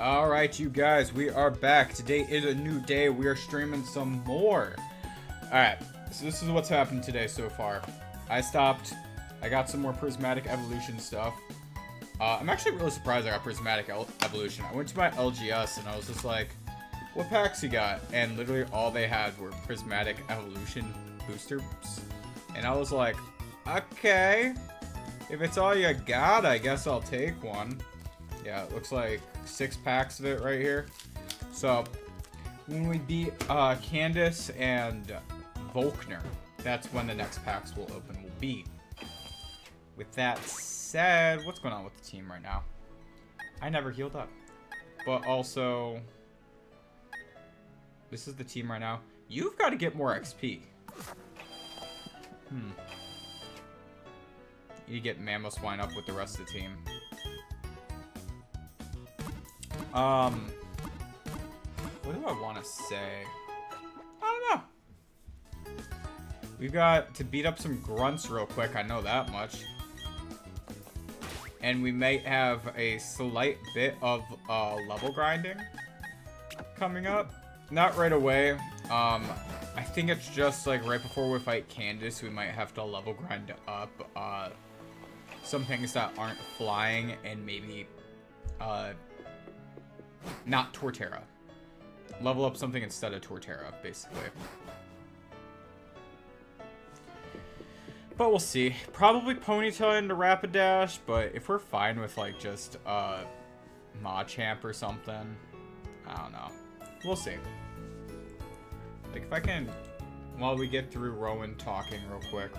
Alright, you guys, we are back. Today is a new day. We are streaming some more. Alright, so this is what's happened today so far. I stopped. I got some more prismatic evolution stuff. I'm actually really surprised I got prismatic evolution. I went to my LGS and I was just like, what packs you got? And literally all they had were prismatic evolution boosters. And I was like, okay. If it's all you got, I guess I'll take one. Yeah, it looks like 6 packs of it right here. So, when we beat Candace and Volkner, that's when the next packs will open will be. With that said, what's going on with the team right now? I never healed up. But also, this is the team right now. You've got to get more XP. You get Mammoth Swine up with the rest of the team. What do I want to say? I don't know. We've got to beat up some grunts real quick. I know that much. And we might have a slight bit of level grinding coming up. Not right away. I think it's just like right before we fight Candace, we might have to level grind up some things that aren't flying and maybe not Torterra. Level up something instead of Torterra, basically. But we'll see. Probably Ponytail into Rapidash, but if we're fine with like just Machamp or something, I don't know. We'll see. Like if I can, while we get through Rowan talking real quick,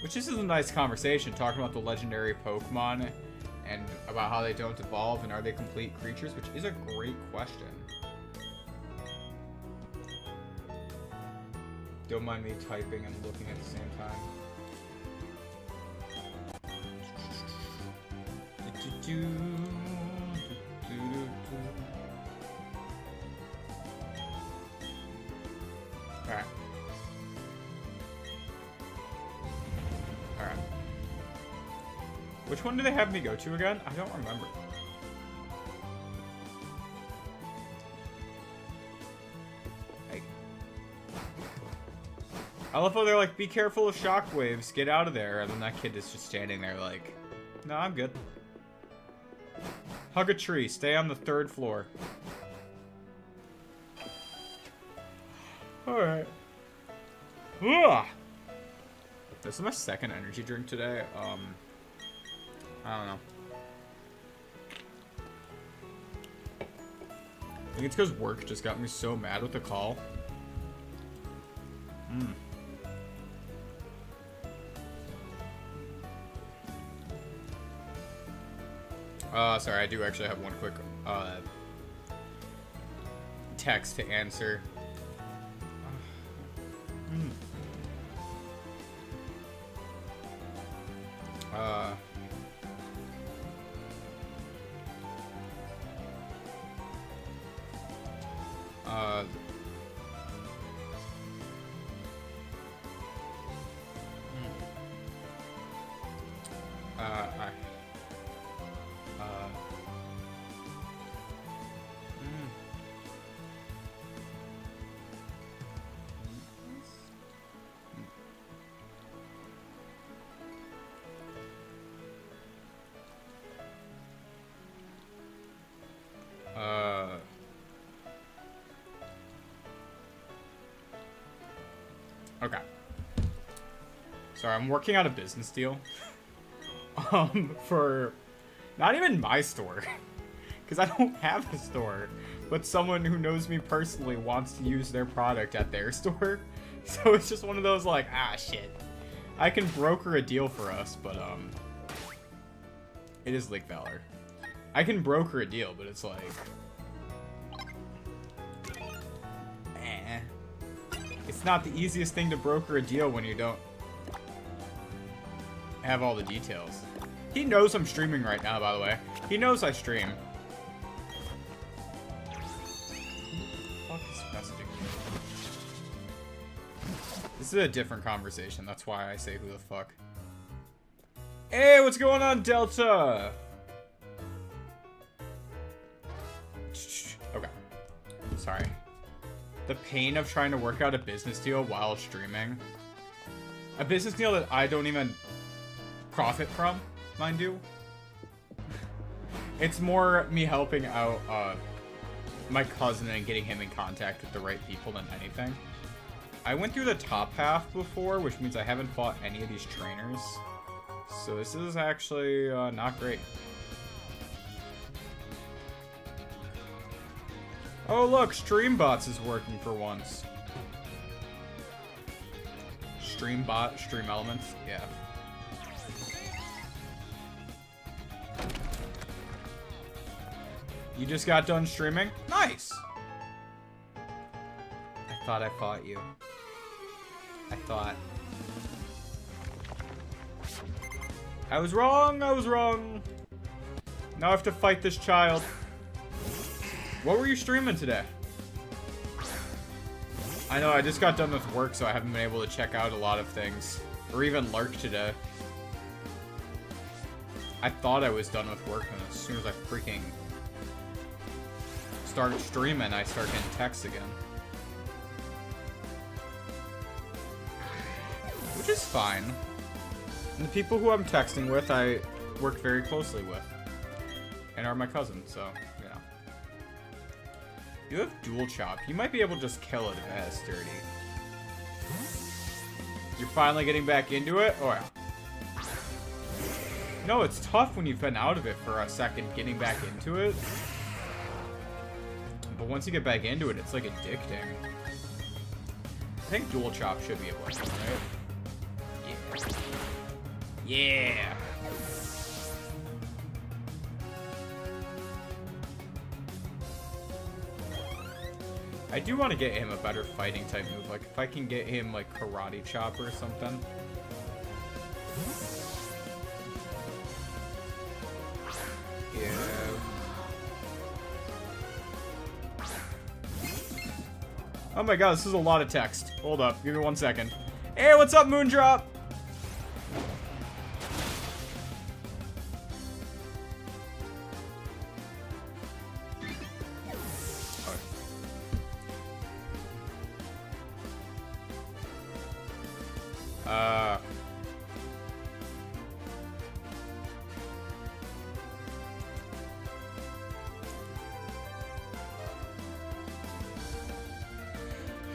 which this is a nice conversation, talking about the legendary Pokemon and about how they don't evolve and are they complete creatures, which is a great question. Don't mind me typing and looking at the same time. Alright. Alright. Which one do they have me go to again? I don't remember. Hey. I love how they're like, be careful of shockwaves, get out of there. And then that kid is just standing there like, no, I'm good. Hug a tree, stay on the 3rd floor. Alright. This is my 2nd energy drink today. I don't know. I think it's because work just got me so mad with the call. Sorry, I do actually have one quick text to answer. Okay. Sorry, I'm working out a business deal. For not even my store. Because I don't have a store. But someone who knows me personally wants to use their product at their store. So it's just one of those like, ah, shit. I can broker a deal for us, but, it is Lake Valor. I can broker a deal, but it's like... It's not the easiest thing to broker a deal when you don't have all the details. He knows I'm streaming right now, by the way. He knows I stream. Who the fuck is messaging me? This is a different conversation. That's why I say who the fuck. Hey, what's going on, Delta? Okay. Sorry. The pain of trying to work out a business deal while streaming. A business deal that I don't even profit from, mind you. It's more me helping out my cousin and getting him in contact with the right people than anything. I went through the top half before, which means I haven't fought any of these trainers. So this is actually not great. Oh look, Streambots is working for once. Streambot, Stream Elements, yeah. You just got done streaming? Nice! I thought I fought you. I thought. I was wrong, I was wrong. Now I have to fight this child. What were you streaming today? I know, I just got done with work, so I haven't been able to check out a lot of things. Or even lurk today. I thought I was done with work, and as soon as I freaking started streaming, I started getting texts again. Which is fine. And the people who I'm texting with, I work very closely with. And are my cousins, so, yeah. You have dual chop. You might be able to just kill it if it has sturdy. You're finally getting back into it? Oh, yeah. No, it's tough when you've been out of it for a second, getting back into it. But once you get back into it, it's like addicting. I think dual chop should be a weapon, right? Yeah. Yeah. I do want to get him a better fighting type move. Like, if I can get him, like, karate chop or something. Yeah. Oh my god, this is a lot of text. Hold up, give me 1 second. Hey, what's up, Moondrop?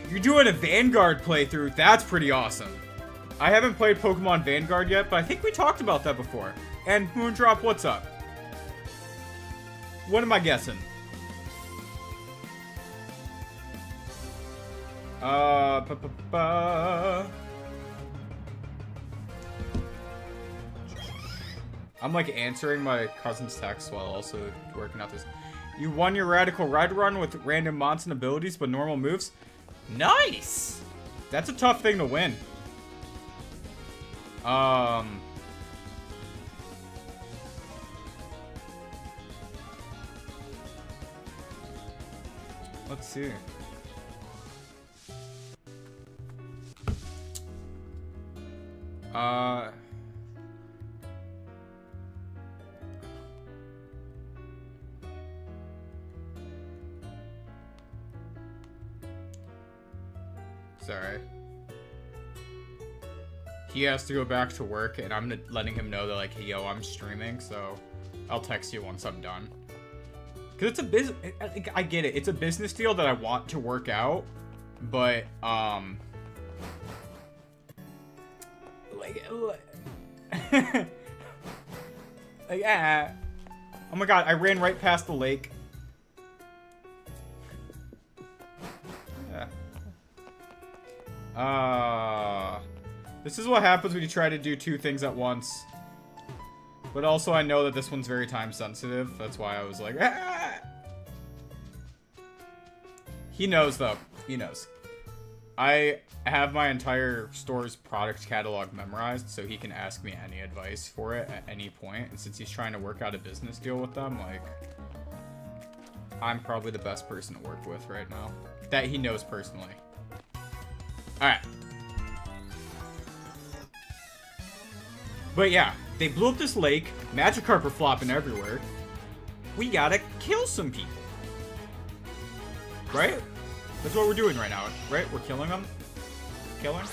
You're doing a Vanguard playthrough. That's pretty awesome. I haven't played Pokemon Vanguard yet, but I think we talked about that before. And Moondrop, what's up? What am I guessing? I'm like answering my cousin's text while also working out this. You won your Radical Red run with random mods and abilities, but normal moves. Nice! That's a tough thing to win. Let's see. Sorry. He has to go back to work, and I'm letting him know that, like, hey, yo, I'm streaming, so I'll text you once I'm done. Because it's a business... I get it. It's a business deal that I want to work out, but, yeah. Oh my god, I ran right past the lake. This is what happens when you try to do two things at once. But also I know that this one's very time sensitive. That's why I was like, ah! He knows though. He knows. I have my entire store's product catalog memorized, so he can ask me any advice for it at any point. And since he's trying to work out a business deal with them, like, I'm probably the best person to work with right now. That he knows personally. Alright. But yeah, they blew up this lake. Magikarp are flopping everywhere. We gotta kill some people. Right? That's what we're doing right now, right? We're killing them. Killing.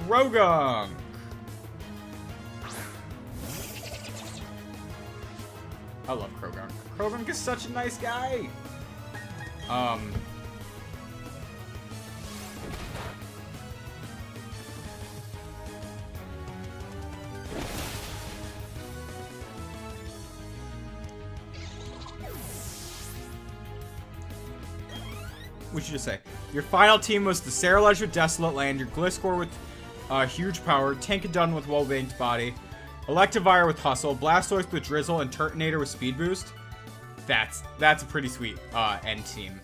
Rogunk. I love Krogunk. Krogunk is such a nice guy. What should you say? Your final team was the Cerulege with Desolate Land, your Gliscor with huge power, Tankadon with well-banked body, Electivire with Hustle, Blastoise with Drizzle, and Turtonator with Speed Boost. That's a pretty sweet end team.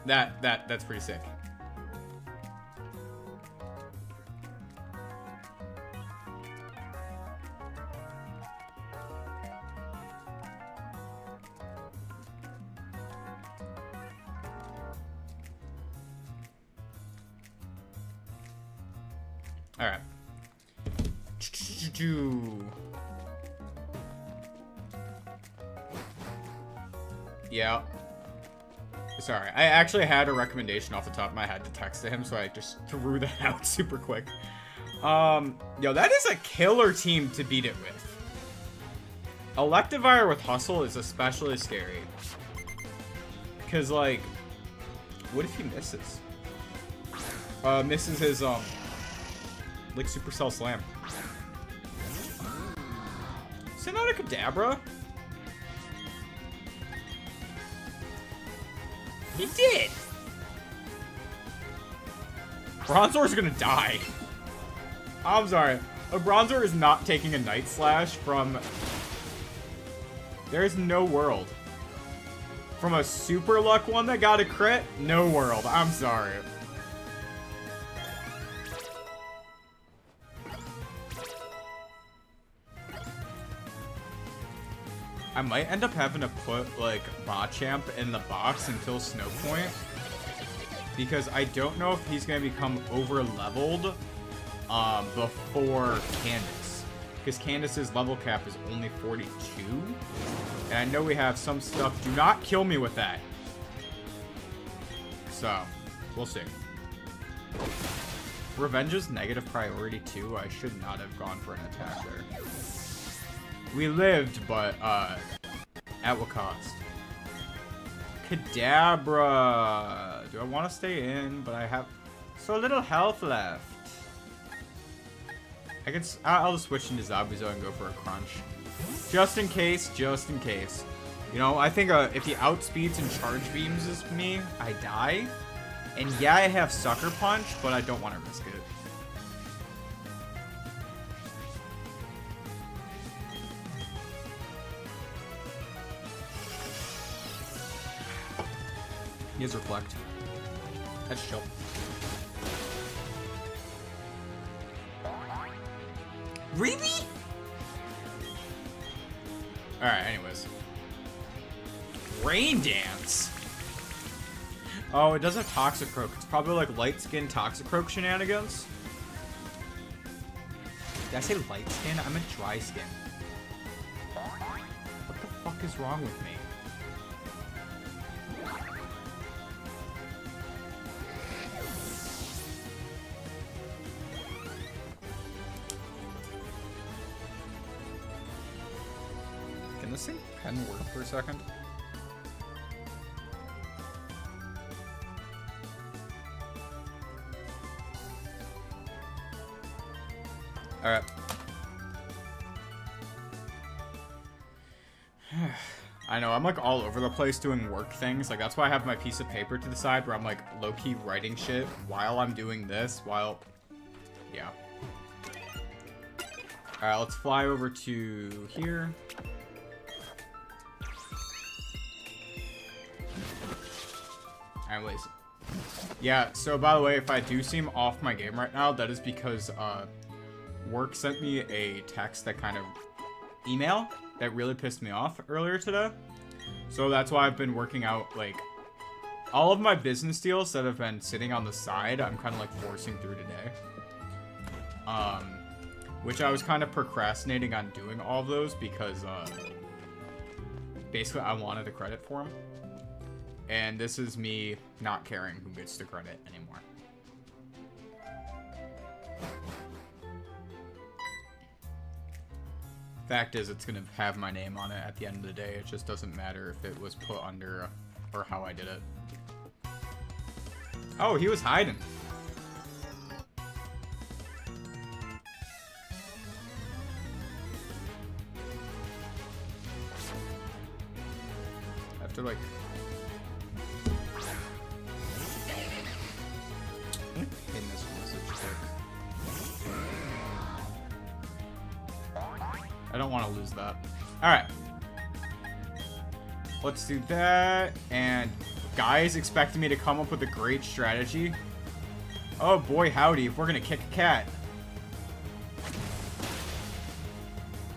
That's pretty sick. All right. Yeah. Sorry, I actually had a recommendation off the top of my head to text to him, so I just threw that out super quick. Yo, that is a killer team to beat it with. Electivire with Hustle is especially scary. Because, like, what if he misses? Misses his, like, Supercell Slam. Send out a Kadabra? He did! Bronzor's gonna die. I'm sorry. A Bronzor is not taking a Night Slash from... There is no world. From a Super Luck one that got a crit? No world. I'm sorry. I might end up having to put, like, Machamp in the box until Snow Point. Because I don't know if he's going to become over-leveled before Candace. Because Candace's level cap is only 42. And I know we have some stuff. Do not kill me with that. So, we'll see. Revenge is negative priority too. I should not have gone for an attack there. We lived, but, at what cost? Kadabra! Do I want to stay in? But I have so little health left. I'll just switch into Zabuza and go for a crunch. Just in case, just in case. You know, I think if he outspeeds and charge beams me, I die. And yeah, I have Sucker Punch, but I don't want to risk it. He has Reflect. That's chill. Really? Alright, anyways. Rain Dance! Oh, it doesn't have Toxicroak. It's probably like Light Skin Toxicroak shenanigans. Did I say Light Skin? I'm a Dry Skin. What the fuck is wrong with me? Can this thing pen work for a second? Alright. I know, I'm like all over the place doing work things. Like, that's why I have my piece of paper to the side where I'm like low-key writing shit while I'm doing this, while... Yeah. Alright, let's fly over to here. I'm lazy. Yeah, so by the way, if I do seem off my game right now, that is because work sent me a text that kind of email that really pissed me off earlier today. So that's why I've been working out, like, all of my business deals that have been sitting on the side, I'm kind of like forcing through today. Which I was kind of procrastinating on doing all of those because basically I wanted a credit for them. And this is me not caring who gets the credit anymore. Fact is, it's gonna have my name on it at the end of the day. It just doesn't matter if it was put under or how I did it. Oh, he was hiding. I have to like... in this message quick. I don't want to lose that. Alright. Let's do that. And guys expecting me to come up with a great strategy. Oh boy, howdy, if we're gonna kick a cat.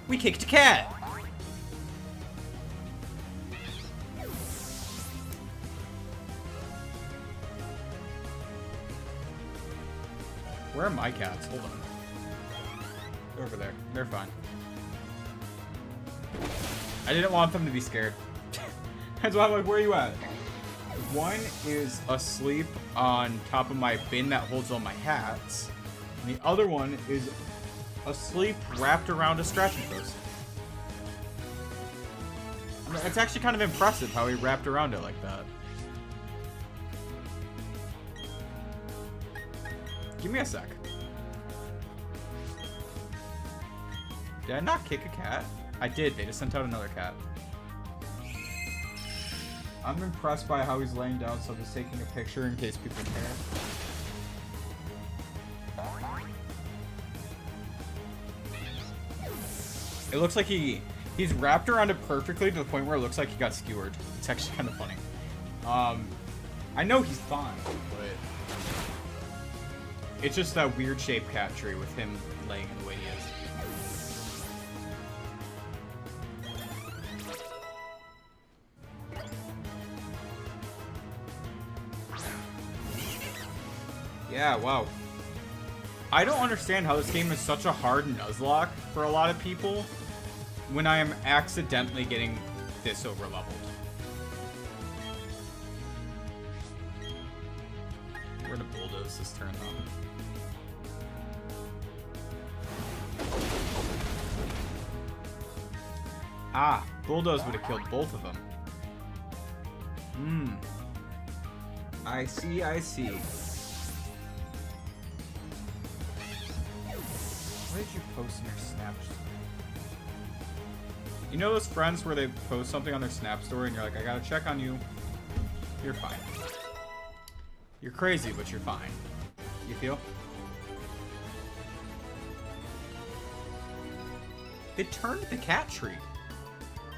We kicked a cat! Where are my cats? Hold on. They're over there. They're fine. I didn't want them to be scared. That's why I'm like, where are you at? One is asleep on top of my bin that holds all my hats. And the other one is asleep wrapped around a scratching post. I mean, it's actually kind of impressive how he wrapped around it like that. Give me a sec. Did I not kick a cat? I did. They just sent out another cat. I'm impressed by how he's laying down, so I'm just taking a picture in case people care. It looks like he's wrapped around it perfectly to the point where it looks like he got skewered. It's actually kind of funny. I know he's fine, but it's just that weird shaped cat tree with him laying in the way he is. Yeah, wow. I don't understand how this game is such a hard Nuzlocke for a lot of people when I am accidentally getting this over leveled. We're gonna bulldoze this turn though. Ah, bulldoze would have killed both of them. I see, I see. What did you post in your Snapchat? You know those friends where they post something on their Snap story and you're like, I gotta check on you. You're fine. You're crazy, but you're fine. You feel? It turned the cat tree.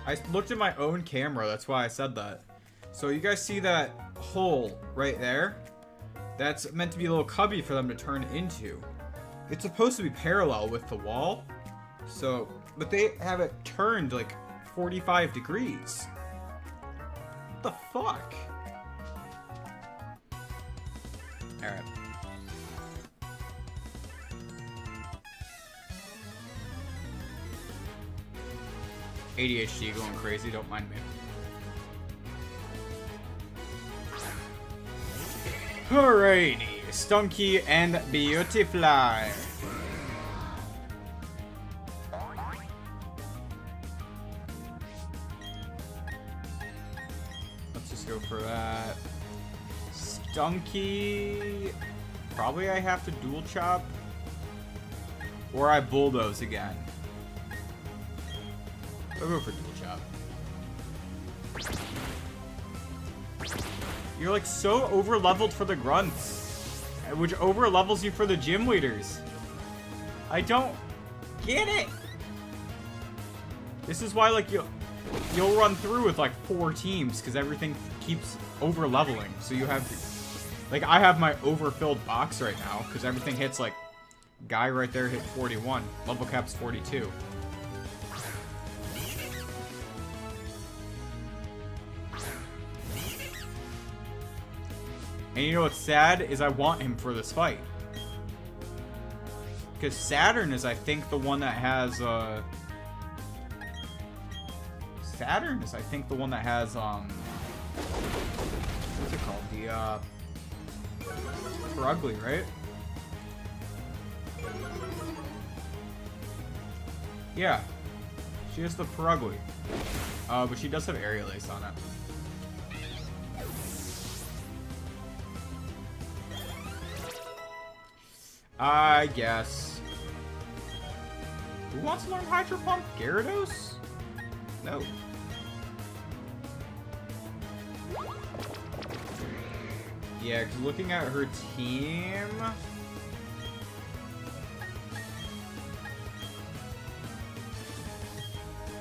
I looked at my own camera, that's why I said that. So you guys see that hole right there? That's meant to be a little cubby for them to turn into. It's supposed to be parallel with the wall. So, but they have it turned like 45 degrees. What the fuck? Alright. ADHD going crazy, don't mind me. Alrighty, Stunky and Beautifly. Let's just go for that. Stunky. Probably I have to dual chop. Or I bulldoze again. I'll go for dual chop. You're like so over leveled for the grunts, which over levels you for the gym leaders. I don't get it. This is why like you'll run through with like 4 teams because everything keeps over leveling. So you have, like, I have my overfilled box right now because everything hits like, guy right there hit 41, level cap's 42. And you know what's sad is I want him for this fight. Because Saturn is, I think, the one that has, Saturn is, I think, the one that has, what's it called? The, Perugly, right? Yeah. She has the Perugly. But she does have Aerial Ace on it. I guess. Who wants to learn Hydro Pump? Gyarados? No. Yeah, because looking at her team...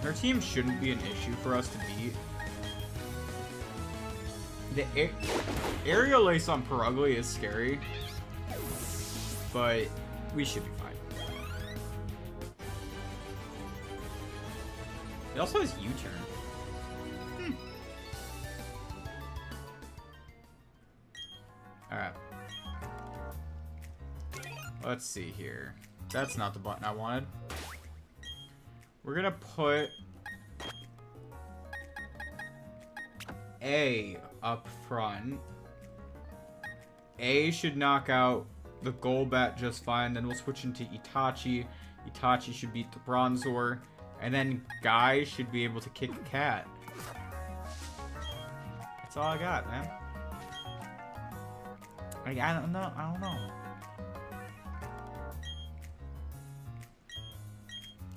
Her team shouldn't be an issue for us to beat. The Aerial Ace on Perugly is scary. But we should be fine. It also has U-turn. Alright. Let's see here. That's not the button I wanted. We're gonna put A up front. A should knock out the Golbat just fine. Then we'll switch into Itachi. Itachi should beat the Bronzor. And then Guy should be able to kick a cat. That's all I got, man. Like, I don't know.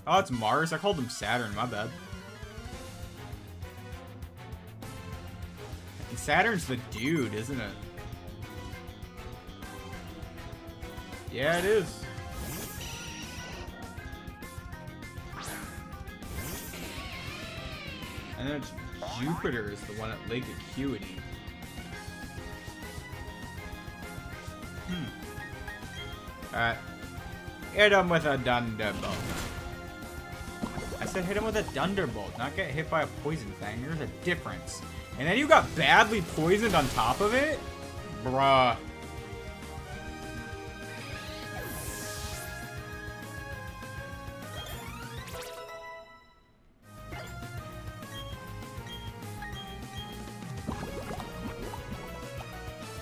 Oh, it's Mars? I called him Saturn. My bad. And Saturn's the dude, isn't it? Yeah, it is. And then Jupiter is the one at Lake Acuity. Alright. Hit him with a Thunderbolt. I said hit him with a Thunderbolt, not get hit by a poison thing. There's a difference. And then you got badly poisoned on top of it? Bruh.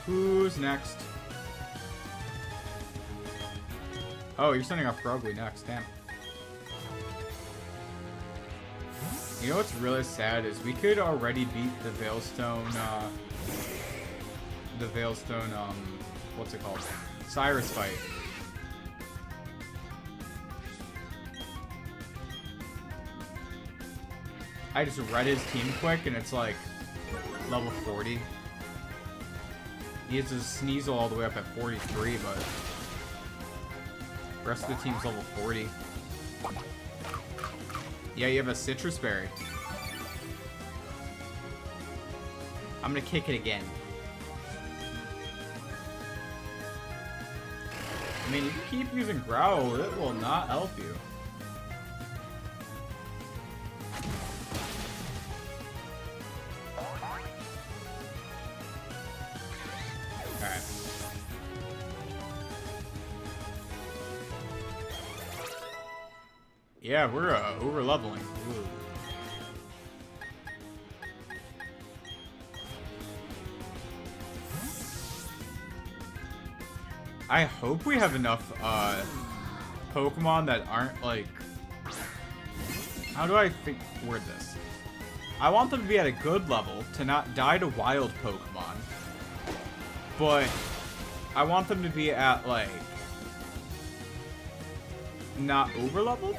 Who's next? Oh, you're sending off Grogly next, damn. You know what's really sad is we could already beat the Veilstone, what's it called? Cyrus fight. I just read his team quick and it's like level 40. He has his Sneasel all the way up at 43, but the rest of the team's level 40. Yeah, you have a Citrus Berry. I'm gonna kick it again. I mean, if you keep using Growl, it will not help you. Alright. Yeah, we're over leveling. Ooh. I hope we have enough Pokemon that aren't like. How do I word this? I want them to be at a good level to not die to wild Pokemon, but I want them to be at like not over leveled.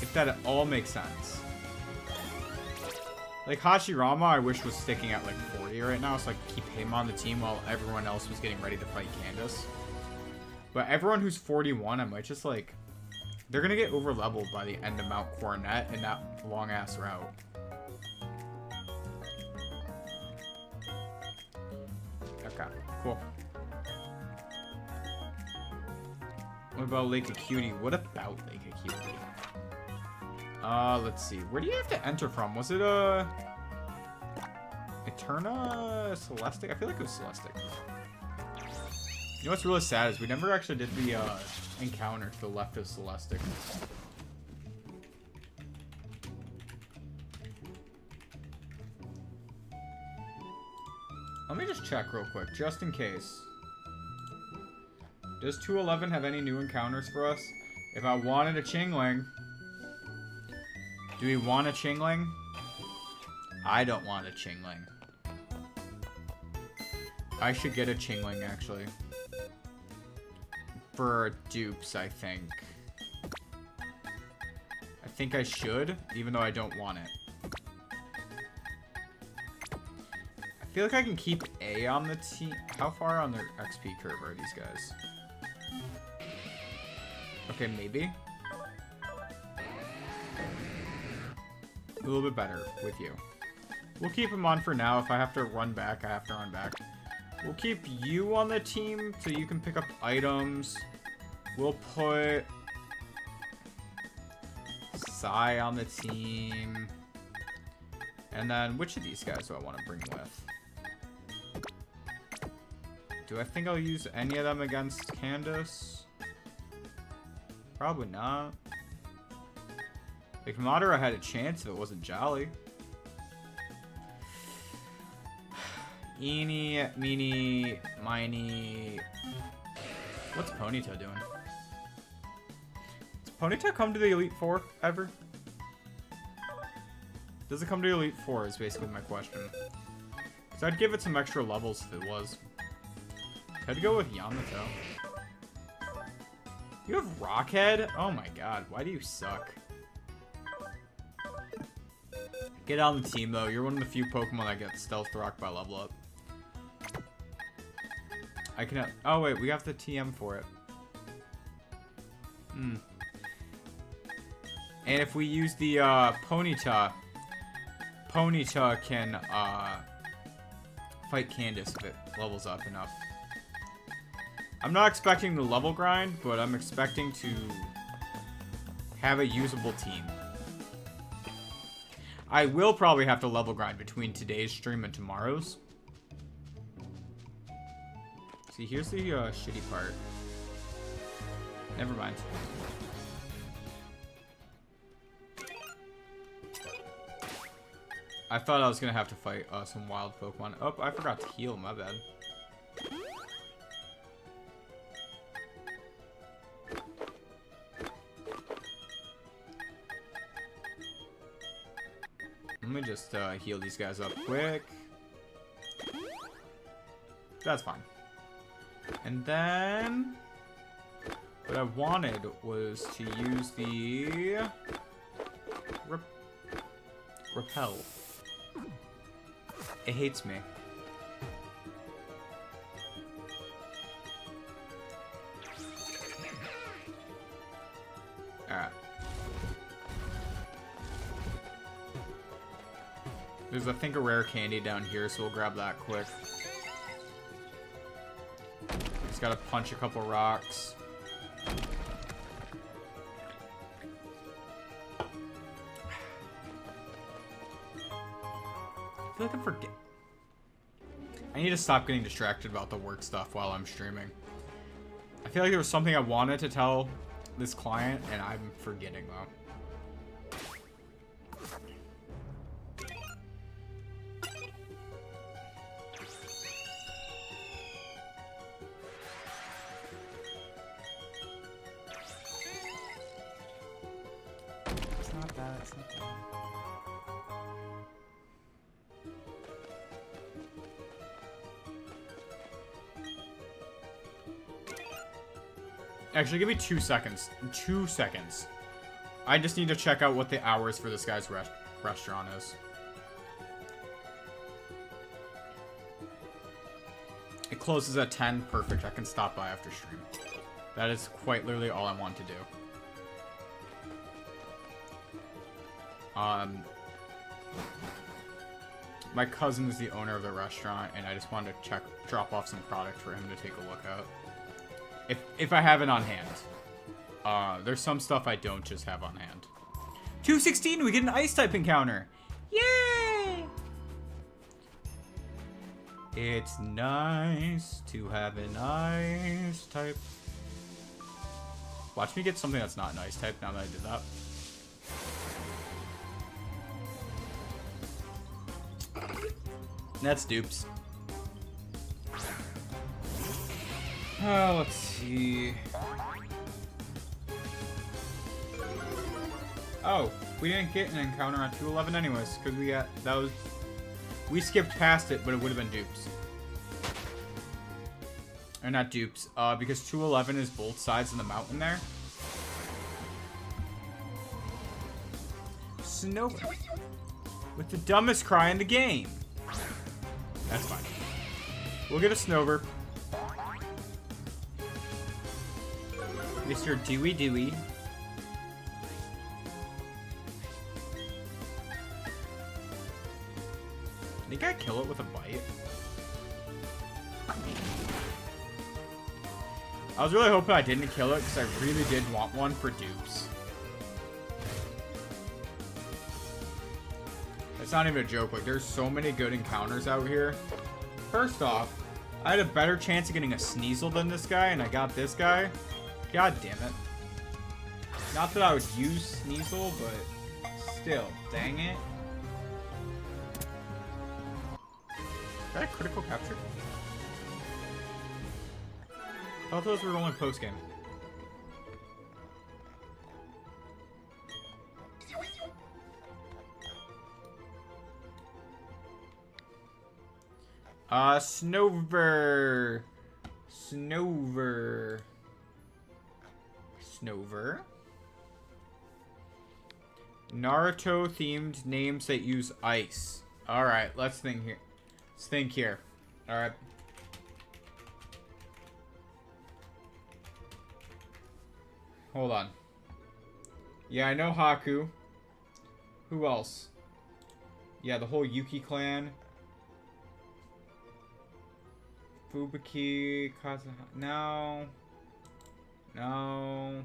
If that at all makes sense. Like Hashirama, I wish was sticking at like 40 right now, so I could keep him on the team while everyone else was getting ready to fight Candace. But everyone who's 41, I might just like... They're gonna get over leveled by the end of Mount Coronet in that long ass route. Okay, cool. What about Lake Acuity? What about Lake Acuity? Let's see. Where do you have to enter from? Was it, Eterna? Celestic? I feel like it was Celestic. You know what's really sad is we never actually did the, encounter to the left of Celestic. Let me just check real quick, just in case. Does 211 have any new encounters for us? If I wanted a Chingling... Do we want a Chingling? I don't want a Chingling. I should get a Chingling, actually. For dupes, I think. I think I should, even though I don't want it. I feel like I can keep A on the team. How far on their XP curve are these guys? Okay, maybe. A little bit better with you. We'll keep him on for now. If I have to run back, I have to run back. We'll keep you on the team so you can pick up items. We'll put Sai on the team. And then, which of these guys do I want to bring with? Do I think I'll use any of them against Candace? Probably not. Like, Madara had a chance if it wasn't Jolly. Eeny, meeny, miny. What's Ponyta doing? Does Ponyta come to the Elite Four ever? Does it come to the Elite Four is basically my question. Because I'd give it some extra levels if it was. I'd go with Yamato. You have Rockhead? Oh my god, why do you suck? Get on the team, though. You're one of the few Pokemon that get Stealth Rock by level up. I can... Oh, wait. We have the TM for it. Hmm. And if we use the, Ponyta... Ponyta can, fight Candace if it levels up enough. I'm not expecting the level grind, but I'm expecting to have a usable team. I will probably have to level grind between today's stream and tomorrow's. See, here's the shitty part. Never mind. I thought I was gonna have to fight some wild Pokemon. Oh, I forgot to heal, my bad. Let me just heal these guys up quick. That's fine. And then what I wanted was to use the repel. It hates me. Alright. There's, I think, a rare candy down here, so we'll grab that quick. Just gotta punch a couple rocks. I feel like I'm forgetting. I need to stop getting distracted about the work stuff while I'm streaming. I feel like there was something I wanted to tell this client, and I'm forgetting, though. It's not that, it's not that. Actually, give me 2 seconds. 2 seconds. I just need to check out what the hours for this guy's restaurant is. It closes at 10. Perfect. I can stop by after stream. That is quite literally all I want to do. My cousin is the owner of the restaurant, and I just wanted to drop off some product for him to take a look at. If I have it on hand. There's some stuff I don't just have on hand. 216, we get an ice type encounter. Yay! It's nice to have an ice type. Watch me get something that's not an ice type now that I did that. That's dupes. Let's see. Oh, we didn't get an encounter on 211 anyways, because we skipped past it, but it would have been dupes. Or not dupes, because 211 is both sides of the mountain there. Snow with the dumbest cry in the game. That's fine. We'll get a Snover. Mr. Dewey Dewey. I think I kill it with a bite. I was really hoping I didn't kill it because I really did want one for dupes. It's not even a joke. Like, there's so many good encounters out here. First off, I had a better chance of getting a Sneasel than this guy, and I got this guy. God damn it. Not that I would use Sneasel, but still, dang it. Is that a critical capture? I thought those were only post-game. Snover. Snover. Snover. Naruto-themed names that use ice. Alright, let's think here. Let's think here. Alright. Hold on. Yeah, I know Haku. Who else? Yeah, the whole Yuki clan. Fubuki, Kazuha. No. No.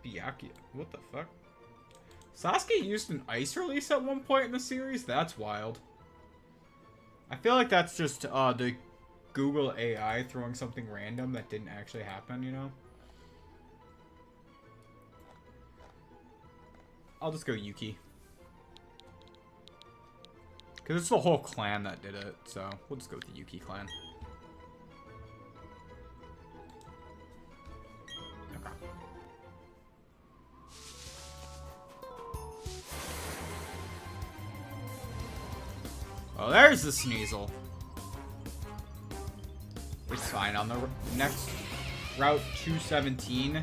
Byakuya. What the fuck? Sasuke used an ice release at one point in the series? That's wild. I feel like that's just the Google AI throwing something random that didn't actually happen, you know? I'll just go Yuki. Because it's the whole clan that did it, so we'll just go with the Yuki clan. Okay. Well, there's the Sneasel. It's fine. On the next Route 217,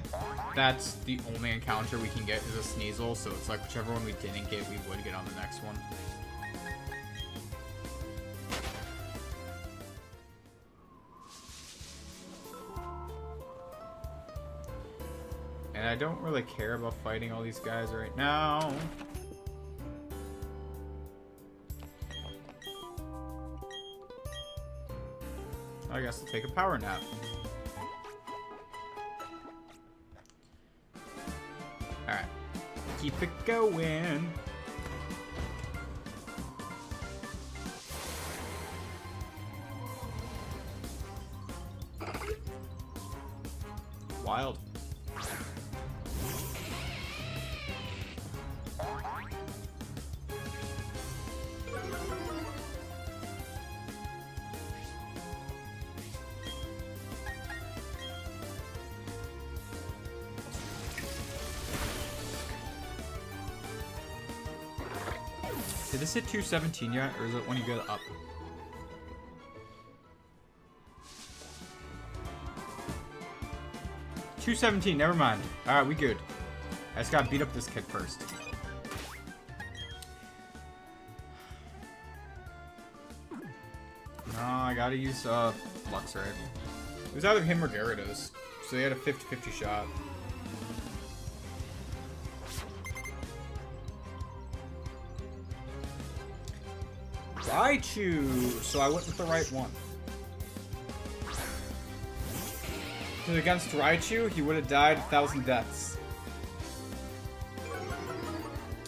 that's the only encounter we can get is a Sneasel, so it's like whichever one we didn't get, we would get on the next one. And I don't really care about fighting all these guys right now. I guess I'll take a power nap. Alright. Keep it going. Wild. Did this hit 217 yet, or is it when you go up? $217, never mind. Alright, we good. I just gotta beat up this kid first. No, I gotta use Flux, right? It was either him or Gyarados, so they had a 50-50 shot. Raichu! So I went with the right one. Because against Raichu, he would have died 1,000 deaths.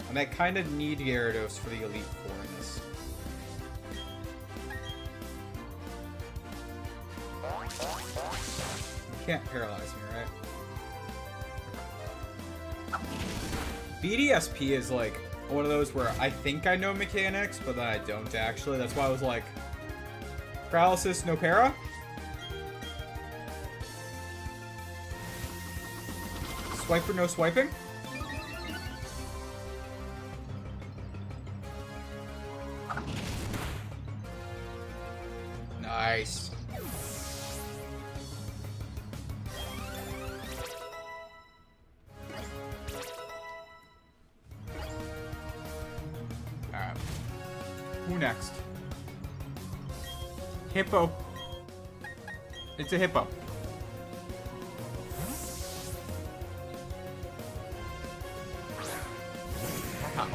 And I kind of need Gyarados for the Elite Four in this. You can't paralyze me, right? BDSP is like one of those where I think I know mechanics, but then I don't actually. That's why I was like, paralysis, no para? Swiper, no swiping? Nice. Alright. Who next? Hippo. It's a hippo. Wow.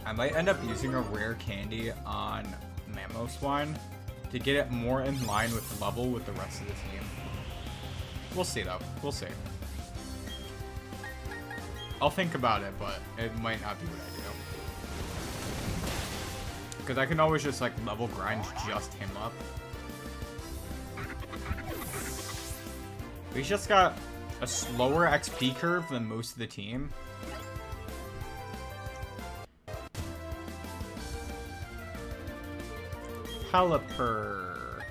I might end up using a rare candy on Mamoswine to get it more in line with level with the rest of the team. We'll see though. We'll see. I'll think about it, but it might not be what I do. Because I can always just like level grind just him up. He's just got a slower XP curve than most of the team. Pelipper.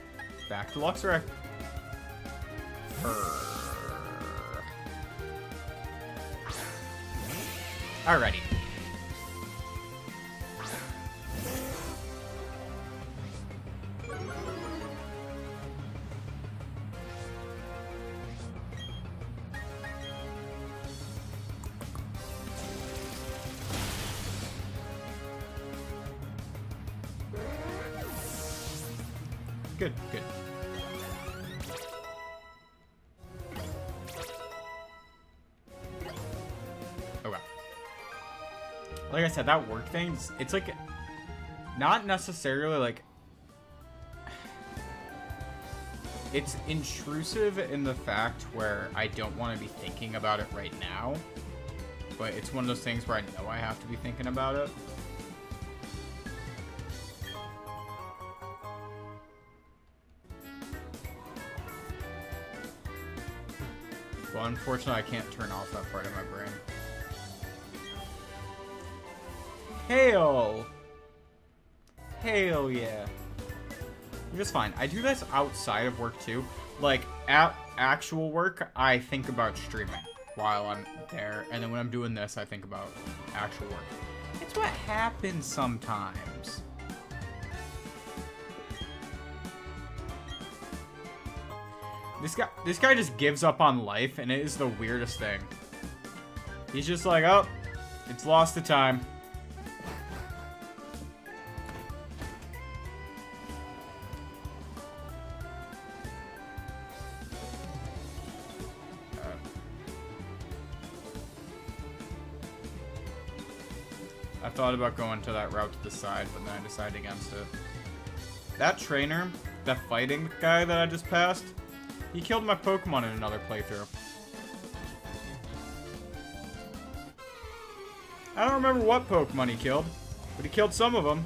Back to Luxray. Alrighty. Good, good. Okay. Like I said, that work thing, it's like, not necessarily like, it's intrusive in the fact where I don't want to be thinking about it right now, but it's one of those things where I know I have to be thinking about it. Well, unfortunately, I can't turn off that part of my brain. Hail! Hail yeah. I'm just fine. I do this outside of work too. Like, at actual work, I think about streaming while I'm there. And then when I'm doing this, I think about actual work. It's what happens sometimes. This guy just gives up on life, and it is the weirdest thing. He's just like, oh, it's lost to time. I thought about going to that route to the side, but then I decided against it. That trainer, that fighting guy that I just passed, he killed my Pokemon in another playthrough. I don't remember what Pokemon he killed, but he killed some of them.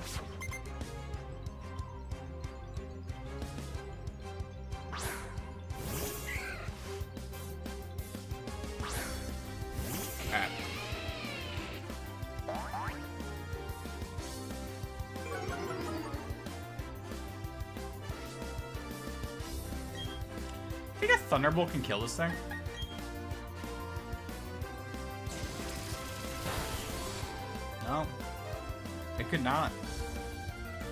I think a Thunderbolt can kill this thing. No. It could not.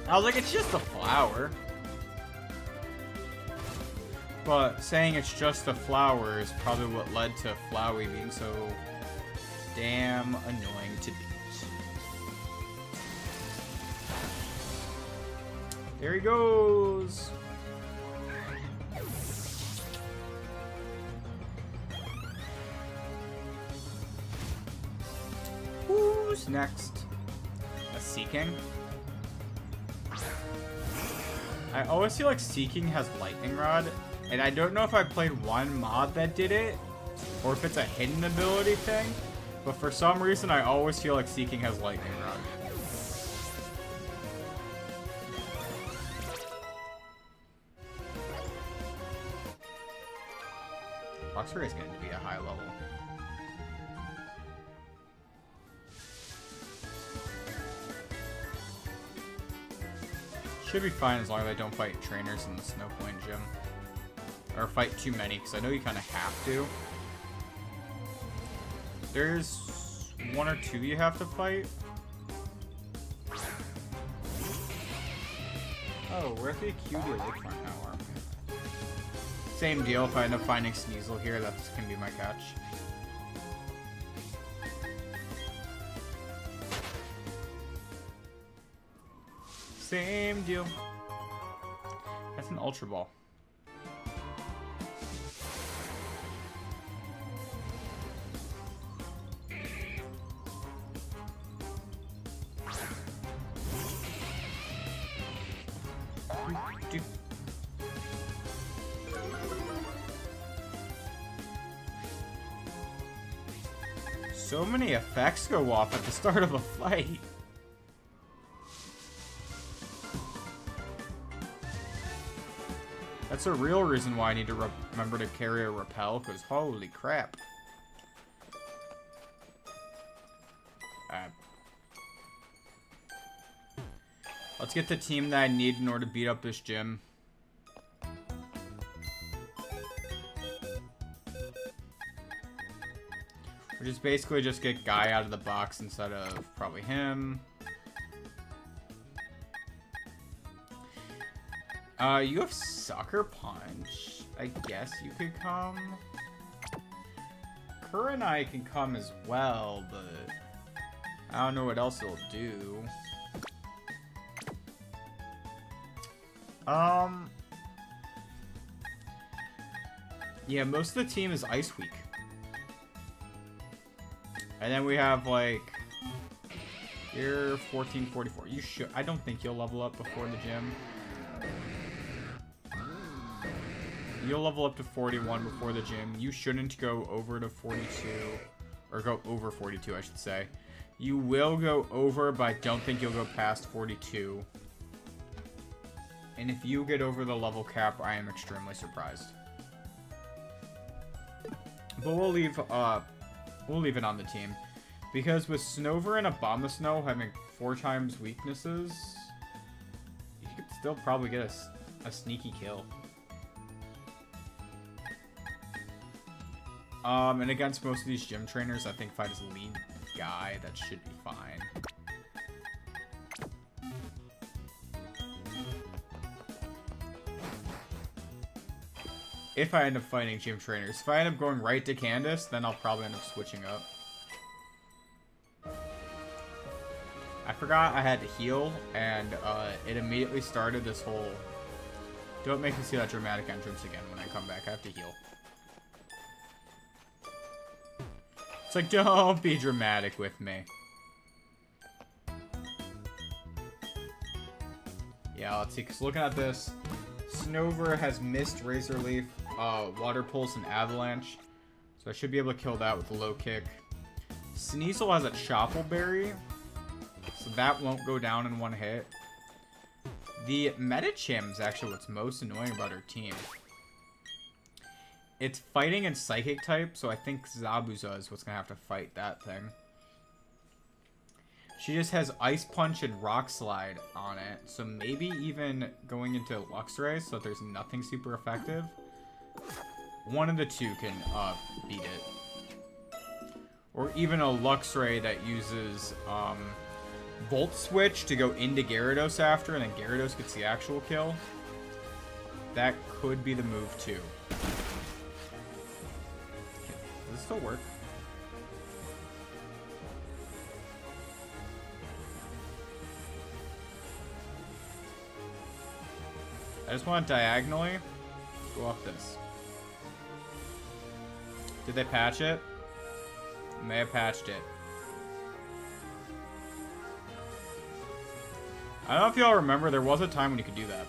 I was like, it's just a flower. But saying it's just a flower is probably what led to Flowey being so damn annoying to beat. There he goes. Who's next? A Seeking? I always feel like Seeking has Lightning Rod, and I don't know if I played one mod that did it, or if it's a hidden ability thing, but for some reason I always feel like Seeking has Lightning Rod. Luxray is going to be a high level. Should be fine as long as I don't fight trainers in the Snow Point gym. Or fight too many, because I know you kind of have to. There's one or two you have to fight. Oh, we're at the Acuity Lakefront now, aren't we? Same deal, if I end up finding Sneasel here, that's gonna be my catch. Same deal. That's an Ultra Ball. So many effects go off at the start of a fight. That's a real reason why I need to remember to carry a repel, because holy crap. Let's get the team that I need in order to beat up this gym. Which is basically just get Guy out of the box instead of probably him. You have Sucker Punch. I guess you could come. Kerr and I can come as well, but I don't know what else it'll do. Yeah, most of the team is Ice Weak. And then we have, like, you're 1444. You should. I don't think you'll level up before the gym. You'll level up to 41 before the gym. You shouldn't go over to 42. Or go over 42, I should say. You will go over, but I don't think you'll go past 42. And if you get over the level cap, I am extremely surprised. But we'll leave it on the team. Because with Snover and Abomasnow having 4 times weaknesses, you could still probably get a sneaky kill. And against most of these gym trainers, I think if I just lead Guy, that should be fine. If I end up fighting gym trainers. If I end up going right to Candace, then I'll probably end up switching up. I forgot I had to heal, and it immediately started this whole... Don't make me see that dramatic entrance again when I come back. I have to heal. It's like, don't be dramatic with me. Yeah, let's see, because looking at this, Snover has missed Razor Leaf, Water Pulse, and Avalanche. So I should be able to kill that with a low kick. Sneasel has a Choppleberry, so that won't go down in one hit. The Medicham is actually what's most annoying about her team. It's fighting and psychic type, so I think Zabuza is what's going to have to fight that thing. She just has Ice Punch and Rock Slide on it, so maybe even going into Luxray so that there's nothing super effective. One of the two can beat it. Or even a Luxray that uses Volt Switch to go into Gyarados after, and then Gyarados gets the actual kill. That could be the move too. Does it still work? I just want diagonally go off this. Did they patch it? They may have patched it. I don't know if y'all remember, there was a time when you could do that.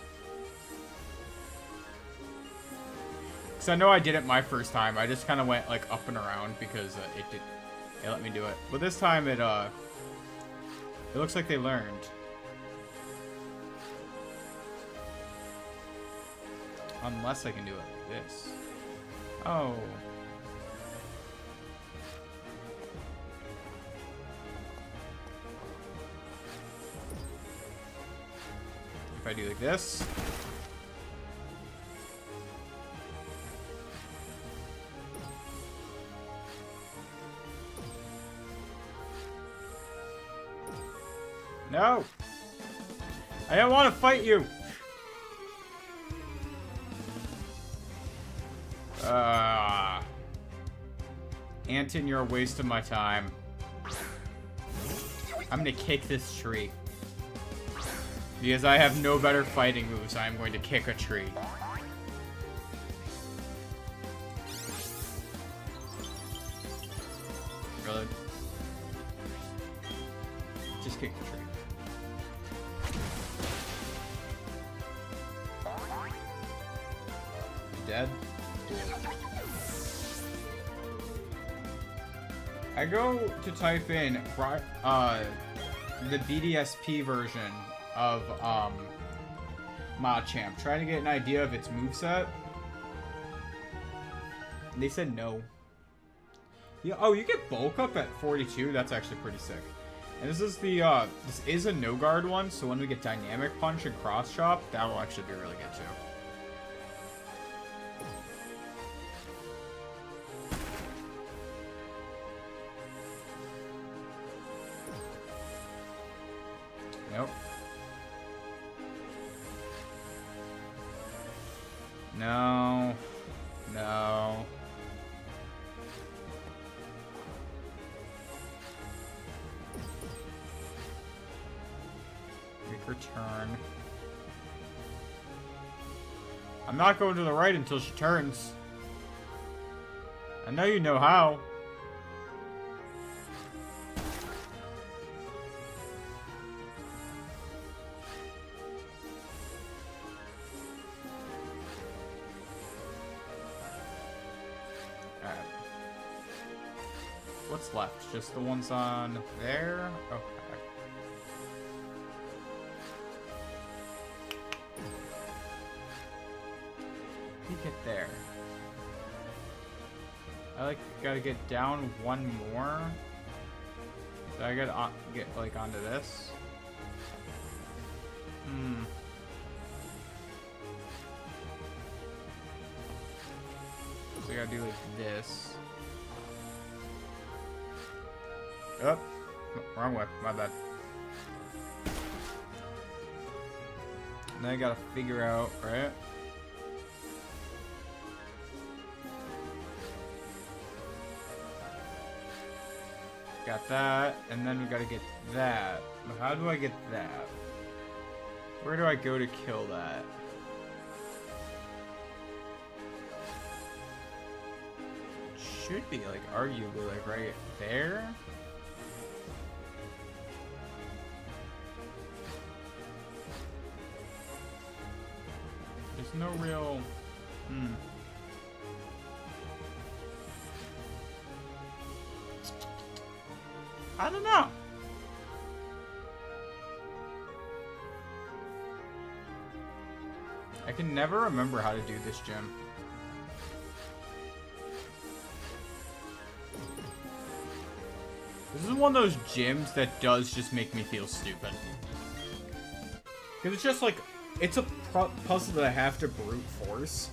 Because I know I did it my first time. I just kind of went like up and around because it let me do it. But this time it looks like they learned. Unless I can do it like this. Oh. If I do like this. No! I don't want to fight you! Anton, you're a waste of my time. I'm gonna kick this tree. Because I have no better fighting moves, I am going to kick a tree. Really? Just kick the tree. Dead? I go to type in the BDSP version of Machamp, trying to get an idea of its moveset. And they said no. Yeah, oh, you get bulk up at 42. That's actually pretty sick. And this is the this is a no guard one, so when we get dynamic punch and cross chop, that will actually be really good too. Nope. No. No. Make return. I'm not going to the right until she turns. I know you know how. What's left? Just the ones on there? Okay. You get there. I gotta get down one more. So I gotta get like onto this. So I gotta do like this. Oh, wrong way. My bad. And then I gotta figure out, right? Got that, and then we gotta get that. How do I get that? Where do I go to kill that? Should be like arguably like right there. There's no real... I don't know. I can never remember how to do this gym. This is one of those gyms that does just make me feel stupid. Because it's just like... It's a puzzle that I have to brute force,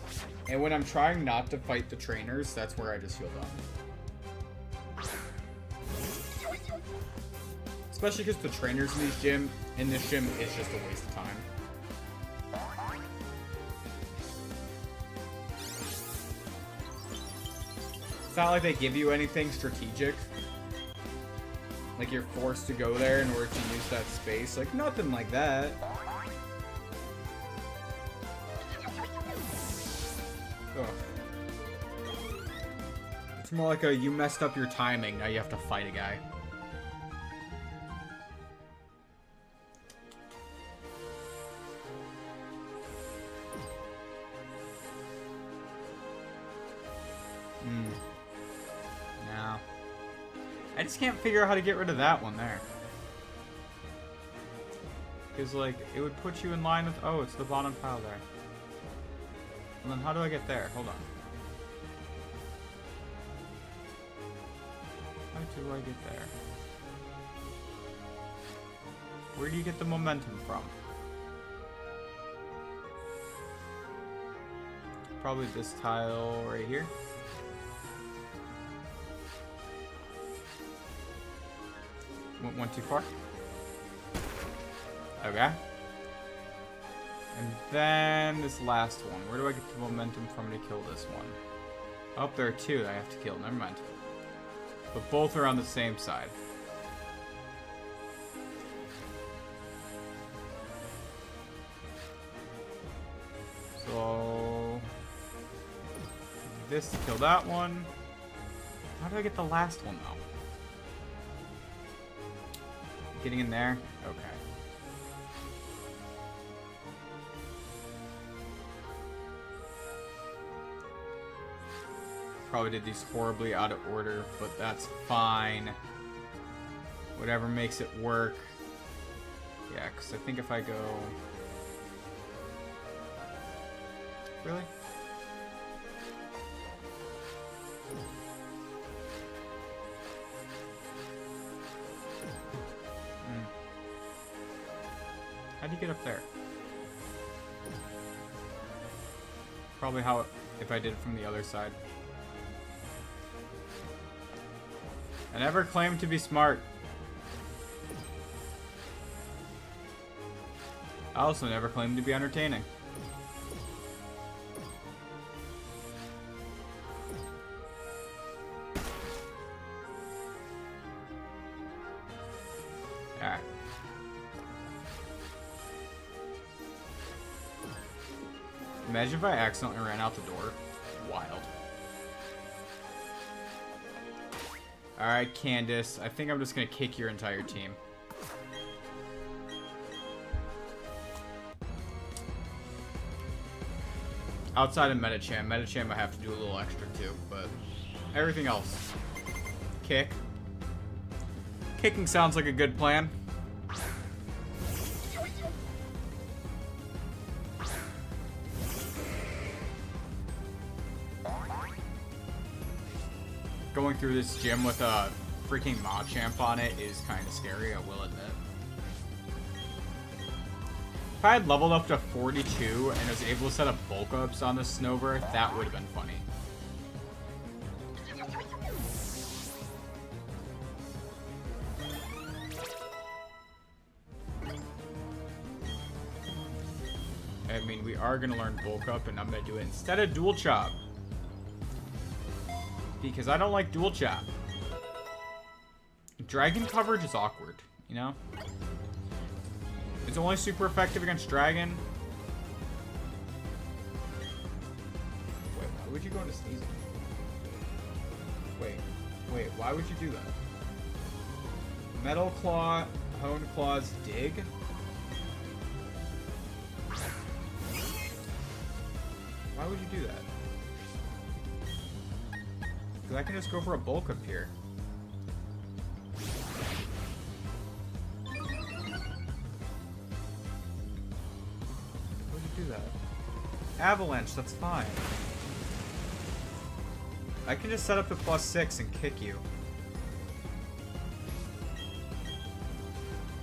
and when I'm trying not to fight the trainers, that's where I just feel dumb. Especially because the trainers in this gym is just a waste of time. It's not like they give you anything strategic. Like you're forced to go there in order to use that space. Like nothing like that. It's more like a you messed up your timing, now you have to fight a guy. just can't figure out how to get rid of that one there. Because, like, it would put you in line with... Oh, it's the bottom pile there. And then how do I get there? Hold on. How do I get there? Where do you get the momentum from? Probably this tile right here. Went too far. Okay. And then this last one. Where do I get the momentum from to kill this one? Oh, there are two that I have to kill. Never mind. But both are on the same side. So... this to kill that one. How do I get the last one, though? Getting in there? Okay. Probably did these horribly out of order, but that's fine. Whatever makes it work. Yeah, because I think if I go... Really? How do you get up there? Probably how if I did it from the other side. I never claimed to be smart. I also never claimed to be entertaining. Alright. Imagine if I accidentally ran out the door. Wild. Alright, Candace. I think I'm just gonna kick your entire team. Outside of Metacham. Metacham I have to do a little extra too, but everything else. Kick. Kicking sounds like a good plan. Going through this gym with a freaking Machamp on it is kind of scary, I will admit. If I had leveled up to 42 and was able to set up bulk ups on the Snover, that would have been funny. I mean, we are going to learn bulk up, and I'm going to do it instead of dual chop. Because I don't like dual chop. Dragon coverage is awkward, you know? It's only super effective against dragon. Wait, why would you go into sneezing? Wait, why would you do that? Metal Claw, Hone Claws, Dig? Why would you do that? Because I can just go for a bulk up here. Why would you do that? Avalanche, that's fine. I can just set up to +6 and kick you.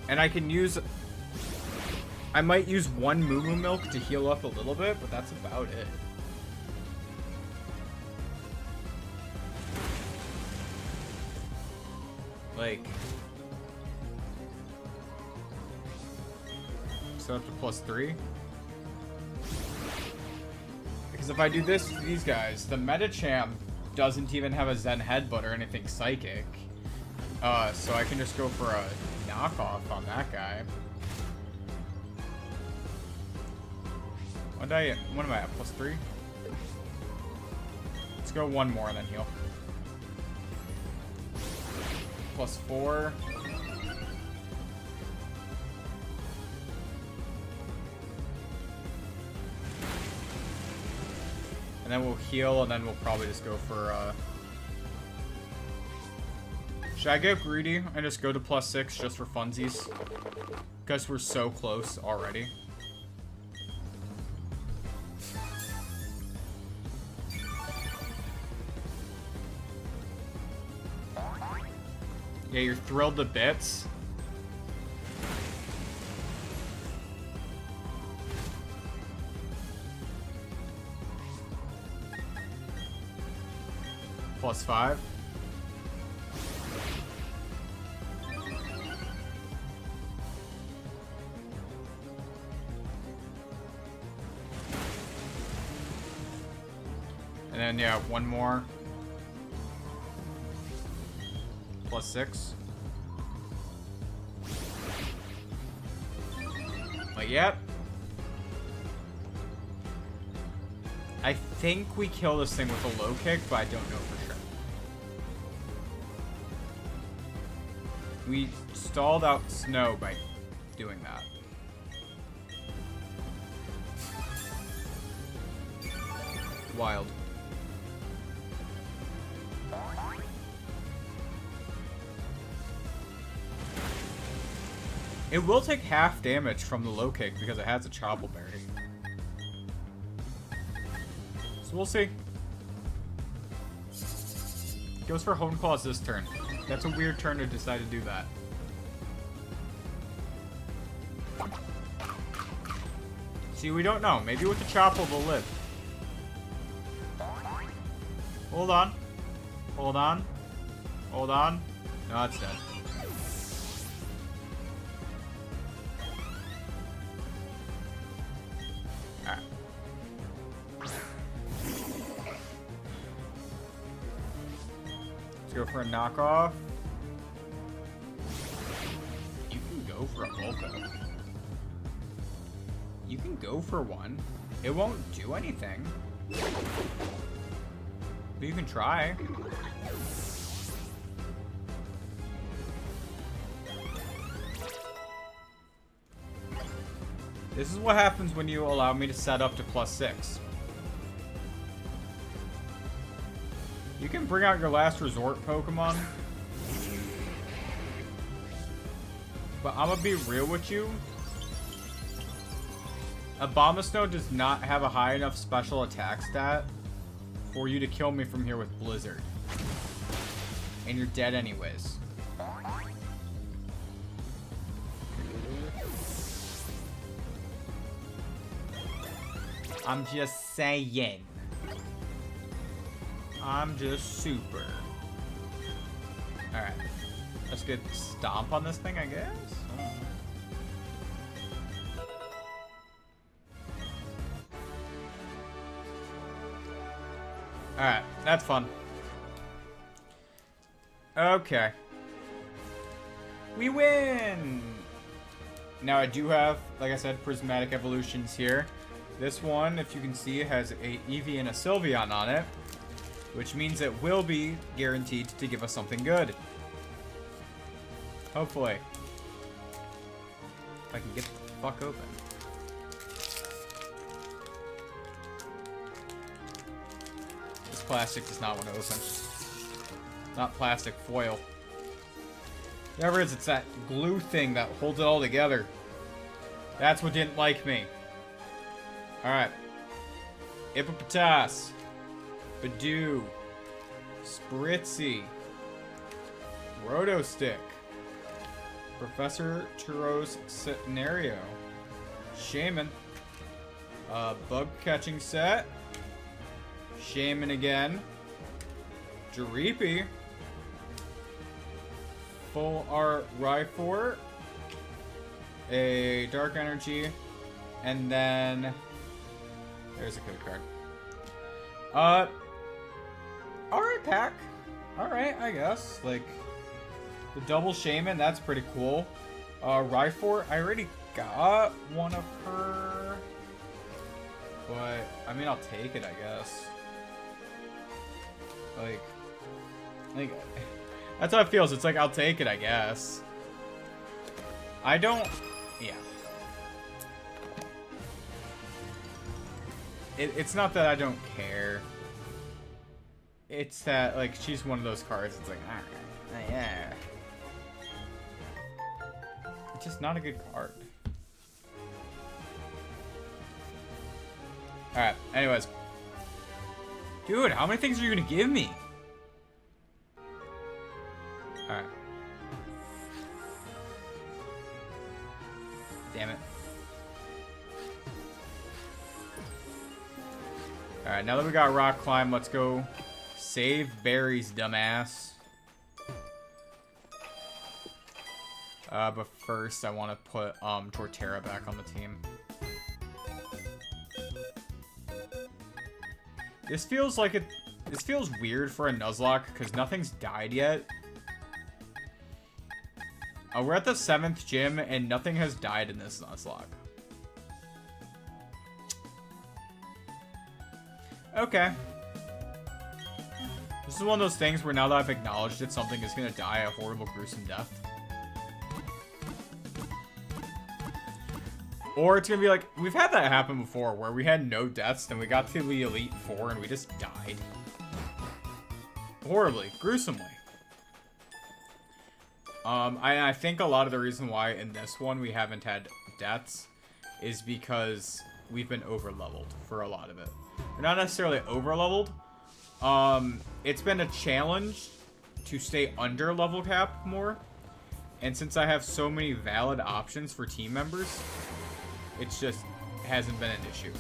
And I can use... I might use one Moo Moo Milk to heal up a little bit, but that's about it. Like... set up to +3. Because if I do this to these guys, the Metacham doesn't even have a Zen Headbutt or anything psychic. So I can just go for a knockoff on that guy. What am I at? +3? Let's go one more and then heal. +4. And then we'll heal, and then we'll probably just go for Should I get greedy and just go to +6 just for funsies? Because we're so close already. Yeah, you're thrilled to bits. +5. And then, yeah, one more. +6. Like, yep. I think we kill this thing with a low kick, but I don't know for sure. We stalled out Snow by doing that. Wild. It will take half damage from the low kick because it has a Choppleberry. So we'll see. Goes for Hone Claws this turn. That's a weird turn to decide to do that. See, we don't know. Maybe with the Chopple they'll live. Hold on. Hold on. Hold on. No, it's dead. Alright. Let's go for a knockoff. You can go for a Volca. You can go for one. It won't do anything. But you can try. This is what happens when you allow me to set up to +6. You can bring out your last resort Pokemon. But I'm gonna be real with you. Abomasnow does not have a high enough special attack stat for you to kill me from here with Blizzard. And you're dead anyways. I'm just saying. I'm just super. Alright. Let's get Stomp on this thing, I guess? Alright, that's fun. Okay. We win! Now I do have, like I said, prismatic evolutions here. This one, if you can see, has a Eevee and a Sylveon on it, which means it will be guaranteed to give us something good. Hopefully. If I can get the fuck open. This plastic does not want to open. Not plastic, foil. Whatever it is, it's that glue thing that holds it all together. That's what didn't like me. Alright. Hippopotas. Badoo. Spritzy. Rotostick. Professor Turo's Scenario. Shaman. Bug catching set. Shaman again. Jereepy. Full Art Rhyfor. A Dark Energy. And then... there's a code card. Alright, pack. Alright, I guess. Like, the double Shaman, that's pretty cool. Rhyfor, I already got one of her. But, I mean, I'll take it, I guess. Like, that's how it feels. It's like, I'll take it, I guess. I don't... yeah. It's not that I don't care. it's that, like, she's one of those cards. It's like, alright, yeah. It's just not a good card. Alright, anyways. Dude, how many things are you gonna give me? Alright. Damn it. Alright, now that we got Rock Climb, let's go save berries, dumbass. But first, I want to put Torterra back on the team. This feels like it. This feels weird for a Nuzlocke because nothing's died yet. We're at the 7th gym and nothing has died in this Nuzlocke. Okay. This is one of those things where now that I've acknowledged it, something is gonna die a horrible, gruesome death. Or it's gonna be like, we've had that happen before, where we had no deaths, then we got to the Elite Four and we just died. Horribly, gruesomely. I think a lot of the reason why in this one we haven't had deaths is because we've been over-leveled for a lot of it. We're not necessarily over-leveled. It's been a challenge to stay under level cap more. And since I have so many valid options for team members, it's just hasn't been an issue.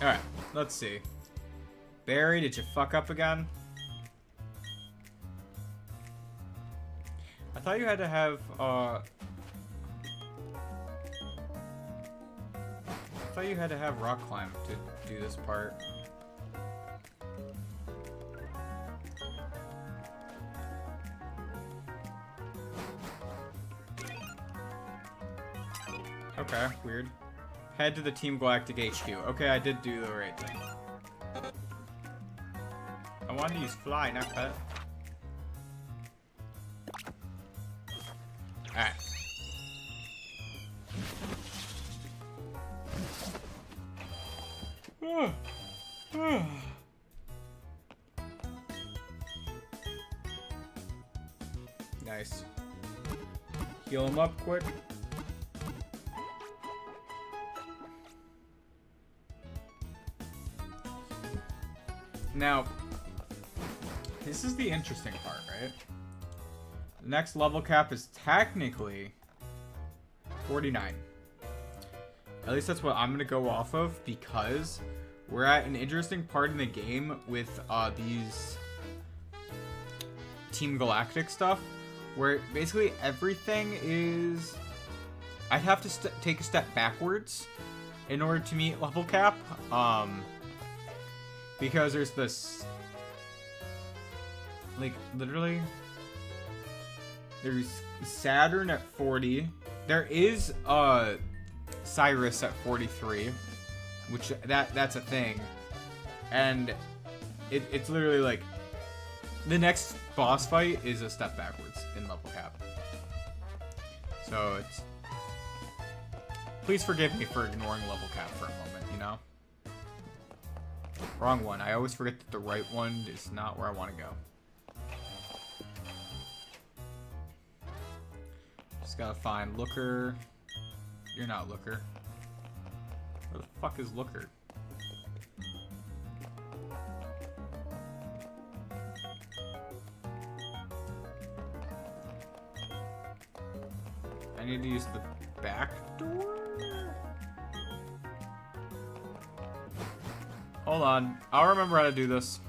Alright, let's see. Barry, did you fuck up again? I thought you had to have, I thought you had to have Rock Climb to do this part. Okay, weird. Head to the Team Galactic HQ. Okay, I did do the right thing. I wanted to use Fly, not Cut. Alright. Nice. Heal him up quick. Now, this is the interesting part, right? The next level cap is technically 49. At least that's what I'm going to go off of, because we're at an interesting part in the game with these Team Galactic stuff, where basically everything is... I'd have to take a step backwards in order to meet level cap. Because there's this, like, literally, there's Saturn at 40. There is Cyrus at 43, which that's a thing, and it's literally like the next boss fight is a step backwards in level cap. So it's, please forgive me for ignoring level cap for a moment, you know. Wrong one. I always forget that the right one is not where I want to go. Just gotta find Looker. You're not Looker. Where the fuck is Looker? I need to use the back door? Hold on. I'll remember how to do this.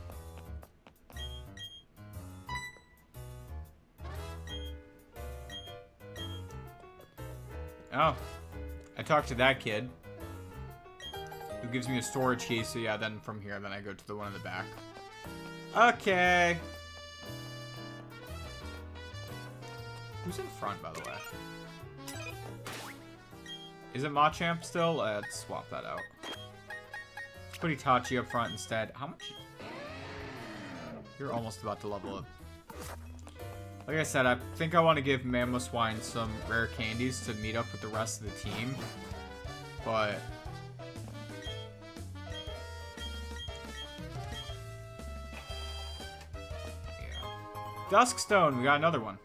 Oh. I talked to that kid. Who gives me a storage key, so yeah, then from here, then I go to the one in the back. Okay. Who's in front, by the way? Is it Machamp still? Let's swap that out. Put Itachi up front instead. How much? You're almost about to level up. Like I said, I think I want to give Mammoth Wine some rare candies to meet up with the rest of the team. But... yeah. Duskstone, we got another one.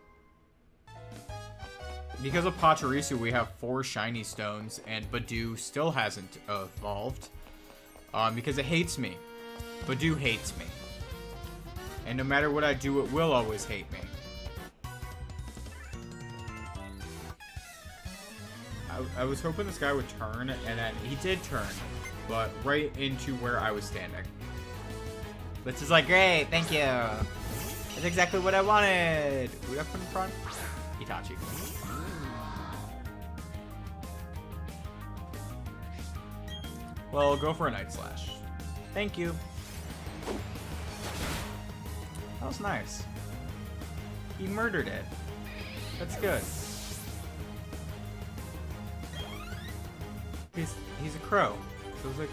Because of Pachirisu, we have 4 shiny stones, and Badoo still hasn't evolved. Because it hates me. Badoo hates me. And no matter what I do, it will always hate me. I was hoping this guy would turn, and then he did turn, but right into where I was standing. Which is like, great, thank you. That's exactly what I wanted. We up in front? Itachi. Well, go for a Night Slash. Thank you. That was nice. He murdered it. That's good. He's a crow. So it was like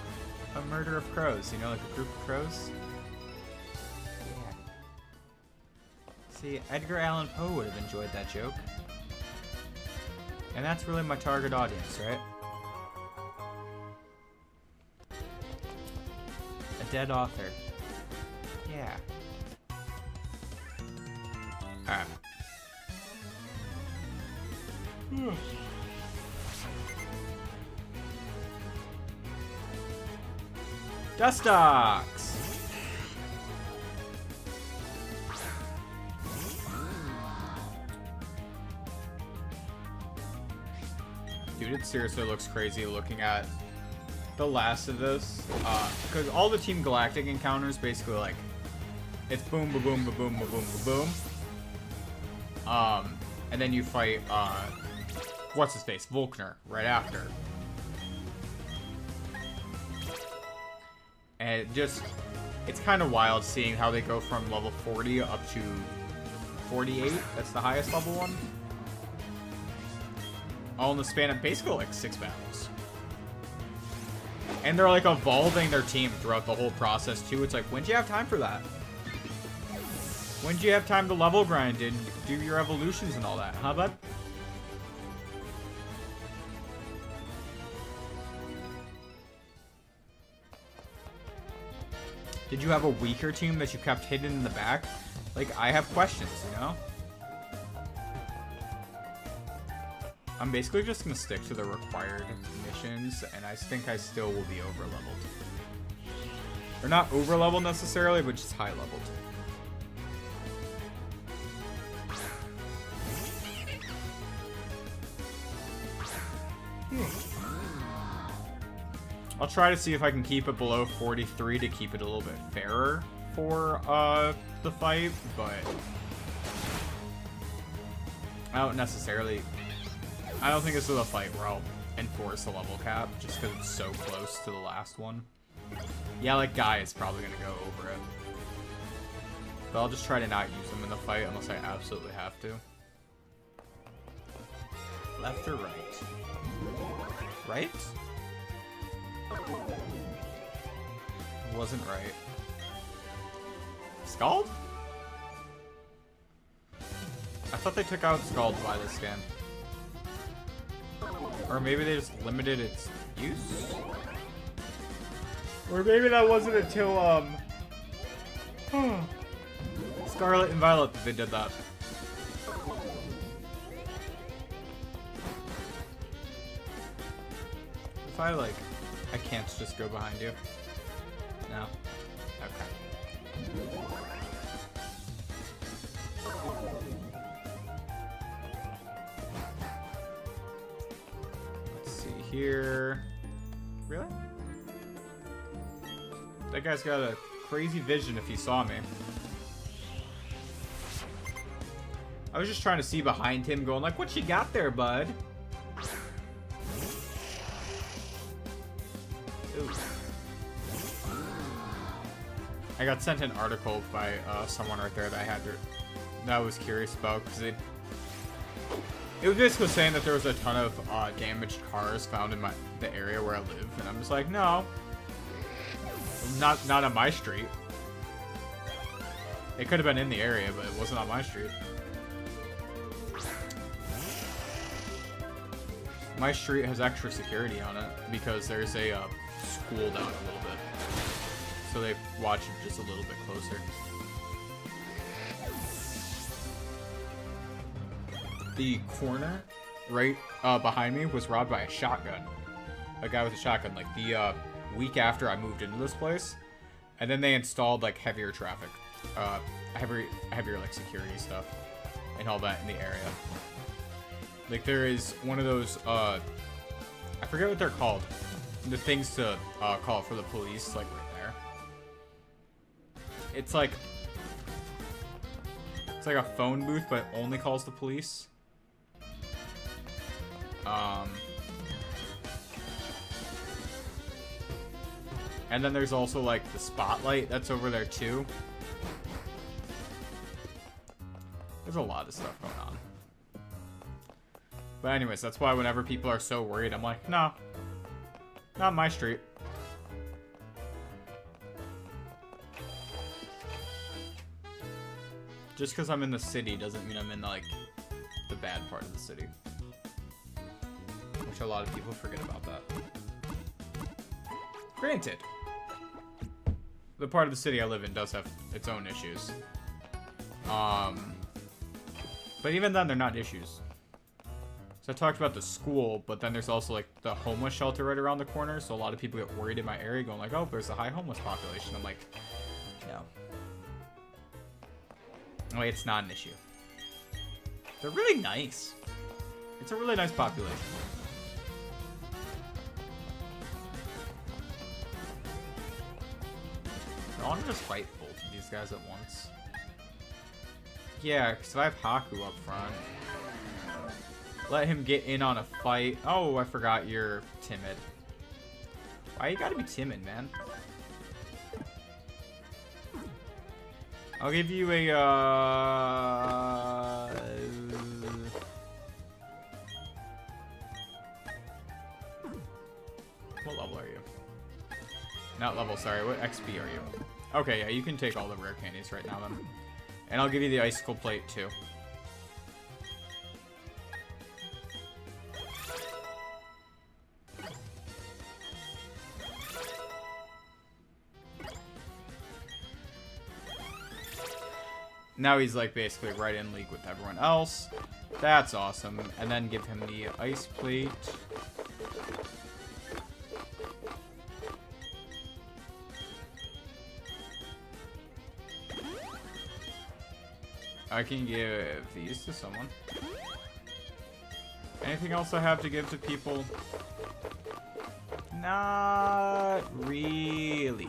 a murder of crows, you know, like a group of crows. Yeah. See, Edgar Allan Poe would have enjoyed that joke. And that's really my target audience, right? A dead author. Yeah. Alright. Dustox! Dude, it seriously looks crazy looking at the last of this. Because all the Team Galactic encounters basically like, it's boom, ba boom, ba boom, ba boom, ba boom. And then you fight, what's his face? Volkner, right after. And it's kind of wild seeing how they go from level 40 up to 48. That's the highest level one. All in the span of basically like 6 battles. And they're like evolving their team throughout the whole process too. It's like, when do you have time for that? When do you have time to level grind and do your evolutions and all that, huh, bud? Did you have a weaker team that you kept hidden in the back? Like, I have questions, you know? I'm basically just gonna stick to the required missions, and I think I still will be over-leveled. Or not over-leveled necessarily, but just high-leveled. I'll try to see if I can keep it below 43 to keep it a little bit fairer for the fight, but I don't think this is a fight where I'll enforce a level cap just because it's so close to the last one. Yeah, like Guy is probably gonna go over it, but I'll just try to not use them in the fight unless I absolutely have to. Left or right? Right? Wasn't right. Scald? I thought they took out Scald by this game. Or maybe they just limited its use? Or maybe that wasn't until, Scarlet and Violet that they did that. If I, like... I can't just go behind you. No? Okay. Let's see here. Really? That guy's got a crazy vision if he saw me. I was just trying to see behind him going like, what you got there, bud? I got sent an article by someone right there that I was curious about because it was basically saying that there was a ton of damaged cars found in the area where I live, and I'm just like, no. Not on my street. It could have been in the area, but it wasn't on my street. My street has extra security on it because there's a school down a little bit. So they watch it just a little bit closer. The corner right behind me was robbed by a shotgun. A guy with a shotgun, like the week after I moved into this place. And then they installed like heavier traffic, heavier like security stuff and all that in the area. Like there is one of those, I forget what they're called. The things to call for the police, like right there. It's like a phone booth, but only calls the police. And then there's also like the spotlight that's over there too. There's a lot of stuff going on. But anyways, that's why whenever people are so worried, I'm like, no, not my street. Just because I'm in the city doesn't mean I'm in like the bad part of the city. Which a lot of people forget about that. Granted, the part of the city I live in does have its own issues. But even then, they're not issues. So I talked about the school, but then there's also like the homeless shelter right around the corner. So a lot of people get worried in my area going like, oh, there's a high homeless population. I'm like, no. Oh, it's not an issue. They're really nice. It's a really nice population. I want to just fight both of these guys at once. Yeah, because if I have Haku up front, let him get in on a fight. Oh, I forgot you're timid. Why you gotta be timid, man? I'll give you a, what level are you? Not level, sorry. What XP are you? Okay, yeah, you can take all the rare candies right now, then. And I'll give you the icicle plate, too. Now he's like basically right in league with everyone else. That's awesome. And then give him the ice plate. I can give these to someone. Anything else I have to give to people? Not really.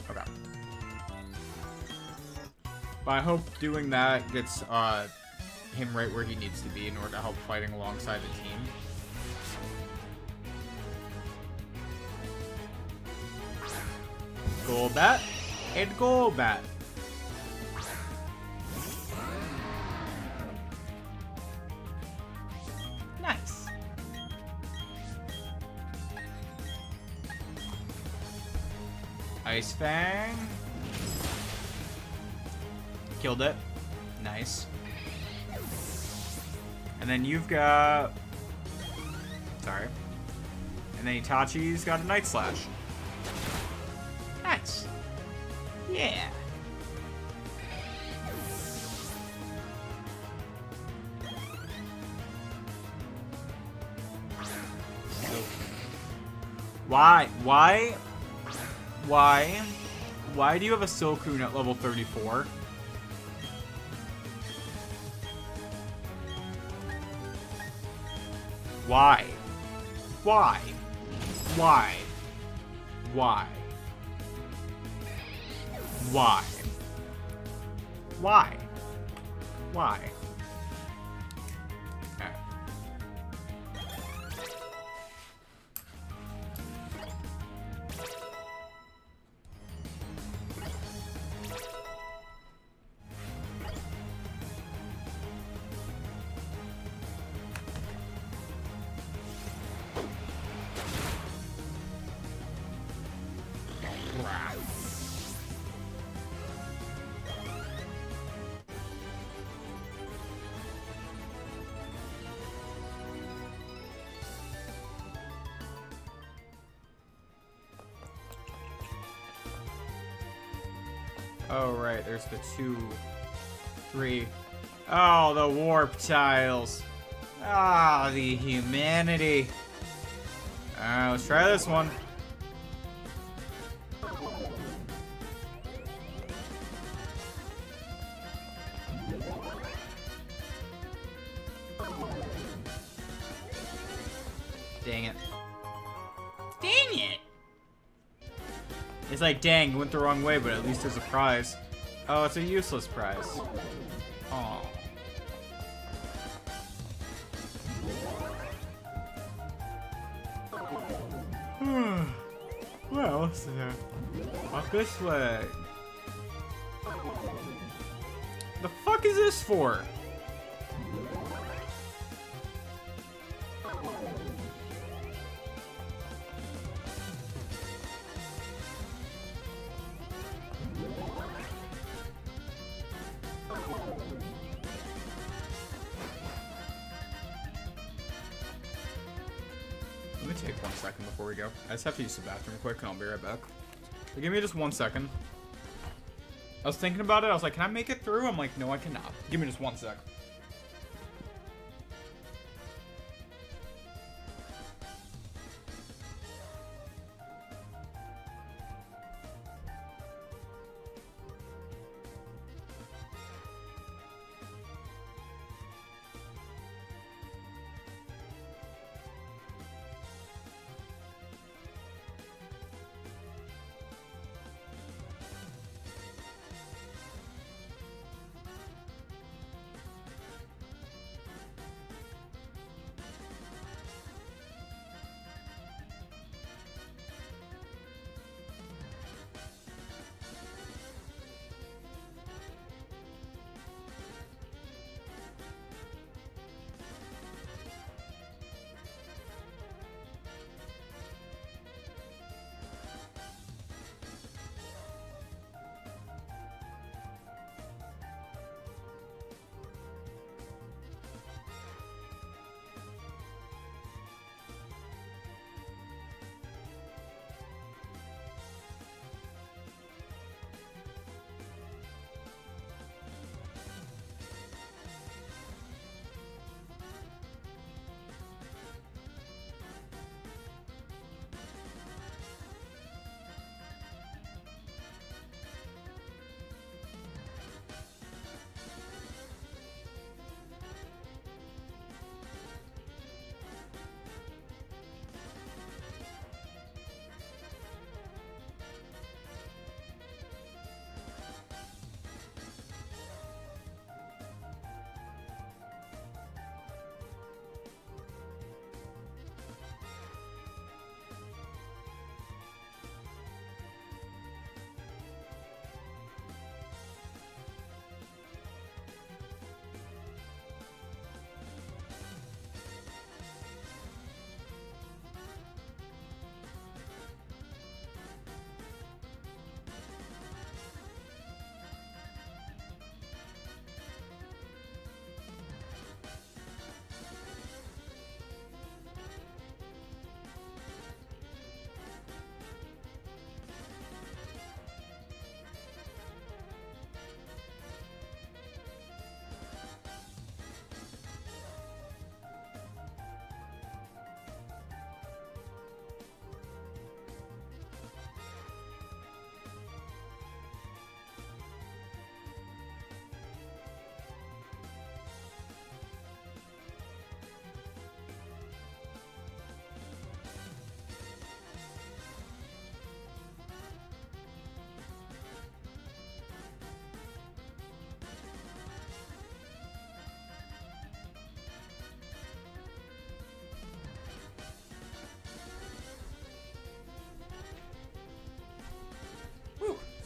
Okay. But I hope doing that gets him right where he needs to be in order to help fighting alongside the team. Golbat and Golbat. Nice. Ice Fang. Killed it. Nice. And then you've got... Sorry. And then Itachi's got a Night Slash. Nice. Yeah. Why do you have a Silcoon at level 34? Why? Why? Why? Why? Why? Why? Why? Okay. Oh, right. There's the 2, 3. Oh, the warp tiles. Ah, the humanity. Alright, let's try this one. Dang it. Dang it! It's like, dang, went the wrong way, but at least there's a prize. Oh, it's a useless prize. Oh. Well, so walk this way. The fuck is this for? Let me take 1 second before we go. I just have to use the bathroom quick and I'll be right back. So give me just 1 second. I was thinking about it. I was like, can I make it through? I'm like, no, I cannot. Give me just 1 sec.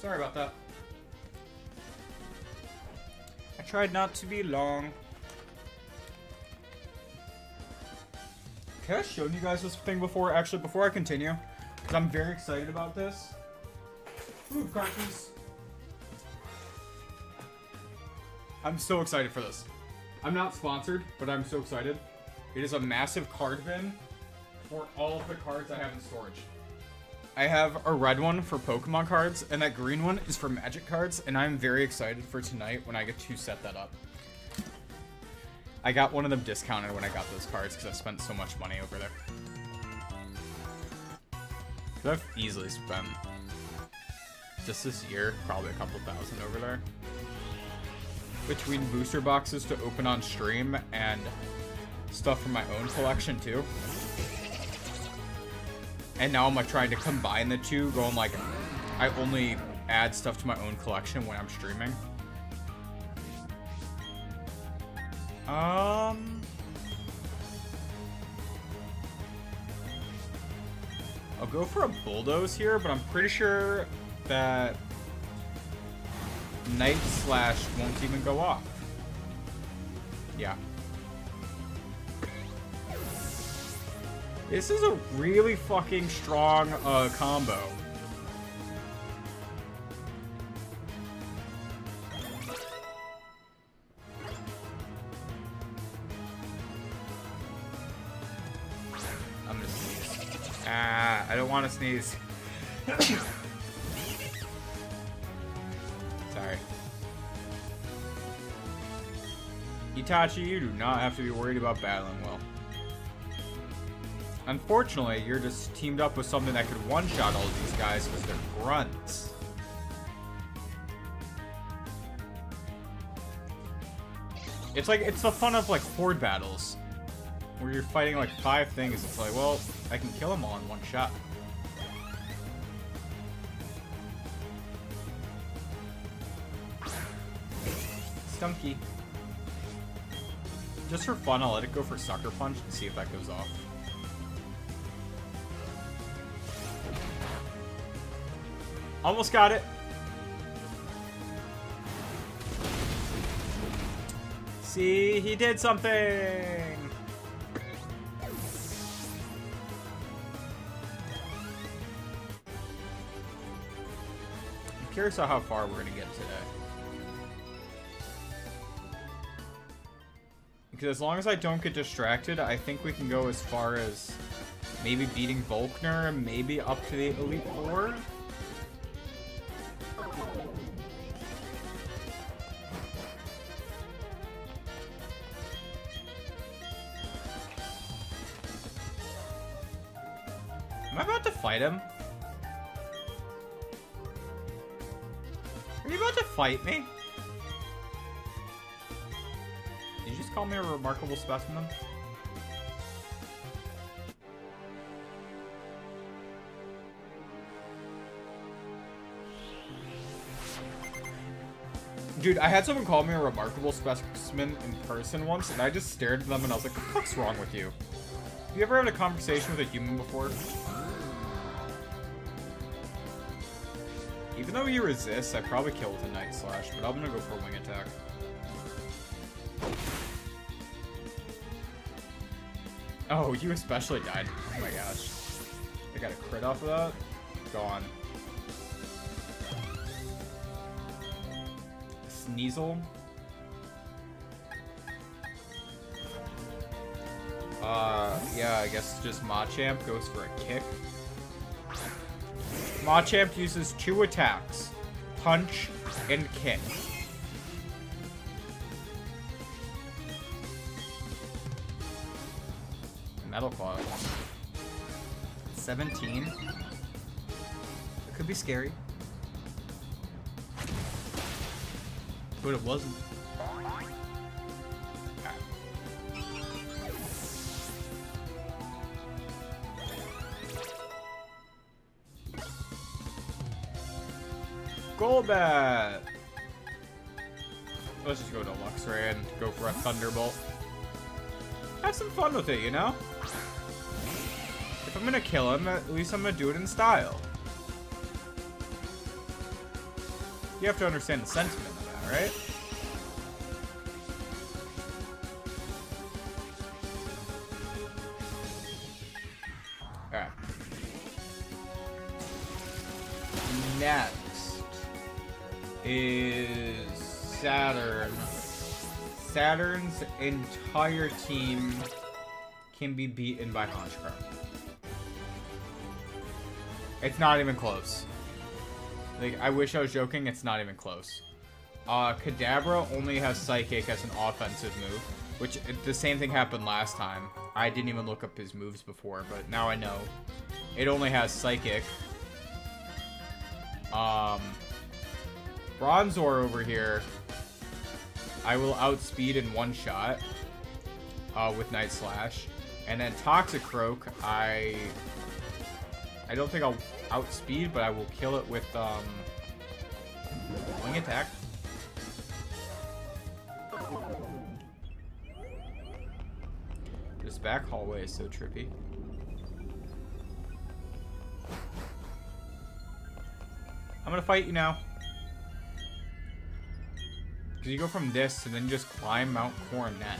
Sorry about that. I tried not to be long. Have I shown you guys this thing before? Actually, before I continue, because I'm very excited about this. Ooh, crunchies. I'm so excited for this. I'm not sponsored, but I'm so excited. It is a massive card bin for all of the cards I have in storage. I have a red one for Pokemon cards, and that green one is for Magic cards, and I'm very excited for tonight when I get to set that up. I got one of them discounted when I got those cards because I spent so much money over there. I've easily spent, just this year, probably a couple thousand over there. Between booster boxes to open on stream and stuff from my own collection too. And now I'm like trying to combine the two, going like, I only add stuff to my own collection when I'm streaming. I'll go for a bulldoze here, but I'm pretty sure that Night Slash won't even go off. Yeah. This is a really fucking strong combo. I'm gonna sneeze. Ah, I don't want to sneeze. Sorry. Itachi, you do not have to be worried about battling well. Unfortunately, you're just teamed up with something that could one-shot all of these guys because they're grunts. It's like, it's the fun of like horde battles where you're fighting like 5 things. It's like, well, I can kill them all in one shot. Stunky. Just for fun, I'll let it go for Sucker Punch and see if that goes off. Almost got it. See, he did something. I'm curious how far we're gonna get today. Because as long as I don't get distracted, I think we can go as far as maybe beating Volkner, maybe up to the Elite Four. Am I about to fight him? Are you about to fight me? Did you just call me a remarkable specimen? Dude, I had someone call me a remarkable specimen in person once, and I just stared at them and I was like, what the fuck's wrong with you? Have you ever had a conversation with a human before? Even though he resists, I probably kill with a Night Slash, but I'm gonna go for a wing attack. Oh, you especially died. Oh my gosh. I got a crit off of that. Gone. Sneasel. Yeah, I guess just Machamp goes for a kick. Machamp uses 2 attacks, punch and kick. Metal Claw. 17. It could be scary. But it wasn't. Golbat! Let's just go to Luxray and go for a Thunderbolt. Have some fun with it, you know? If I'm gonna kill him, at least I'm gonna do it in style. You have to understand the sentiment of that, right? Alright. Next is Saturn. Saturn's entire team can be beaten by Honchkrow. It's not even close. Like, I wish I was joking. It's not even close. Kadabra only has Psychic as an offensive move, which the same thing happened last time. I didn't even look up his moves before, but now I know. It only has Psychic. Bronzor over here, I will outspeed in one shot with Night Slash. And then Toxicroak, I don't think I'll outspeed, but I will kill it with Wing Attack. This back hallway is so trippy. I'm gonna fight you now. Because you go from this and then you just climb Mount Coronet.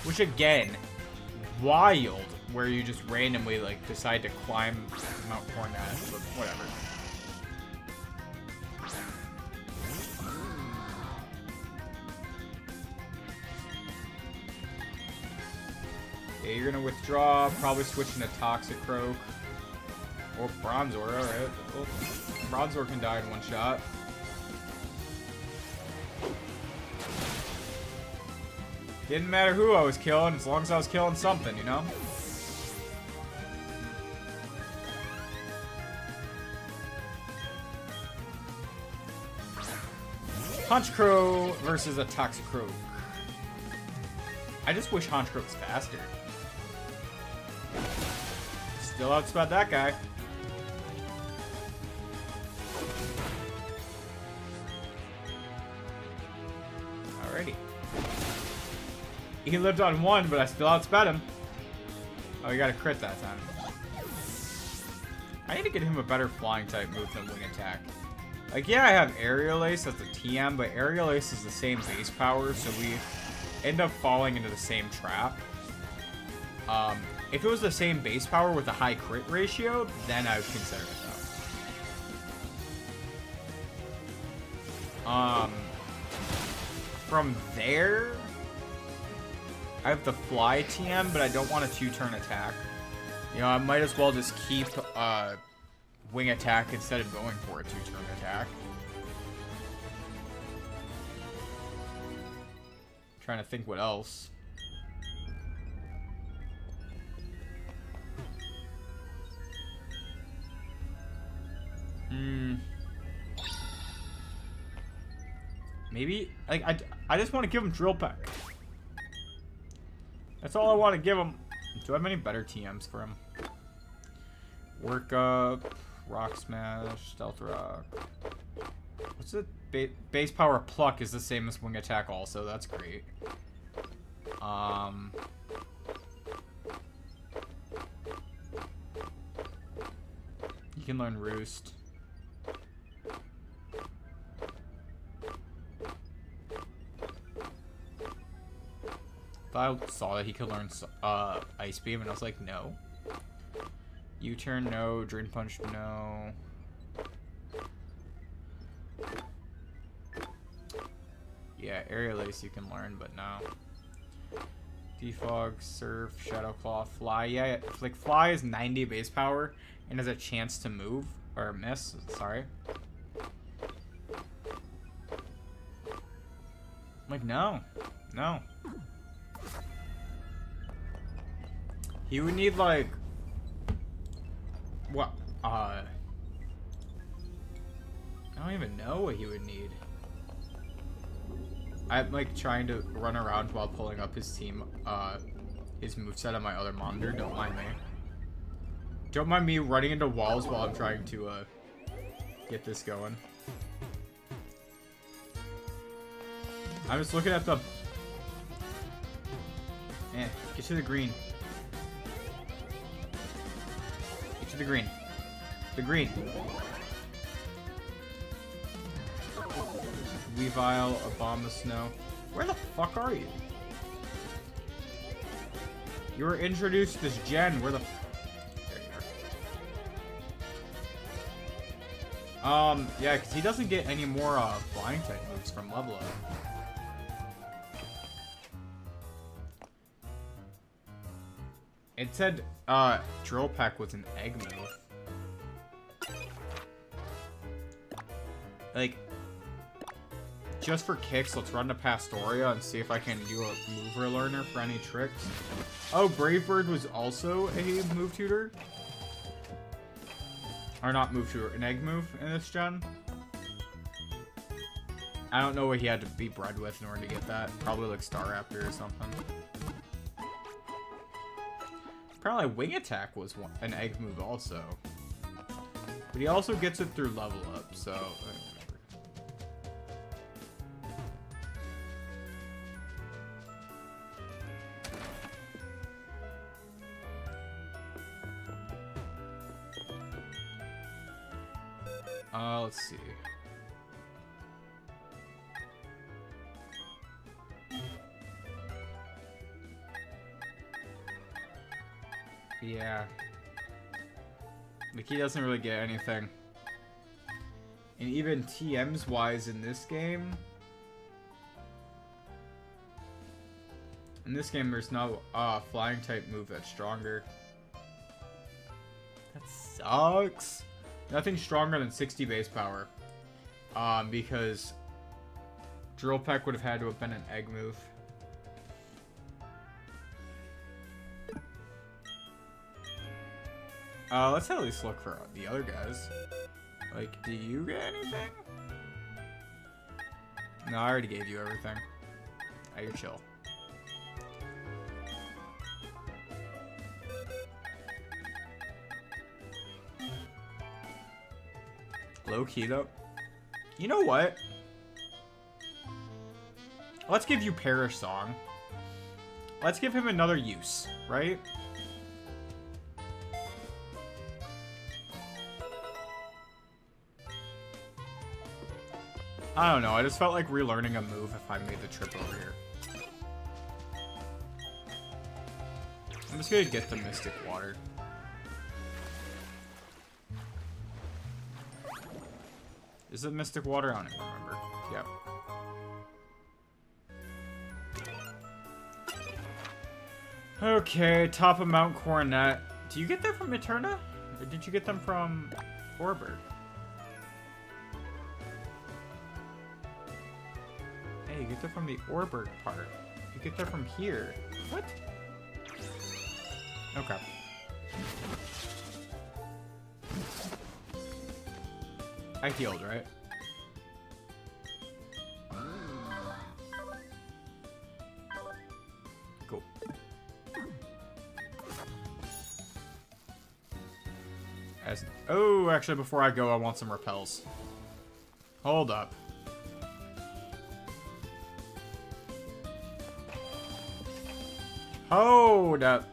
Which again, wild, where you just randomly like decide to climb Mount Coronet, but whatever. Yeah, you're gonna withdraw, probably switching to Toxicroak. Or Bronzor, alright. Well, Bronzor can die in one shot. Didn't matter who I was killing, as long as I was killing something, you know? Honchkrow versus a Toxicroak. I just wish Honchkrow was faster. Still outspeed that guy. Alrighty. He lived on one, but I still outsped him. Oh, he got a crit that time. I need to get him a better flying type move than Wing Attack. Like, yeah, I have Aerial Ace as the TM, but Aerial Ace is the same base power, so we end up falling into the same trap. If it was the same base power with a high crit ratio, then I would consider it though. From there, I have the Fly TM, but I don't want a 2-turn attack. You know, I might as well just keep Wing Attack instead of going for a 2-turn attack. Trying to think what else. Maybe, like, I just want to give him Drill Peck. That's all I want to give him. Do I have any better TMs for him? Work Up, Rock Smash, Stealth Rock. What's the base power? Pluck is the same as Wing Attack also. That's great. You can learn Roost. I saw that he could learn Ice Beam, and I was like, no. U-turn, no. Drain Punch, no. Yeah, Aerial Ace you can learn, but no. Defog, Surf, Shadow Claw, Fly. Yeah, like Fly is 90 base power and has a chance to move or miss. Sorry. Like, no. No. He would need, like... What? I don't even know what he would need. I'm, like, trying to run around while pulling up his team, his moveset on my other monitor. Don't mind me. Don't mind me running into walls while I'm trying to, get this going. I'm just looking at the... get to the green. Get to the green. The green. Weavile, Abomasnow. Where the fuck are you? You were introduced as Gen. Where the... There you are. Yeah, because he doesn't get any more, flying type moves from level up. It said, Drill Peck was an egg move. Like, just for kicks, let's run to Pastoria and see if I can do a mover learner for any tricks. Oh, Bravebird was also a move tutor? Or not move tutor, an egg move in this gen? I don't know what he had to be bred with in order to get that. Probably like Staraptor or something. Apparently Wing Attack was an egg move also. But he also gets it through level up, so... let's see. Yeah. Like, he doesn't really get anything. And even TMs wise in this game... In this game, there's no flying type move that's stronger. That sucks. Nothing stronger than 60 base power. Because Drill Peck would have had to have been an egg move. Let's at least look for the other guys. Like, do you get anything? No, I already gave you everything. Oh, you're chill. Low key though. You know what? Let's give you Perish Song. Let's give him another use, right? I don't know, I just felt like relearning a move if I made the trip over here. I'm just gonna get the Mystic Water. Is it Mystic Water? I don't even remember. Yep. Okay, top of Mount Coronet. Do you get that from Eterna? Or did you get them from Orbert? Hey, you get that from the Orbert part. You get that from here. What? Okay. I healed, right? Cool. Oh, actually, before I go, I want some repels. Hold up. Hold up.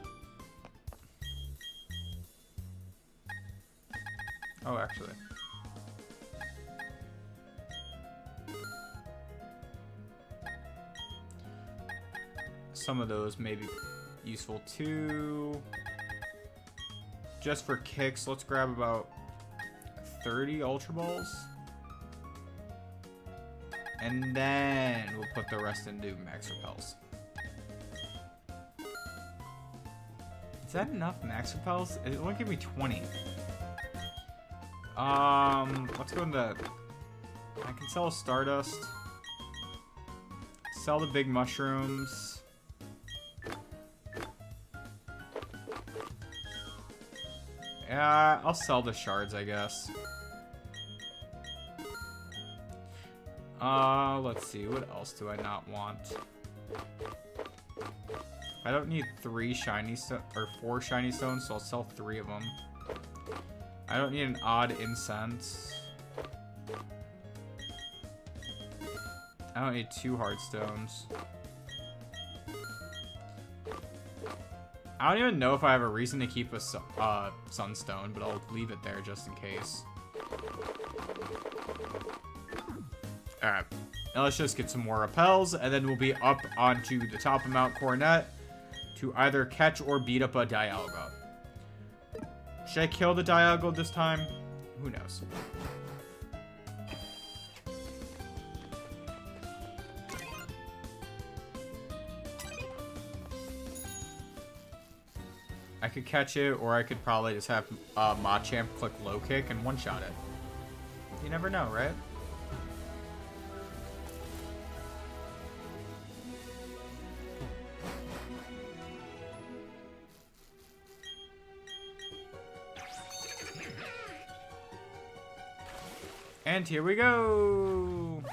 Oh, actually. Some of those may be useful too. Just for kicks, let's grab about 30 Ultra Balls. And then we'll put the rest into max repels. Is that enough max repels? It won't give me 20. Let's go into... I can sell Stardust. Sell the big mushrooms. Yeah, I'll sell the shards, I guess. Let's see. What else do I not want? I don't need 3 shiny stones or 4 shiny stones, so I'll sell 3 of them. I don't need an odd incense. I don't need 2 hard stones. I don't even know if I have a reason to keep a sunstone, but I'll leave it there just in case. Alright, now let's just get some more repels, and then we'll be up onto the top of Mount Coronet to either catch or beat up a Dialga. Should I kill the Dialga this time? Who knows? I could catch it, or I could probably just have Machamp click low kick and one-shot it. You never know, right? And here we go!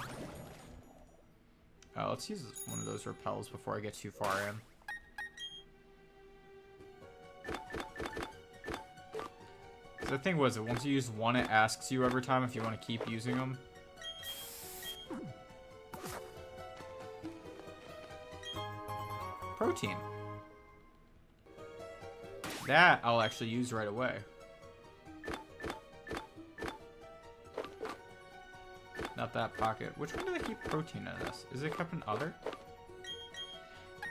Let's use one of those repels before I get too far in. The thing was that once you use one, it asks you every time if you want to keep using them. Protein. That I'll actually use right away. Not that pocket. Which one do they keep protein in this? Is it kept in other?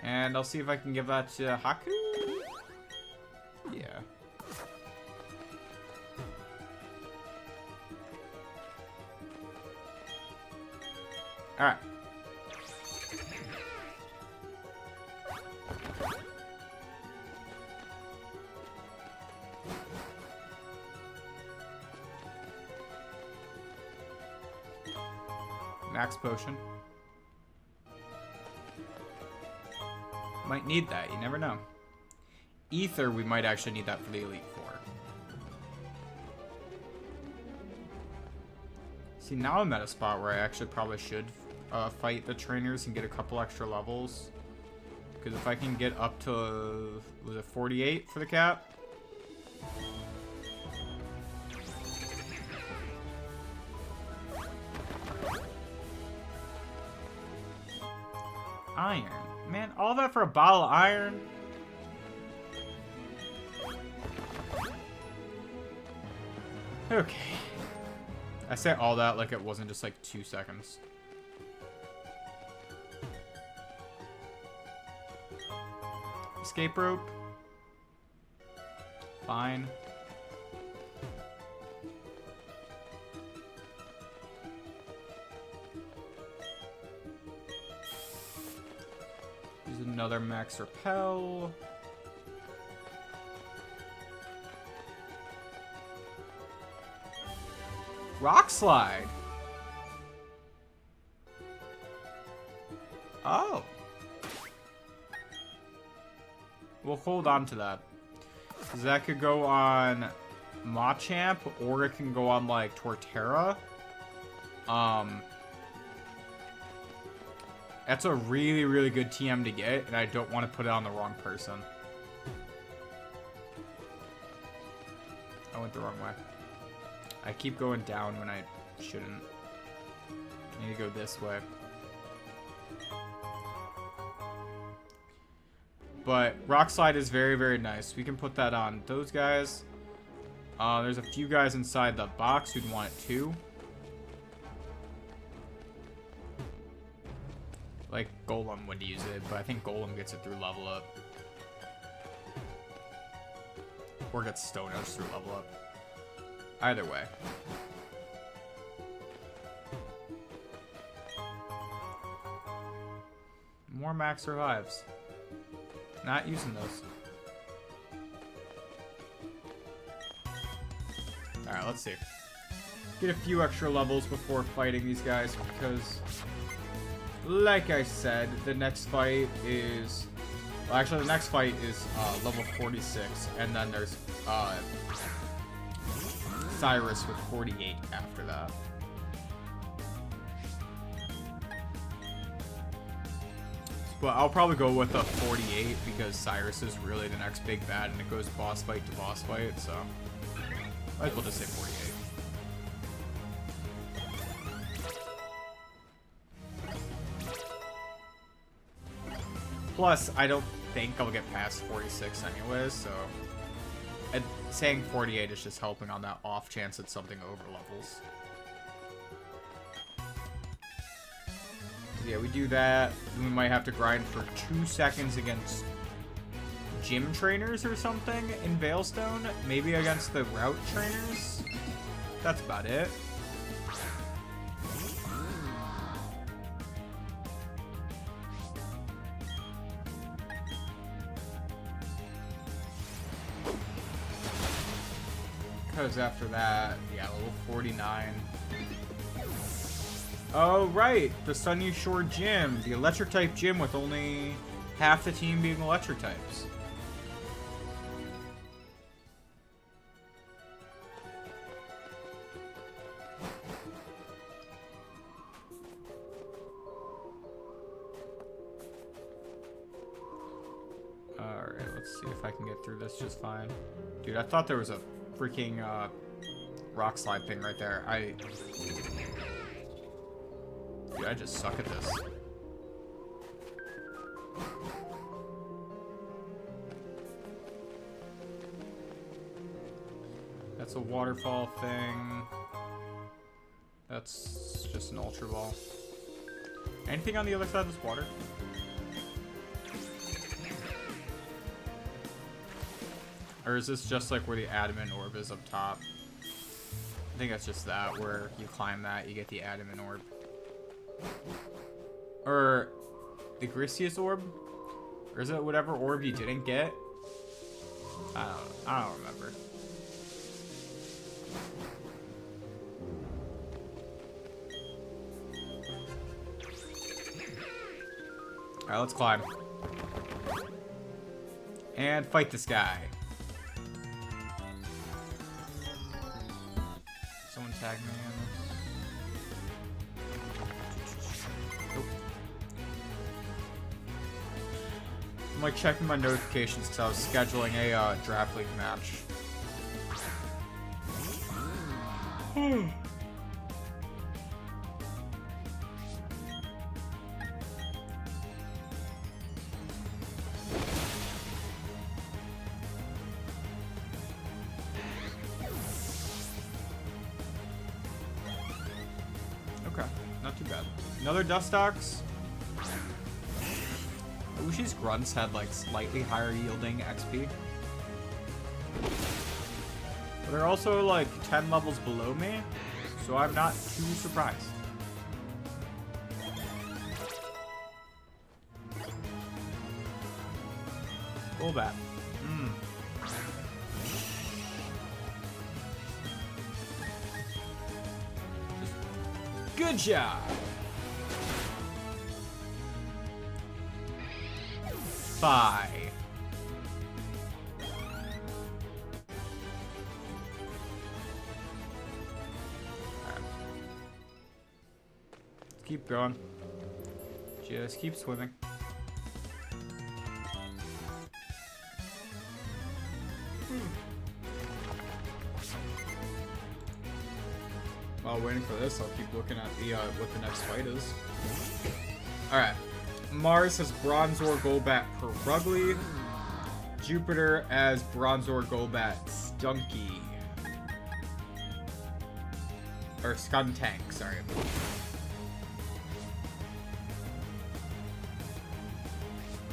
And I'll see if I can give that to Haku. Yeah. Alright. Max potion. Might need that, you never know. Ether, we might actually need that for the Elite Four. See, now I'm at a spot where I actually probably should fight the trainers and get a couple extra levels. Because if I can get up to, was it 48 for the cap? Iron. Man, all that for a bottle of iron? Okay. I say all that like it wasn't just like 2 seconds. Escape rope. Fine. Use another max repel. Rock slide. Oh. We'll hold on to that. Because that could go on Machamp, or it can go on, like, Torterra. That's a really, really good TM to get, and I don't want to put it on the wrong person. I went the wrong way. I keep going down when I shouldn't. I need to go this way. But Rock Slide is very, very nice. We can put that on those guys. There's a few guys inside the box who'd want it too. Like Golem would use it, but I think Golem gets it through level up. Or gets Stoneos through level up. Either way. More max revives. Not using those. Alright, let's see. Get a few extra levels before fighting these guys, because, like I said, the next fight is... Well, actually, the next fight is level 46, and then there's Cyrus with 48 after that. But I'll probably go with a 48 because Cyrus is really the next big bad, and it goes boss fight to boss fight, so might as well just say 48. Plus, I don't think I'll get past 46 anyways, so saying 48 is just helping on that off chance that something over levels. Yeah, we do that. We might have to grind for 2 seconds against gym trainers or something in Veilstone. Maybe against the route trainers. That's about it. because after that, yeah, level 49. Oh, right, the Sunny Shore Gym, the electric type gym with only half the team being electric types. Alright, let's see if I can get through this just fine. Dude, I thought there was a freaking rock slide thing right there. Dude, I just suck at this. That's a waterfall thing. That's just an ultra ball. Anything on the other side of this water? Or is this just like where the adamant orb is up top? I think that's just that, where you climb that, you get the adamant orb. Or the Griseus orb? Or is it whatever orb you didn't get? I don't remember. Alright, let's climb. And fight this guy. Someone tag me in this. Nope. I'm like checking my notifications because I was scheduling a draft league match. Okay, not too bad. Another Dustox. I wish these grunts had like slightly higher yielding XP. But they're also like 10 levels below me, so I'm not too surprised. Golbat. Good job. Bye. Keep going. Just keep swimming. While waiting for this, I'll keep looking at the what the next fight is. Alright. Mars has Bronzor Golbat Perugly. Jupiter as Bronzor Golbat Stunky. Or Skuntank, sorry.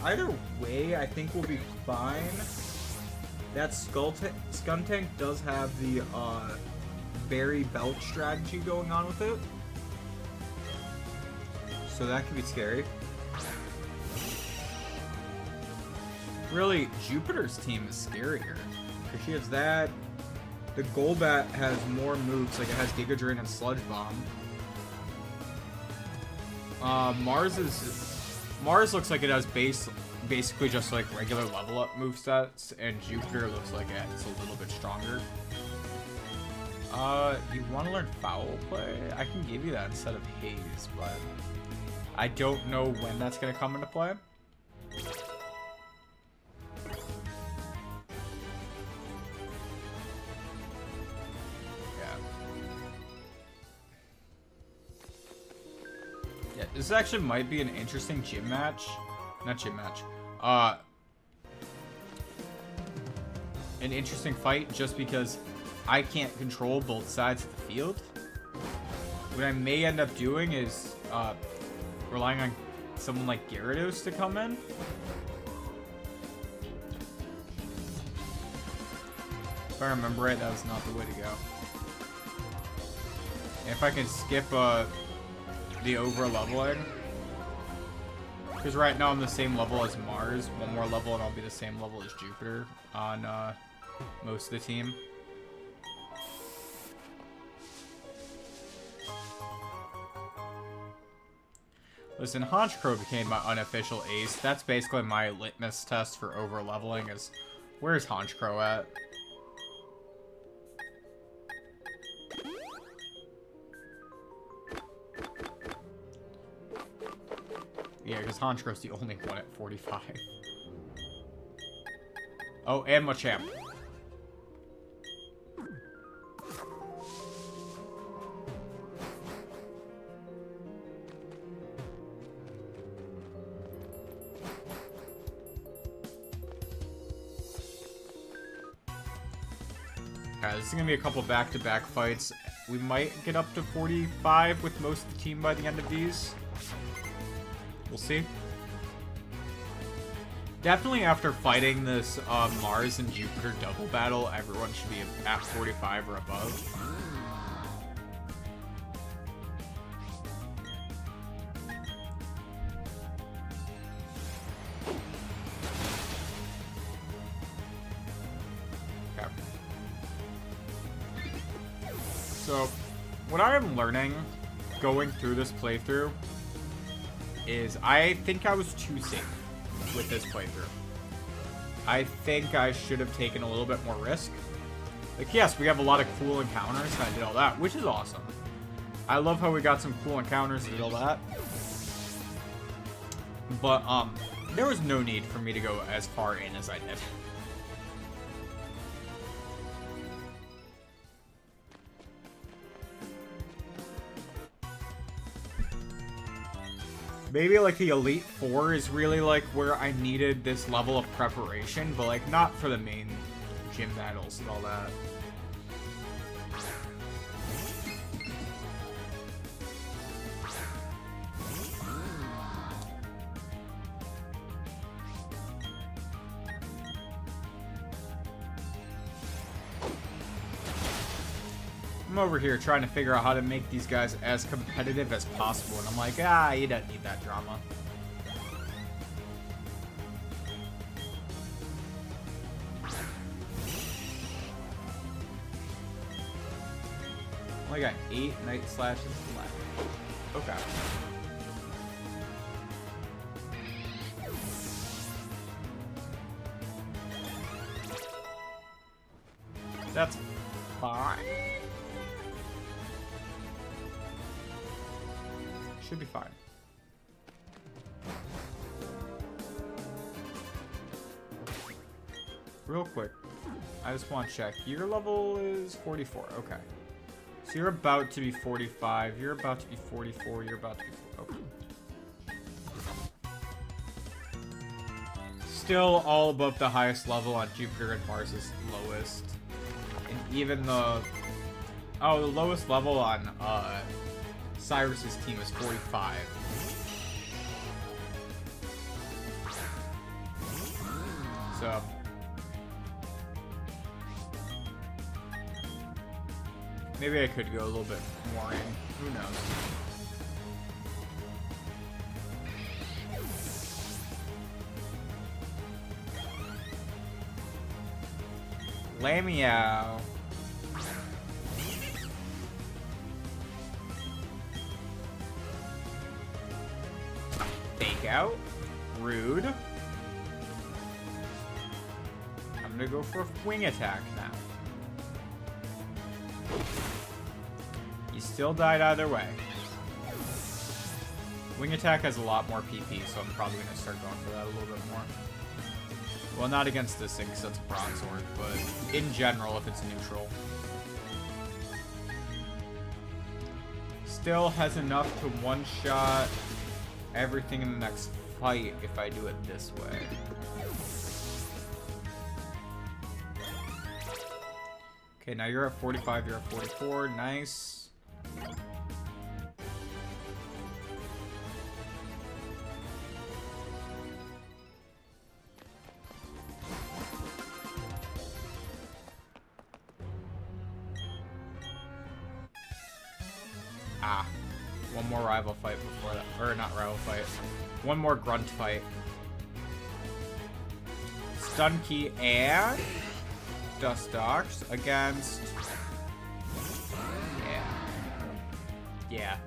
Either way, I think we'll be fine. That Skuntank does have the Berry Belt strategy going on with it. So that could be scary. Really, Jupiter's team is scarier. Because she has that. The Golbat has more moves, like it has Giga Drain and Sludge Bomb. Mars looks like it has basically just like regular level up movesets, and Jupiter looks like it's a little bit stronger. You want to learn Foul Play? I can give you that instead of Haze, but I don't know when that's going to come into play. Yeah, this actually might be an interesting gym match. Not gym match. An interesting fight just because I can't control both sides of the field. What I may end up doing is relying on someone like Gyarados to come in. If I remember right, that was not the way to go. And if I can skip the over leveling, because right now I'm the same level as Mars. One more level and I'll be the same level as Jupiter on most of the team. Listen, Honchkrow became my unofficial ace. That's basically my litmus test for over-leveling is, where's Honchkrow at? Yeah, because Honchkrow's the only one at 45. Oh, and Machamp. Alright, this is going to be a couple back-to-back fights. We might get up to 45 with most of the team by the end of these. We'll see. Definitely after fighting this Mars and Jupiter double battle, everyone should be at 45 or above. Okay. So, what I am learning going through this playthrough is I think I was too safe with this playthrough. I think I should have taken a little bit more risk. Like, yes, we have a lot of cool encounters, and I did all that, which is awesome. I love how we got some cool encounters and did all that. But, there was no need for me to go as far in as I did. Maybe, like, the Elite Four is really, like, where I needed this level of preparation, but, like, not for the main gym battles and all that. I'm over here trying to figure out how to make these guys as competitive as possible, and I'm like, you don't need that drama. Only got 8 Night Slashes left. Okay. That's fine. Should be fine. Real quick, I just want to check. Your level is 44. Okay. So you're about to be 45. You're about to be 44. You're about to be... Okay. Still all above the highest level on Jupiter and Mars' lowest. And even the... Oh, the lowest level on, Cyrus's team is 45. So... maybe I could go a little bit more in. Who knows? Lamiao. Fake out. Rude. I'm gonna go for a wing attack now. You still died either way. Wing attack has a lot more PP, so I'm probably gonna start going for that a little bit more. Well, not against this thing, because that's a Bronzord, but in general, if it's neutral. Still has enough to one-shot everything in the next fight if I do it this way. Okay, now you're at 45, you're at 44, nice. One more rival fight before that. Or not rival fight. One more grunt fight. Stun Key and Dustox against... Yeah.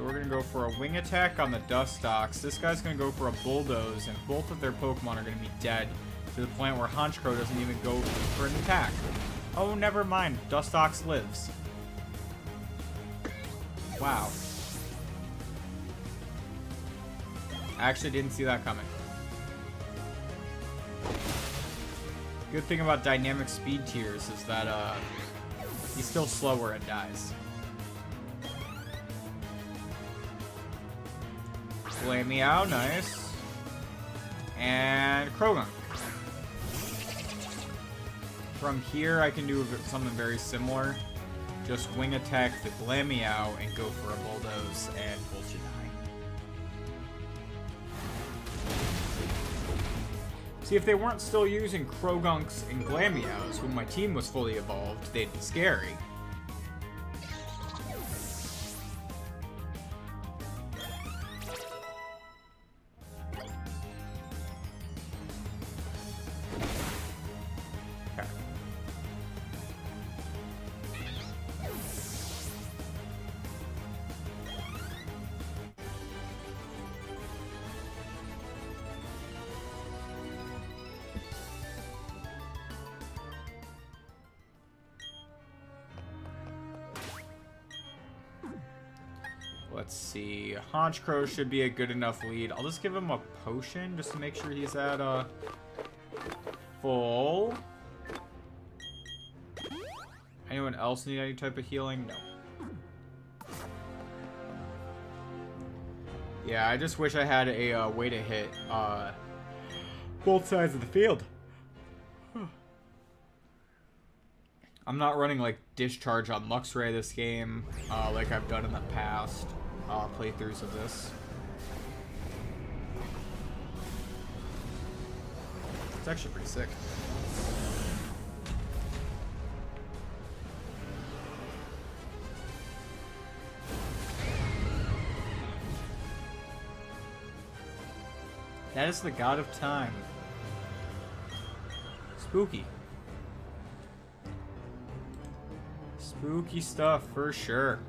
So we're going to go for a wing attack on the Dustox. This guy's going to go for a bulldoze, and both of their Pokemon are going to be dead to the point where Honchkrow doesn't even go for an attack. Oh, never mind. Dustox lives. Wow. I actually didn't see that coming. Good thing about dynamic speed tiers is that he's still slower and dies. Meow, nice. And Krogunk. From here, I can do something very similar. Just wing attack the Glameow and go for a bulldoze and bullshit die. See, if they weren't still using Krogunks and Glameows when my team was fully evolved, they'd be scary. Let's see. Honchkrow should be a good enough lead. I'll just give him a potion just to make sure he's at full. Anyone else need any type of healing? No. Yeah, I just wish I had a way to hit both sides of the field. I'm not running like Discharge on Luxray this game like I've done in the past playthroughs of this. It's actually pretty sick. That is the god of time. Spooky. Spooky stuff for sure.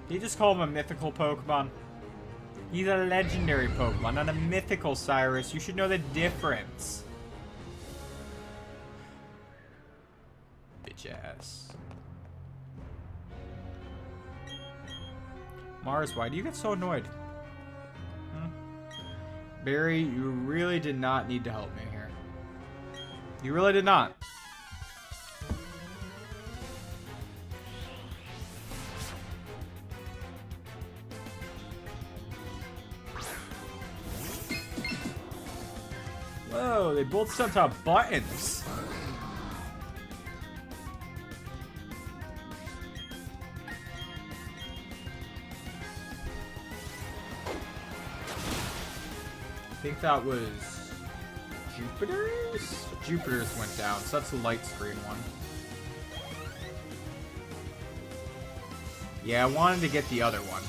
Did you just call him a mythical Pokemon? He's a legendary Pokemon, not a mythical, Cyrus. You should know the difference. Bitch ass. Mars, why do you get so annoyed? Barry, you really did not need to help me here. You really did not. Whoa, they both sent out buttons. I think that was Jupiter's? Jupiter's went down, so that's the light screen one. Yeah, I wanted to get the other one.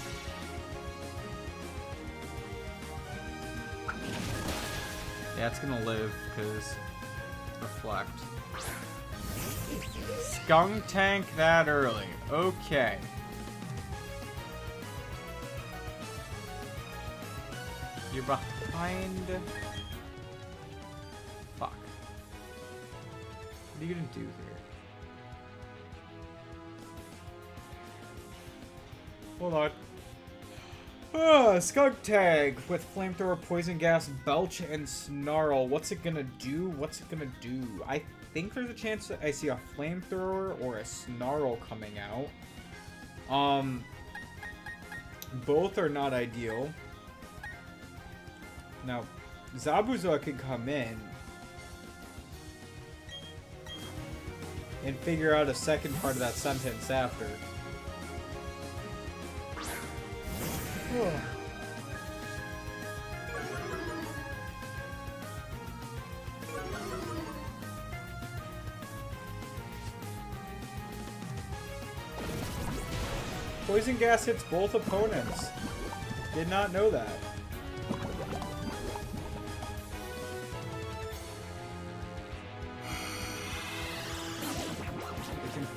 Yeah, it's gonna live, because reflect. Skunk tank that early. Okay. You're behind. Fuck. What are you gonna do here? Hold on. Skunk tag with flamethrower, poison gas, belch, and snarl. What's it gonna do? What's it gonna do? I think there's a chance that I see a flamethrower or a snarl coming out. Both are not ideal. Now, Zabuza could come in and figure out a second part of that sentence after. Poison gas hits both opponents. Did not know that.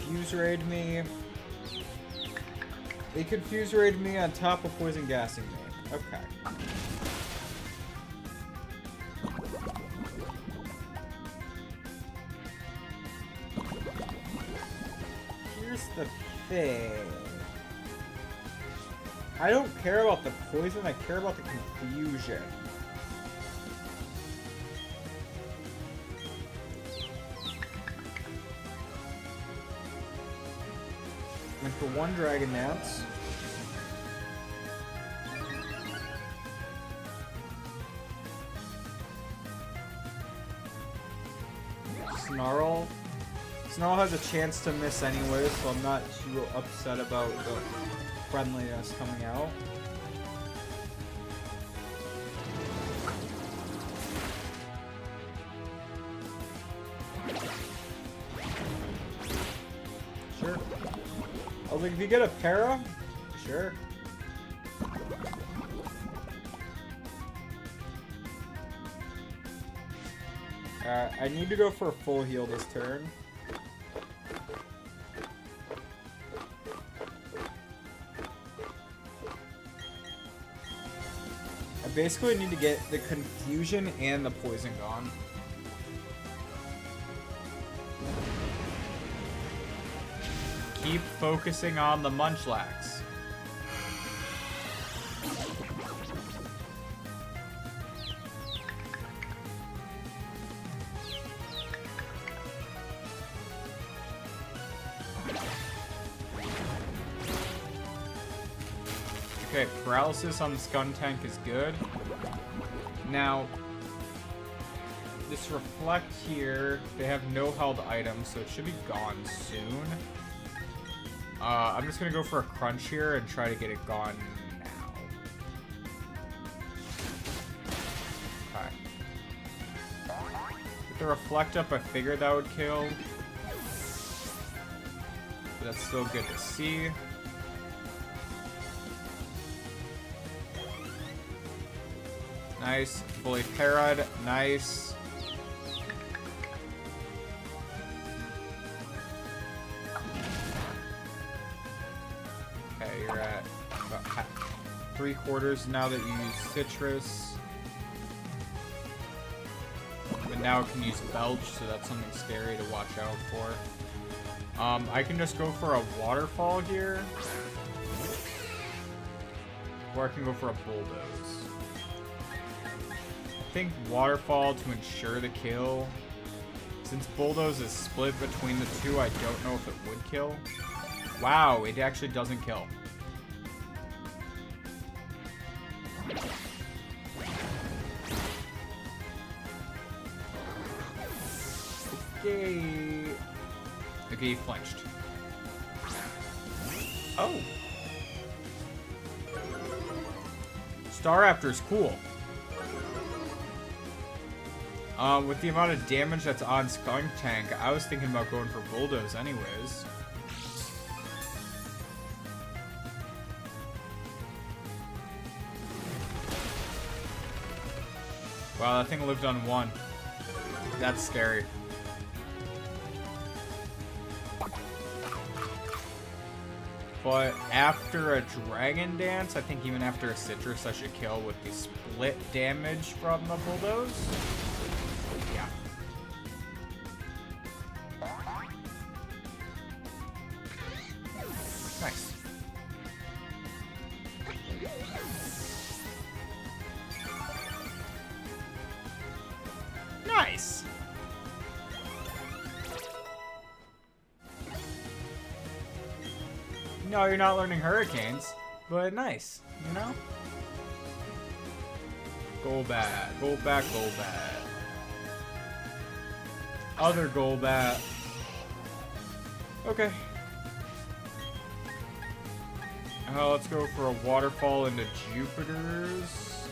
Fuse Raid me. They could Fuse Raid me on top of poison gassing me. Okay. Here's the thing. I don't care about the poison, I care about the confusion. And for one Dragon Dance. Snarl. Snarl has a chance to miss anyway, so I'm not too upset about the friendliness coming out. Sure. I was like, if you get a para, sure. I need to go for a full heal this turn. I basically need to get the confusion and the poison gone. Keep focusing on the Munchlax. Okay, paralysis on the Skuntank is good. Now, this Reflect here, they have no held items, so it should be gone soon. I'm just gonna go for a Crunch here and try to get it gone now. Okay. With the Reflect up, I figured that would kill. But that's still good to see. Nice. Fully parried. Nice. Okay, you're at about 3/4 now that you use Citrus. But now it can use Belch, so that's something scary to watch out for. I can just go for a Waterfall here. Or I can go for a Bulldoze. I think Waterfall to ensure the kill. Since Bulldoze is split between the two, I don't know if it would kill. Wow, it actually doesn't kill. Okay. Okay, he flinched. Oh. Staraptor is cool. With the amount of damage that's on Skuntank, I was thinking about going for Bulldoze anyways. Wow, that thing lived on 1. That's scary. But after a Dragon Dance, I think even after a Citrus, I should kill with the split damage from the Bulldoze. Yeah. Nice. Nice. No, you're not learning Hurricanes, but nice, you know? Golbat, Golbat, Golbat. Other Golbat. Okay. Let's go for a Waterfall into Jupiter's.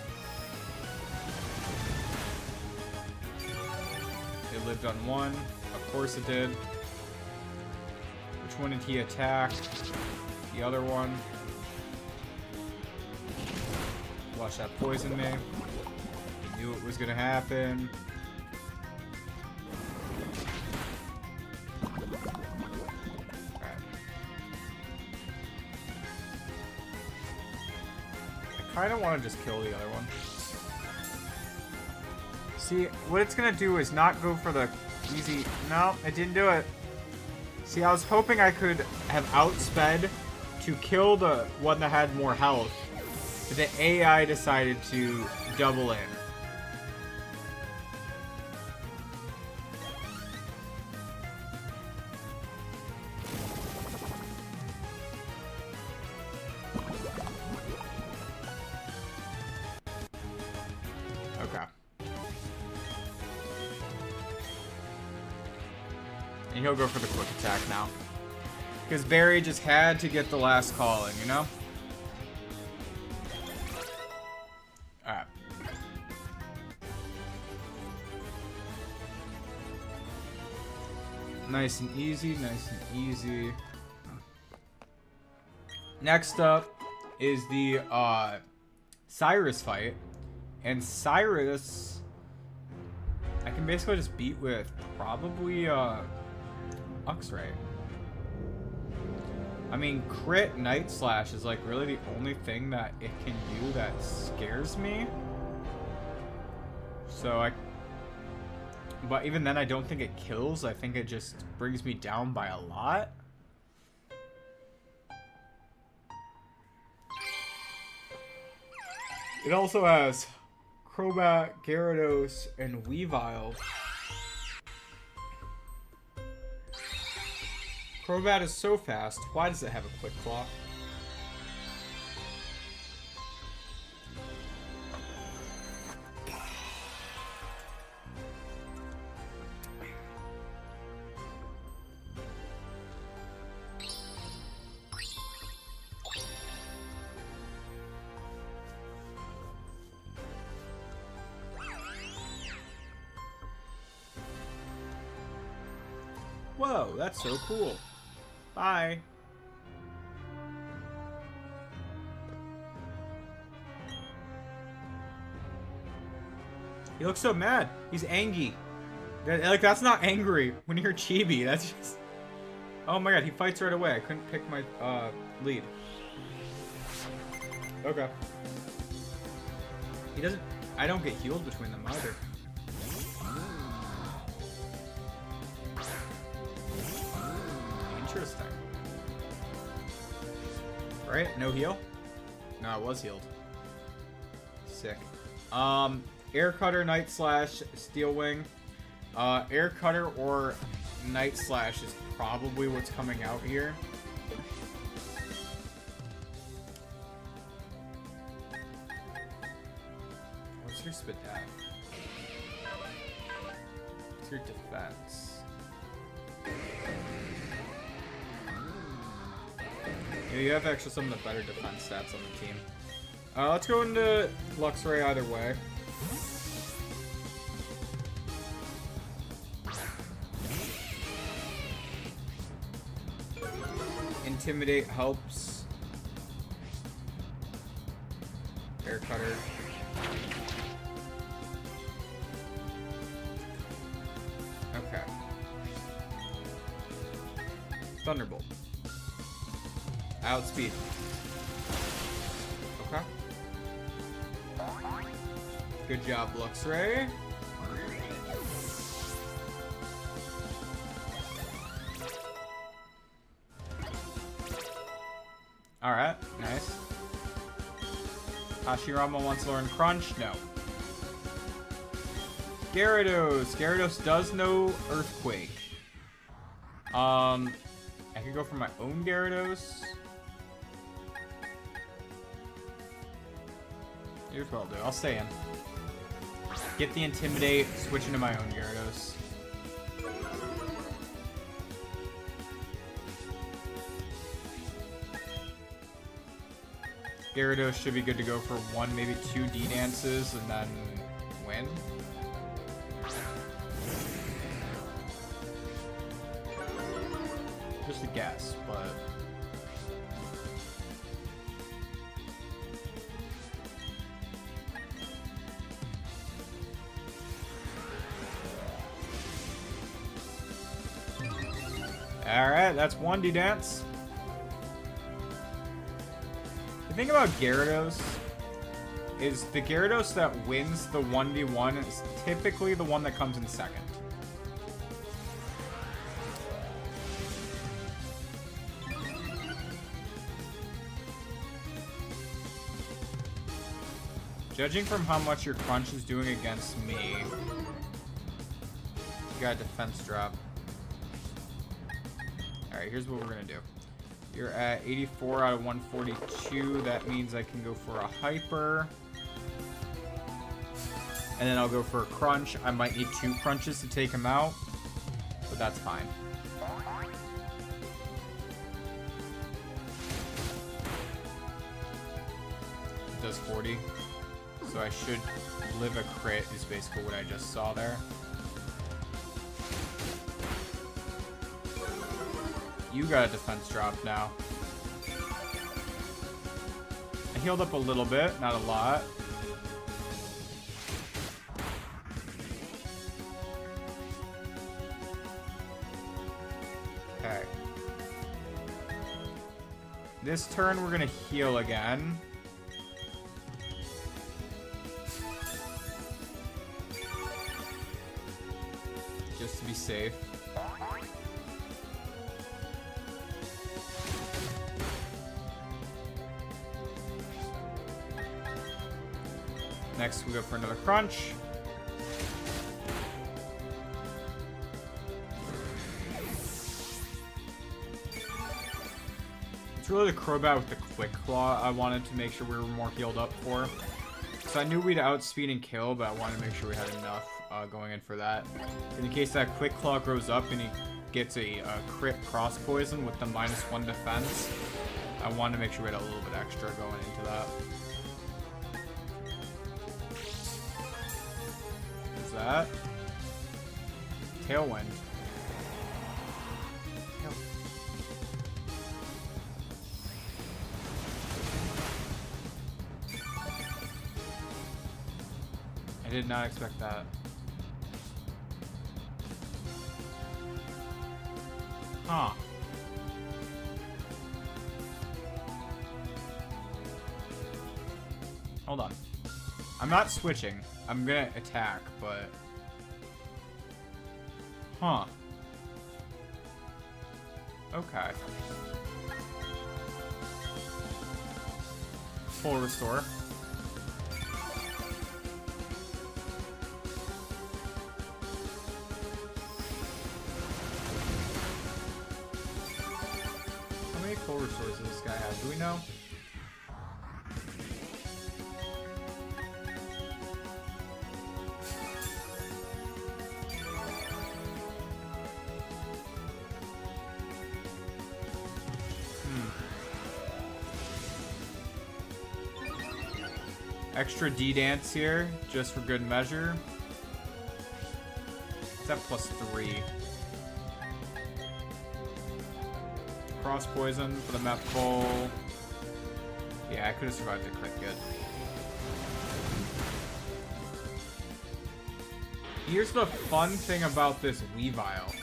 It lived on 1. Of course it did. Which one did he attack? The other one. Watch that poison me. He knew it was gonna happen. kind of want to just kill the other one. See, what it's going to do is not go for the easy... No, it didn't do it. See, I was hoping I could have outsped to kill the one that had more health. But the AI decided to double in. Okay. And he'll go for the quick attack now. Because Barry just had to get the last call in, you know? Alright. Nice and easy, nice and easy. Next up is the Cyrus fight. And Cyrus, I can basically just beat with probably Uxray. I mean, crit Night Slash is like really the only thing that it can do that scares me. So but even then I don't think it kills. I think it just brings me down by a lot. It also has Crobat, Gyarados, and Weavile. Crobat is so fast. Why does it have a Quick Claw? Whoa, that's so cool. Bye. He looks so mad. He's angry. Like, that's not angry when you're Chibi. That's just... Oh my god, he fights right away. I couldn't pick my lead. Okay. He doesn't... I don't get healed between them either. Interesting. Right? No heal? No, I was healed. Sick. Air Cutter, Night Slash, Steel Wing. Air Cutter or Night Slash is probably what's coming out here. What's your spit at? What's your defense? Yeah, you have actually some of the better defense stats on the team. Let's go into Luxray either way. Intimidate helps. Air Cutter. Okay. Thunderbolt. Outspeed. Okay. Good job, Luxray. Alright, nice. Hashirama wants to learn Crunch? No. Gyarados. Gyarados does know Earthquake. I could go for my own Gyarados. Here's what I'll do. I'll stay in. Get the Intimidate, switch into my own Gyarados. Gyarados should be good to go for one, maybe two D-Dances, and then win. Just a guess, but... Alright, that's one D-Dance. The thing about Gyarados is the Gyarados that wins the 1v1 is typically the one that comes in second. Judging from how much your crunch is doing against me, you got a defense drop. Alright, here's what we're gonna do. You're at 84 out of 142. That means I can go for a hyper. And then I'll go for a crunch. I might need 2 crunches to take him out, but that's fine. It does 40. So I should live a crit is basically what I just saw there. You got a defense drop now. I healed up a little bit, not a lot. Okay. This turn we're gonna heal again. Just to be safe. Next, we go for another crunch. It's really the Crobat with the Quick Claw I wanted to make sure we were more healed up for. So I knew we'd outspeed and kill, but I wanted to make sure we had enough going in for that. In case that Quick Claw grows up and he gets a crit cross poison with the -1 defense, I wanted to make sure we had a little bit extra going into that. That Tailwind. I did not expect that. Huh. Hold on. I'm not switching. I'm gonna attack, but... Huh. Okay. Full restore. How many full restores does this guy have? Do we know? Extra D-Dance here, just for good measure. It's at +3. Cross Poison for the Meth Bowl. Yeah, I could have survived the crit good. Here's the fun thing about this Weavile.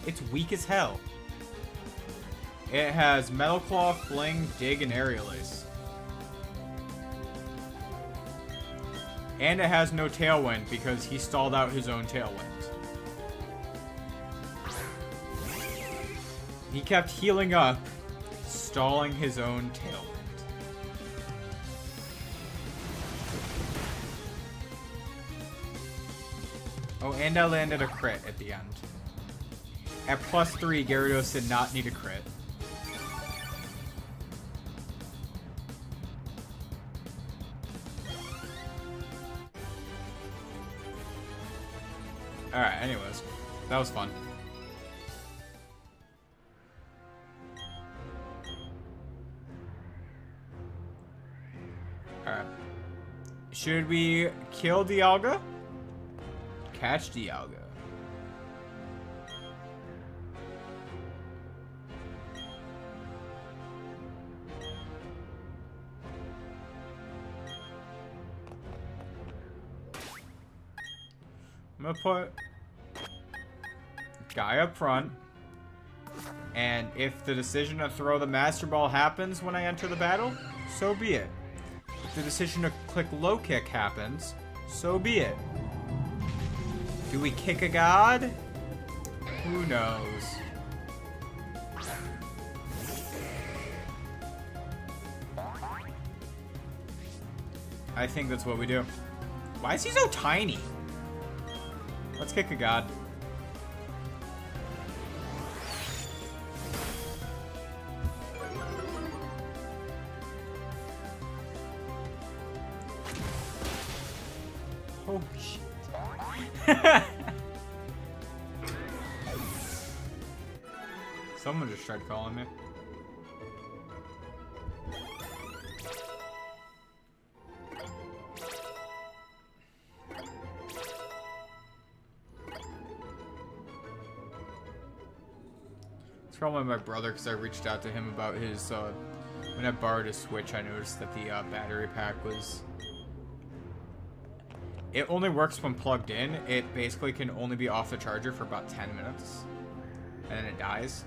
It's weak as hell. It has Metal Claw, Fling, Dig, and Aerial Ace. And it has no Tailwind because he stalled out his own Tailwind. He kept healing up, stalling his own Tailwind. Oh, and I landed a crit at the end. At +3, Gyarados did not need a crit. Alright, anyways. That was fun. Alright. Should we kill Dialga? Catch Dialga. I'm gonna put guy up front, and if the decision to throw the Master Ball happens when I enter the battle, so be it. the decision to click low kick happens, so be it. Do we kick a god? Who knows? I think that's what we do. Why is he so tiny? Let's kick a god. Oh shit. Someone just tried calling me. It's probably my brother, because I reached out to him about his, when I borrowed his Switch, I noticed that the battery pack was... It only works when plugged in. It basically can only be off the charger for about 10 minutes. And then it dies.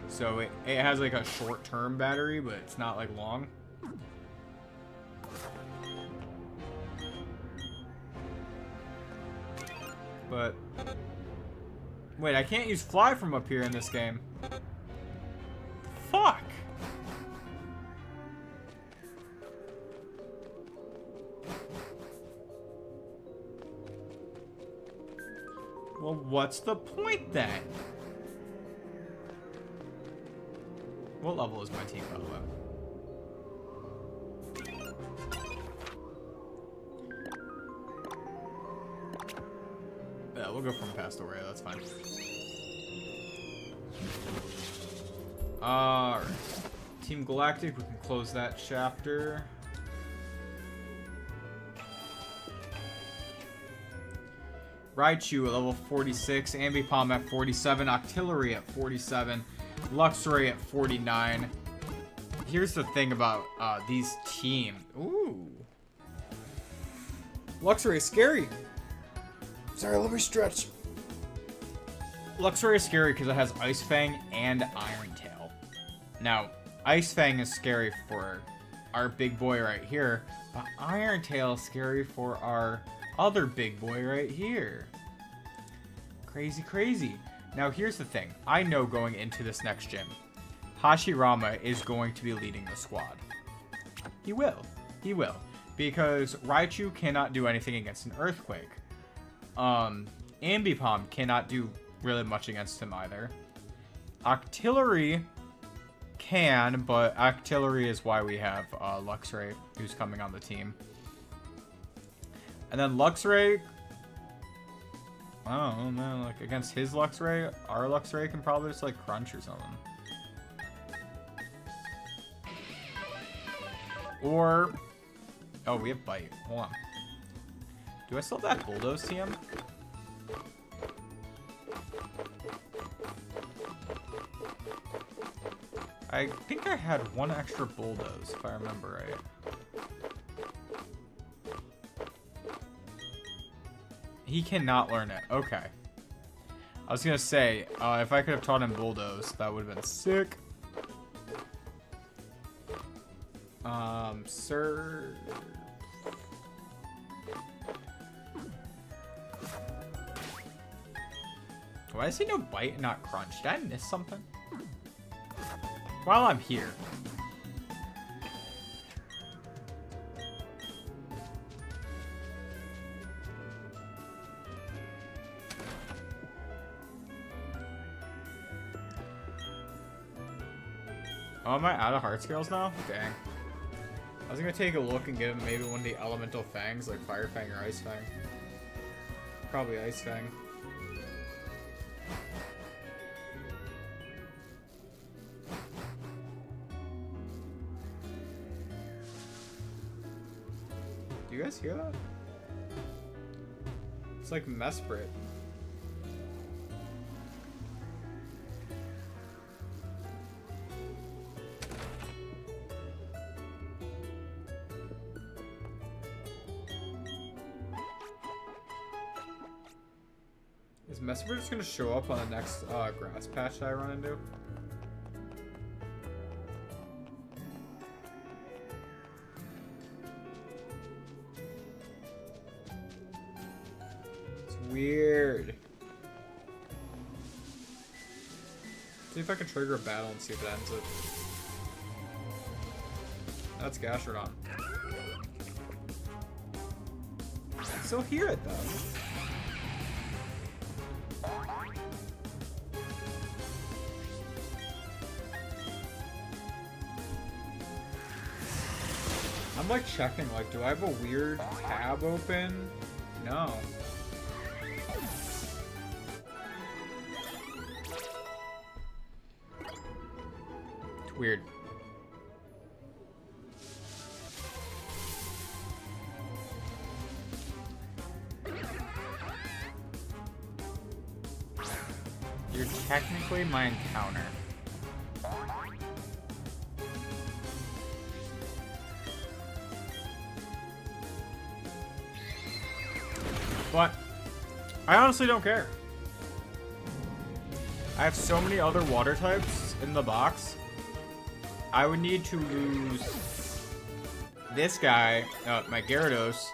So it has like a short-term battery, but it's not like long. But... Wait, I can't use fly from up here in this game. Fuck! Well, what's the point then? What level is my team, by the way? Yeah, we'll go from past array, that's fine. Alright. Team Galactic, we can close that chapter. Raichu at level 46, Ambipom at 47, Octillery at 47, Luxray at 49. Here's the thing about these teams. Ooh. Luxray is scary. Sorry, let me stretch. Luxray is scary because it has Ice Fang and Iron Tail. Now, Ice Fang is scary for our big boy right here, but Iron Tail is scary for our other big boy right here. Crazy, crazy. Now, here's the thing. I know going into this next gym, Hashirama is going to be leading the squad. He will. He will. Because Raichu cannot do anything against an Earthquake. Ambipom cannot do really much against him either. Octillery can, but Octillery is why we have Luxray, who's coming on the team. And then Luxray, I don't know, like against his Luxray, our Luxray can probably just like crunch or something. Or, oh, we have Bite. Hold on. Do I still have that Bulldoze TM? I think I had one extra Bulldoze, if I remember right. He cannot learn it. Okay. I was gonna say, if I could have taught him Bulldoze, that would have been sick. Sir... Why does he know Bite and not Crunch? Did I miss something? While I'm here. Oh, am I out of heart scales now? Dang. I was gonna take a look and get him maybe one of the elemental fangs, like Fire Fang or Ice Fang. Probably Ice Fang. Do you guys hear that? It's like Mesprit. Is Mesprit just gonna show up on the next grass patch that I run into? Weird. See if I can trigger a battle and see if it ends it. That's Gastrodon. I still hear it though. I'm like checking, like, do I have a weird tab open? No. It's weird. You're technically my encounter. But I honestly don't care. I have so many other water types in the box. I would need to lose this guy, my Gyarados,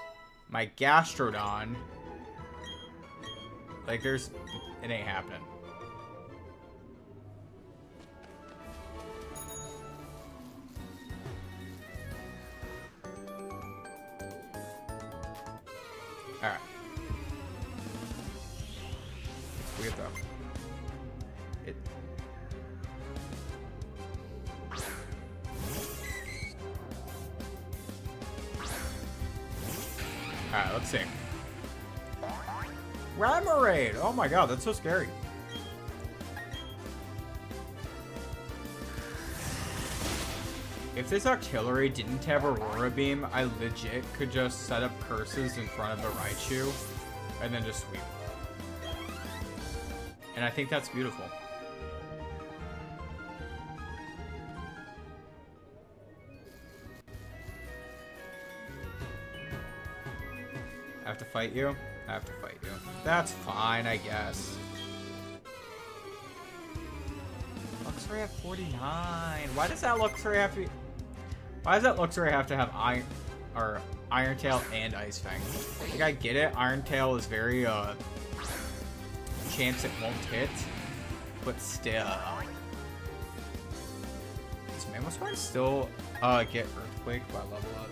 my Gastrodon. Like, it ain't happening. Alright. Weird though. Alright, let's see. Ramarade! Oh my god, that's so scary. If this artillery didn't have Aurora Beam, I legit could just set up curses in front of the Raichu and then just sweep. And I think that's beautiful. I have to fight you? I have to fight you. That's fine, I guess. Luxray at 49. Why does that Luxray have to be... Why does that Luxray have to have Iron Tail and Ice Fang? Like, I get it. Iron Tail is very, chance it won't hit. But still. Does Mamoswine still, get Earthquake by level up?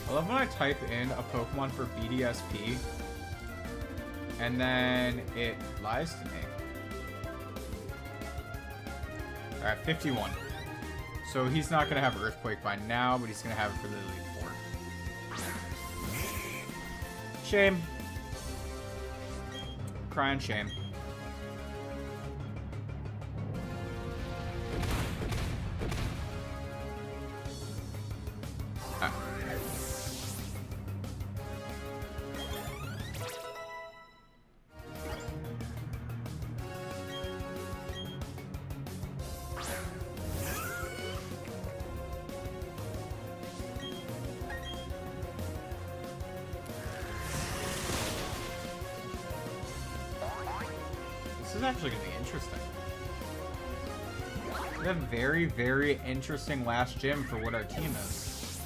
I love when I type in a Pokemon for BDSP and then it lies to me. Alright, 51. So he's not going to have Earthquake by now, but he's going to have it for the Elite Four. Shame. Crying shame. This is actually going to be interesting. We have a very, very interesting last gym for what our team is.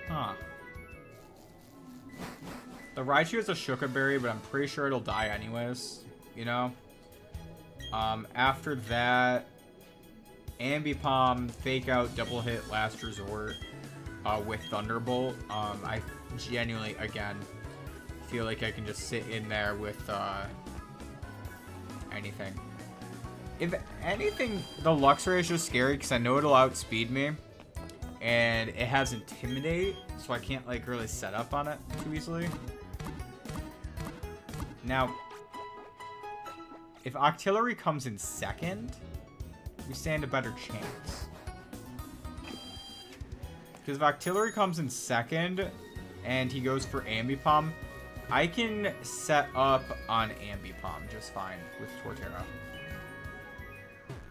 Huh. The Raichu is a Shuka Berry, but I'm pretty sure it'll die anyways, you know? After that, Ambipom, Fake Out, Double Hit, Last Resort, with Thunderbolt. I genuinely, again, feel like I can just sit in there with, anything. If anything, the Luxray is just scary because I know it'll outspeed me. And it has Intimidate, so I can't, like, really set up on it too easily. Now, if Octillery comes in second, we stand a better chance. Because if Octillery comes in second and he goes for Ambipom, I can set up on Ambipom just fine with Torterra.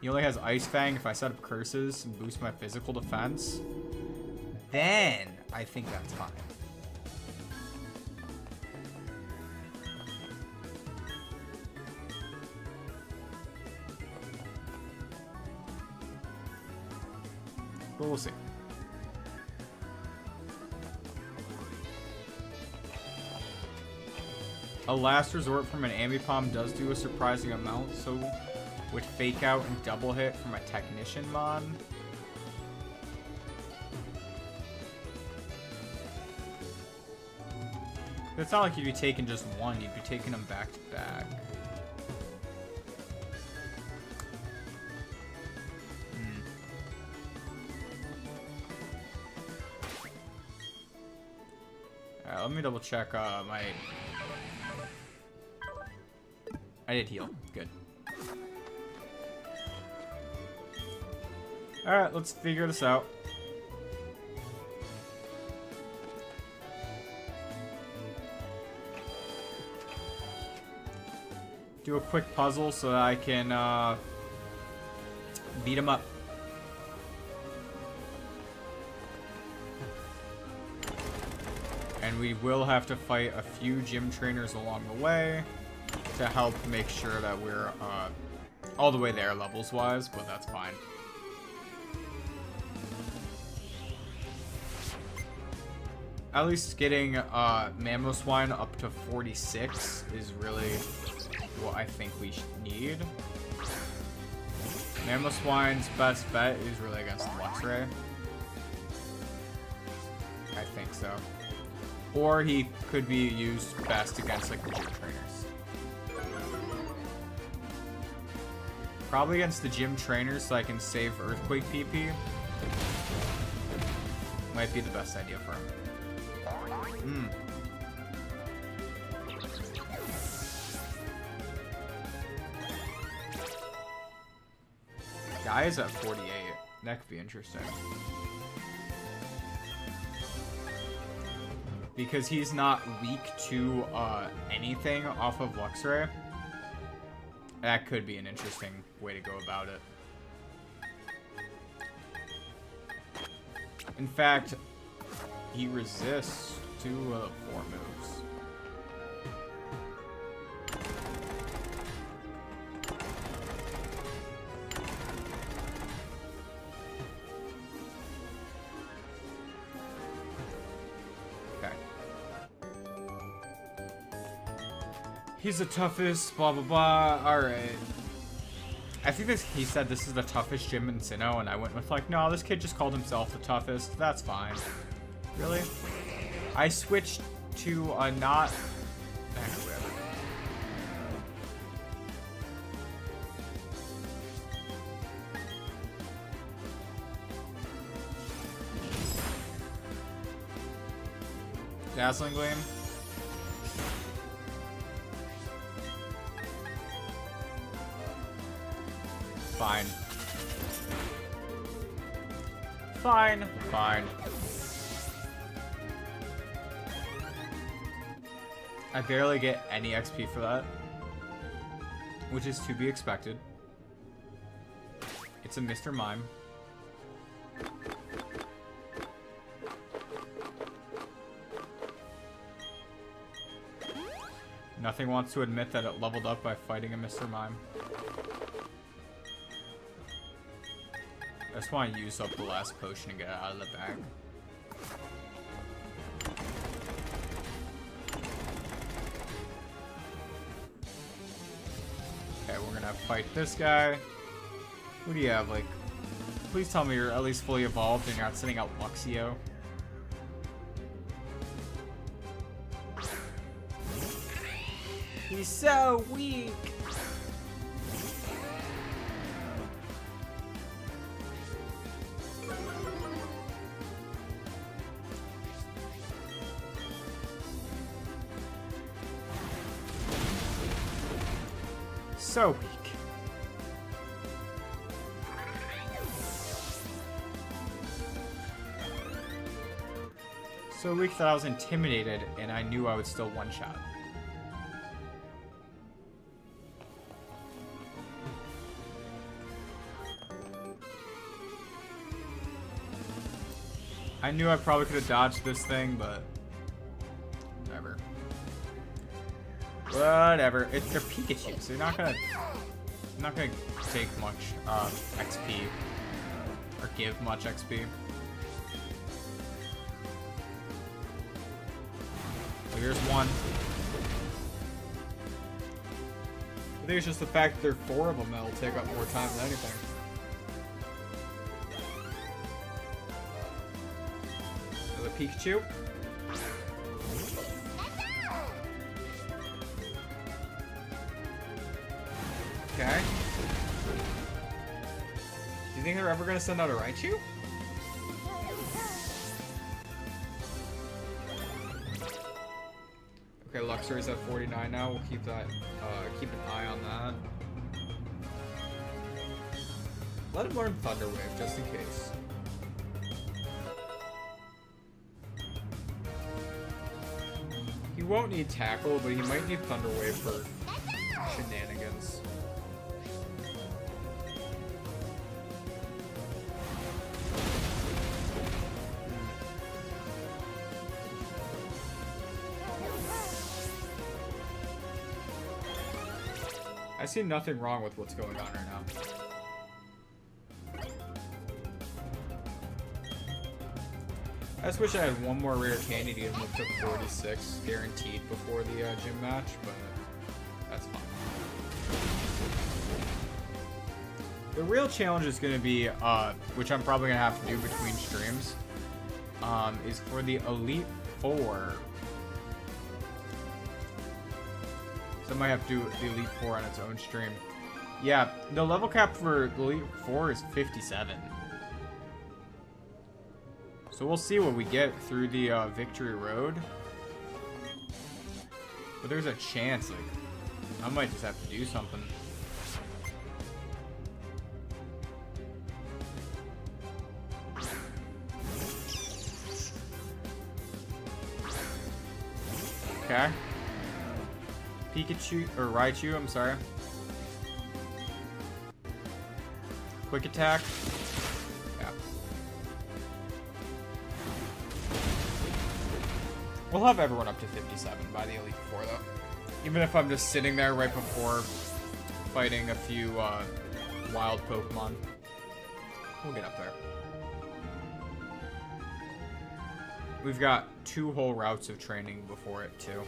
He only has Ice Fang if I set up Curses and boost my physical defense. then I think that's fine. But we'll see. A last resort from an Ambipom does do a surprising amount, so would fake out and double hit from a Technician mod. It's not like you'd be taking just one, you'd be taking them back to back. Alright, let me double check my... I did heal. Good. Alright, let's figure this out. Do a quick puzzle so that I can beat him up. And we will have to fight a few gym trainers along the way to help make sure that we're all the way there levels wise, but that's fine. At least getting Mamoswine up to 46 is really what I think we need. Mamoswine's best bet is really against Luxray. I think so. Or he could be used best against like the gym trainers. Probably against the gym trainers so I can save Earthquake PP. Might be the best idea for him. Guy is at 48. That could be interesting. Because he's not weak to anything off of Luxray. That could be an interesting way to go about it. In fact, he resists 2 of the 4 moves. Okay. He's the toughest, blah blah blah. Alright. I think he said this is the toughest gym in Sinnoh, and I went with like, no, this kid just called himself the toughest. That's fine. Really? I switched to a not... whatever. Dazzling Gleam. Fine. Fine. Fine. I barely get any XP for that, which is to be expected. It's a Mr. Mime. Nothing wants to admit that it leveled up by fighting a Mr. Mime. I just want to use up the last potion and get it out of the bag. Okay, we're gonna fight this guy. Who do you have? Like, please tell me you're at least fully evolved and you're not sending out Luxio. He's so weak. So weak. So weak that I was intimidated and I knew I would still one-shot. I knew I probably could have dodged this thing, but whatever. Whatever. They're Pikachu, so they're not gonna take much XP or give much XP. So here's one. I think it's just the fact that there are 4 of them that'll take up more time than anything. So the Pikachu. Okay. Do you think they're ever gonna send out a Raichu? Okay, Luxor's at 49 now. We'll keep that, keep an eye on that. Let him learn Thunder Wave just in case. He won't need Tackle, but he might need Thunder Wave for shenanigans. I see nothing wrong with what's going on right now. I just wish I had one more rare candy to get him up to 46 guaranteed before the gym match, but that's fine. The real challenge is going to be, which I'm probably going to have to do between streams, is for the Elite Four. So I might have to do the Elite Four on its own stream. Yeah, the level cap for the Elite Four is 57. So we'll see what we get through the Victory Road. But there's a chance, like, I might just have to do something. Okay. Pikachu, or Raichu, I'm sorry. Quick attack. Yeah. We'll have everyone up to 57 by the Elite Four, though. Even if I'm just sitting there right before fighting a few wild Pokemon. We'll get up there. We've got 2 whole routes of training before it, too.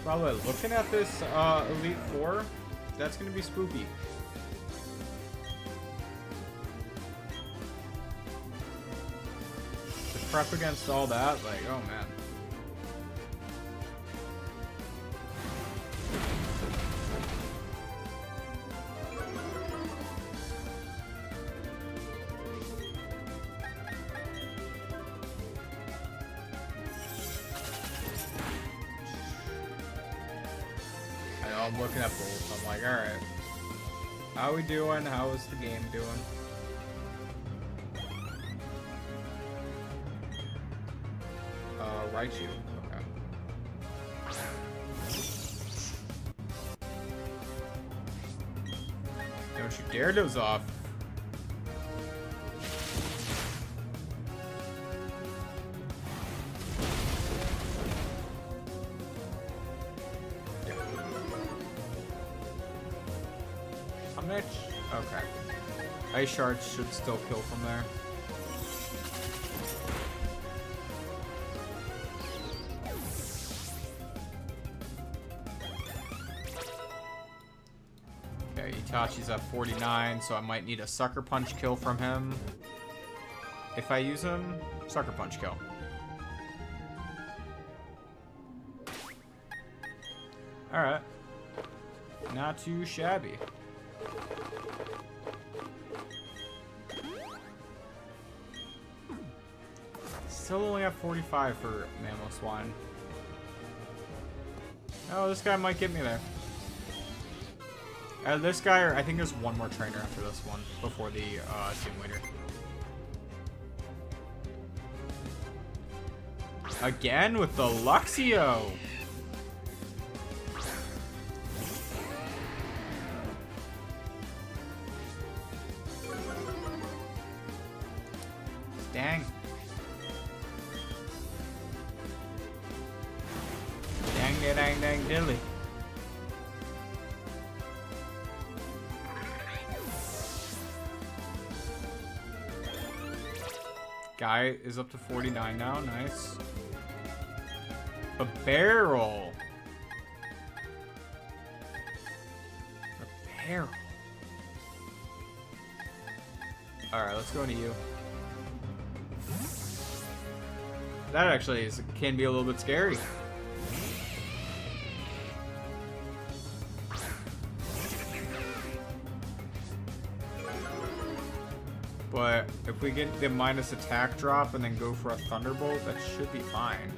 Probably looking at this Elite Four, that's gonna be spooky. To prep against all that, like, oh man. I'm looking at both. I'm like, alright. How we doing? How is the game doing? Raichu. Okay. Don't you dare doze off. Okay. Ice Shards should still kill from there. Okay, Itachi's at 49, so I might need a Sucker Punch kill from him. If I use him, Sucker Punch kill. Alright. Not too shabby. Still only have 45 for Mamoswine. Oh, this guy might get me there. This guy, or I think there's one more trainer after this one before the team leader. Again with the Luxio. Dang. Dang dilly. Guy is up to 49 now. Nice. A barrel. A barrel. Alright, let's go into you. That actually can be a little bit scary. But if we get the minus attack drop and then go for a Thunderbolt, that should be fine.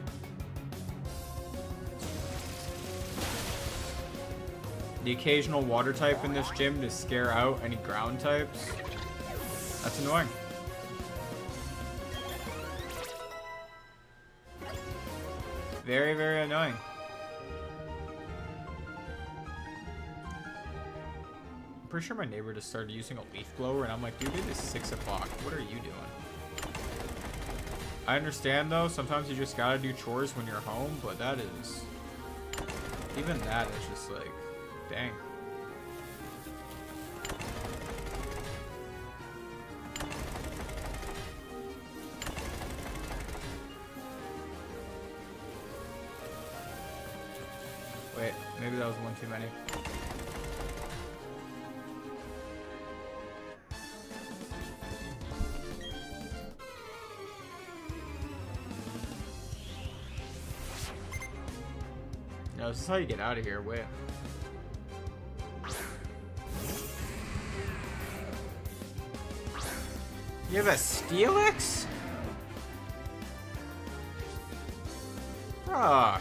The occasional water type in this gym to scare out any ground types. That's annoying. Very, very annoying. I'm pretty sure my neighbor just started using a leaf blower, and I'm like, dude, it is 6 o'clock. What are you doing? I understand, though. Sometimes you just gotta do chores when you're home, but that is... Even that is just like... Dang. Wait, maybe that was one too many. No, this is how you get out of here. Wait. You have a Steelix? Ah.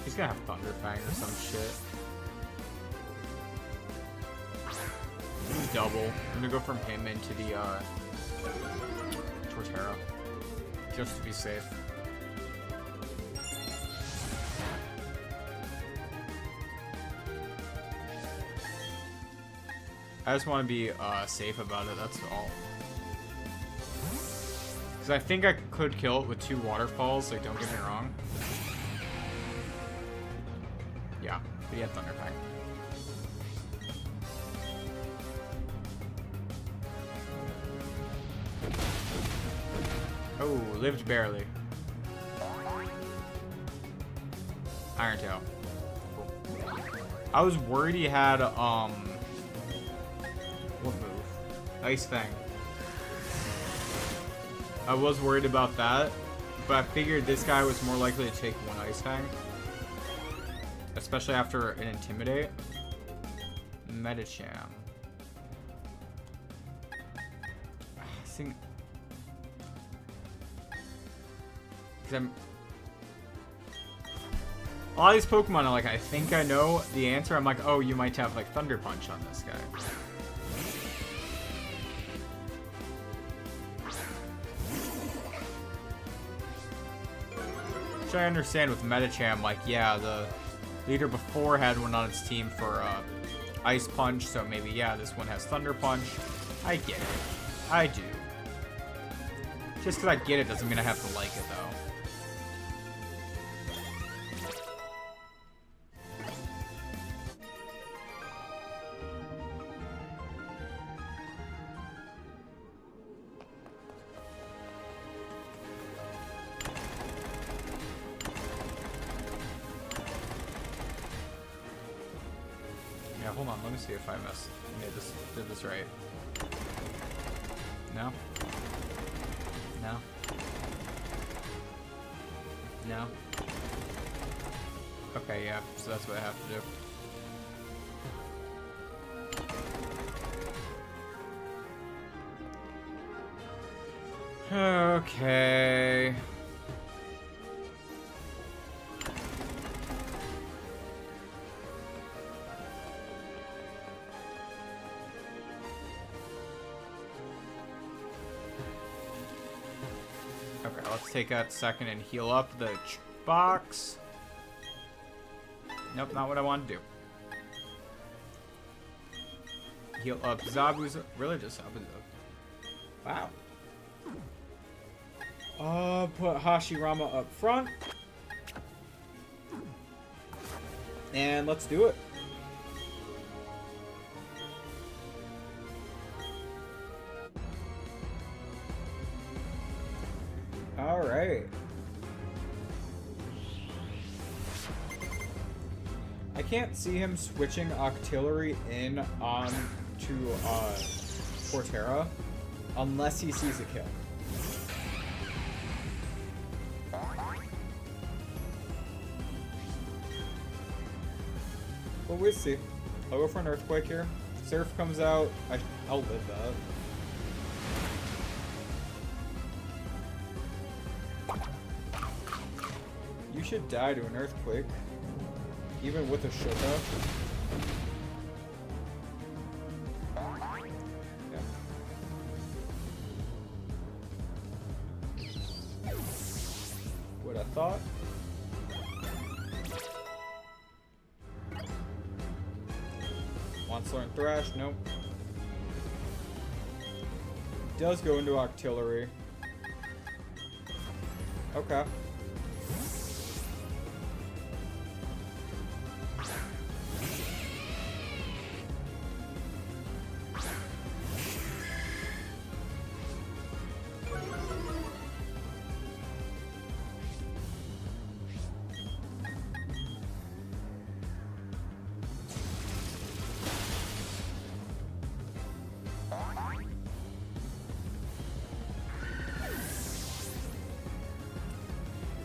He's gonna have Thunder Fang or some shit. Double. I'm gonna go from him into the Torterra. Just to be safe. I just want to be safe about it, that's all. Because I think I could kill it with 2 waterfalls, like, don't get me wrong. Yeah, but he had Thunder Fang. Oh, lived barely. Iron Tail. I was worried he had, what move? Ice Fang. I was worried about that, but I figured this guy was more likely to take 1 Ice Fang. Especially after an Intimidate. Medicham. I think... Because a lot of these Pokemon are like, I think I know the answer. I'm like, oh, you might have like Thunder Punch on this guy. Which I understand with Medicham, like, yeah, the leader before had one on its team for Ice Punch, so maybe, yeah, this one has Thunder Punch. I get it. I do. Just because I get it doesn't mean I have to like it, though. Yeah, hold on, let me see if I did this right. No? No? No? Okay, yeah, so that's what I have to do. Okay. Okay, let's take a second and heal up the box. Nope, not what I want to do. Heal up Zabuza. Really just Zabuza. Wow. Put Hashirama up front. And let's do it. Alright. I can't see him switching Octillery in on to Portera unless he sees a kill. But we'll see. I'll go for an Earthquake here. Surf comes out. I'll live that. You should die to an Earthquake. Even with a Shota. Yeah. What I thought. Onslaught and Thrash, nope. Does go into Octillery. Okay.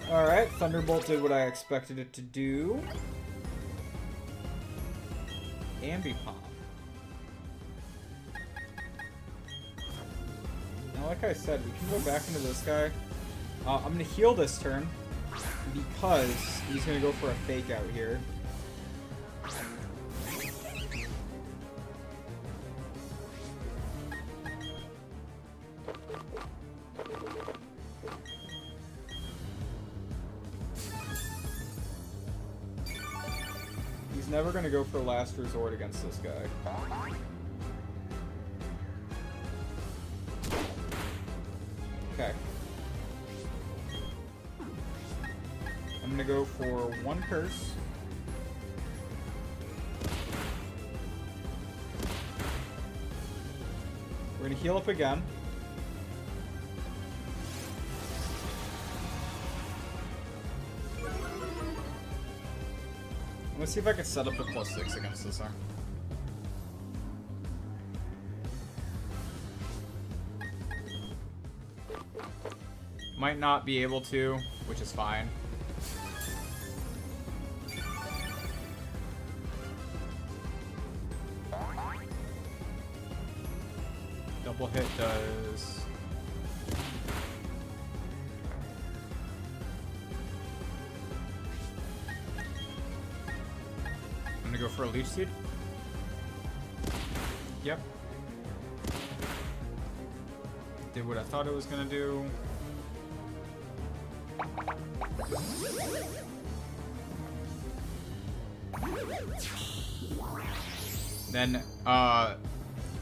Alright, Thunderbolt did what I expected it to do. Ambipom. Now, like I said, we can go back into this guy. I'm going to heal this turn because he's going to go for a fake out here. He's never going to go for last resort against this guy. Okay. I'm going to go for one curse. We're going to heal up again. Let's see if I can set up the +6 against this arm. Might not be able to, which is fine. Double hit does... Go for a Leech Seed? Yep. Did what I thought it was gonna do. Then,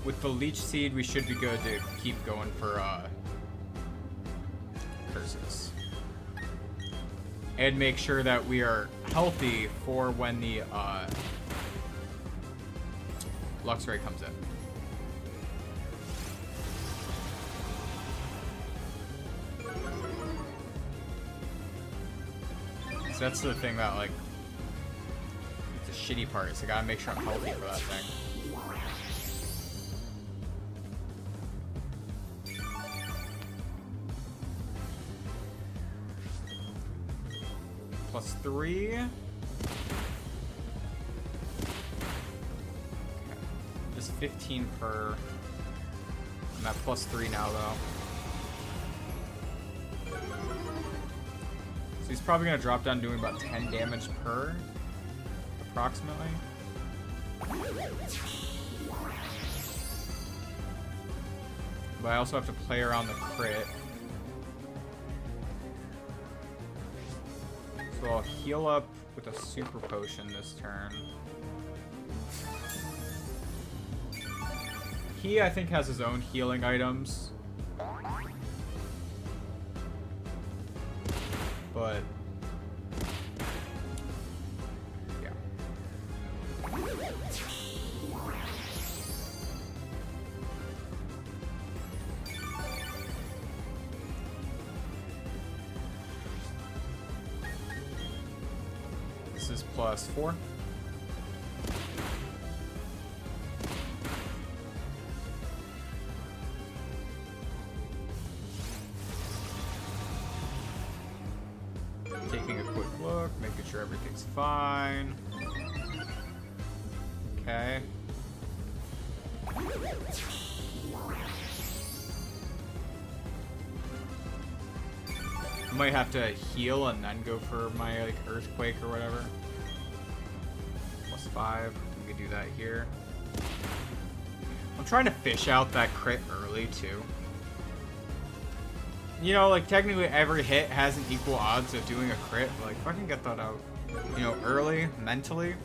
with the Leech Seed, we should be good to keep going for, curses. And make sure that we are healthy for when the, Luxray comes in. So that's the thing that, like, it's a shitty part, is I gotta make sure I'm healthy for that thing. +3. 15 per. I'm at +3 now, though. he's probably going to drop down doing about 10 damage per, approximately. But I also have to play around the crit. So I'll heal up with a super potion this turn. He, I think, has his own healing items. But yeah. This is +4. Taking a quick look, making sure everything's fine. Okay. I might have to heal and then go for my like earthquake or whatever. +5. We could do that here. I'm trying to fish out that crit early too. You know, like, technically every hit has an equal odds of doing a crit, but, like, if I can get that out, you know, early, mentally.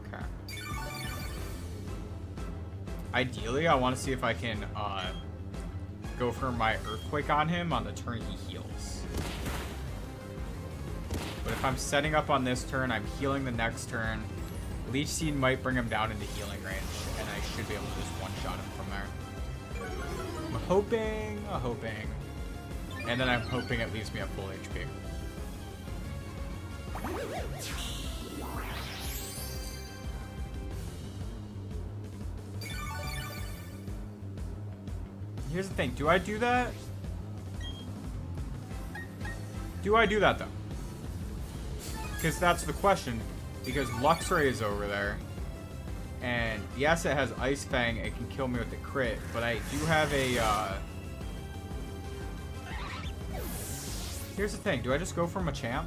Okay. Ideally, I want to see if I can, go for my Earthquake on him on the turn he heals. But if I'm setting up on this turn, I'm healing the next turn. Leech Seed might bring him down into healing range, and I should be able to just one-shot him from there. I'm hoping. And then I'm hoping it leaves me at full HP. Here's the thing, do I do that? Do I do that, though? Because that's the question. Because Luxray is over there. And yes, it has Ice Fang. It can kill me with the crit. But I do have a... Here's the thing. Do I just go for Machamp?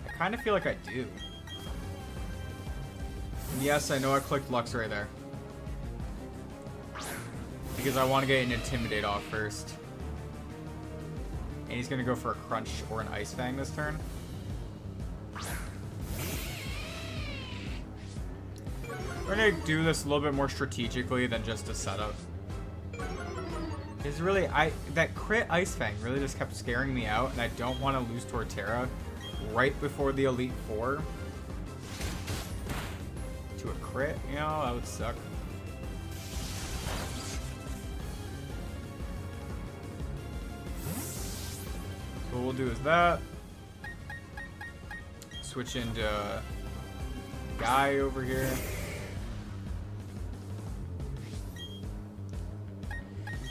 I kind of feel like I do. And yes, I know I clicked Luxray there. Because I want to get an Intimidate off first. And he's going to go for a Crunch or an Ice Fang this turn. We're going to do this a little bit more strategically than just a setup. Because really, that crit Ice Fang really just kept scaring me out, and I don't want to lose Torterra right before the Elite Four to a crit. You know, that would suck. What we'll do is that. Switch into Guy over here.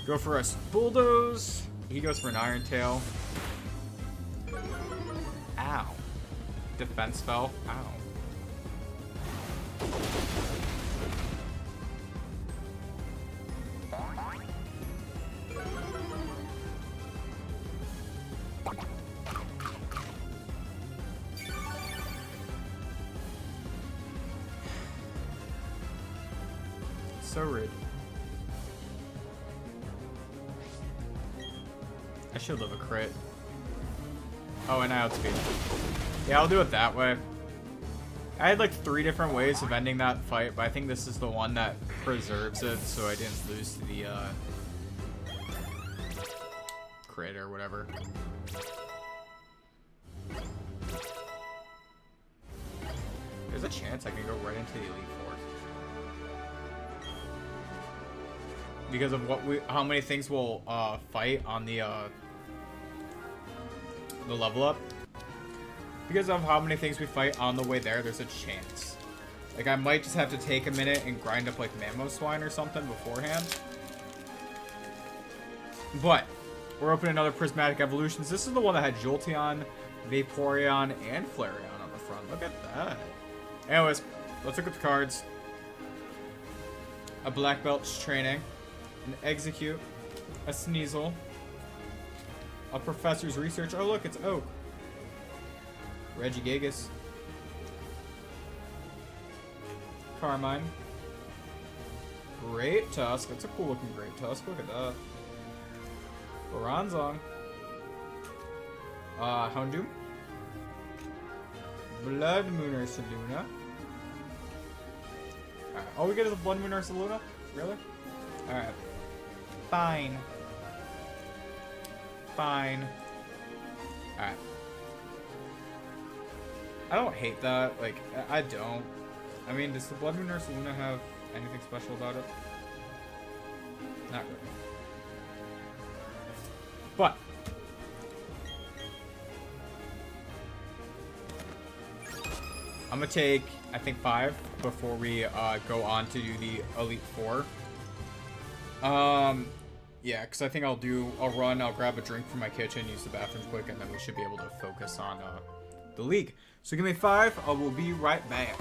Go for a Bulldoze. He goes for an Iron Tail. Ow. Defense spell. Ow. So rude. I should live a crit. Oh, and I outspeed. Yeah, I'll do it that way. I had like 3 different ways of ending that fight, but I think this is the one that preserves it, so I didn't lose to the crit or whatever. There's a chance I can go right into the Elite Four. Because of how many things we'll fight on the level up. Because of how many things we fight on the way there, there's a chance. Like, I might just have to take a minute and grind up like Mamoswine or something beforehand. But we're opening another Prismatic Evolutions. This is the one that had Jolteon, Vaporeon and Flareon on the front. Look at that. Anyways, let's look at the cards. A Black Belt's Training, an Execute, a Sneasel, a Professor's Research. Oh look, it's Oak. Regigigas, Carmine, Great Tusk. That's a cool looking Great Tusk. Look at that. Bronzong, Houndoom, Blood Moon Ursaluna. Alright, all we get is a Blood Moon Ursaluna? Really? Alright. Fine. Fine. Alright. I don't hate that. Like, I don't. I mean, does the Blood Moon Ursaluna have anything special about it? Not really. But I'm gonna take, I think, 5 before we go on to do the Elite Four. Yeah, because I think I'll run, I'll grab a drink from my kitchen, use the bathroom quick, and then we should be able to focus on the league. So give me 5, I will be right back.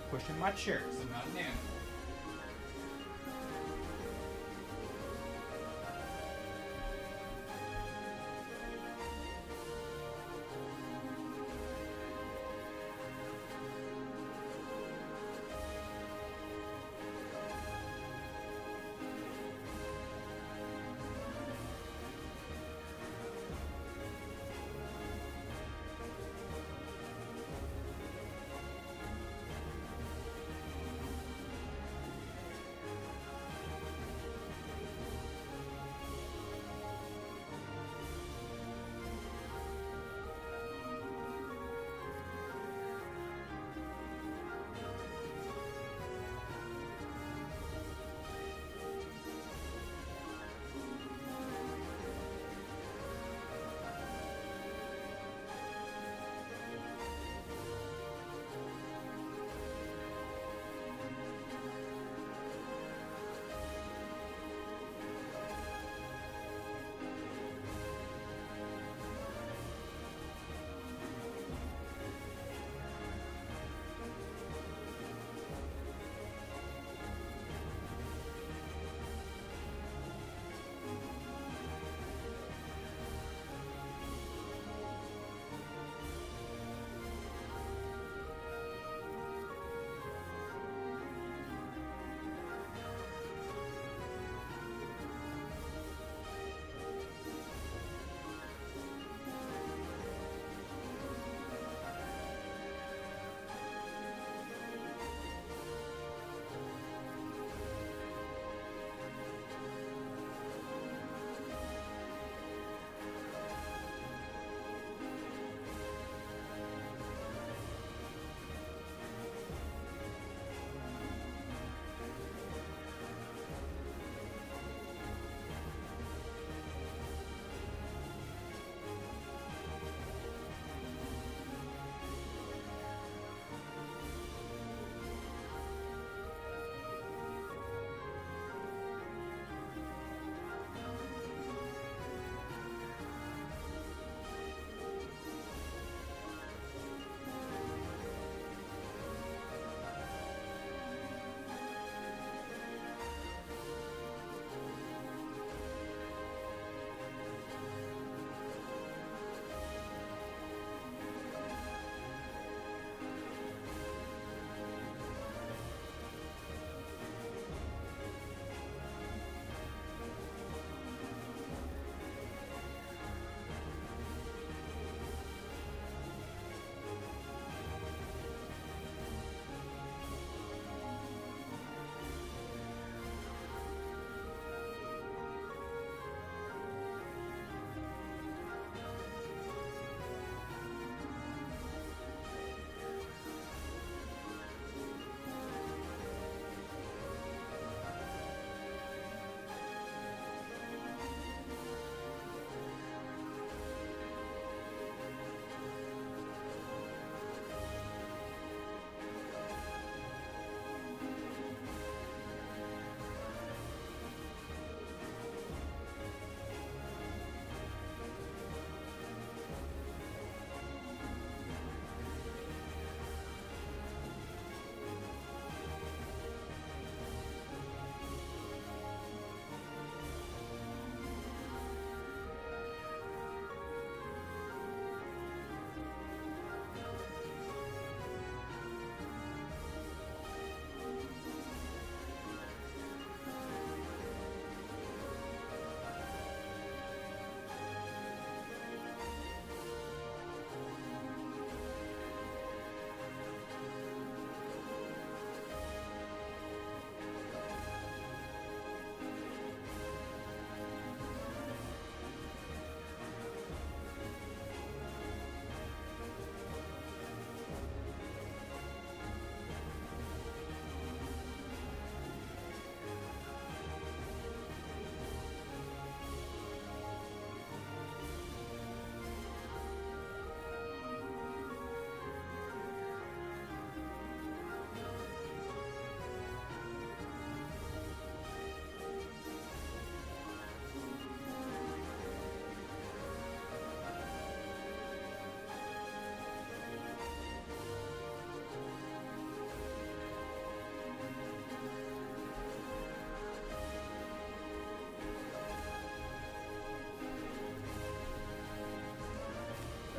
Pushing my chair, so I'm not an animal.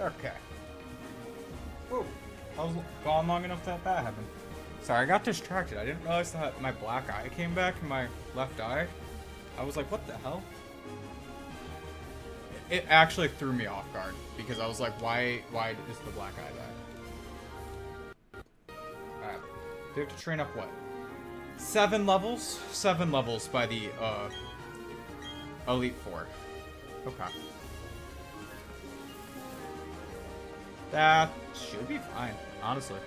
Okay. Whoa. I was gone long enough that happened. Sorry, I got distracted. I didn't realize that my black eye came back in my left eye. I was like, what the hell? It actually threw me off guard because I was like, why is the black eye back? Alright. Do we have to train up what? 7 levels? 7 levels by the Elite Four. Okay. That should be fine, honestly.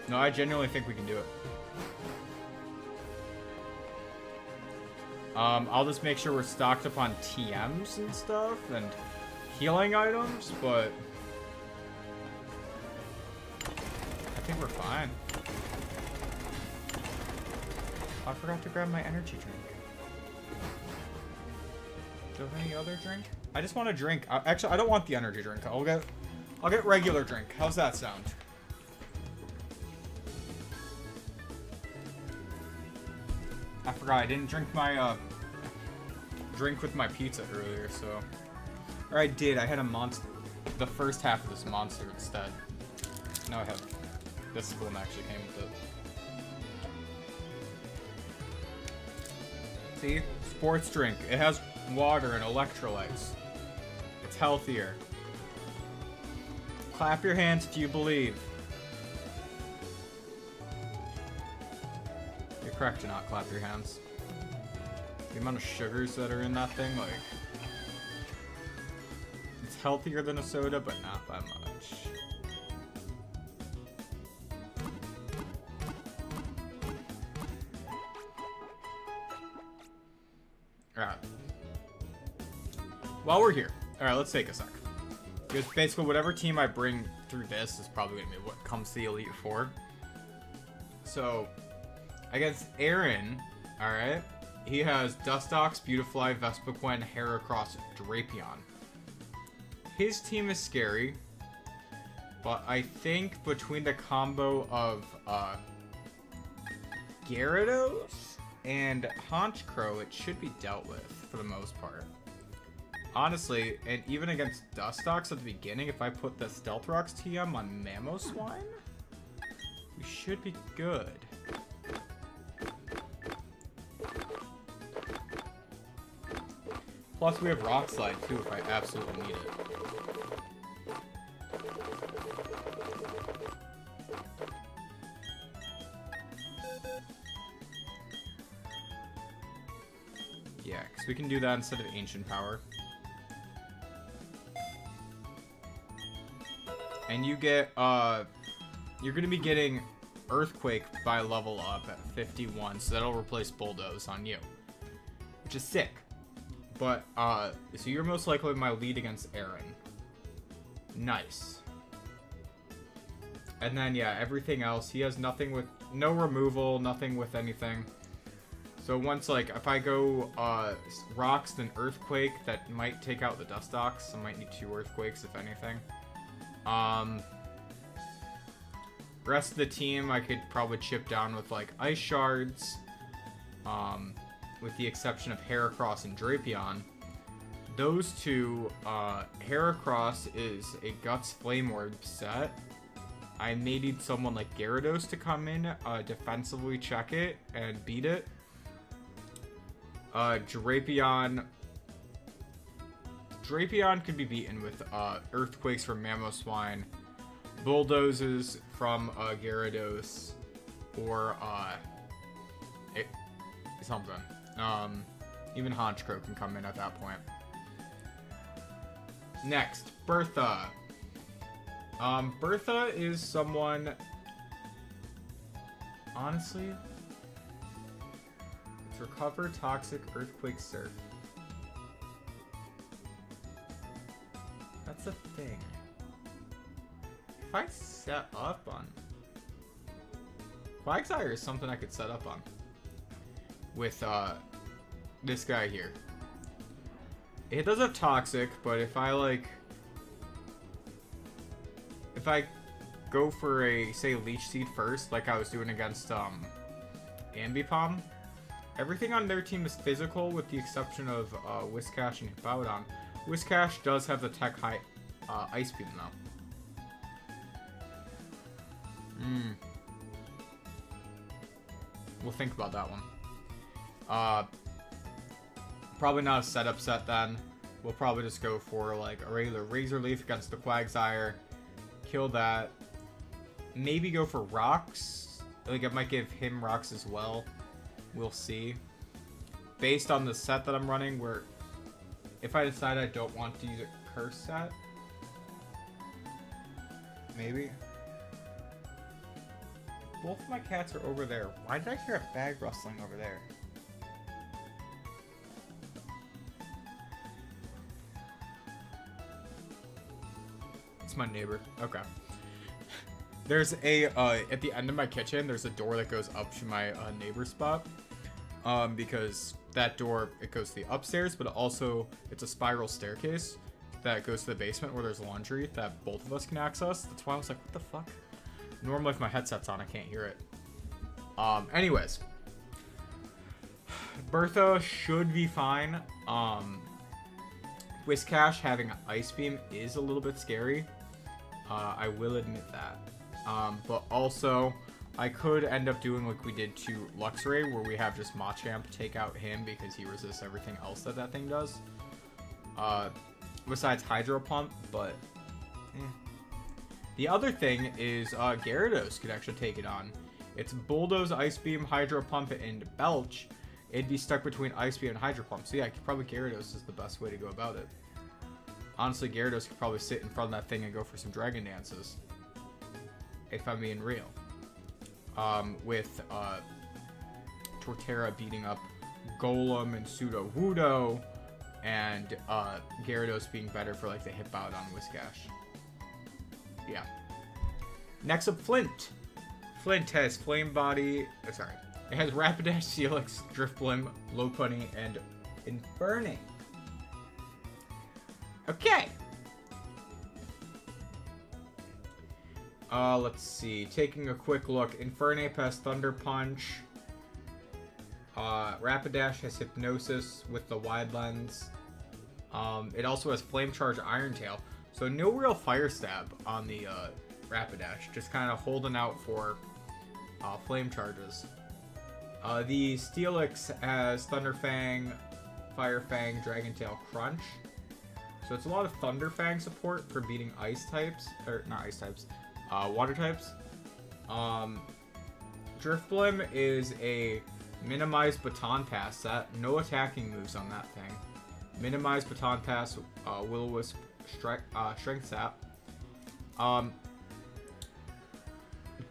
No, I genuinely think we can do it. I'll just make sure we're stocked up on TMs and stuff and healing items, but I think we're fine. I forgot to grab my energy drink. Do you have any other drink? I just want a drink. Actually, I don't want the energy drink. I'll get regular drink. How's that sound? I forgot I didn't drink my drink with my pizza earlier, so. Or I did. I had a monster. The first half of this monster instead. Now I have this one actually came with it. See? Sports drink. It has water and electrolytes. It's healthier. Clap your hands if you believe. You're correct to not clap your hands. The amount of sugars that are in that thing, like... It's healthier than a soda, but not by much. Alright. While we're here, alright, let's take a sec. Because basically whatever team I bring through this is probably going to be what comes to the Elite Four. So, against Aaron, alright, he has Dustox, Beautifly, Vespiquen, Heracross, Drapion. His team is scary, but I think between the combo of Gyarados and Honchkrow, it should be dealt with for the most part. Honestly, and even against Dustox at the beginning, if I put the Stealth Rocks TM on Mamoswine, we should be good. Plus, we have Rock Slide too if I absolutely need it. Yeah, because we can do that instead of Ancient Power. And you get, you're going to be getting Earthquake by level up at 51, so that'll replace Bulldoze on you. Which is sick. But, so you're most likely my lead against Aaron. Nice. And then, yeah, everything else, he has nothing with, no removal, nothing with anything. So once, like, if I go, Rocks, then Earthquake, that might take out the Dustox. I might need 2 Earthquakes, if anything. Rest of the team, I could probably chip down with, like, Ice Shards. With the exception of Heracross and Drapion. Those two, Heracross is a Guts Flame Orb set. I may need someone like Gyarados to come in, defensively check it and beat it. Drapion could be beaten with Earthquakes from Mamoswine, Bulldozes from Gyarados, or something. Even Honchkrow can come in at that point. Next, Bertha. Bertha is someone... Honestly... It's Recover, Toxic, Earthquake, Surf. That's a thing. If I set up on... Quagsire is something I could set up on. With, this guy here. It does have Toxic, but if I, like... If I go for a, say, Leech Seed first, like I was doing against, Ambipom, everything on their team is physical, with the exception of, Whiscash and Hippowdon. Whiscash does have the Tech High Ice Beam, though. We'll think about that one. Probably not a setup set then. We'll probably just go for like a regular Razor Leaf against the Quagsire. Kill that. Maybe go for rocks. Like, it might give him rocks as well. We'll see. Based on the set that I'm running, where if I decide I don't want to use a curse set, maybe. Both of my cats are over there. Why did I hear a bag rustling over there? It's my neighbor. Okay. There's a, at the end of my kitchen, there's a door that goes up to my neighbor spot. Because that door, it goes to the upstairs, but also it's a spiral staircase that goes to the basement where there's laundry that both of us can access. That's why I was like, what the fuck? Normally if my headset's on, I can't hear it. Anyways. Bertha should be fine. Whiscash having Ice Beam is a little bit scary. I will admit that. But also, I could end up doing like we did to Luxray, where we have just Machamp take out him because he resists everything else that that thing does. Besides Hydro Pump, but The other thing is Gyarados could actually take it on. It's Bulldoze, Ice Beam, Hydro Pump, and Belch. It'd be stuck between Ice Beam and Hydro Pump. So yeah, probably Gyarados is the best way to go about it. Honestly, Gyarados could probably sit in front of that thing and go for some Dragon Dances. If I'm being real. With Torterra beating up Golem and Sudowoodo, and Gyarados being better for like the hip out on Whiscash. Yeah. Next up, Flint. Flint has Flame Body. Sorry. It has Rapidash, Steelix, Drifblim, Lopunny, and Infernape. Okay. Let's see. Taking a quick look. Infernape has Thunder Punch. Rapidash has Hypnosis with the Wide Lens. It also has Flame Charge, Iron Tail. So no real Fire Stab on the Rapidash. Just kind of holding out for Flame Charges. The Steelix has Thunder Fang, Fire Fang, Dragon Tail, Crunch. So it's a lot of Thunder Fang support for beating Ice types. Or not Ice types. Water types. Drifblim is a minimized Baton Pass set. No attacking moves on that thing. Minimized Baton Pass, Will-O-Wisp, Strength Sap.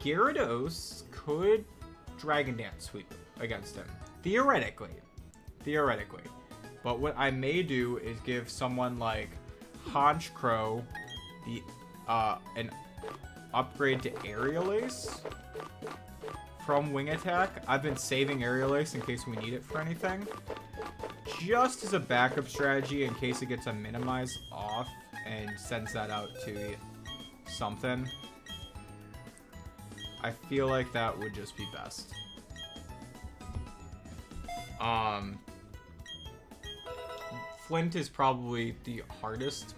Gyarados could Dragon Dance sweep against him. Theoretically. But what I may do is give someone like Honchkrow the an upgrade to Aerial Ace from Wing Attack. I've been saving Aerial Ace in case we need it for anything. Just as a backup strategy in case it gets a minimize off and sends that out to something. I feel like that would just be best. Flint is probably the hardest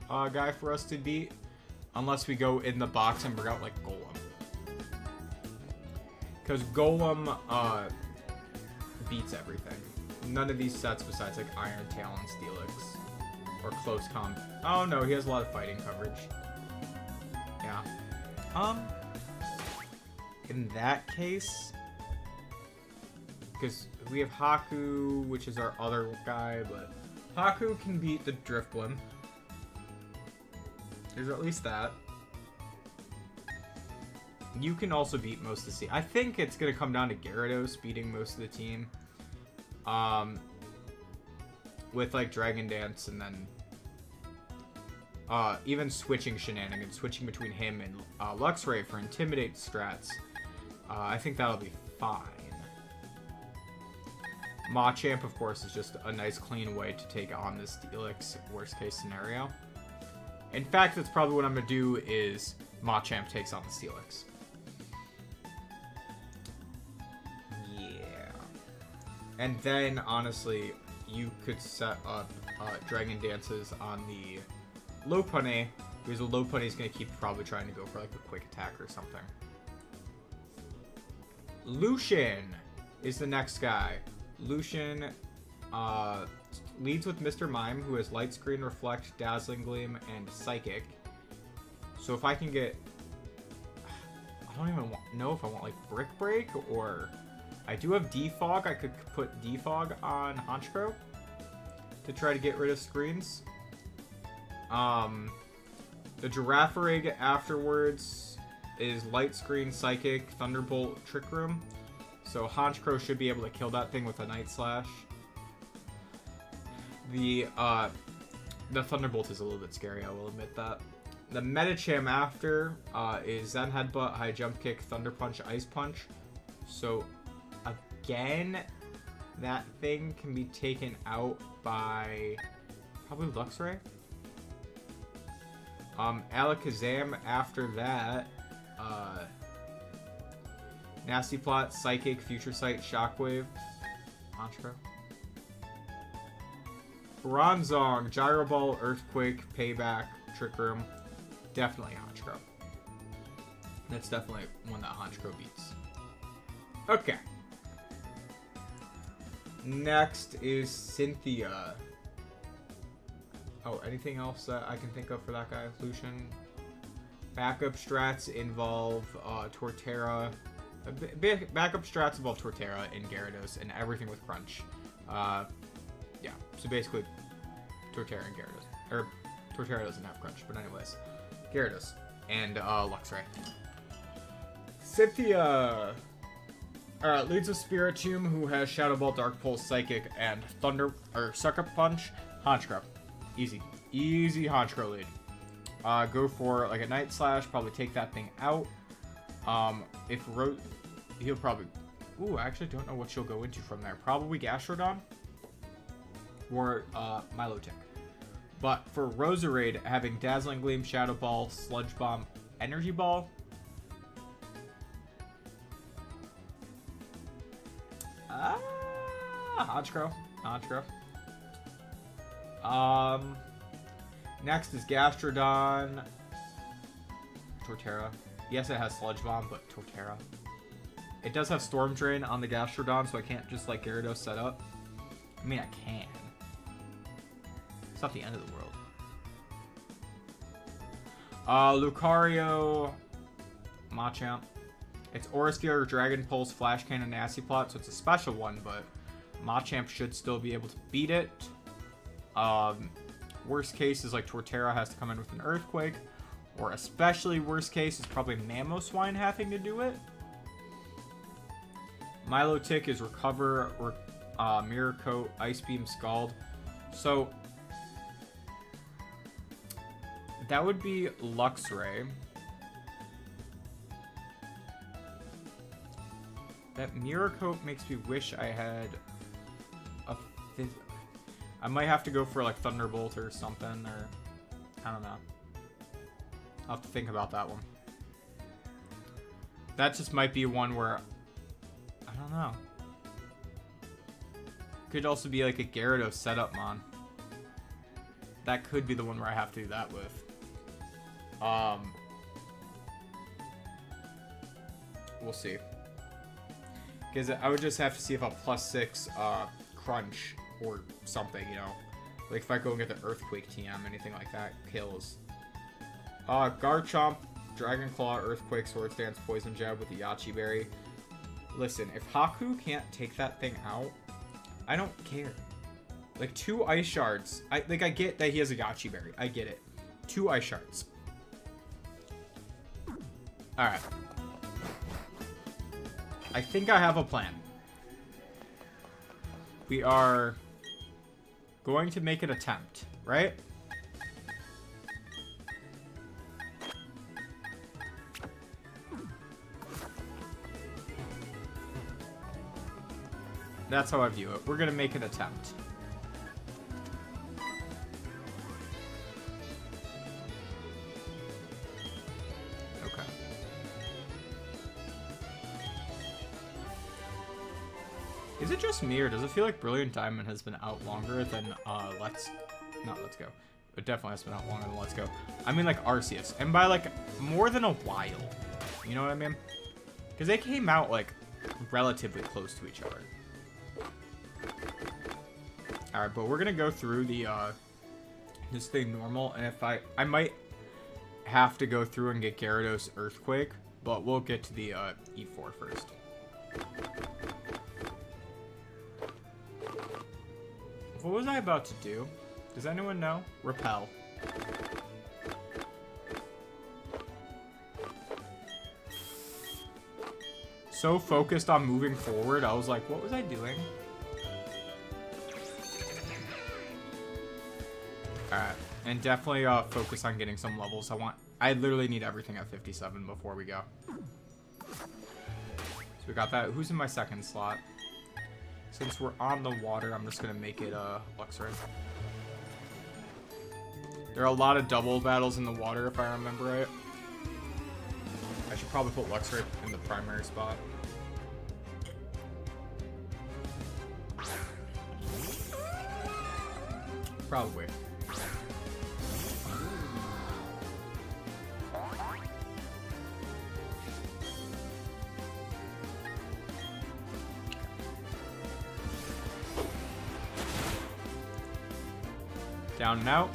guy for us to beat. Unless we go in the box and bring out, like, Golem. Because Golem beats everything. None of these sets besides, like, Iron Tail and Steelix. Or Close Comp. Oh, no, he has a lot of fighting coverage. Yeah. In that case... Because we have Haku, which is our other guy, but... Haku can beat the Drifblim. There's at least that. You can also beat most of the team. I think it's going to come down to Gyarados beating most of the team. With, like, Dragon Dance and then... even switching shenanigans. Switching between him and Luxray for Intimidate strats. I think that'll be fine. Machamp, of course, is just a nice, clean way to take on this Steelix worst-case scenario. In fact, that's probably what I'm going to do is Machamp takes on the Steelix. Yeah. And then, honestly, you could set up Dragon Dances on the Lopunny, because the Lopunny is going to keep probably trying to go for like a quick attack or something. Lucian is the next guy. Lucian leads with Mr. Mime, who has Light Screen, Reflect, Dazzling Gleam, and Psychic. So if I can get... I don't even know if I want like Brick Break, or... I do have Defog. I could put Defog on Honchkrow to try to get rid of screens. The Girafarig afterwards is Light Screen, Psychic, Thunderbolt, Trick Room. So Honchkrow should be able to kill that thing with a Night Slash. The Thunderbolt is a little bit scary, I will admit that. The Medicham after is Zen Headbutt, High Jump Kick, Thunder Punch, Ice Punch. So again, that thing can be taken out by probably Luxray. Alakazam after that, Nasty Plot, Psychic, Future Sight, Shockwave, Honchkrow. Bronzong, Gyro Ball, Earthquake, Payback, Trick Room. Definitely Honchkrow. That's definitely one that Honchkrow beats. Okay. Next is Cynthia. Oh, anything else that I can think of for that guy? Lucian. Backup strats involve Torterra. Backup strats involve Torterra and Gyarados and everything with Crunch. Yeah, so basically Torterra and Gyarados. Or Torterra doesn't have Crunch, but anyways. Gyarados and Luxray. Cynthia leads with Spiritomb, who has Shadow Ball, Dark Pulse, Psychic, and Sucker Punch. Honchkrow. Easy. Easy Honchkrow lead. Go for like a Night Slash, probably take that thing out. He'll probably... Ooh, I actually don't know what she'll go into from there. Probably Gastrodon or Milotic. But for Roserade, having Dazzling Gleam, Shadow Ball, Sludge Bomb, Energy Ball. Honchkrow. Next is Gastrodon. Torterra. Yes, it has Sludge Bomb, but Torterra. It does have Storm Drain on the Gastrodon, so I can't just like Gyarados set up. I mean, I can. It's not the end of the world. Lucario. Machamp. It's Aura Sphere, Dragon Pulse, Flash Cannon, Nasty Plot, so it's a special one, but Machamp should still be able to beat it. Worst case is like Torterra has to come in with an Earthquake, or especially worst case is probably Mamoswine having to do it. Milotic is Recover, or Mirror Coat, Ice Beam, Scald. So that would be Luxray. That Mirror Coat makes me wish I had a fifth. I might have to go for like Thunderbolt or something, or I don't know. I'll have to think about that one. That just might be one where I don't know. Could also be like a Gyarados setup mon. That could be the one where I have to do that with. We'll see. Because I would just have to see if a +6 Crunch or something, you know. Like if I go and get the Earthquake TM, anything like that kills. Garchomp, Dragon Claw, Earthquake, Swords Dance, Poison Jab with the Yachi Berry. Listen, if Haku can't take that thing out, I don't care. Like 2 Ice Shards. I get that he has a Yachi Berry. I get it. 2 Ice Shards. Alright. I think I have a plan. We are going to make an attempt, right? That's how I view it. We're going to make an attempt. Okay. Is it just me, or does it feel like Brilliant Diamond has been out longer than Let's Go? It definitely has been out longer than Let's Go. I mean, like, Arceus. And by, like, more than a while. You know what I mean? Because they came out, like, relatively close to each other. Alright, but we're going to go through the, this thing normal. And if I might have to go through and get Gyarados Earthquake. But we'll get to the, E4 first. What was I about to do? Does anyone know? Repel. So focused on moving forward, I was like, what was I doing? Alright, and definitely focus on getting some levels. I literally need everything at 57 before we go. So we got that. Who's in my second slot? Since we're on the water, I'm just going to make it Luxray. There are a lot of double battles in the water, if I remember right. I should probably put Luxray in the primary spot. Probably. Down and out.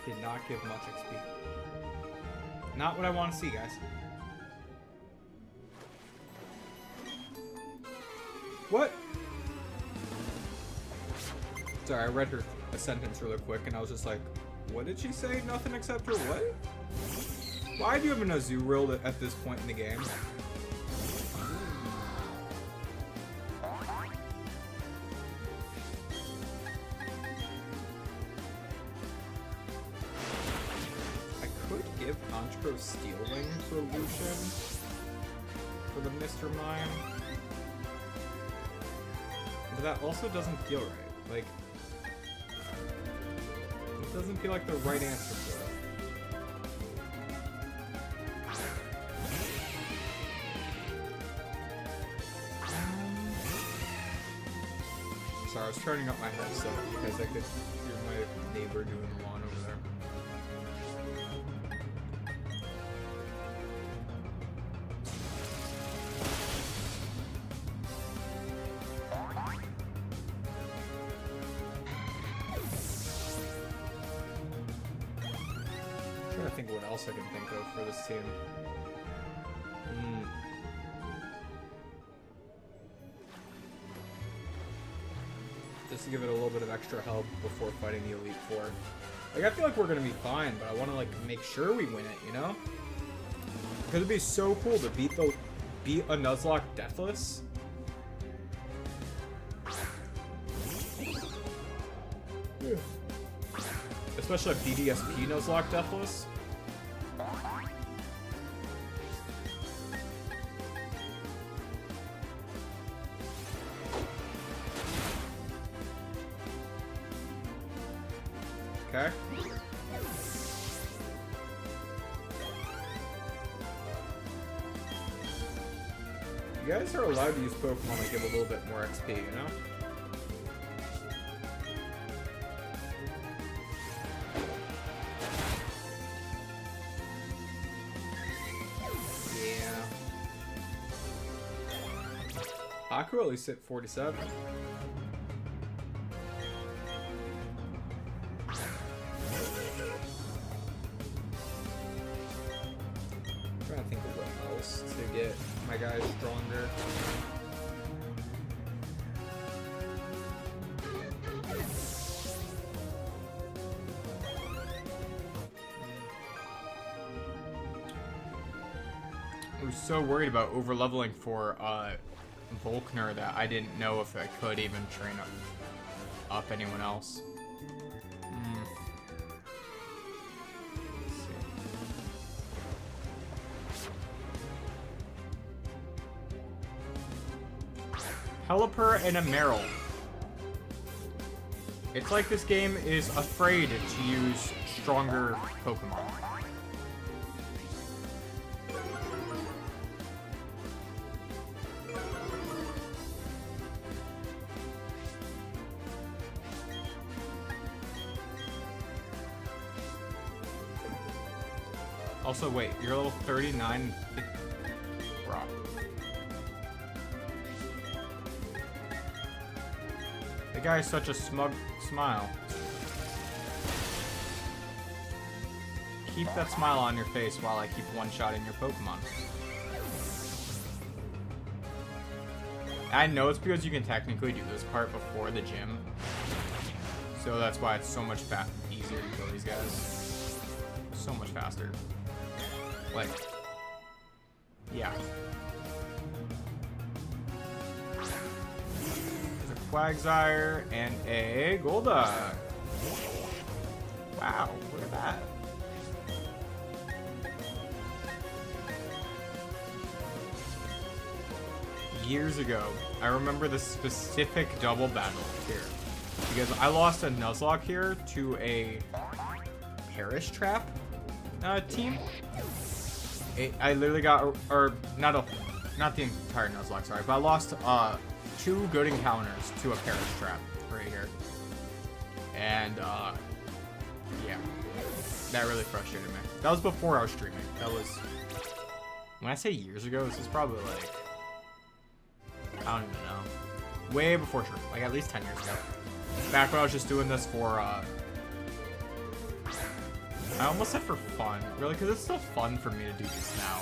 Did not give much XP. Not what I want to see, guys. What? Sorry, I read a sentence really quick and I was just like, what did she say? Nothing except her what? Why do you have an Azurill at this point in the game? Steel Wing solution for the Mr. Mime. But that also doesn't feel right. Like, it doesn't feel like the right answer for it. Sorry, I was turning up my headset because I could hear my neighbor doing the lawn over there. I think what else I can think of for this team. Just to give it a little bit of extra help before fighting the Elite Four. Like, I feel like we're gonna be fine, but I want to like make sure we win it, you know? Because it'd be so cool to beat a Nuzlocke Deathless. Yeah. Especially a BDSP Nuzlocke Deathless. Okay. You guys are allowed to use Pokemon that give a little bit more XP, you know? Haku at least hit 47. I'm trying to think of what else to get my guys stronger. I was so worried about over-leveling for Volkner that I didn't know if I could even train up anyone else. Pelipper and a Meryl. It's like this game is afraid to use stronger Pokemon. Also, wait, you're level 39. Rock. The guy has such a smug smile. Keep that smile on your face while I keep one-shotting your Pokemon. I know it's because you can technically do this part before the gym. So that's why it's so much easier to kill these guys. So much faster. Like, yeah. There's a Quagsire and a Golduck. Wow, look at that. Years ago, I remember the specific double battle here. Because I lost a Nuzlocke here to a Perish Trap team. I literally got, or not the entire Nuzlocke, sorry, but I lost 2 good encounters to a Perish Trap right here. And yeah, that really frustrated me. That was before I was streaming. That was, when I say years ago, this is probably like, I don't even know. Way before streaming, like at least 10 years ago. Back when I was just doing this for, I almost said for fun, really, because it's still fun for me to do this now.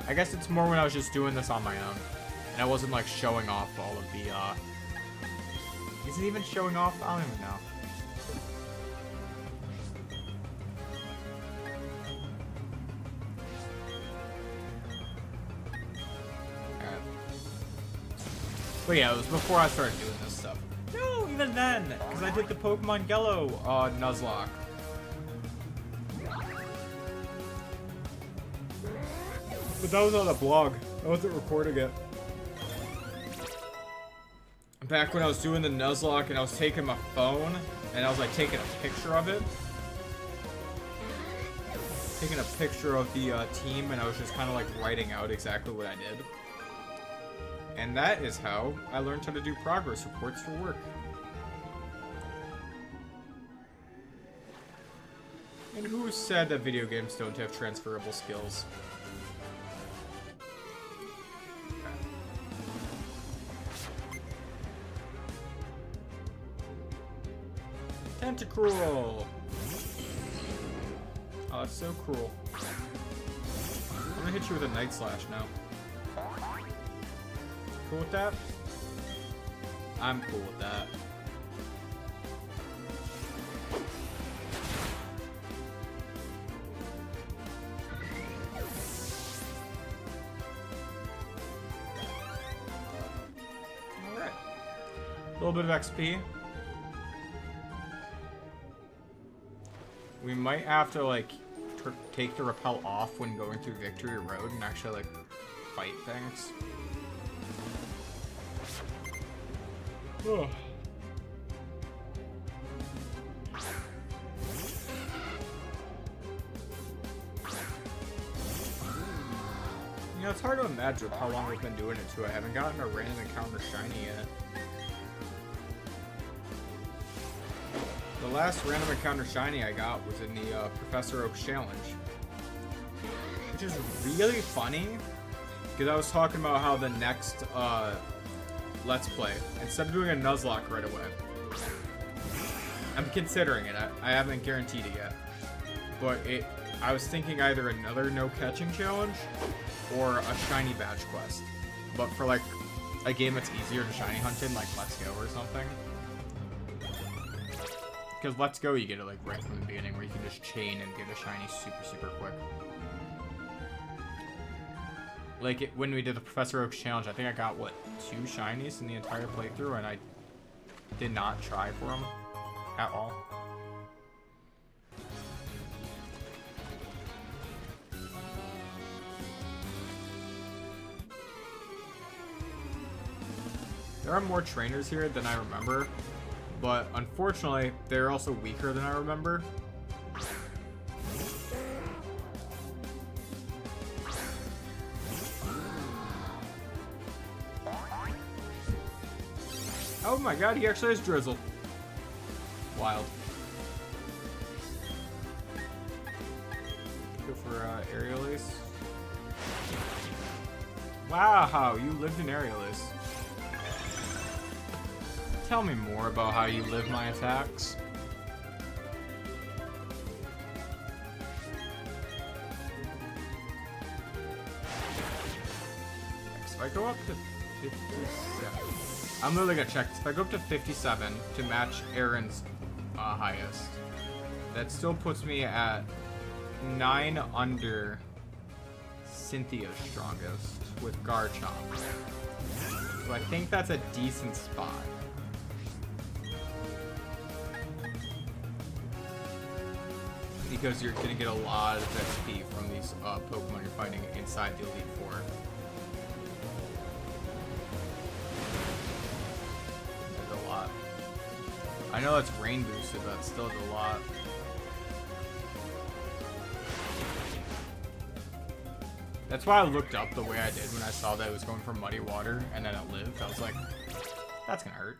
I guess it's more when I was just doing this on my own, and I wasn't, like, showing off all of the, is it even showing off? I don't even know. Alright. But yeah, it was before I started doing this stuff. No, even then, because I did the Pokemon Yellow Nuzlocke. But that was on a blog. I wasn't recording it. Back when I was doing the Nuzlocke and I was taking my phone and I was like taking a picture of it. Taking a picture of the team and I was just kind of like writing out exactly what I did. And that is how I learned how to do progress reports for work. And who said that video games don't have transferable skills? Tentacruel! Oh, that's so cruel. I'm gonna hit you with a Night Slash now. Cool with that? I'm cool with that. Alright. A little bit of XP. We might have to, like, take the repel off when going through Victory Road and actually, like, fight things. Ugh. You know, it's hard to imagine how long we've been doing it, too. I haven't gotten a random encounter shiny yet. The last random encounter shiny I got was in the Professor Oak Challenge. Which is really funny, because I was talking about how the next Let's Play, instead of doing a Nuzlocke right away, I'm considering it. I haven't guaranteed it yet. But I was thinking either another no catching challenge or a shiny badge quest. But for like a game that's easier to shiny hunt in, like Let's Go or something. Because Let's Go, you get it like right from the beginning, where you can just chain and get a shiny super quick. Like when we did the Professor Oak Challenge, I think I got what, 2 shinies in the entire playthrough, and I did not try for them at all. There are more trainers here than I remember, but unfortunately, they're also weaker than I remember. Oh my god, he actually has Drizzle. Wild. Go for Aerialis. Wow, you lived in Aerialis. Tell me more about how you live my attacks. If I go up to 57, I'm literally gonna check. If I go up to 57 to match Aaron's highest, that still puts me at 9 under Cynthia's strongest with Garchomp. So I think that's a decent spot. Because you're gonna get a lot of XP from these Pokemon you're fighting inside the Elite Four. That's a lot. I know that's rain boosted, but that's still a lot. That's why I looked up the way I did when I saw that it was going for muddy water and then it lived. I was like, that's gonna hurt.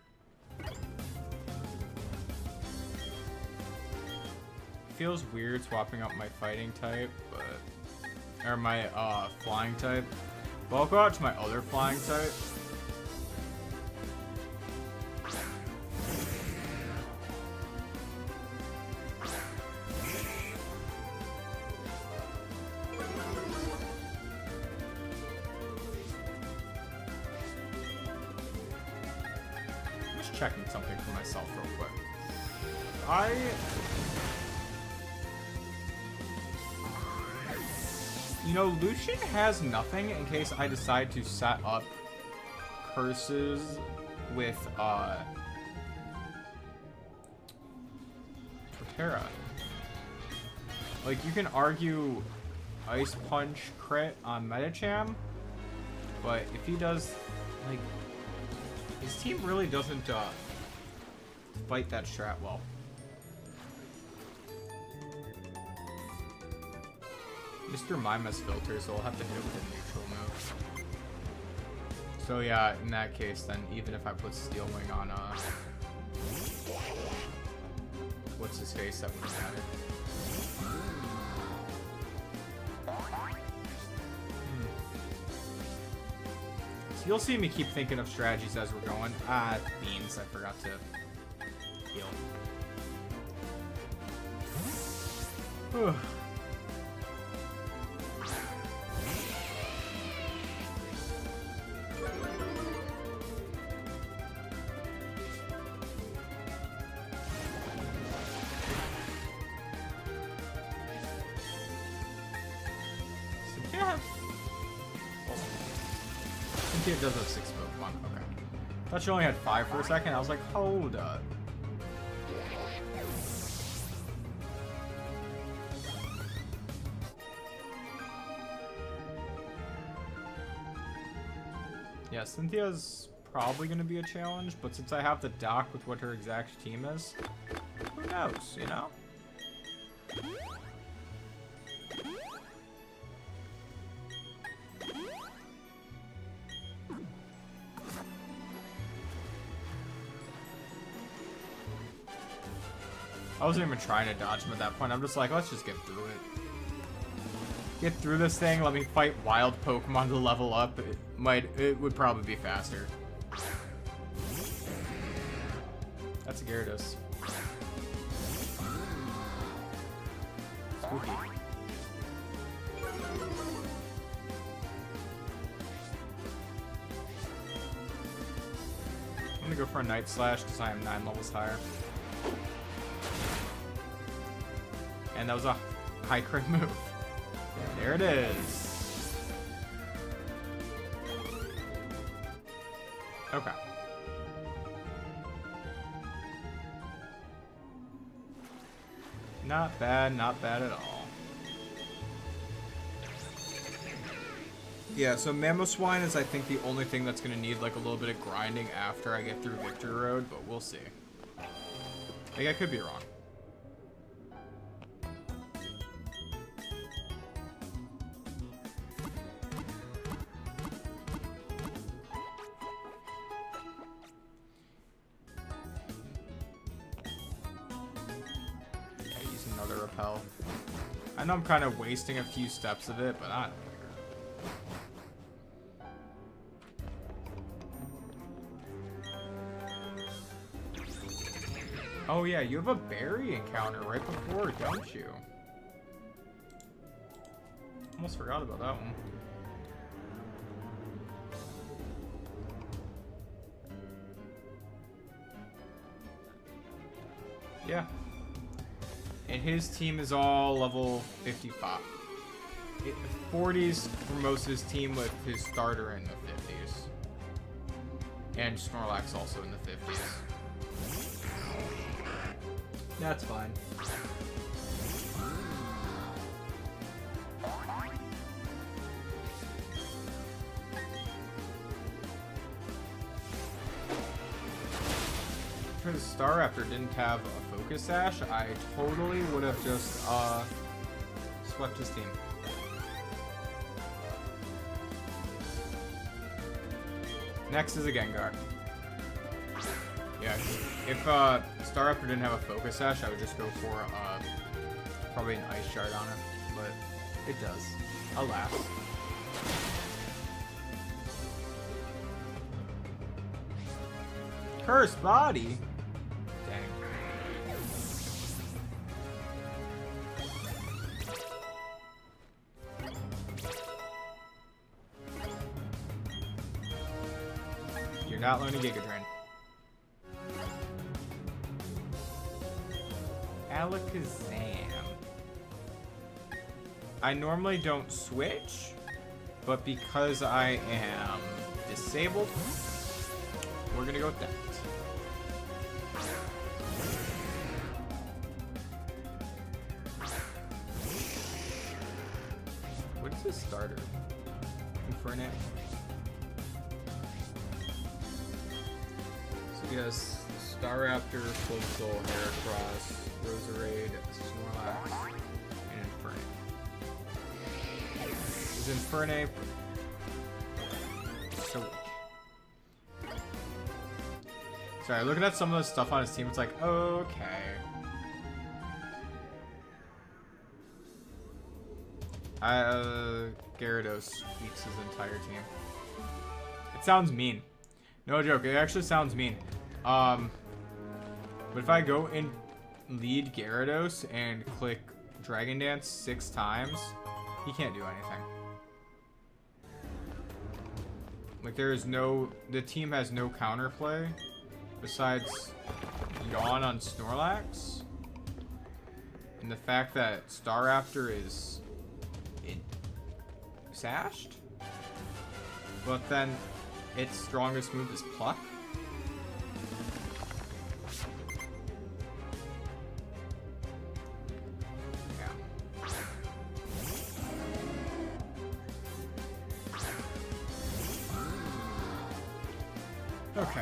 Feels weird swapping out my fighting type, but or my flying type. But I'll go out to my other flying type. I'm just checking something for myself real quick. You know, Lucian has nothing in case I decide to set up curses with, Torterra. Like, you can argue Ice Punch crit on Medicham, but if he does, like, his team really doesn't, fight that strat well. Mr. Mimas filter, so I'll have to hit it with a neutral move. So yeah, in that case, then even if I put Steel Wing on, what's his face, that wouldn't matter. So you'll see me keep thinking of strategies as we're going. Ah, beans, I forgot to heal. Whew. It does have 6 Pokemon. Okay. Thought you only had 5 for a second. I was like, hold up. Yeah, Cynthia's probably going to be a challenge, but since I have the doc with what her exact team is, who knows, you know? I wasn't even trying to dodge him at that point. I'm just like, let's just get through it. Get through this thing. Let me fight wild Pokemon to level up. It would probably be faster. That's a Gyarados. Spooky. I'm gonna go for a Night Slash because I am 9 levels higher. And that was a high crit move. There it is. Okay. Not bad at all. Yeah, so Mamoswine is, I think, the only thing that's going to need, like, a little bit of grinding after I get through Victory Road, but we'll see. Like, I could be wrong. Yeah, use another Repel. I know I'm kind of wasting a few steps of it, but I don't care. Oh yeah, you have a berry encounter right before, don't you? Almost forgot about that one. Yeah. And his team is all level 55. 40s for most of his team, with his starter in the 50s. And Snorlax also in the 50s. That's fine. If the Staraptor didn't have a Focus Sash, I totally would have just swept his team. Next is a Gengar. Yeah, if Staraptor didn't have a Focus Sash, I would just go for probably an Ice Shard on it, but it does. Alas. Cursed Body? Dang. You're not learning Giga Drain. Alakazam. I normally don't switch, but because I am disabled, we're gonna go with that. What is his starter? Infernape. So yes, Staraptor, Floatzel, Heracross, Roserade, Snorlax, and Infernape. Is Infernape so weak? Sorry, looking at some of the stuff on his team, it's like, okay. Gyarados eats his entire team. It sounds mean. No joke, it actually sounds mean. But if I go and lead Gyarados and click Dragon Dance 6 times, he can't do anything. Like, there is no... The team has no counterplay besides Yawn on Snorlax. And the fact that Staraptor is... sashed? But then its strongest move is Pluck. Okay.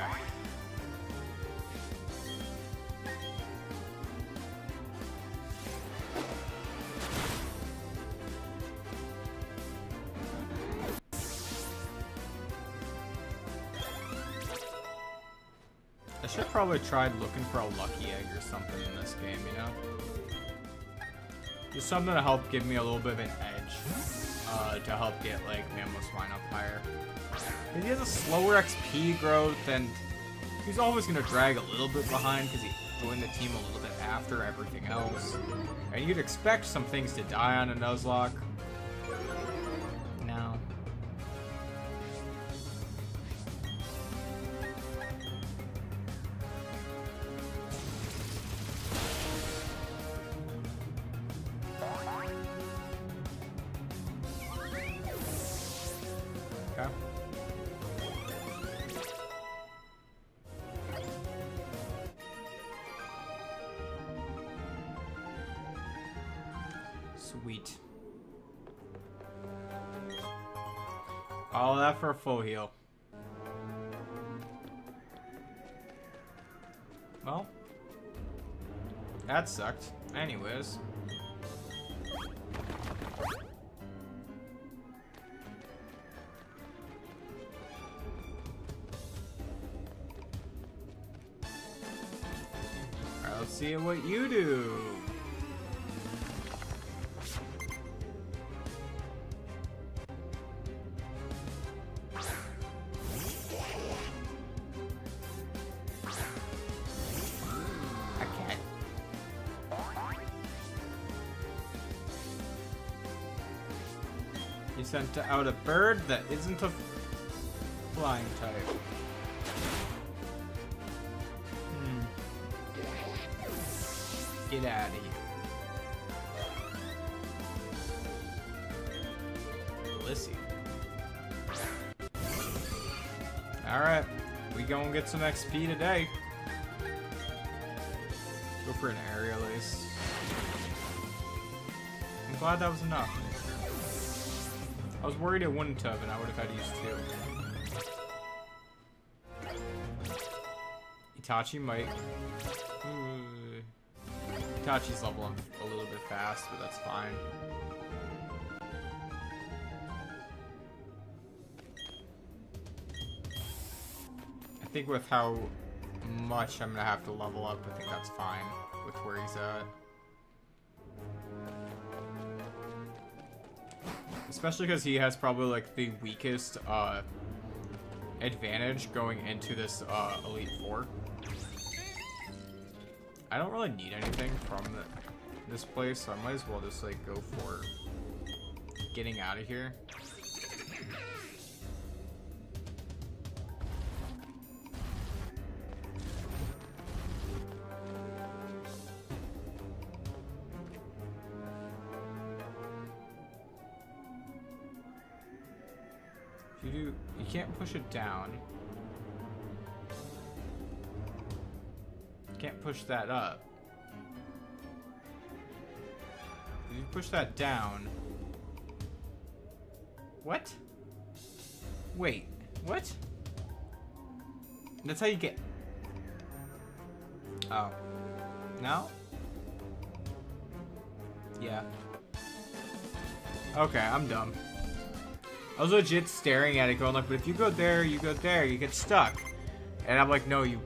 I should have probably tried looking for a lucky egg or something in this game, you know? Just something to help give me a little bit of an edge. To help get, like, Mamoswine up higher. If he has a slower XP growth, and he's always going to drag a little bit behind because he joined the team a little bit after everything else. And you'd expect some things to die on a Nuzlocke. No. Okay. Sweet. All that for a full heal. Well, that sucked. Anyways. Alright, let's see what you do. He sent out a bird that isn't a flying type. Get out of here. Lissy. Alright, we gonna get some XP today. Go for an aerial ace. I'm glad that was enough. I was worried it wouldn't have, and I would have had to use 2. Itachi might. Itachi's leveling a little bit fast, but that's fine. I think with how much I'm gonna have to level up, I think that's fine with where he's at. Especially because he has probably like the weakest advantage going into this Elite Four. I don't really need anything from this place, so I might as well just like go for getting out of here. You can't push it down. You can't push that up. If you push that down. What? Wait, what? That's how you get. Oh. No? Yeah. Okay, I'm dumb. I was legit staring at it going like, but if you go there, you get stuck. And I'm like, no, you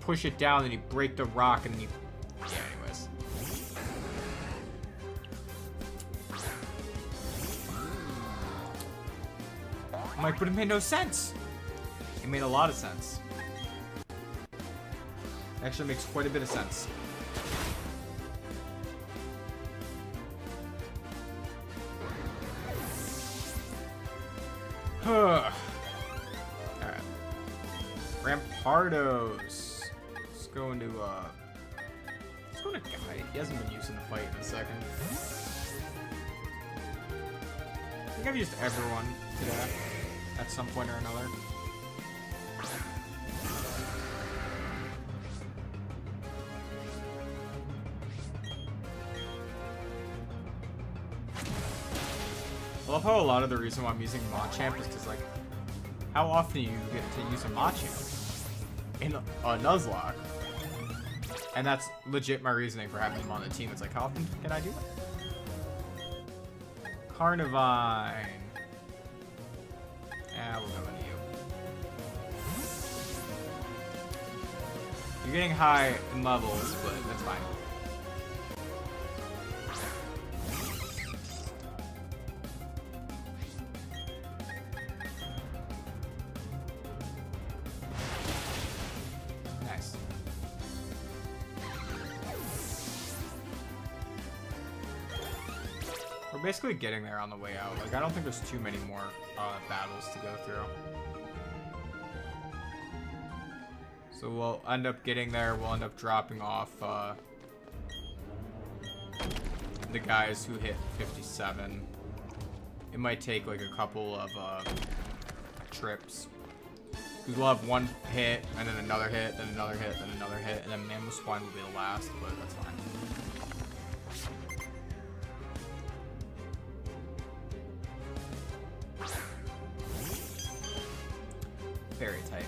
push it down and you break the rock and you... Yeah, anyways. I'm like, but it made no sense. It made a lot of sense. It actually makes quite a bit of sense. Alright. Rampardos. Let's go into Guy. He hasn't been using the fight in a second. I think I've used everyone today at some point or another. I love how a lot of the reason why I'm using Machamp is because, like, how often do you get to use a Machamp in a Nuzlocke? And that's legit my reasoning for having him on the team. It's like, how often can I do it? Carnivine. Yeah, we'll go into you. You're getting high in levels, but that's fine. We're basically getting there on the way out. Like, I don't think there's too many more battles to go through. So we'll end up getting there. We'll end up dropping off the guys who hit 57. It might take like a couple of trips. Because we'll have one hit, and then another hit, then another hit, then another hit, and then Mammoth Swine will be the last, but that's fine. Very tight.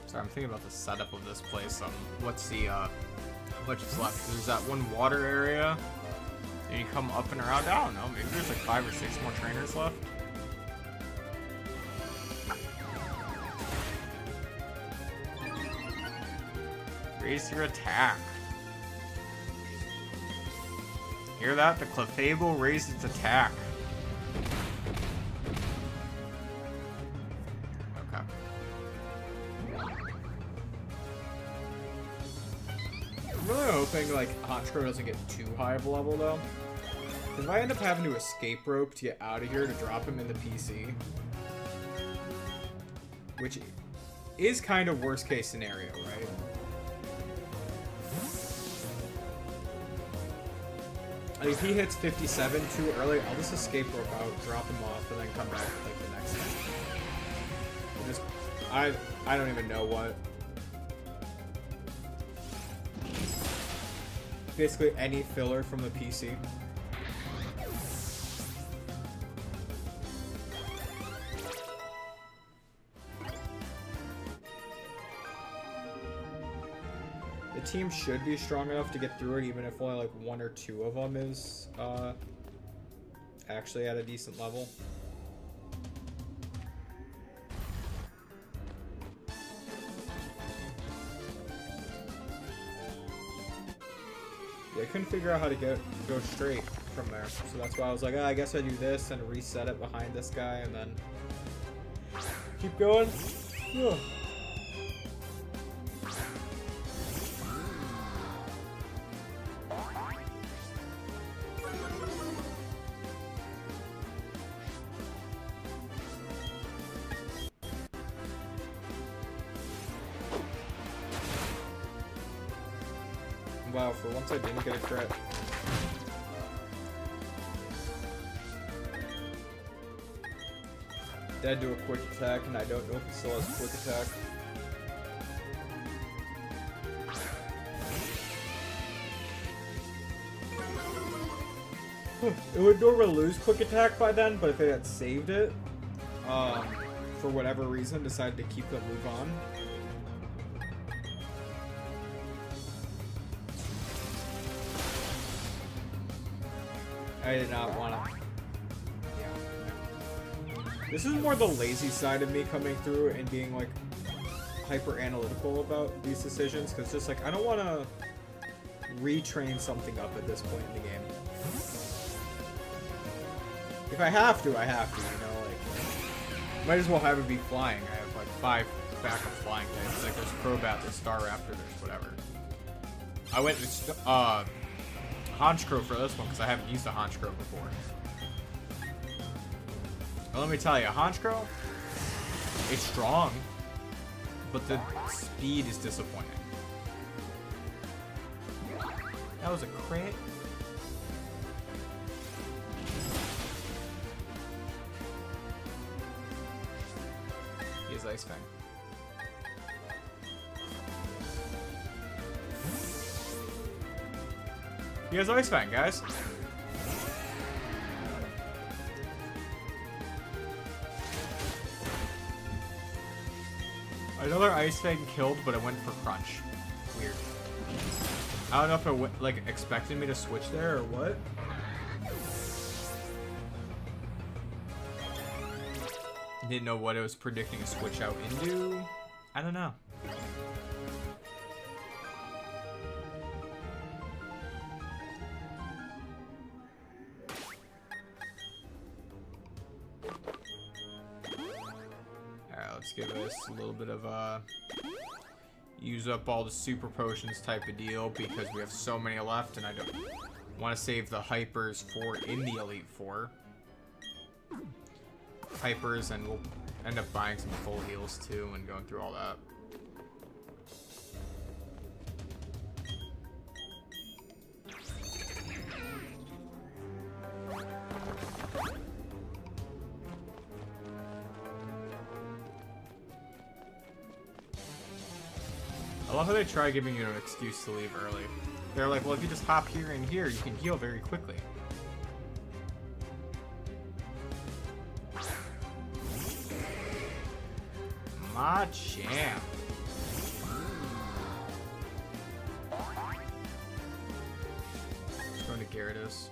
Sorry, I'm thinking about the setup of this place. Let's see how much is left. There's that one water area, and you come up and around. I don't know, maybe there's like 5 or 6 more trainers left. Raise your attack. Hear that? The Clefable raised its attack. hoping like Honchkrow doesn't get too high of a level though. If I end up having to escape rope to get out of here to drop him in the PC, which is kind of worst case scenario, right? Like if he hits 57 too early, I'll just escape rope out, drop him off, and then come back like the next time. Just, I don't even know what. Basically any filler from the PC. The team should be strong enough to get through it, even if only like 1 or 2 of them is actually at a decent level. Yeah, I couldn't figure out how to go straight from there, so that's why I was like, oh, I guess I do this and reset it behind this guy, and then keep going. Ugh. Wow, for once I didn't get a crit. Dead to a quick attack, and I don't know if it still has quick attack. It would normally lose quick attack by then, but if it had saved it, for whatever reason, decided to keep the move on. I did not want to. Yeah. This is more the lazy side of me coming through and being like hyper analytical about these decisions, because just like I don't want to retrain something up at this point in the game. If I have to, I have to. You know, like might as well have it be flying. I have like 5 backup flying types. Like there's Crobat, there's Star Raptor, there's whatever. I went with Honchkrow for this one because I haven't used a Honchkrow before. Well, let me tell you, Honchkrow, it's strong, but the speed is disappointing. That was a crit. He has Ice Fang. He has Ice Fang, guys. Another Ice Fang killed, but it went for Crunch. Weird. I don't know if it like expected me to switch there or what. Didn't know what it was predicting a switch out into. I don't know. Give us a little bit of use up all the super potions type of deal because we have so many left and I don't want to save the hypers for in the Elite Four. Hypers, and we'll end up buying some full heals too and going through all that. I love how they try giving you an excuse to leave early. They're like, well, if you just hop here and here, you can heal very quickly. My champ. Just going to Gyarados.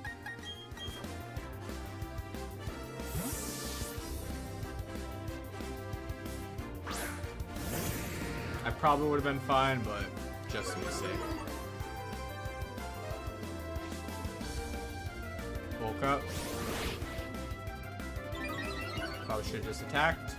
I probably would have been fine, but just a mistake. Woke up. Probably should have just attacked.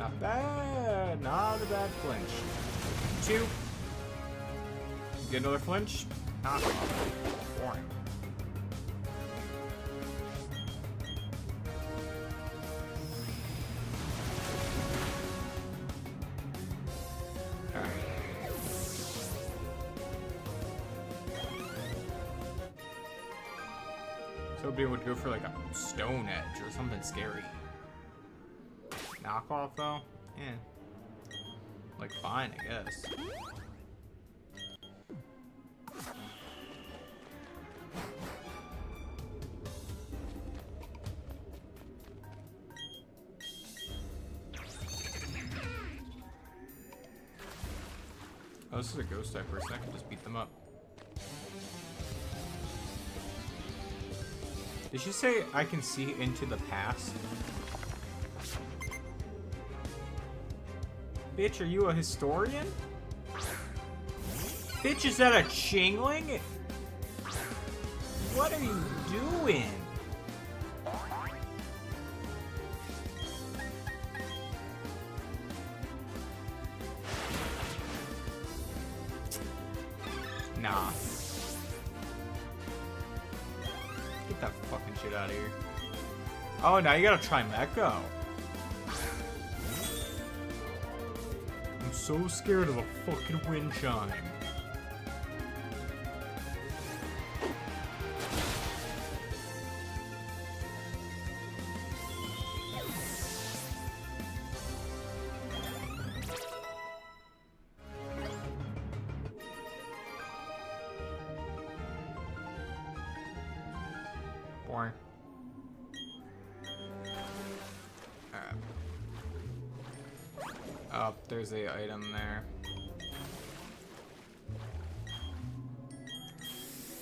Not bad. Not a bad flinch. 2. Get another flinch. Knock off. Boring. Somebody would go for like a stone edge or something scary. Knockoff though? Yeah. Like fine, I guess. Oh, this is a ghost type person. I can just beat them up. Did she say I can see into the past? Bitch, are you a historian? Bitch, is that a chingling? What are you doing? Nah. Get that fucking shit out of here. Oh, now you gotta try Mecho. I'm so scared of a fucking wind chime. Boring. Alright. Oh, there's a item there.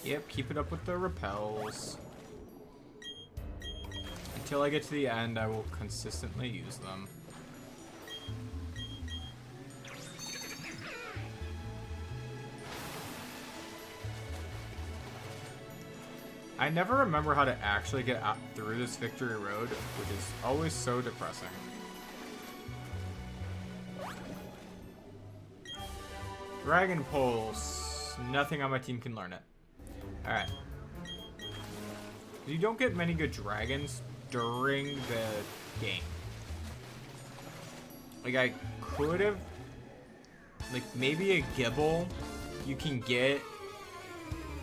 Yep, keep it up with the repels. Until I get to the end, I will consistently use them. I never remember how to actually get out through this victory road, which is always so depressing. Dragon Pulse. Nothing on my team can learn it. Alright. You don't get many good dragons during the game. Like, I could have... Like, maybe a Gibble you can get.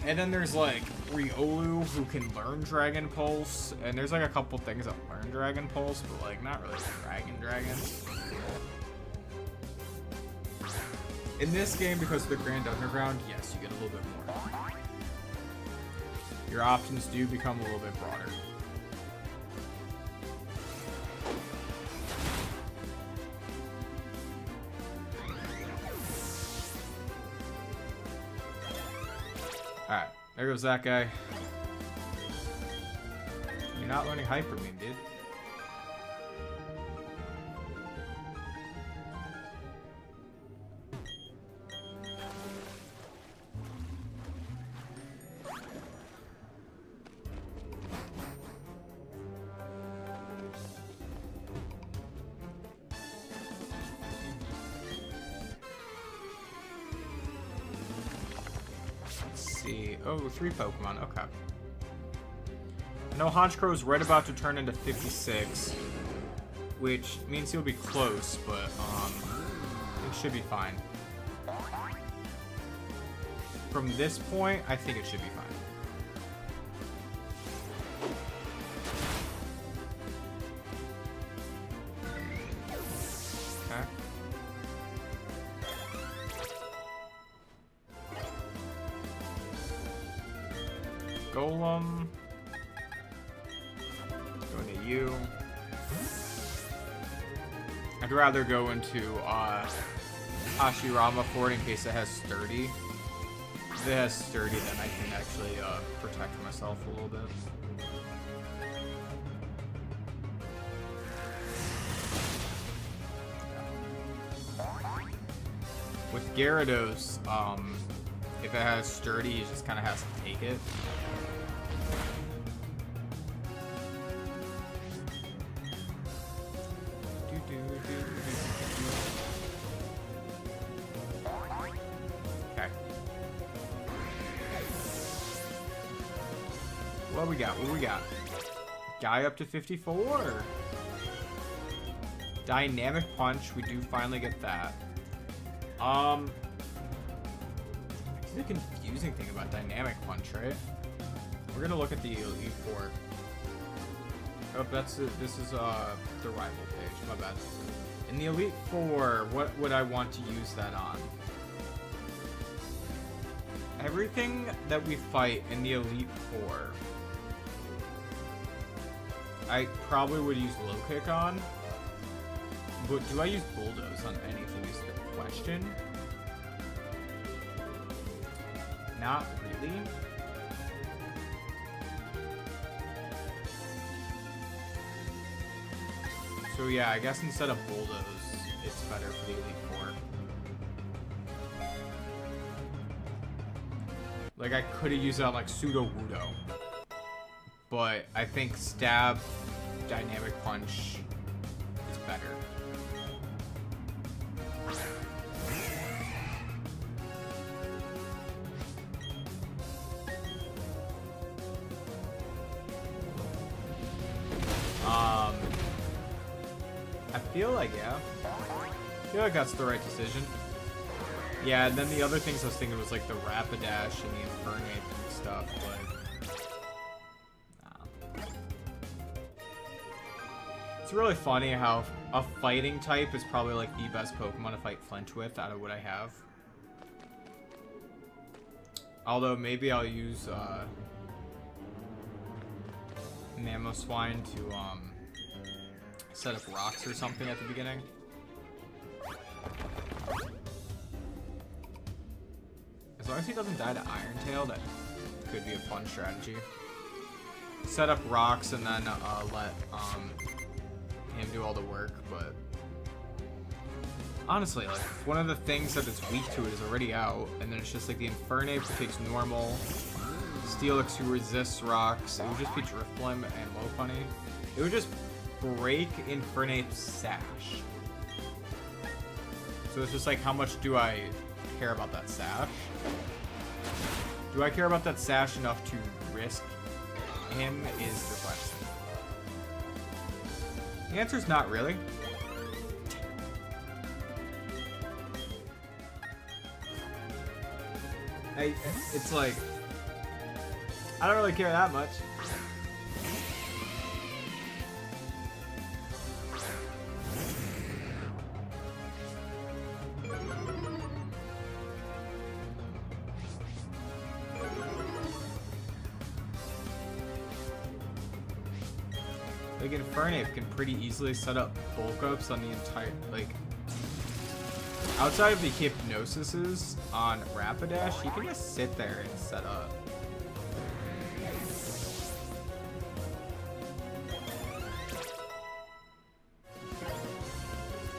And then there's, like, Riolu who can learn Dragon Pulse. And there's, like, a couple things that learn Dragon Pulse, but, like, not really dragons. In this game, because of the Grand Underground, yes, you get a little bit more. Your options do become a little bit broader. Alright, there goes that guy. You're not learning Hyper Beam, dude. Oh, 3 Pokemon, okay. I know Honchkrow is right about to turn into 56, which means he'll be close, but it should be fine. From this point, I think it should be fine. Golem. Going to you. I'd rather go into Hashirama for it in case it has Sturdy. If it has Sturdy, then I can actually protect myself a little bit. With Gyarados, if it has Sturdy, he just kind of has to take it. What we got? What we got? Guy up to 54. Dynamic punch. We do finally get that. The confusing thing about dynamic punch, right? We're gonna look at the Elite Four. Oh, this is the rival page. My bad. In the Elite Four, what would I want to use that on? Everything that we fight in the Elite Four, I probably would use low kick on. But do I use bulldoze on anything is the question. Not really. So yeah, I guess instead of bulldoze, it's better for the Elite Four. Like, I could have used it on, like, Pseudo Wudo. But I think Stab, Dynamic Punch is better. I feel like, yeah. I feel like that's the right decision. Yeah, and then the other things I was thinking was like the Rapidash and the Infernape and stuff, but... It's really funny how a fighting type is probably like the best Pokemon to fight Flinch with out of what I have. Although maybe I'll use Mamoswine to set up rocks or something at the beginning. As long as he doesn't die to Iron Tail, that could be a fun strategy. Set up rocks and then let him do all the work, but honestly, like, one of the things that is weak to it is already out, and then it's just like the Infernape that takes normal, Steelix who resists rocks. It would just be Drifblim and Lopunny. It would just break Infernape's sash. So it's just like, how much do I care about that sash? Do I care about that sash enough to risk him is the question. The answer is not really. It's like, I don't really care that much. Like, Infernape can pretty easily set up bulk ups on the entire, like, outside of the Hypnosises on Rapidash, he can just sit there and set up.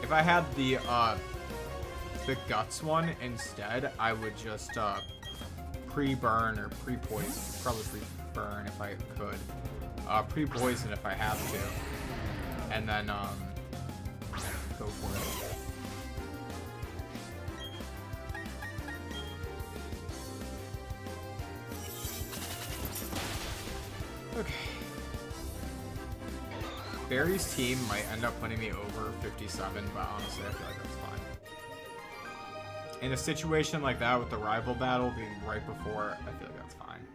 If I had the Guts one instead, I would just pre-burn or pre-poison, probably pre-burn if I could. Pre-poison if I have to, and then go for it. Okay. Barry's team might end up putting me over 57, but honestly, I feel like that's fine. In a situation like that with the rival battle being right before, I feel like that's fine.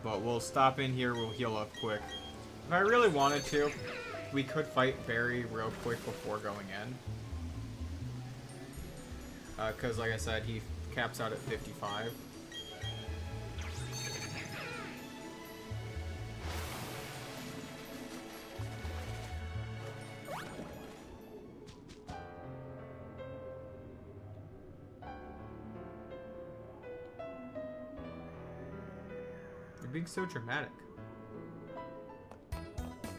But we'll stop in here, we'll heal up quick. If I really wanted to, we could fight Barry real quick before going in. Because, like I said, he caps out at 55. You're being so dramatic.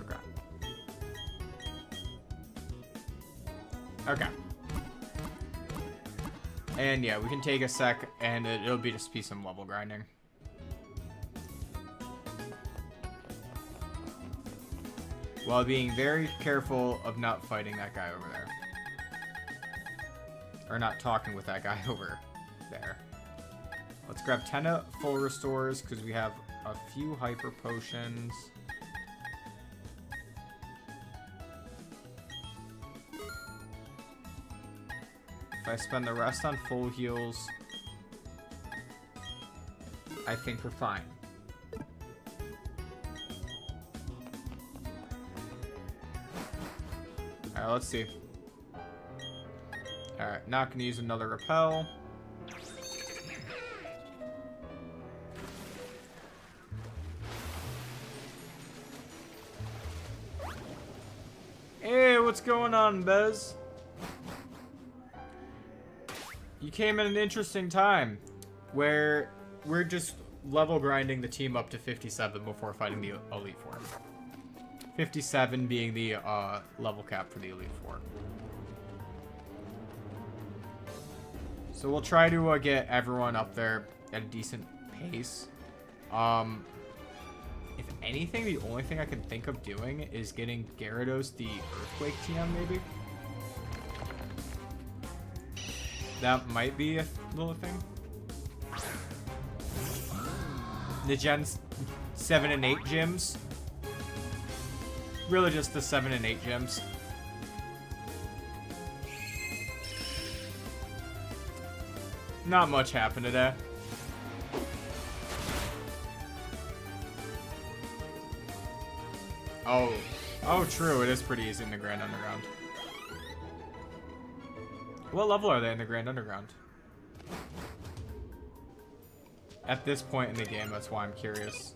Okay. Okay. And yeah, we can take a sec, and it'll be just be some level grinding. while being very careful of not fighting that guy over there. Or not talking with that guy over there. Let's grab 10 full restores because we have a few hyper potions. If I spend the rest on full heals, I think we're fine. Alright, let's see. Alright, not gonna use another repel. Hey, what's going on, Bez? You came at an interesting time where we're just level grinding the team up to 57 before fighting the Elite Four. 57 being the level cap for the Elite Four. So we'll try to get everyone up there at a decent pace. If anything, the only thing I can think of doing is getting Gyarados the Earthquake TM, maybe? That might be a little thing. The Gen 7 and 8 gyms. Really just the 7 and 8 gyms. Not much happened today. Oh, true. It is pretty easy in the Grand Underground. What level are they in the Grand Underground? At this point in the game, that's why I'm curious.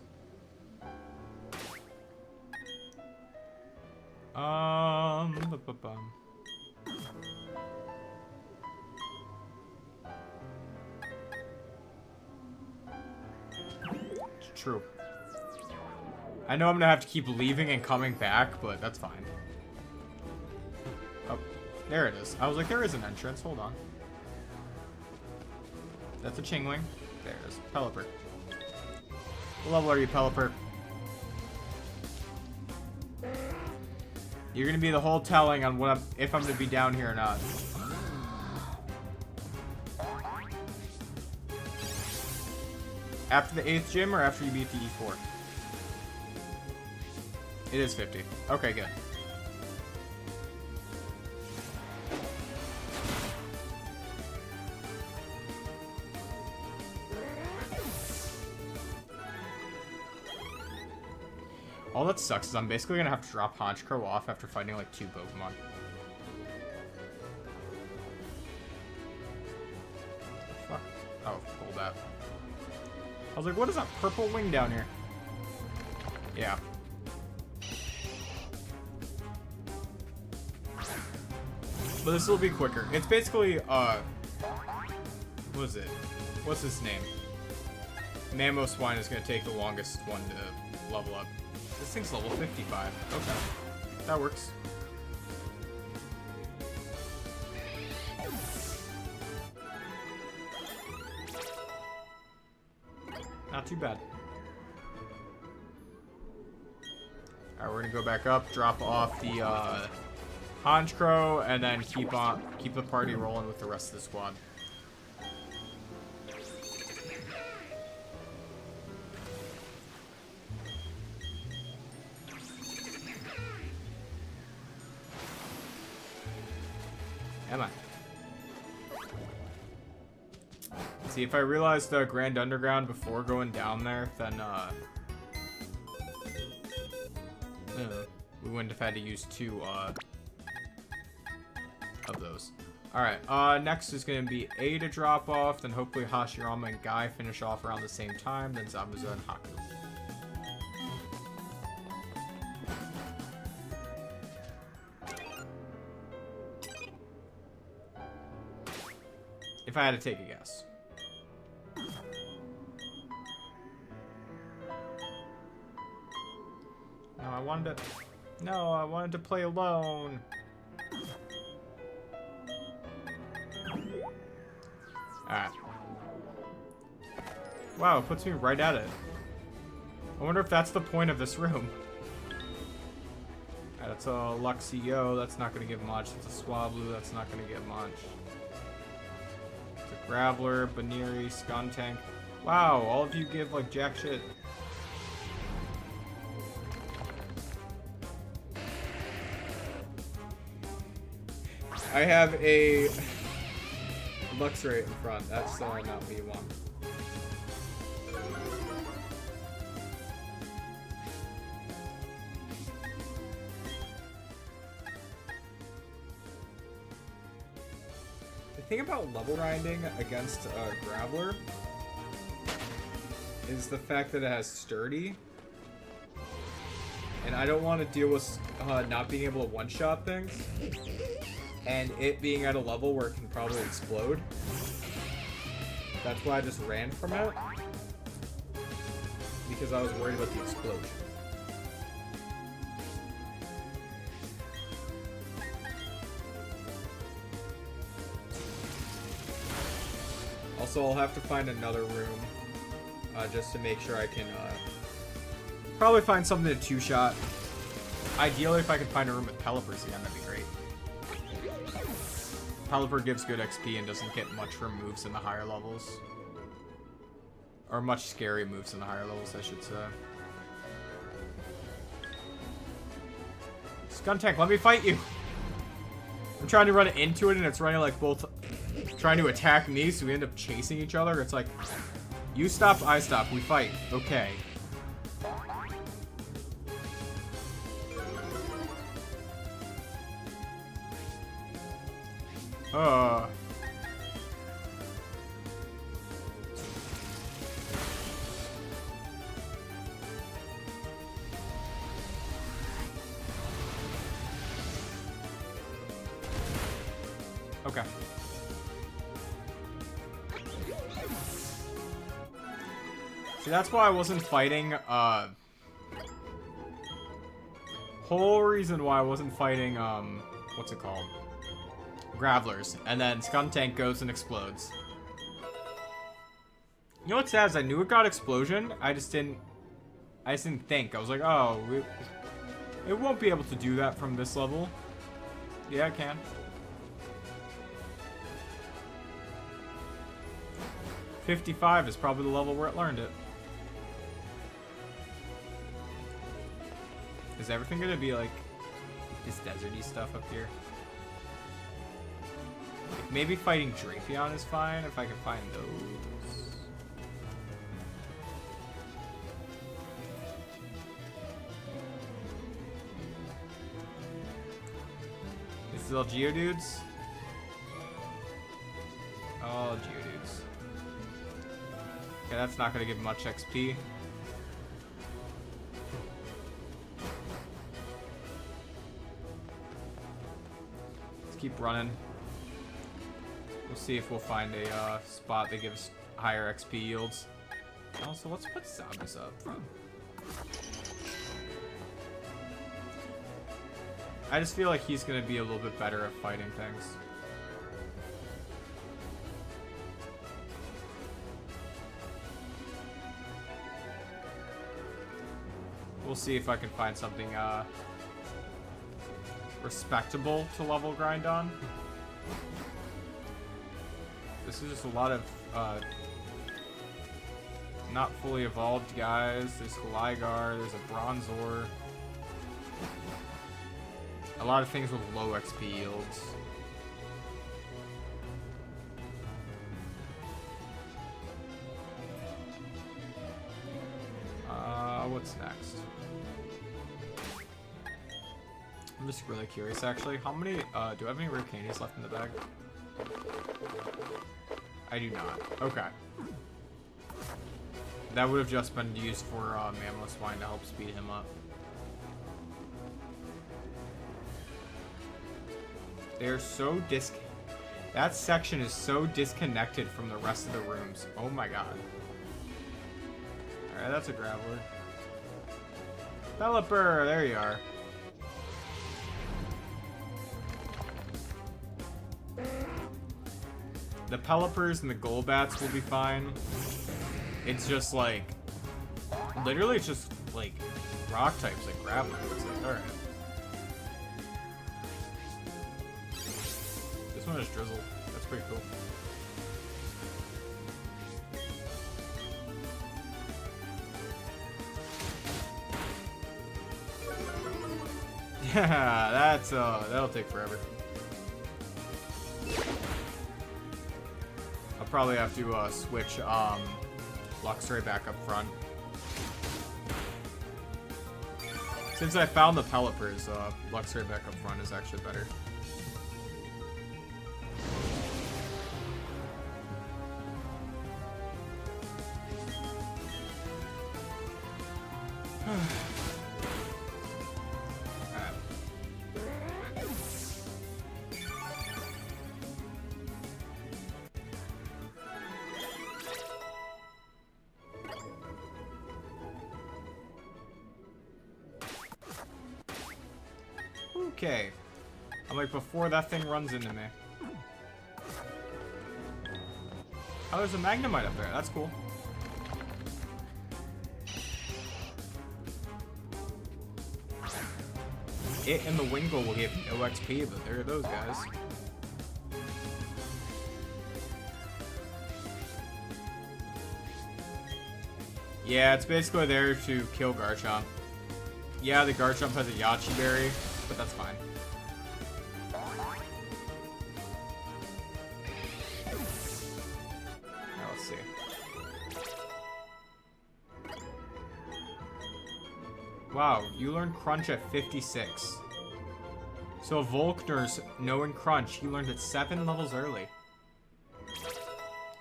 True. I know I'm gonna have to keep leaving and coming back, but that's fine. Oh, there it is. I was like, there is an entrance. Hold on. That's a Chingling. There it is. Pelipper. What level are you, Pelipper? You're gonna be the whole telling on what if I'm gonna be down here or not. After the 8th gym or after you beat the E4? It is 50. Okay, good. All that sucks is I'm basically gonna have to drop Honchkrow off after fighting like 2 Pokemon. Fuck. Oh, hold that. I was like, what is that purple wing down here? Yeah. But this will be quicker. It's basically, what is it? What's his name? Mamoswine is going to take the longest one to level up. This thing's level 55. Okay. That works. Not too bad. Alright, we're gonna go back up, drop off the Honchkrow, and then keep the party rolling with the rest of the squad. Am I? See, if I realized the Grand Underground before going down there, then we wouldn't have had to use 2 of those. Alright, next is going to be A to drop off, then hopefully Hashirama and Guy finish off around the same time, then Zabuza and Haku. If I had to take a guess. No, I wanted to play alone. Alright. Wow, it puts me right at it. I wonder if that's the point of this room. Alright, that's a Luxio. That's not going to give much. It's a Swablu. That's not going to give much. It's a Graveler, Baniri, Skuntank. Wow, all of you give like jack shit. I have a Luxray in front. That's not what we want. The thing about level grinding against Graveler is the fact that it has Sturdy. And I don't want to deal with not being able to one-shot things. And it being at a level where it can probably explode. That's why I just ran from it. Because I was worried about the explosion. Also, I'll have to find another room. Just to make sure I can probably find something to two-shot. Ideally, if I could find a room with Pelipper's again, that'd be great. Pelipper gives good XP and doesn't get much from moves in the higher levels. Or much scary moves in the higher levels, I should say. Skuntank, let me fight you! I'm trying to run into it and it's running like both trying to attack me, so we end up chasing each other. It's like, you stop, I stop, we fight. Okay. Okay. See, that's why I wasn't fighting, whole reason why I wasn't fighting, what's it called? Gravelers. And then Skuntank goes and explodes. You know what's sad is I knew it got explosion, I just didn't think. I was like, oh, it won't be able to do that from this level. Yeah, it can. 55 is probably the level where it learned it. Is everything gonna be like this deserty stuff up here? Like maybe fighting Drapion is fine if I can find those. Is it all Geodudes? Oh, Geodudes. Okay, that's not gonna give much XP. Let's keep running. We'll see if we'll find a spot that gives higher XP yields. Also, let's put Zabuza up front. I just feel like he's gonna be a little bit better at fighting things. We'll see if I can find something respectable to level grind on. This is just a lot of not fully evolved guys. There's Gligar, there's a Bronzor. A lot of things with low XP yields. What's next? I'm just really curious, actually. How many, do I have any rare candies left in the bag? I do not. Okay. That would have just been used for Mammoth Swine to help speed him up. They're so that section is so disconnected from the rest of the rooms. Oh my god. Alright, that's a Graveler. Pelipper, there you are. The Pelippers and the Golbats will be fine. It's just like, literally it's just like rock types like Graveler. It's like, alright. one is Drizzle. That's pretty cool. Yeah, that's that'll take forever. I'll probably have to switch Luxray back up front. Since I found the Pelipper's, Luxray back up front is actually better. Okay. I'm like, before that thing runs into me. Oh, there's a Magnemite up there. That's cool. It and the Wingull will give no XP, but there are those guys. Yeah, it's basically there to kill Garchomp. Yeah, the Garchomp has a Yachi Berry, but that's fine. Now let's see. Wow, you learned Crunch at 56. So Volkner's knowing Crunch, he learned it 7 levels early.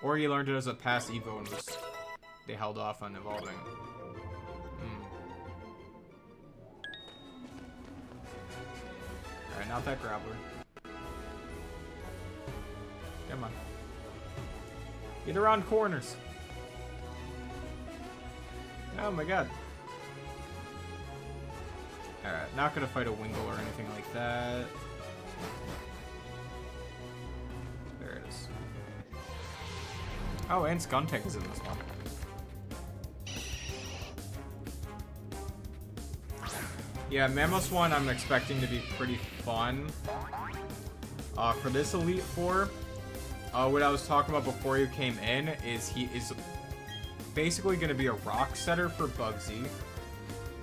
Or he learned it as a past Evo and was, they held off on evolving. Alright, not that Grappler. Come on. Get around corners. Oh my god. Alright, not gonna fight a Wingull or anything like that. There it is. Oh, and Skuntank is in this one. Yeah, Mammoth one I'm expecting to be pretty fun. For this Elite Four, what I was talking about before you came in is he is basically going to be a rock setter for Bugsy.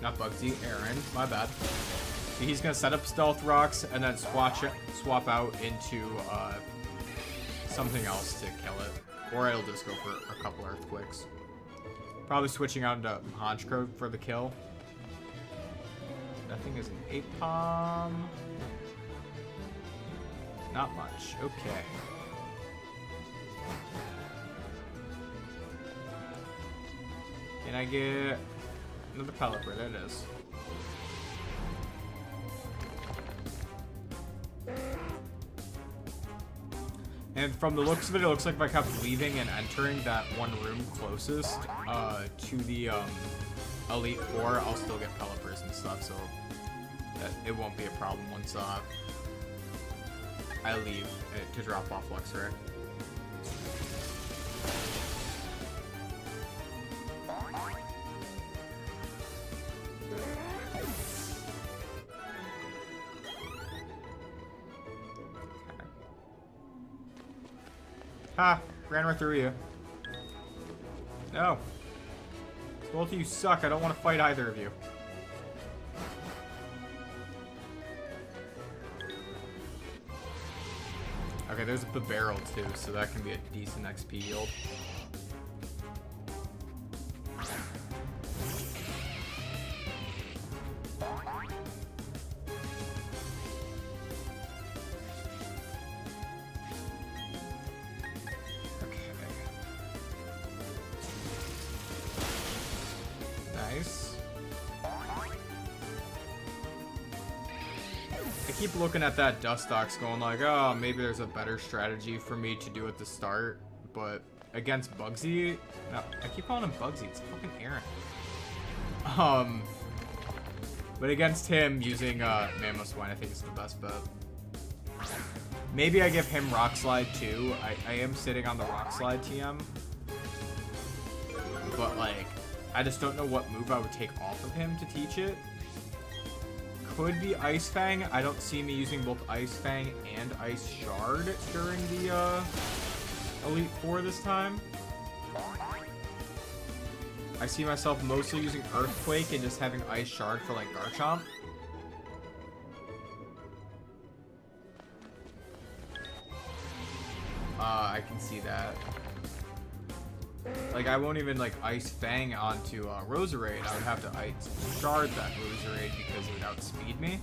Not Bugsy, Aaron, my bad. So he's going to set up Stealth Rocks and then swap out into something else to kill it. Or it'll just go for a couple Earthquakes. Probably switching out into Honchkrow for the kill. That thing is an Apom. Not much. Okay. Can I get another Pelipper? There it is. And from the looks of it, it looks like if I kept leaving and entering that one room closest to the Elite Four, I'll still get Pelippers and stuff, so that it won't be a problem once I leave to drop off Luxray. Ha! Ran right through you. No. Both of you suck. I don't want to fight either of you. Okay, there's a barrel too, so that can be a decent XP yield. Keep looking at that Dustox going like, oh, maybe there's a better strategy for me to do at the start, but against Bugsy, no, I keep calling him Bugsy, it's fucking Aaron. But against him, using Mammoth Swine, I think is the best bet. Maybe I give him Rock Slide too. I am sitting on the Rock Slide TM, but like, I just don't know what move I would take off of him to teach it. could be Ice Fang. I don't see me using both Ice Fang and Ice Shard during the Elite Four this time. I see myself mostly using Earthquake and just having Ice Shard for like Garchomp. I can see that. Like, I won't even, like, Ice Fang onto Roserade. I would have to Ice Shard that Roserade because it would outspeed me.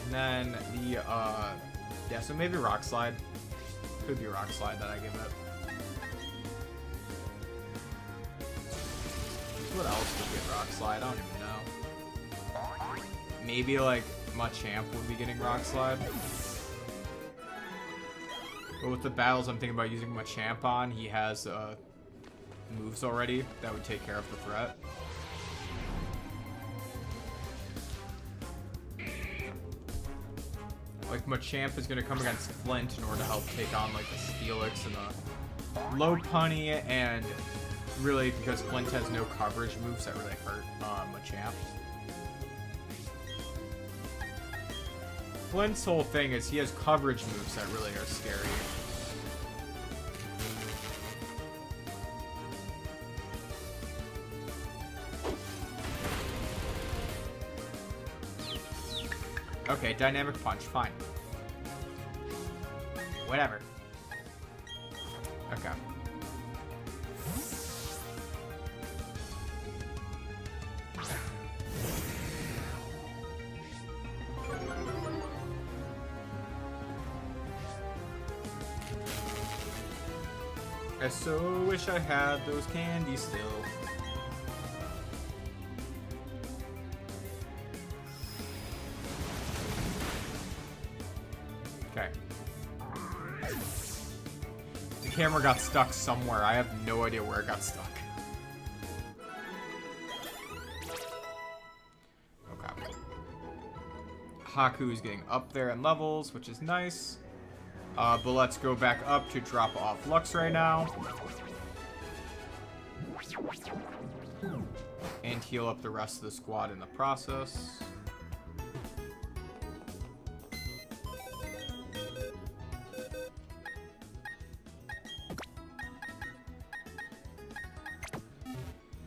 And then the, yeah, so maybe Rock Slide. Could be Rock Slide that I give it. What else would get Rock Slide? I don't even know. Maybe, like, Machamp would be getting Rock Slide. But with the battles I'm thinking about using Machamp on, he has moves already that would take care of the threat. Like, Machamp is going to come against Flint in order to help take on, like, the Steelix and the Lopunny, and really, because Flint has no coverage moves that really hurt Machamp. Flint's whole thing is he has coverage moves that really are scary. Okay, Dynamic Punch, fine. Whatever. Okay. I so wish I had those candies still. Okay. The camera got stuck somewhere. I have no idea where it got stuck. Okay. Haku is getting up there in levels, which is nice. But let's go back up to drop off Lux right now. And heal up the rest of the squad in the process.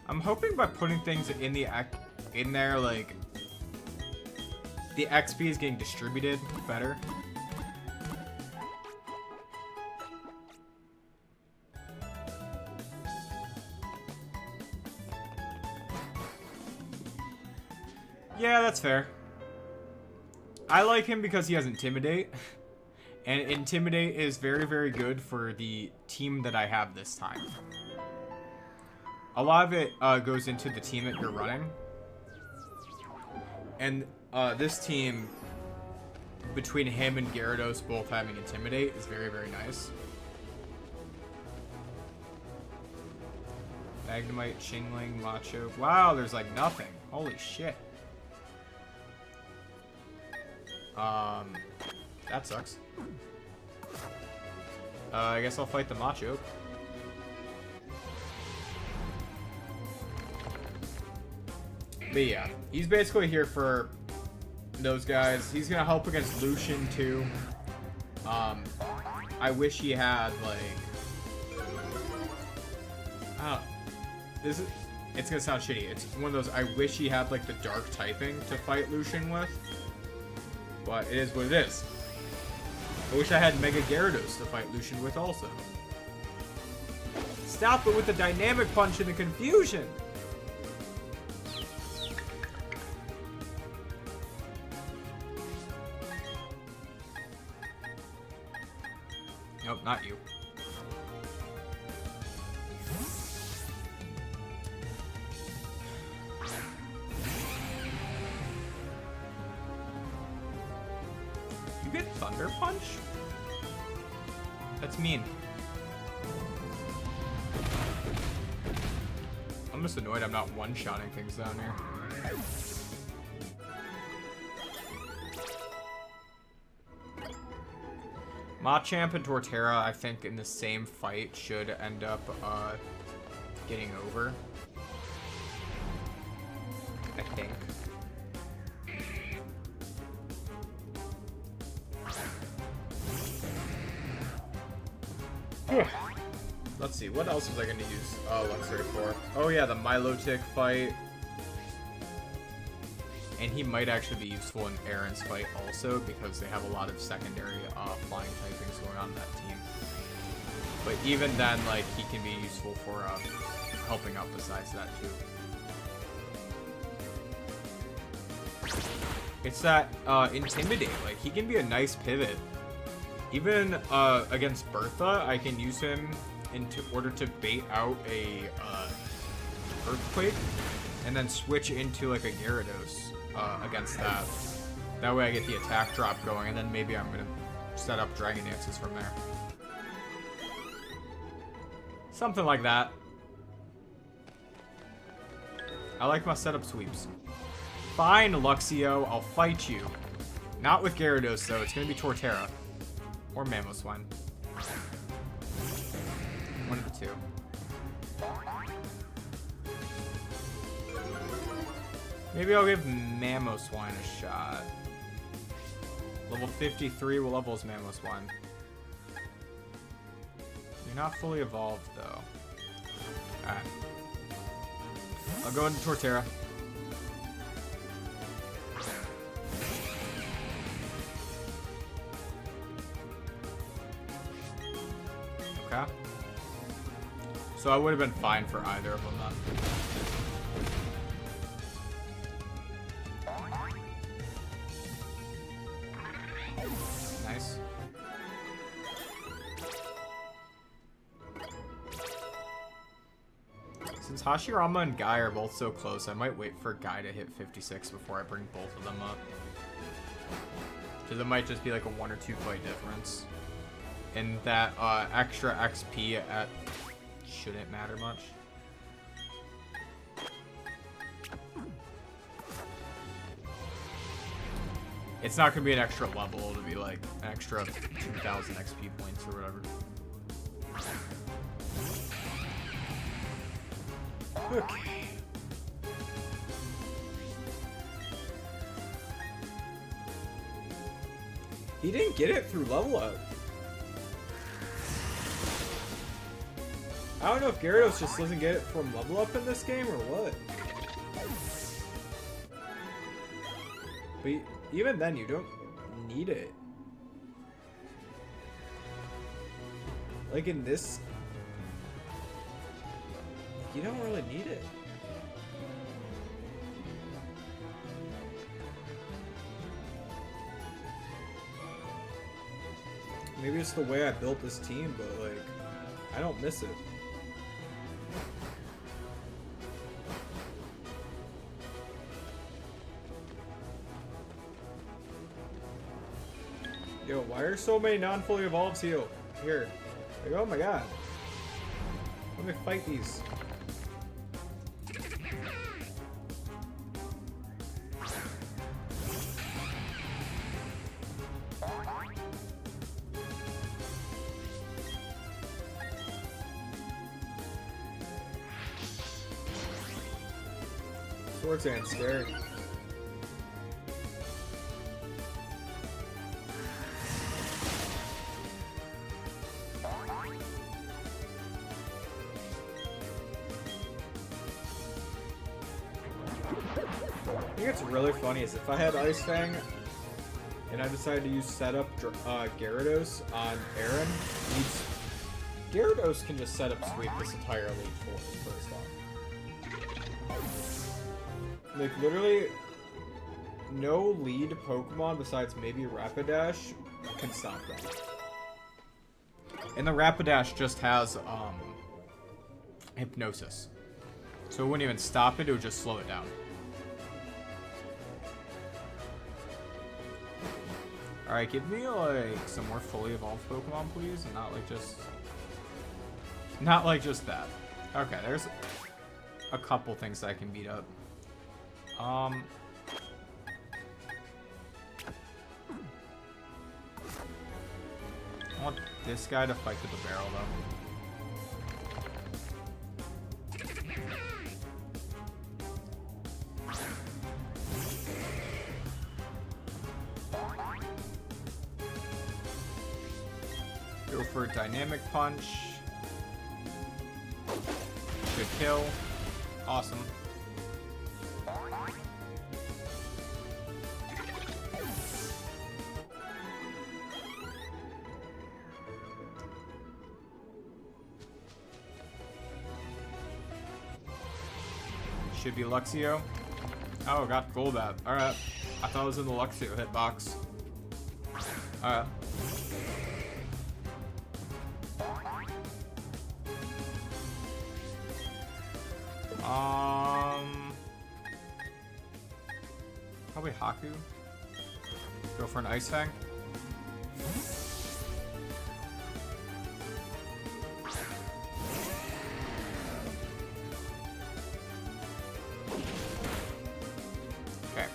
I'm hoping by putting things in there, like, the XP is getting distributed better. Yeah, that's fair. I like him because he has Intimidate. And Intimidate is very, very good for the team that I have this time. A lot of it goes into the team that you're running. And this team, between him and Gyarados both having Intimidate, is very, very nice. Magnemite, Chingling, Macho. Wow, there's like nothing. Holy shit. That sucks. I guess I'll fight the Macho. But yeah, he's basically here for those guys. He's gonna help against Lucian too. I wish he had like, it's gonna sound shitty. It's one of those, I wish he had like the dark typing to fight Lucian with. But it is what it is. I wish I had Mega Gyarados to fight Lucian with also. Stop it with the Dynamic Punch and the confusion! Nope, not you. You get Thunder Punch? That's mean. I'm just annoyed I'm not one-shotting things down here. Machamp and Torterra, I think, in the same fight should end up getting over. pink. Let's see, what else was I going to use Luxury for? Oh yeah, the Milotic fight. And he might actually be useful in Aaron's fight also, because they have a lot of secondary flying type things going on in that team. But even then, like, he can be useful for helping out besides that too. It's that Intimidate. Like, he can be a nice pivot. Even against Bertha, I can use him in order to bait out a Earthquake, and then switch into like a Gyarados against that. That way I get the attack drop going, and then maybe I'm gonna set up Dragon Dances from there. Something like that. I like my setup sweeps. Fine, Luxio, I'll fight you. Not with Gyarados though, it's gonna be Torterra. Or Mamoswine. One of the two. Maybe I'll give Mamoswine a shot. Level 53 will level his Mamoswine. You're not fully evolved though. Alright. I'll go into Torterra. Okay. So I would have been fine for either of them then. Nice. Since Hashirama and Guy are both so close, I might wait for Guy to hit 56 before I bring both of them up. Because it might just be like a 1 or 2 fight difference. And that extra XP at shouldn't matter much. It's not going to be an extra level, it'll be like an extra 2,000 XP points or whatever. Okay. He didn't get it through level up. I don't know if Gyarados just doesn't get it from level up in this game or what. But even then, you don't need it. Like in this, you don't really need it. Maybe it's the way I built this team, but like, I don't miss it. Yo, why are so many non-fully evolved here? Like, oh my god. Let me fight these. Swords ain't scared. I think it's really funny is if I had Ice Fang and I decided to use setup Gyarados on Aaron, Gyarados can just set up sweep this entire Elite Four first off. Like literally, no lead Pokemon besides maybe Rapidash can stop that. And the Rapidash just has Hypnosis. So it wouldn't even stop it, it would just slow it down. Alright, give me like some more fully evolved Pokemon, please, and not like just that. Okay, there's a couple things I can beat up. I want this guy to fight with the barrel though. Go for a dynamic punch. Good kill. Awesome. Should be Luxio. Oh, got Golbat. Alright. I thought it was in the Luxio hitbox. Alright. Probably Haku. Go for an Ice Fang. Okay.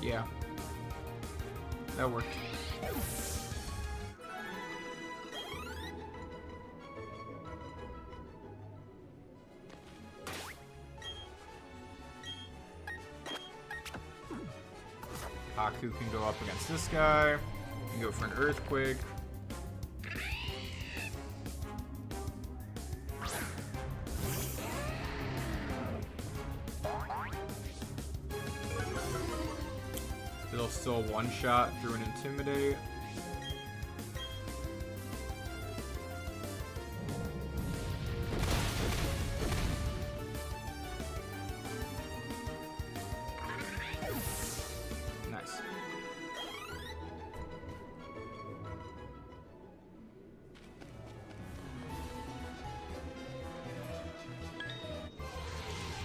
Yeah. That worked. Haku can go up against this guy. Can go for an Earthquake. It'll still one-shot through an Intimidate. Nice.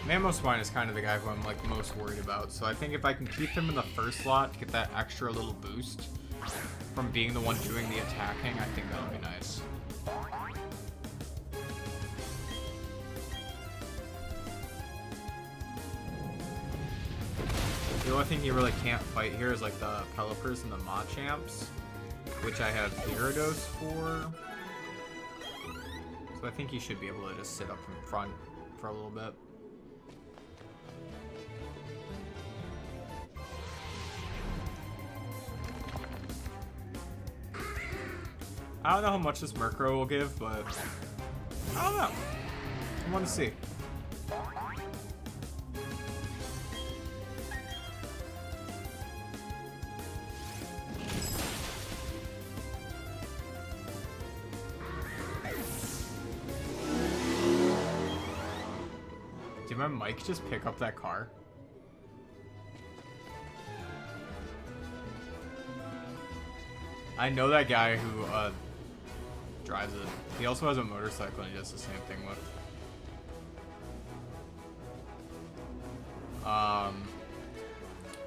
Mamoswine is kind of the guy who I'm like most worried about, so I think if I can keep him in the first slot to get that extra little boost from being the one doing the attacking, I think that'll be nice. The only thing he really can't fight here is like the Pelipper's and the Machamps, which I have Gyarados for. So I think he should be able to just sit up in front for a little bit. I don't know how much this Murkrow will give, but I don't know. I want to see. Did my mic just pick up that car? I know that guy who drives it. He also has a motorcycle and he does the same thing with.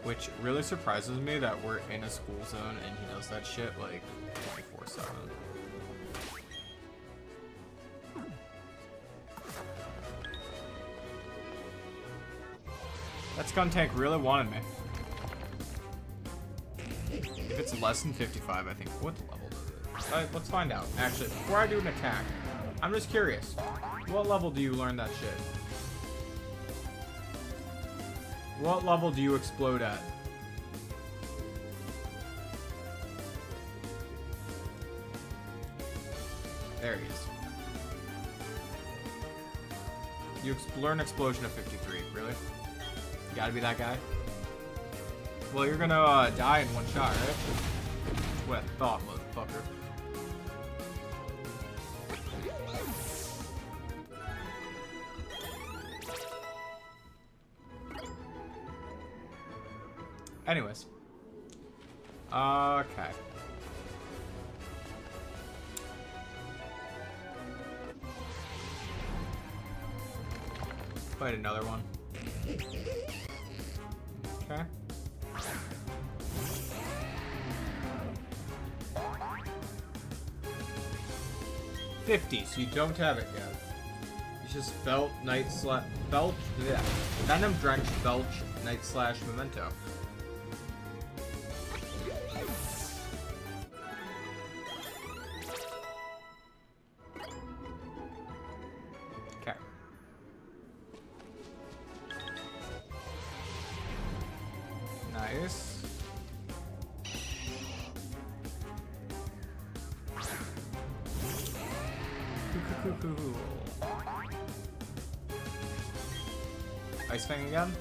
Which really surprises me that we're in a school zone and he does that shit like 24/7. That Skuntank really wanted me. If it's less than 55, I think. What level does it? Let's find out. Actually, before I do an attack, I'm just curious. What level do you learn that shit? What level do you explode at? There he is. You learn explosion at 53. Really? You gotta be that guy? Well, you're gonna die in one shot, right? That's what I thought, motherfucker. Anyways. Okay. Fight another one. Okay. $50, so you don't have it yet. It's just Belch, yeah. Venom Drench, Belch, Night Slash, Memento. Okay. Nice. Cool. Ice Fang again.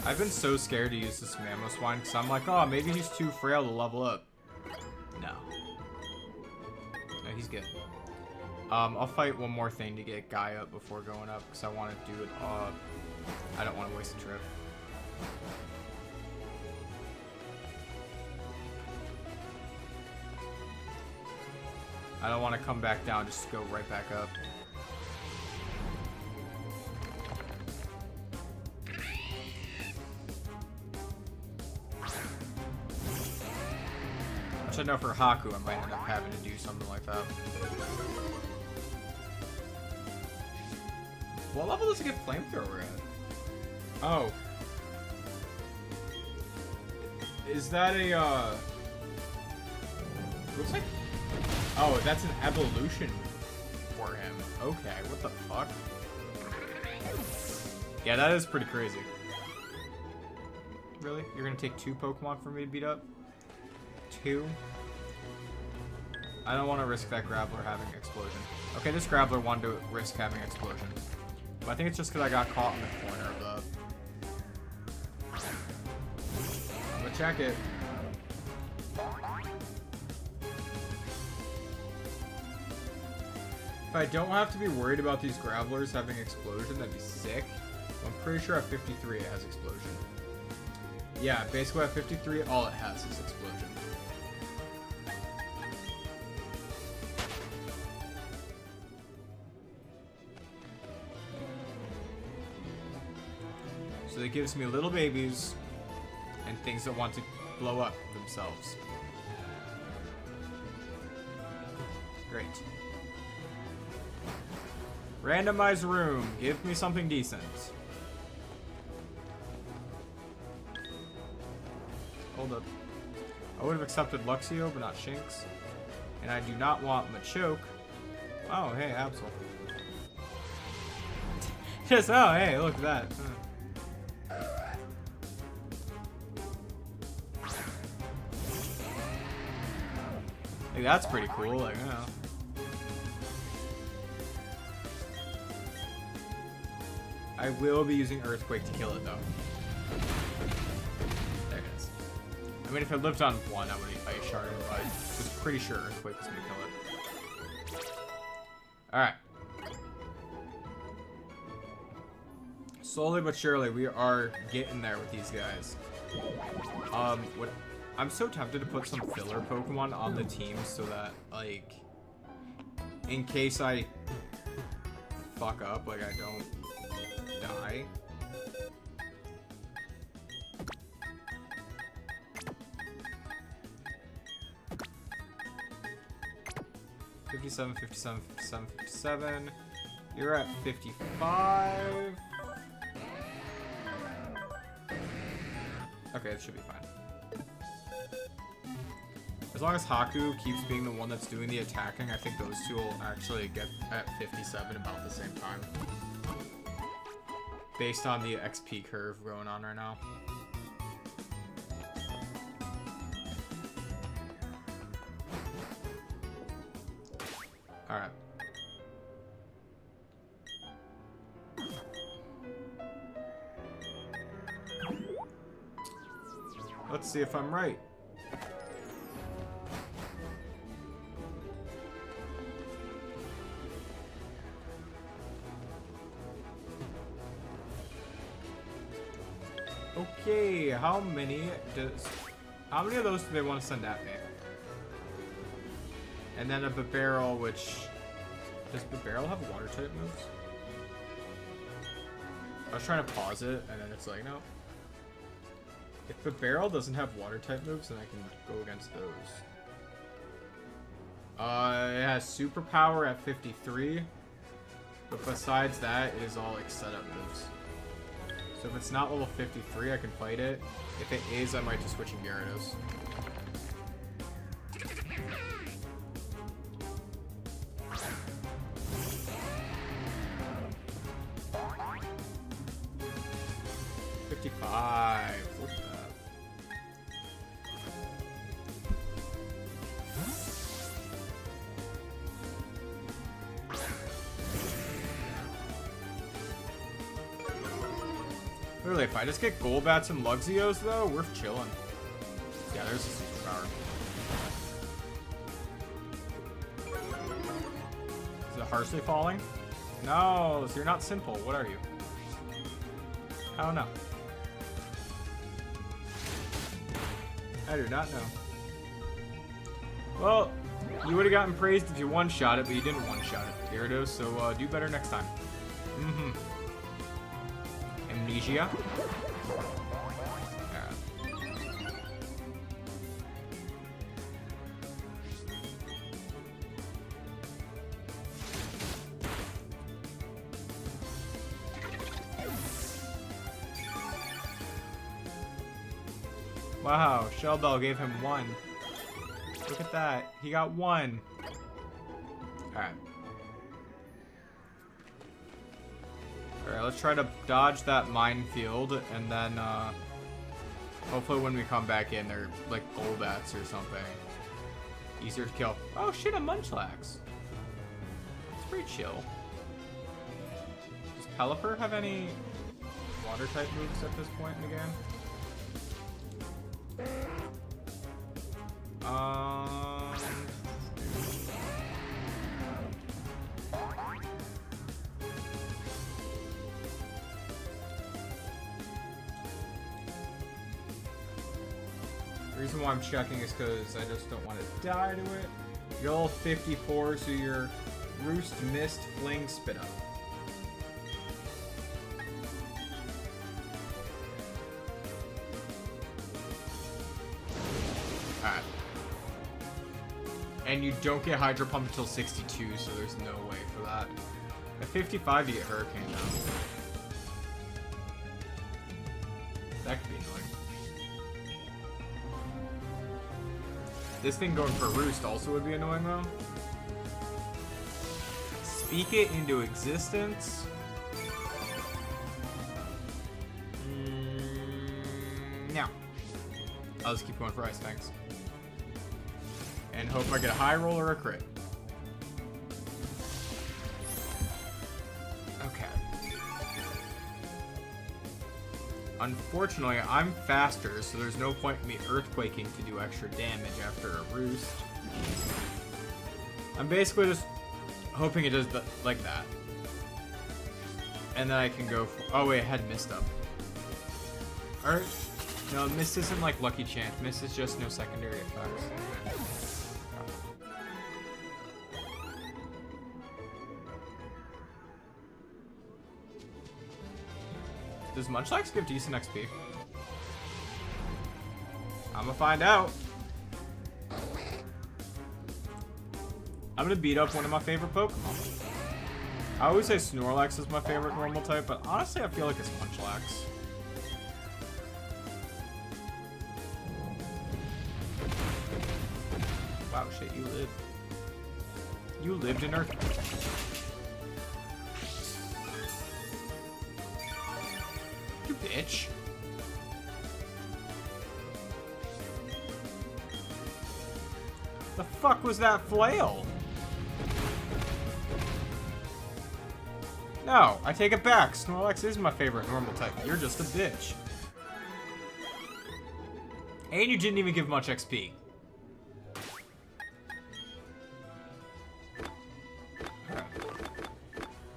I've been so scared to use this Mammoth Swine because I'm like, oh, maybe he's too frail to level up. No. No, he's good. I'll fight one more thing to get Guy up before going up because I want to do it. I don't want to waste a trip. I don't want to come back down just to go right back up. Which I know for Haku I might end up having to do something like that. What level does it get Flamethrower at? Oh. Is that a, looks like... Oh, that's an evolution for him. Okay, what the fuck? Yeah, that is pretty crazy. Really? You're gonna take 2 Pokemon for me to beat up? 2? I don't want to risk that Graveler having Explosion. Okay, this Graveler wanted to risk having Explosion. But I think it's just because I got caught in the corner of the... I'm gonna check it. If I don't have to be worried about these Gravelers having Explosion, that'd be sick. I'm pretty sure at 53 it has Explosion. Yeah, basically at 53, all it has is Explosion. So it gives me little babies and things that want to blow up themselves. Great. Randomize room. Give me something decent. Hold up. I would have accepted Luxio, but not Shinx. And I do not want Machoke. Oh, hey, Absol. Just, oh, hey, look at that. Hey, that's pretty cool, like, I don't know. I will be using Earthquake to kill it, though. There it is. I mean, if it lived on 1, I would Ice Shard it, but I was pretty sure Earthquake was going to kill it. Alright. Slowly but surely, we are getting there with these guys. I'm so tempted to put some filler Pokemon on the team so that, like, in case I fuck up, like, I don't die. $57, $57, $57, $57. You're at 55. Okay, it should be fine. As long as Haku keeps being the one that's doing the attacking, I think those two will actually get at 57 about the same time. Based on the XP curve going on right now. Alright. Let's see if I'm right. Okay, how many of those do they want to send at me? And then a Bibarel, which... Does Bibarel have water type moves? I was trying to pause it, and then it's like, no. If Bibarel doesn't have water type moves, then I can go against those. It has superpower at 53. But besides that, it is all like setup moves. So if it's not level 53, I can fight it. If it is, I might just switch in Gyarados. 55. Look at that. Literally, if I just get Golbats and Luxios, though, we're chilling. Yeah, there's a superpower. Is it harshly falling? No, so you're not simple. What are you? I don't know. I do not know. Well, you would have gotten praised if you one-shot it, but you didn't one-shot it, Gyarados, so do better next time. Mm-hmm. Amnesia. Wow, Shell Bell gave him 1. Look at that. He got 1. Alright. Alright, let's try to dodge that minefield, and then, hopefully when we come back in, they're like Golbats or something. Easier to kill. Oh shit, a Munchlax. It's pretty chill. Does Pelipper have any water-type moves at this point in the game? The reason why I'm checking is because I just don't want to die to it. You're all 54, so you're Roost, Mist, Fling, Spit Up. Alright. And you don't get Hydro Pump until 62, so there's no way for that. At 55, you get Hurricane now. That could be annoying. This thing going for Roost also would be annoying, though. Speak it into existence. No. I'll just keep going for Ice Fangs. And hope I get a high roll or a crit. Okay. Unfortunately, I'm faster, so there's no point in me Earthquaking to do extra damage after a Roost. I'm basically just hoping it does like that. And then I can go for... Oh wait, I had Mist up. Or... No, Mist isn't like Lucky Chant. Mist is just no secondary effects. Does Munchlax give decent XP? I'm gonna find out. I'm gonna beat up one of my favorite Pokemon. I always say Snorlax is my favorite normal type, but honestly I feel like it's Munchlax. Wow, shit, you lived. You lived in Earth. You bitch. The fuck was that flail? No, I take it back. Snorlax is my favorite normal type. You're just a bitch. And you didn't even give much XP.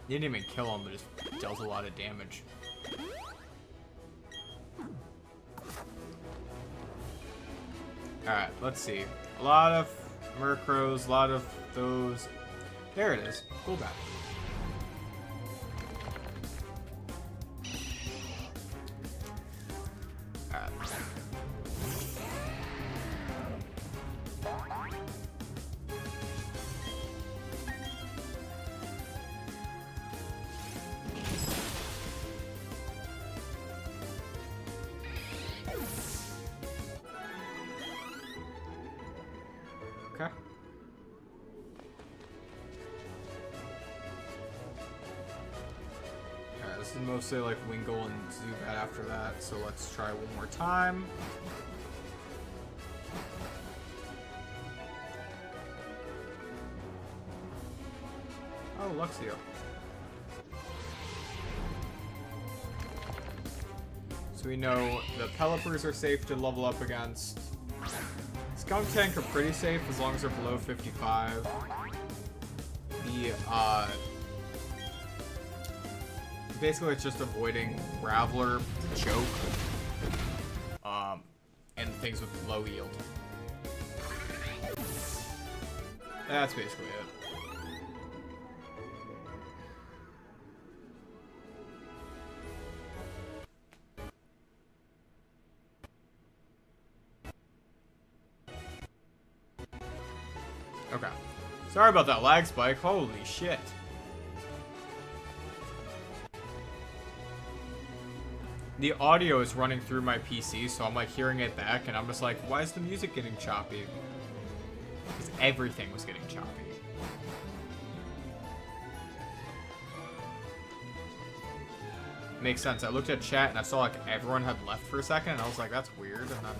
You didn't even kill him, but just dealt a lot of damage. Alright, let's see. A lot of Murkrows, a lot of those. There it is. Pull back. Alright. Okay. Alright, this It's mostly like Wingull and Zubat after that, so let's try one more time. Oh, Luxio. So we know the Pelipper's are safe to level up against. Skunk Tank are pretty safe as long as they're below 55. The, basically it's just avoiding Graveler, Choke, and things with low yield. That's basically it. Okay. Sorry about that lag spike. Holy shit. The audio is running through my PC, so I'm like hearing it back, and I'm just like, why is the music getting choppy? Because everything was getting choppy. Makes sense. I looked at chat and I saw like everyone had left for a second, and I was like, that's weird, and then...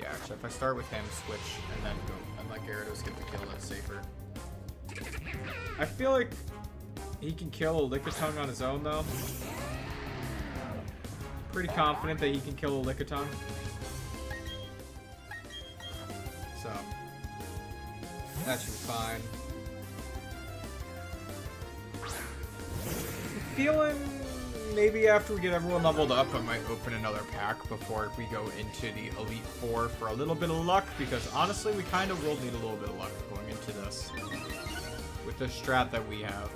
Yeah, actually, if I start with him, switch, and then go, and let Gyarados get the kill, that's safer. I feel like he can kill a Lickitung on his own, though. Pretty confident that he can kill a Lickitung. So, that should be fine. I'm feeling... Maybe after we get everyone leveled up, I might open another pack before we go into the Elite Four for a little bit of luck, because honestly, we kind of will need a little bit of luck going into this with the strat that we have.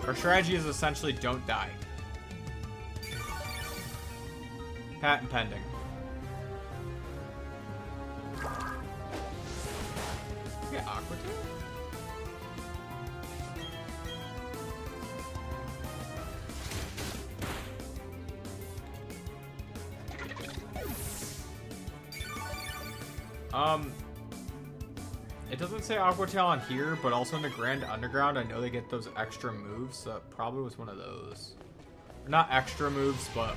Our strategy is essentially don't die. Patent pending. Yeah, Aqua Tail? It doesn't say Aqua Tail on here, but also in the Grand Underground, I know they get those extra moves, so it probably was one of those. Not extra moves, but,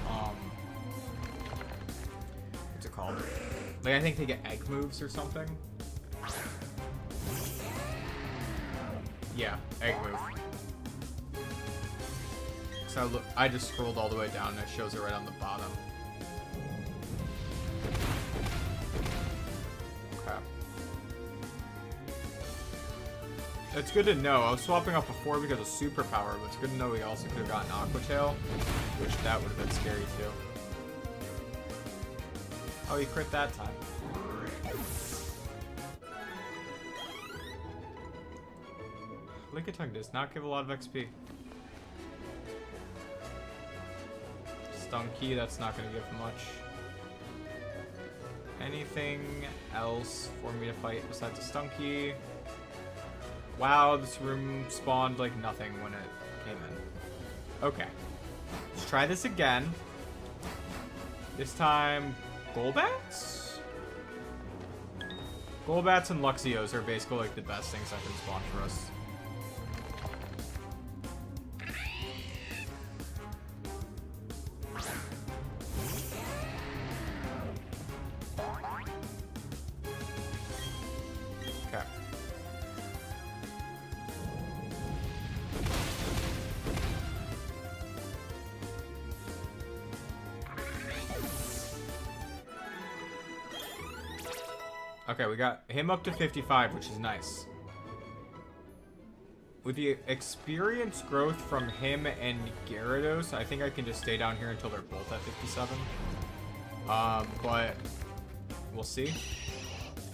what's it called? Like, I think they get egg moves or something. Yeah, egg move. So I just scrolled all the way down and it shows it right on the bottom. Okay. It's good to know. I was swapping up before because of superpower, but it's good to know we also could have gotten Aqua Tail, which that would have been scary too. Oh, he crit that time. Lickitung does not give a lot of XP. Stunky, that's not going to give much. Anything else for me to fight besides a Stunky? Wow, this room spawned like nothing when it came in. Okay. Let's try this again. This time, Golbats? Golbats and Luxios are basically like the best things that can spawn for us. Okay, we got him up to 55, which is nice. With the experience growth from him and Gyarados, I think I can just stay down here until they're both at 57. But we'll see.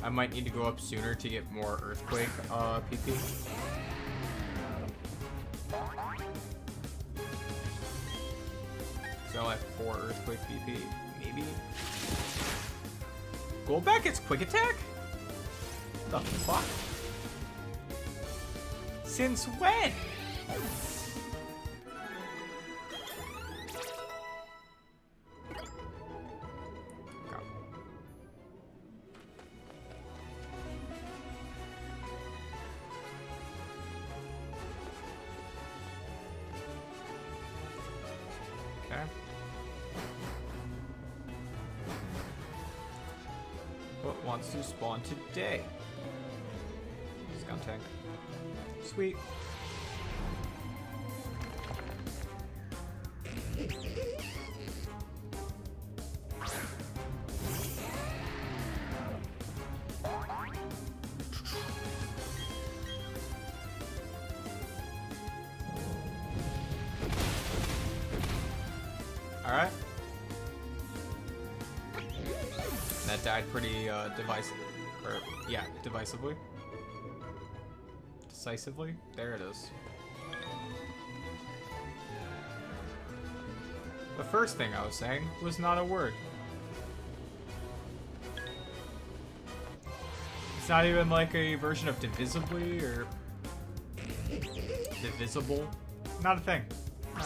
I might need to go up sooner to get more Earthquake PP. So I have 4 Earthquake PP, maybe? Golbat gets Quick Attack? The fuck? Since when? Okay. What wants to spawn today? Discount tank. Sweet. Alright. That died pretty decisively. Or, yeah, divisively. Decisively? There it is. The first thing I was saying was not a word. It's not even like a version of divisibly or divisible. Not a thing. No.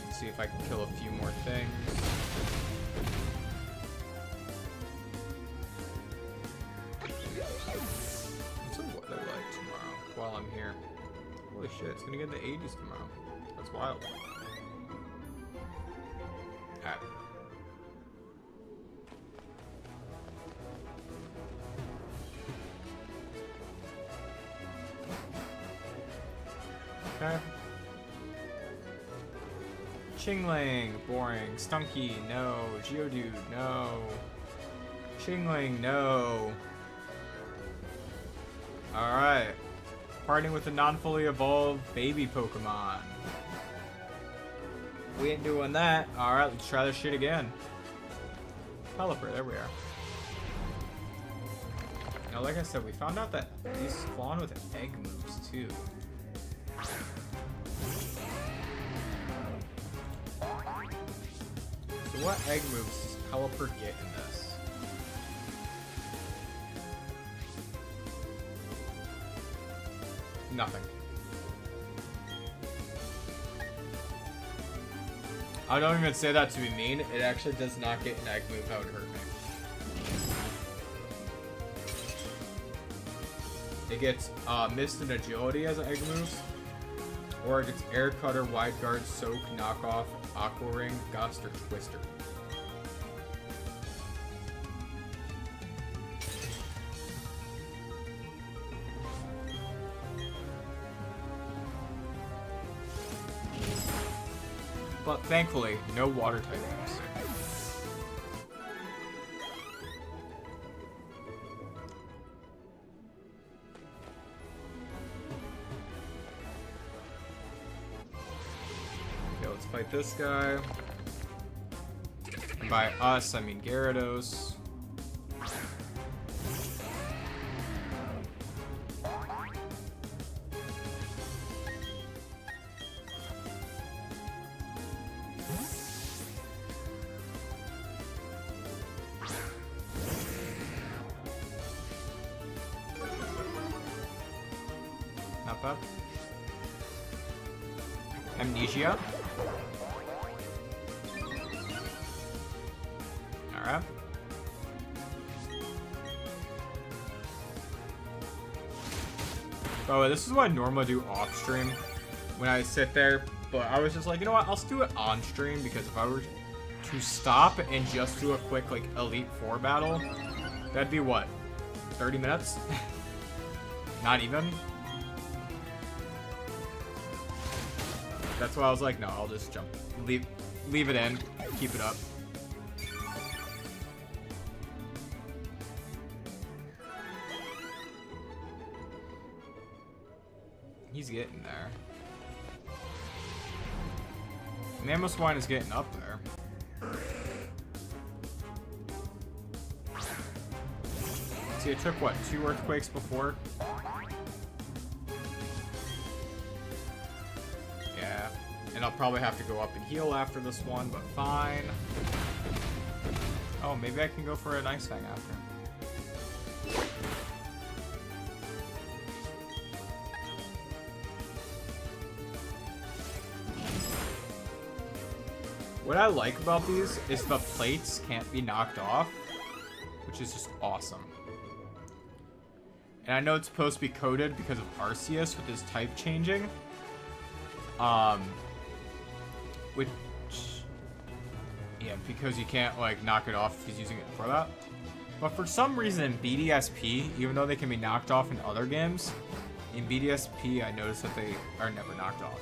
Let's see if I can kill a few more things. What's the weather like tomorrow while I'm here? Holy shit, it's gonna get in the 80s tomorrow. That's wild. Alright. Okay. Chingling, boring. Stunky, no. Geodude, no. Chingling, no. Alright. Parting with a non-fully evolved baby Pokemon. We ain't doing that. Alright, let's try this shit again. Pelipper, there we are. Now, like I said, we found out that these spawn with egg moves, too. So what egg moves does Pelipper get in this? Nothing. I don't even say that to be mean. It actually does not get an egg move that would hurt me. It gets Mist and Agility as an egg moves. Or it gets Air Cutter, Wide Guard, Soak, Knockoff, Aqua Ring, Gust, or Twister. But thankfully, no water type moves. Okay, let's fight this guy. And by us, I mean Gyarados. Not bad. Amnesia. Alright. Oh, this is what I normally do off stream when I sit there, but I was just like, you know what, I'll do it on stream because if I were to stop and just do a quick like Elite Four battle, that'd be what, 30 minutes? Not even. That's why I was like, no, I'll just jump. Leave it in. Keep it up. He's getting there. Mamoswine is getting up there. See, it took, what, 2 Earthquakes before? Yeah. And I'll probably have to go up and heal after this one, but fine. Oh, maybe I can go for a Nice Fang after. What I like about these is the plates can't be knocked off, which is just awesome. And I know it's supposed to be coded because of Arceus with his type changing. Which... Yeah, because you can't, like, knock it off if he's using it for that. But for some reason in BDSP, even though they can be knocked off in other games, in BDSP I noticed that they are never knocked off.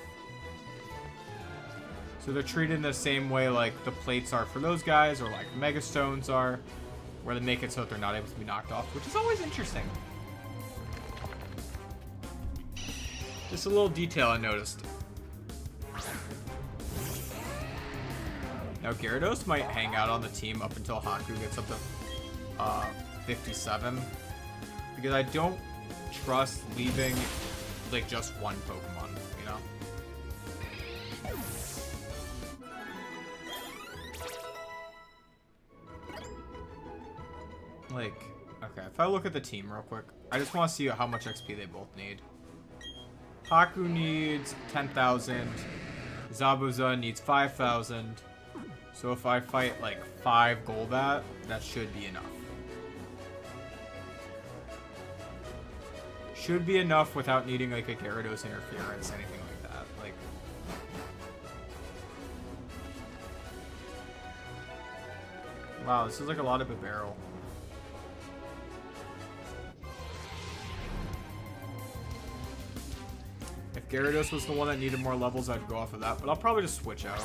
So they're treated in the same way like the plates are for those guys, or like Mega Stones are, where they make it so that they're not able to be knocked off, which is always interesting. Just a little detail I noticed. Now Gyarados might hang out on the team up until Haku gets up to 57, because I don't trust leaving like just one Pokemon, you know? Like, okay, if I look at the team real quick, I just want to see how much XP they both need. Haku needs 10,000. Zabuza needs 5,000. So if I fight like 5 Golbat, that should be enough. Should be enough without needing like a Gyarados interference, anything like that. Like, wow, this is like a lot of a barrel. If Gyarados was the one that needed more levels, I'd go off of that, but I'll probably just switch out.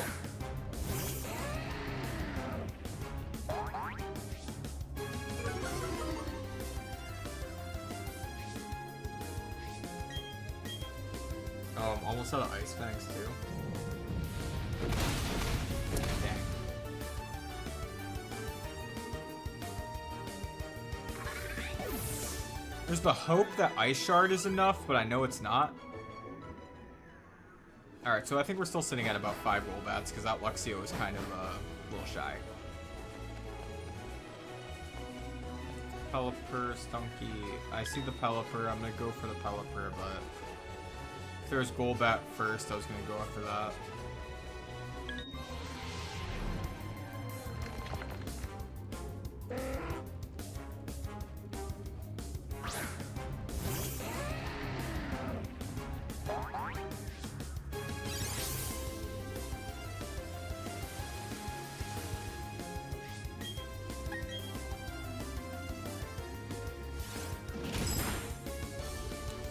Oh, I'm almost out of Ice Fangs too. Dang. There's the hope that Ice Shard is enough, but I know it's not. Alright, so I think we're still sitting at about 5 Golbats, because that Luxio is kind of a little shy. Pelipper, Stunky. I see the Pelipper. I'm going to go for the Pelipper, but if there was Golbat first, I was going to go after that.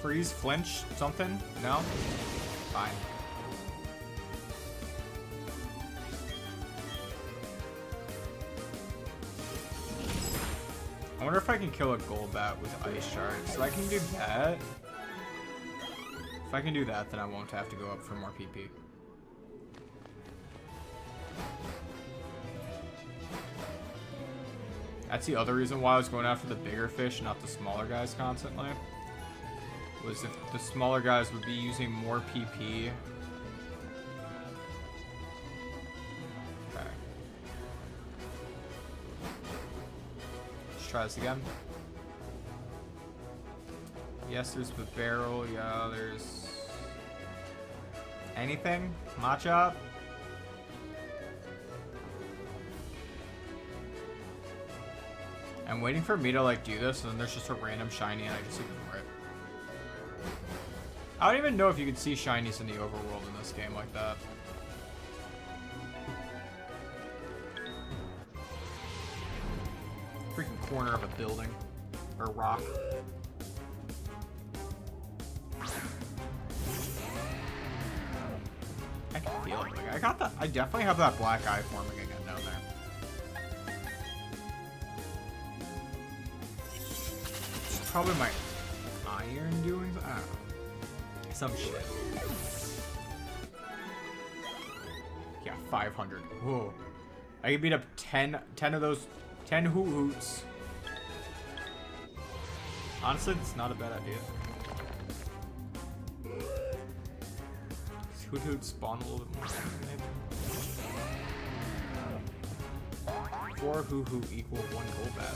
Freeze, flinch, something? No? Fine. I wonder if I can kill a Golbat with Ice Shard. So I can do that. If I can do that, then I won't have to go up for more PP. That's the other reason why I was going after the bigger fish, not the smaller guys constantly. Was if the smaller guys would be using more PP. Okay. Let's try this again. Yes, there's the barrel. Yeah, there's... anything? Matcha? I'm waiting for me to like do this, and then there's just a random shiny, and I just ignore it. I don't even know if you can see shinies in the overworld in this game like that. Freaking corner of a building. Or rock. I can feel it. Like, I got that. I definitely have that black eye forming again down there. It's probably my iron doing. I don't know. Some shit. Yeah, 500. Whoa. I can beat up 10 of those, 10 Hoots. Honestly, it's not a bad idea. Does Hoots spawn a little bit more, maybe? 4 Hoo equal 1 Golbat.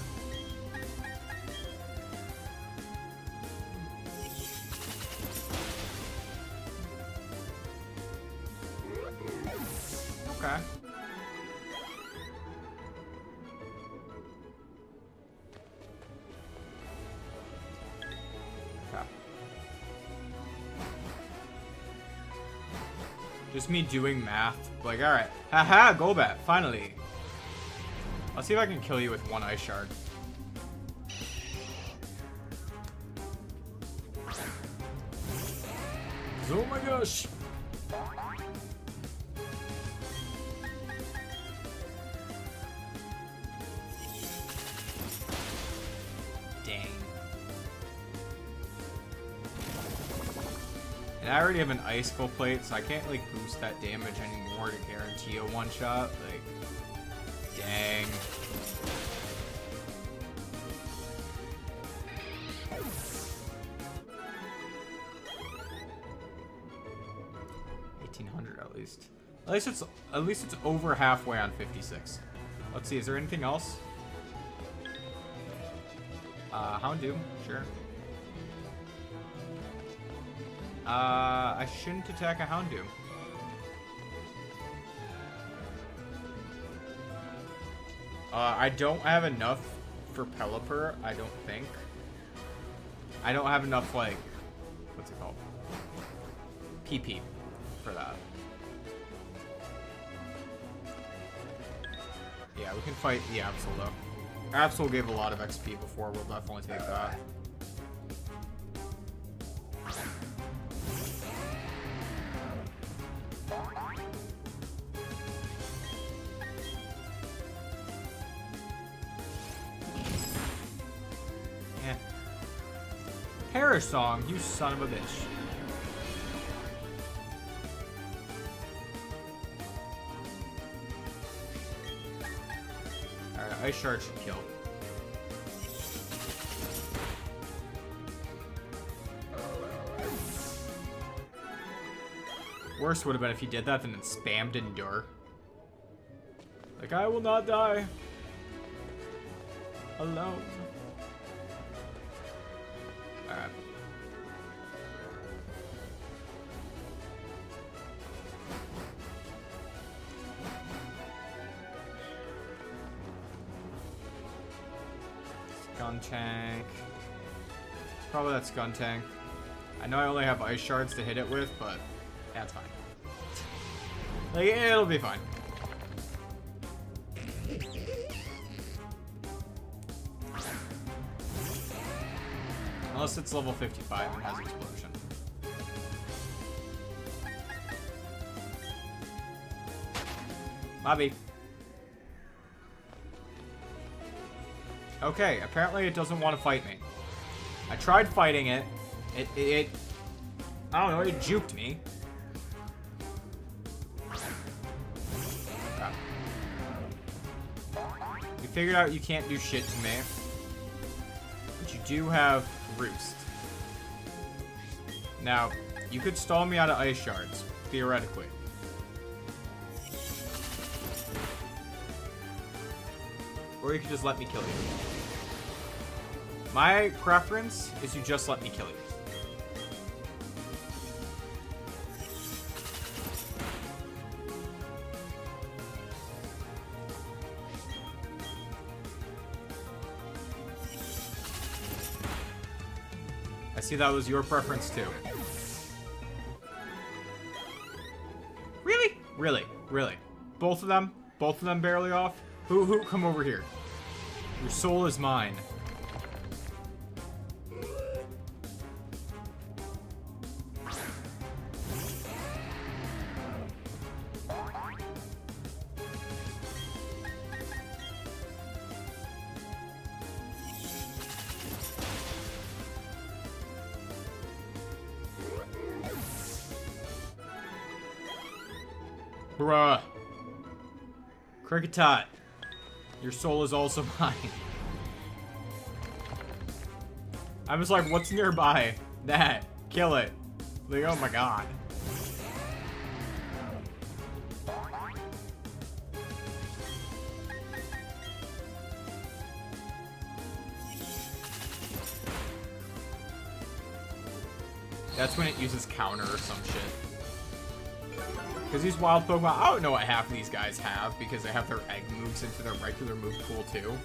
Okay. Just me doing math. Like, alright. Haha, Golbat, finally. Let's see if I can kill you with one ice shard. Oh my gosh. Dang. And I already have an icicle plate, so I can't like boost that damage anymore to guarantee a one shot. Like, dang. At least it's over halfway on 56. Let's see, is there anything else? Houndoom, sure. I shouldn't attack a Houndoom. I don't have enough for Pelipper, I don't think. I don't have enough, like, what's it called? PP for that. Yeah, we can fight the Absol though. Absol gave a lot of XP before, we'll definitely take that. Yeah. Perish Song, you son of a bitch. Ice Shard should kill. Worst would have been if he did that and then spammed Endure. Like, I will not die alone. Alright. Tank. Probably that Skun Tank. I know I only have ice shards to hit it with, but that's fine. Like, it'll be fine. Unless it's level 55 and has explosion. Bobby. Okay, apparently it doesn't want to fight me. I tried fighting it. It I don't know, it juked me. Crap. We figured out you can't do shit to me. But you do have Roost. Now, you could stall me out of ice shards, theoretically. Or you could just let me kill you. My preference is you just let me kill you. I see that was your preference too. Really? Really? Really? Both of them? Both of them barely off? Who, come over here. Your soul is mine. Bruh. Cricketot. Your soul is also mine. I'm just like, what's nearby? That. Kill it. Like, oh my god. That's when it uses counter or some shit. Because these wild Pokemon, I don't know what half of these guys have because they have their egg moves into their regular move pool too.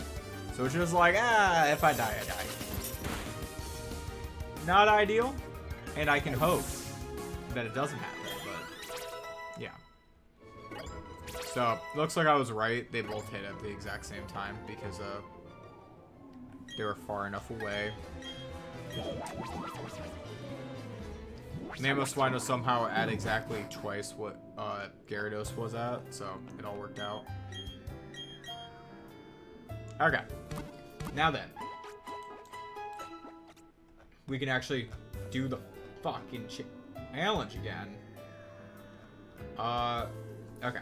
So it's just like, if I die, I die. Not ideal, and I can hope that it doesn't happen, but So, looks like I was right. They both hit at the exact same time because they were far enough away. Nameless Wino somehow at exactly twice what Gyarados was at, so it all worked out. Okay. Now then. We can actually do the fucking challenge again. Okay.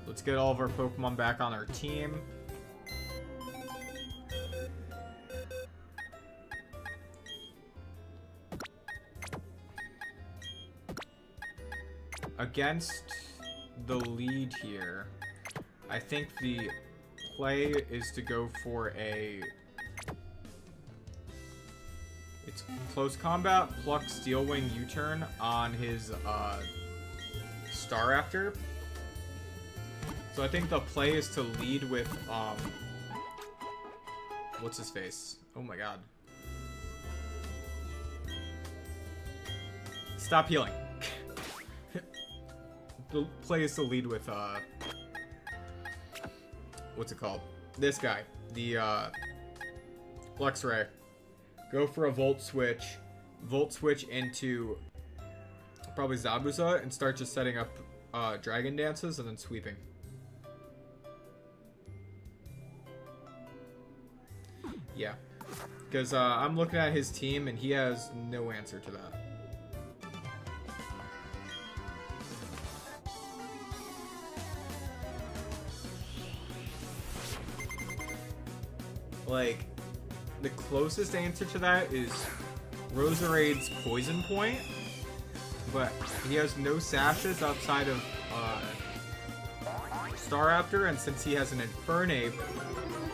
Let's get all of our Pokemon back on our team. Against the lead here, I think the play is to go for a... It's close combat, pluck, Steel Wing, U-turn on his Staraptor. So I think the play is to lead with, what's his face? Oh my god. Stop healing. The play is to lead with, what's it called? This guy. The, Luxray. Go for a Volt Switch into probably Zabuza and start just setting up Dragon Dances and then sweeping. Yeah. Because I'm looking at his team and he has no answer to that. Like, the closest answer to that is Roserade's Poison Point, but he has no sashes outside of Staraptor, and since he has an Infernape,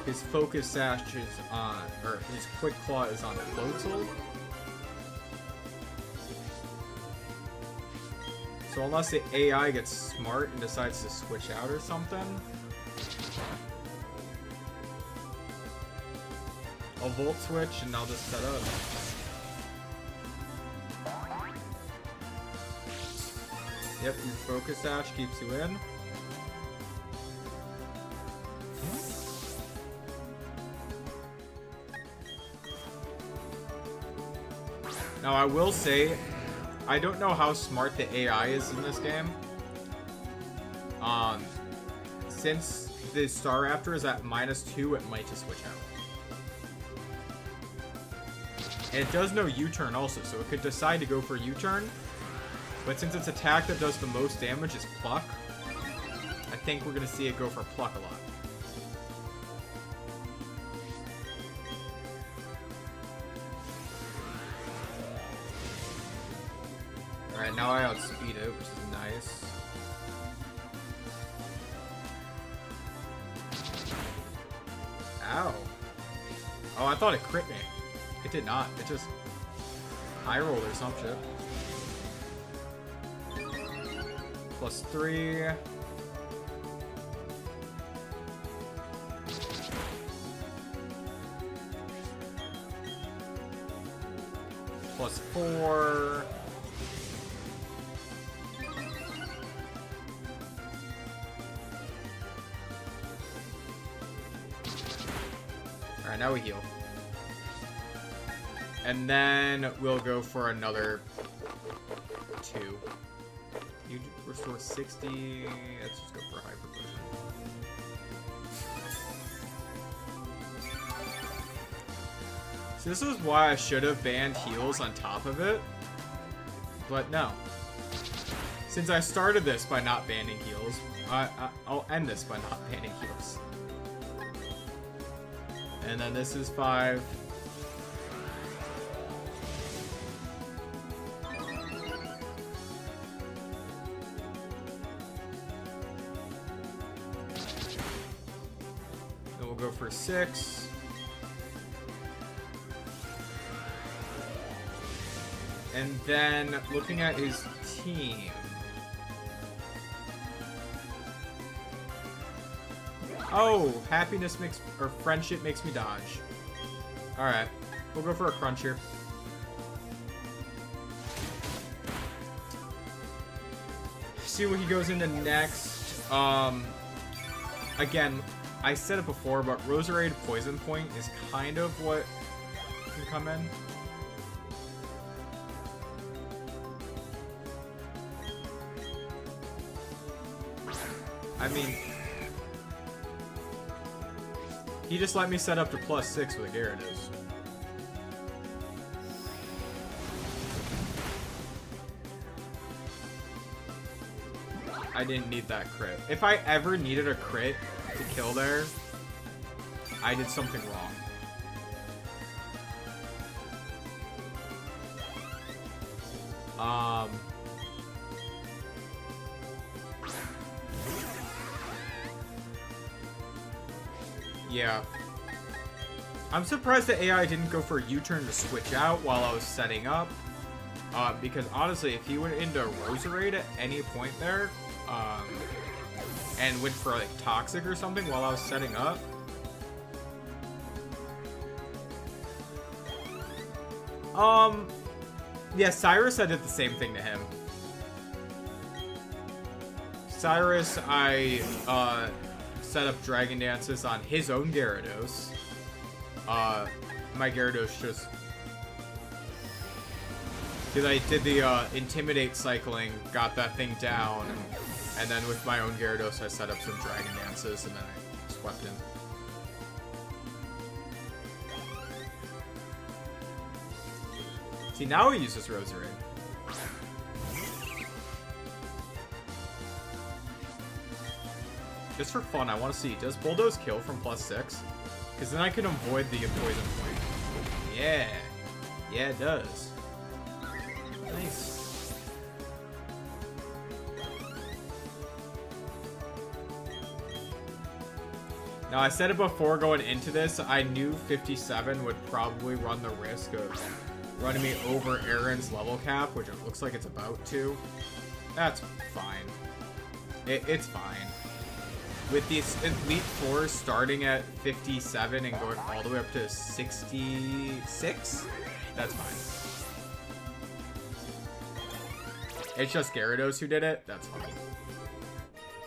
his focus sash is on, or his Quick Claw is on Floatzel. So unless the AI gets smart and decides to switch out or something, I'll Volt Switch and I'll just set up. Yep, your Focus Sash keeps you in. Now I will say, I don't know how smart the AI is in this game. Since the Staraptor is at -2, it might just switch out. And it does know U-turn also, so it could decide to go for U-turn. But since its attack that does the most damage is Pluck, I think we're going to see it go for Pluck a lot. Alright, now I outspeed it, which is nice. Ow. Oh, I thought it crit me. It did not. It just high rolled or some shit. +3. +4. Alright, now we heal. And then we'll go for another 2. You restore 60. Let's just go for Hyper Potion. So this is why I should have banned heals on top of it. But no. Since I started this by not banning heals, I'll end this by not banning heals. And then this is 5. Go for 6. And then looking at his team. Oh, happiness makes, or friendship makes me dodge. Alright, we'll go for a crunch here. see what he goes into next. Again, I said it before, but Roserade Poison Point is kind of what can come in. I mean, he just let me set up to +6 with Gyarados. I didn't need that crit. If I ever needed a crit to kill there, I did something wrong. Yeah. I'm surprised the AI didn't go for a U-turn to switch out while I was setting up. Because honestly, if he went into Roserade at any point there, and went for like Toxic or something while I was setting up. Yeah, Cyrus, I did the same thing to him. Cyrus, I, set up Dragon Dances on his own Gyarados. My Gyarados just... Because I did the, Intimidate cycling, got that thing down, and then with my own Gyarados, I set up some Dragon Dances, and then I swept him. See, now he uses Roserade. Just for fun, I want to see, does Bulldoze kill from +6? Because then I can avoid the Poison Point. Yeah. Yeah, it does. Nice. Now, I said it before going into this, I knew 57 would probably run the risk of running me over Aaron's level cap, which it looks like it's about to. That's fine. It's fine. With these Elite Fours starting at 57 and going all the way up to 66, that's fine. It's just Gyarados who did it. That's fine.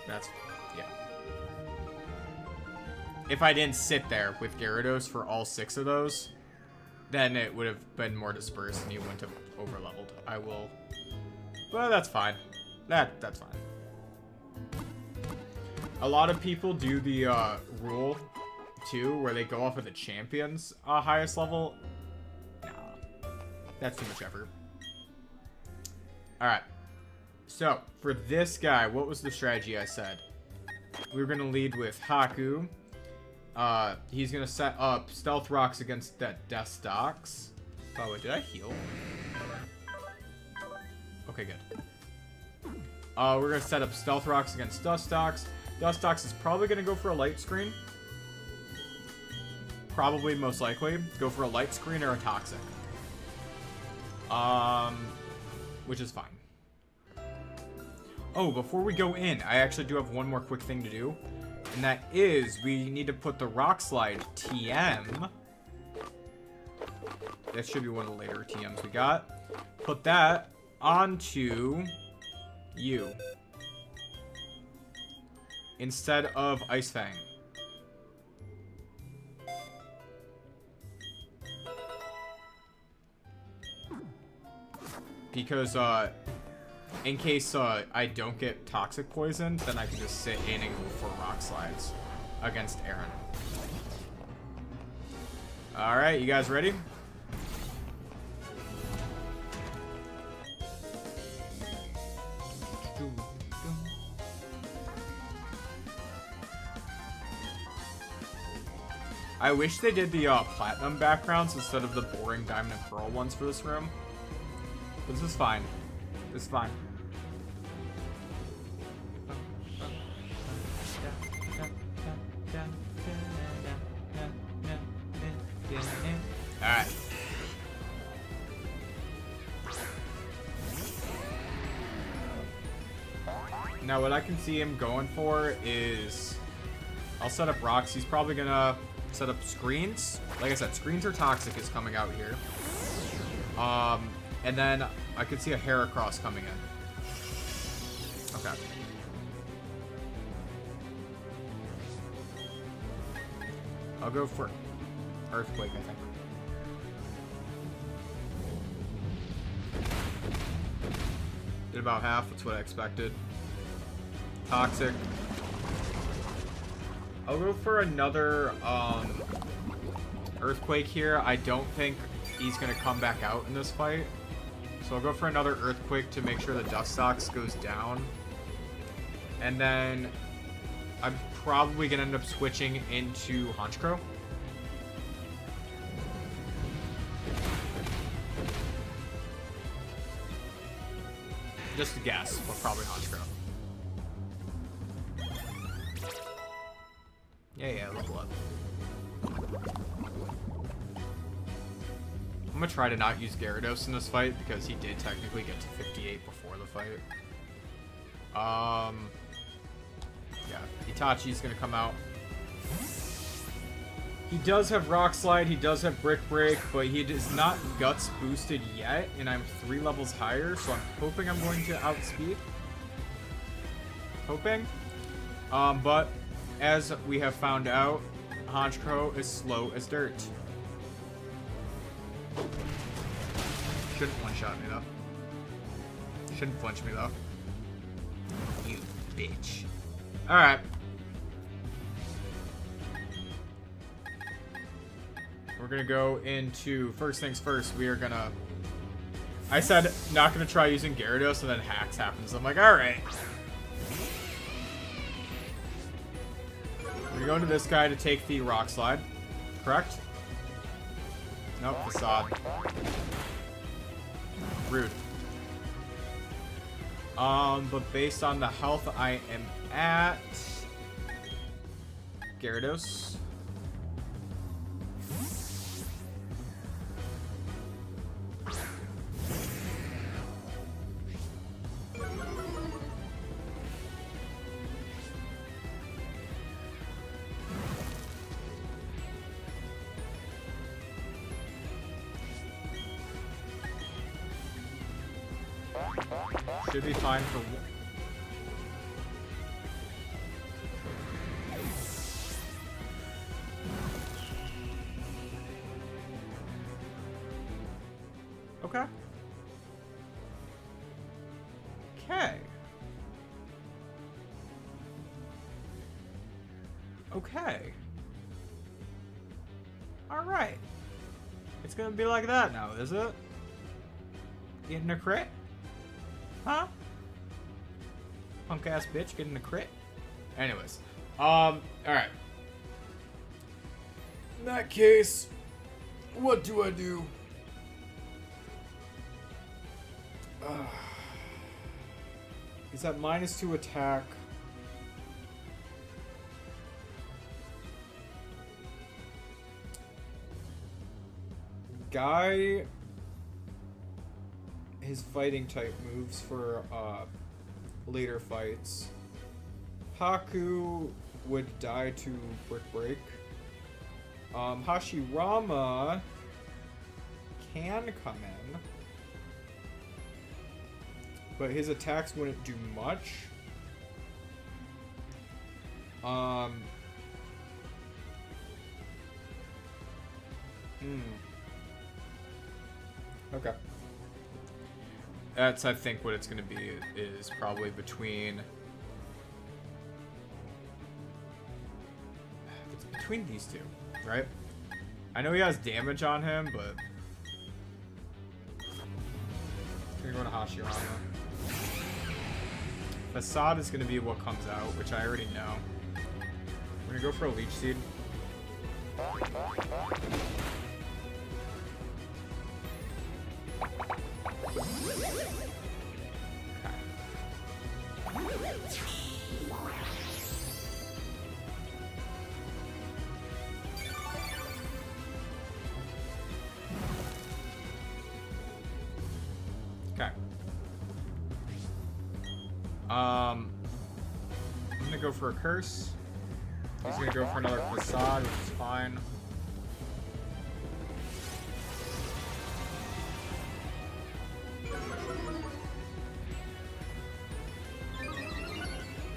That's, yeah. If I didn't sit there with Gyarados for all 6 of those, then it would have been more dispersed and you wouldn't have overleveled. I will, but that's fine. That's fine. A lot of people do the rule too, where they go off of the champion's highest level. Nah, that's too much effort. All right. So for this guy, what was the strategy I said? We were gonna lead with Haku. He's gonna set up Stealth Rocks against that Deathstocks. Oh wait, did I heal? Okay, good. We're gonna set up Stealth Rocks against Dustox. Dustox is probably gonna go for a Light Screen. Probably, most likely, go for a Light Screen or a Toxic. Which is fine. Oh, before we go in, I actually do have one more quick thing to do. And that is, we need to put the Rock Slide TM. That should be one of the later TMs we got. Put that onto you. Instead of Ice Fang. Because, in case, I don't get Toxic Poisoned, then I can just sit in and go for Rock Slides against Aaron. Alright, you guys ready? I wish they did the platinum backgrounds instead of the boring diamond and pearl ones for this room. But this is fine. This is fine. Alright. Now what I can see him going for is... I'll set up rocks. He's probably gonna set up screens. Like I said, screens or Toxic is coming out here. And then I could see a Heracross coming in. Okay. I'll go for Earthquake, I think. Did about half. That's what I expected. Toxic. I'll go for another Earthquake here. I don't think he's going to come back out in this fight. So I'll go for another Earthquake to make sure the Dustox goes down. And then I'm probably going to end up switching into Honchkrow. Just a guess, but probably Honchkrow. Yeah, level up. I'm gonna try to not use Gyarados in this fight because he did technically get to 58 before the fight. Yeah, Itachi's gonna come out. He does have Rock Slide, he does have Brick Break, but he is not Guts boosted yet, and I'm 3 levels higher, so I'm hoping I'm going to outspeed. Hoping. But as we have found out, Honchkrow is slow as dirt. Shouldn't one-shot me, though. Shouldn't flinch me, though. You bitch. Alright. We're gonna go into, first things first, we are gonna... I said not gonna try using Gyarados, and then Hacks happens. I'm like, alright. We're going to this guy to take the Rock Slide. Correct? Nope, Facade. Rude. But based on the health I am at... Gyarados. Should be fine for... Okay. Okay. Okay. Alright. It's gonna be like that now, is it? Getting a crit? Huh? Punk ass bitch getting a crit? Anyways. Alright. In that case, what do I do? He's at -2 attack. Guy, his fighting type moves for later fights. Haku would die to Brick Break. Hashirama can come in, but his attacks wouldn't do much. Okay. That's, I think, what it's going to be, is probably between... It's between these two, right? I know he has damage on him, but... I'm going to go to Hashirama. Facade is going to be what comes out, which I already know. We're going to go for a Leech Seed. Okay. I'm gonna go for a Curse. He's gonna go for another Facade, which is fine.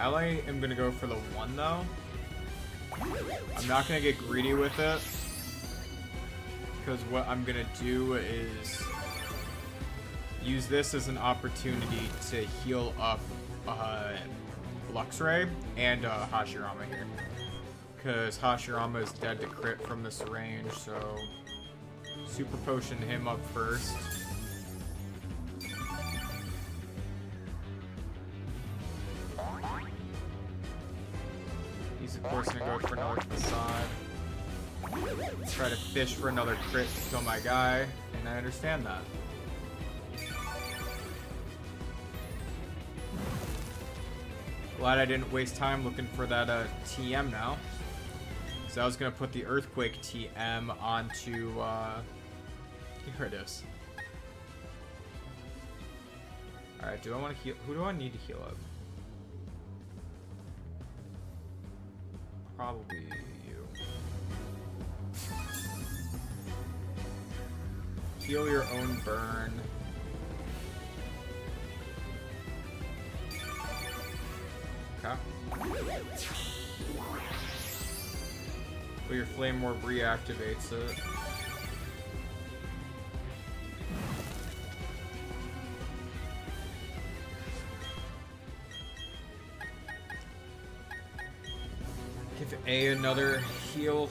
I am gonna go for the 1 though. I'm not gonna get greedy with it, because what I'm gonna do is use this as an opportunity to heal up Luxray and Hashirama here, because Hashirama is dead to crit from this range, so super potion him up first. He's of course gonna go for another facade. Try to fish for another crit to kill my guy, and I understand that. Glad I didn't waste time looking for that TM now. So I was gonna put the Earthquake TM onto here it is. Alright, do I want to heal? Who do I need to heal up? Probably you. Heal your own burn. Okay. But your Flame Orb reactivates it. Give A another heal.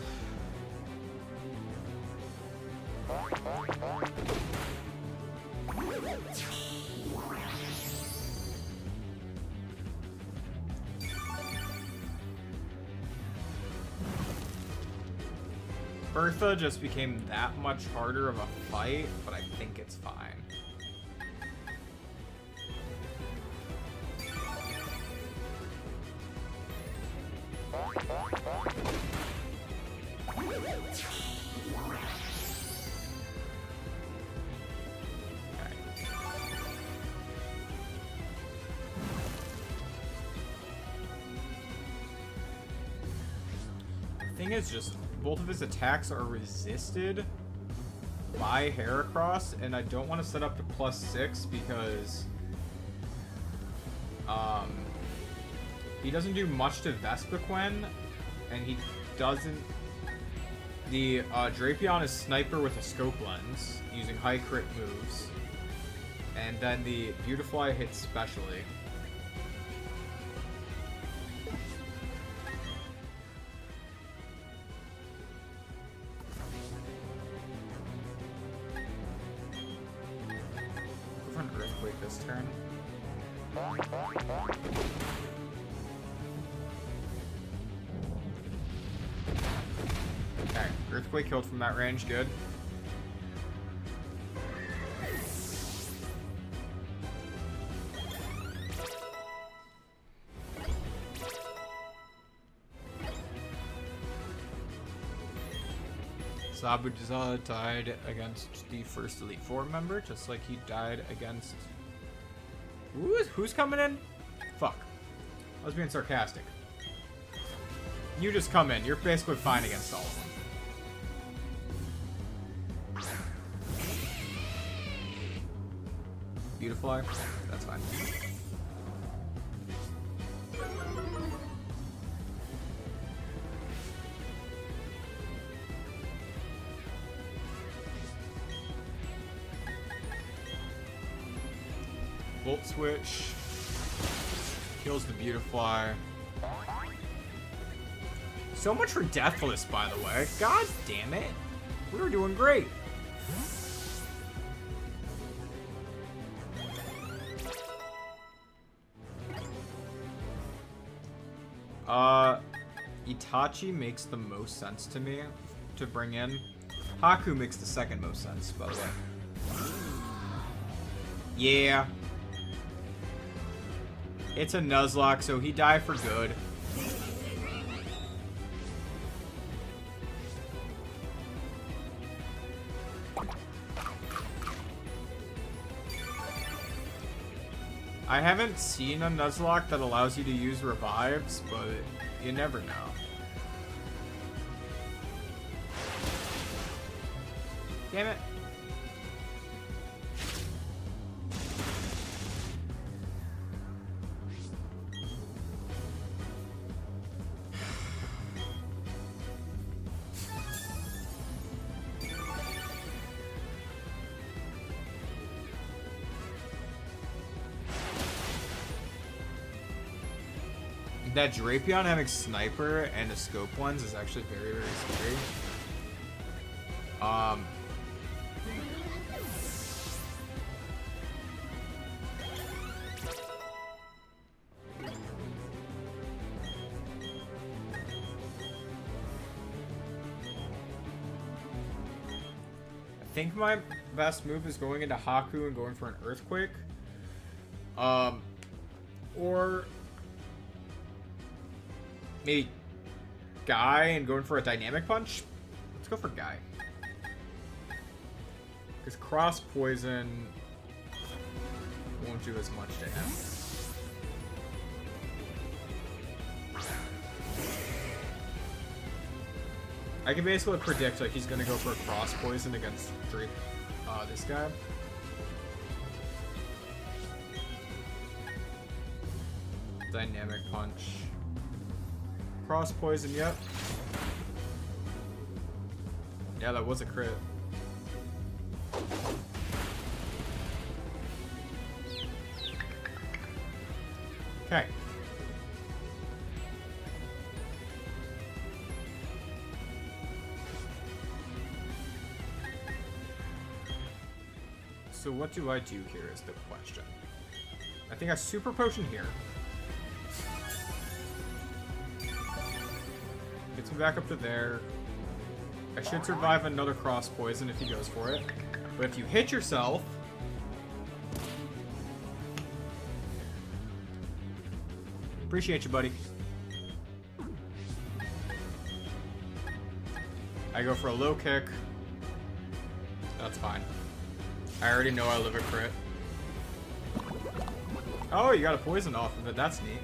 Bertha just became that much harder of a fight, but I think it's fine. Thing is, just both of his attacks are resisted by Heracross, and I don't want to set up to +6 because he doesn't do much to Vespiquen, and he doesn't. The Drapion is Sniper with a Scope Lens using high crit moves, and then the Beautifly hits specially. Earthquake this turn. Okay, Earthquake killed from that range, good. Zabuza died against the first Elite Four member, just like he died against... Who's coming in? Fuck. I was being sarcastic. You just come in. You're basically fine against all of them. Beautifly? That's fine. Volt Switch kills the Beautifly. So much for Deathless, by the way. God damn it. We were doing great. Itachi makes the most sense to me to bring in. Haku makes the second most sense, by the way. Yeah. It's a Nuzlocke, so he died for good. I haven't seen a Nuzlocke that allows you to use revives, but you never know. Damn it. That Drapion having Sniper and a Scope Lens is actually very, very scary. I think my best move is going into Haku and going for an Earthquake. Or maybe Guy and going for a Dynamic Punch. Let's go for Guy. Because Cross Poison won't do as much to him. I can basically predict like he's gonna go for a Cross Poison against Drake, this guy. Dynamic Punch. Cross Poison, yep. Yeah, that was a crit. Okay. So what do I do here is the question. I think a Super Potion here. Gets me back up to there. I should survive another Cross Poison if he goes for it. But if you hit yourself... Appreciate you, buddy. I go for a low kick. That's fine. I already know I live a crit. Oh, you got a poison off of it. That's neat.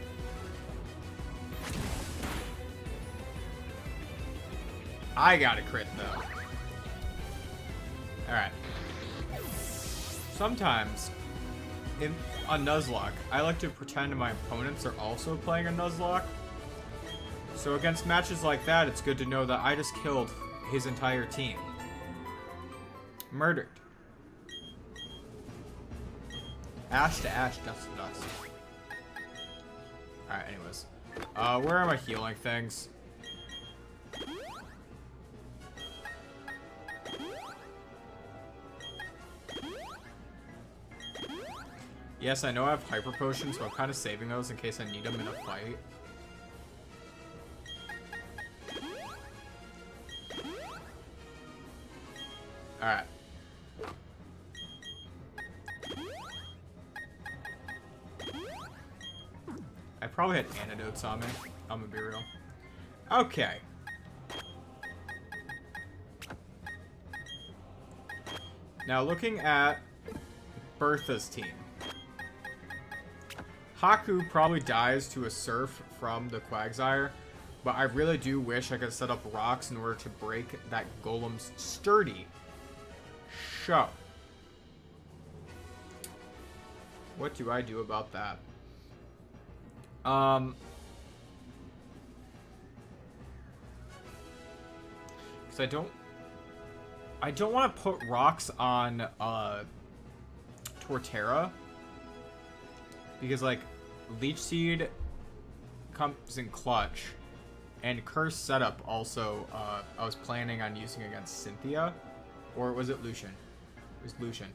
I got a crit, though. Alright. Sometimes, on Nuzlocke, I like to pretend my opponents are also playing a Nuzlocke. So against matches like that, it's good to know that I just killed his entire team. Murdered. Ash to ash, dust to dust. Alright, anyways. Where are my healing things? Yes, I know I have Hyper Potions, so I'm kind of saving those in case I need them in a fight. Alright. I probably had antidotes on me. I'm gonna be real. Okay. Now looking at Bertha's team. Haku probably dies to a Surf from the Quagsire, but I really do wish I could set up rocks in order to break that Golem's sturdy show. What do I do about that? Because I don't want to put rocks on Torterra, because like Leech Seed comes in clutch, and Curse Setup also I was planning on using against Cynthia, or was it Lucian? It was Lucian.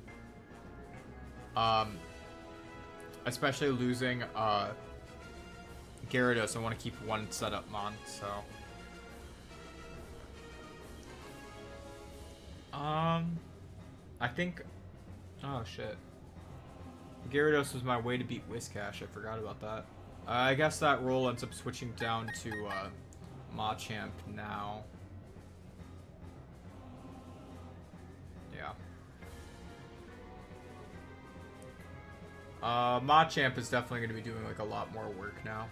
Especially losing Gyarados, I want to keep one setup on, so. I think. Oh shit. Gyarados was my way to beat Whiscash. I forgot about that. I guess that role ends up switching down to Machamp now. Yeah. Machamp is definitely going to be doing like a lot more work now.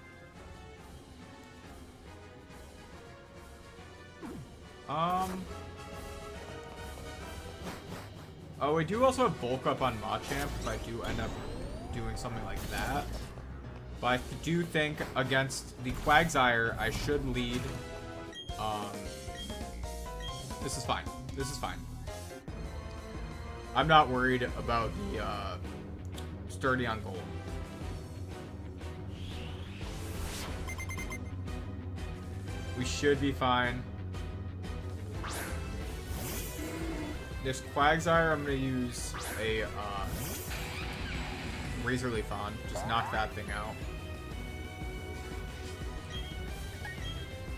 Oh, we do also have bulk up on Machamp if I do end up doing something like that. But I do think against the Quagsire, I should lead. This is fine. This is fine. I'm not worried about the sturdy on Golem. We should be fine. This Quagsire, I'm going to use a Razor Leaf on. Just knock that thing out.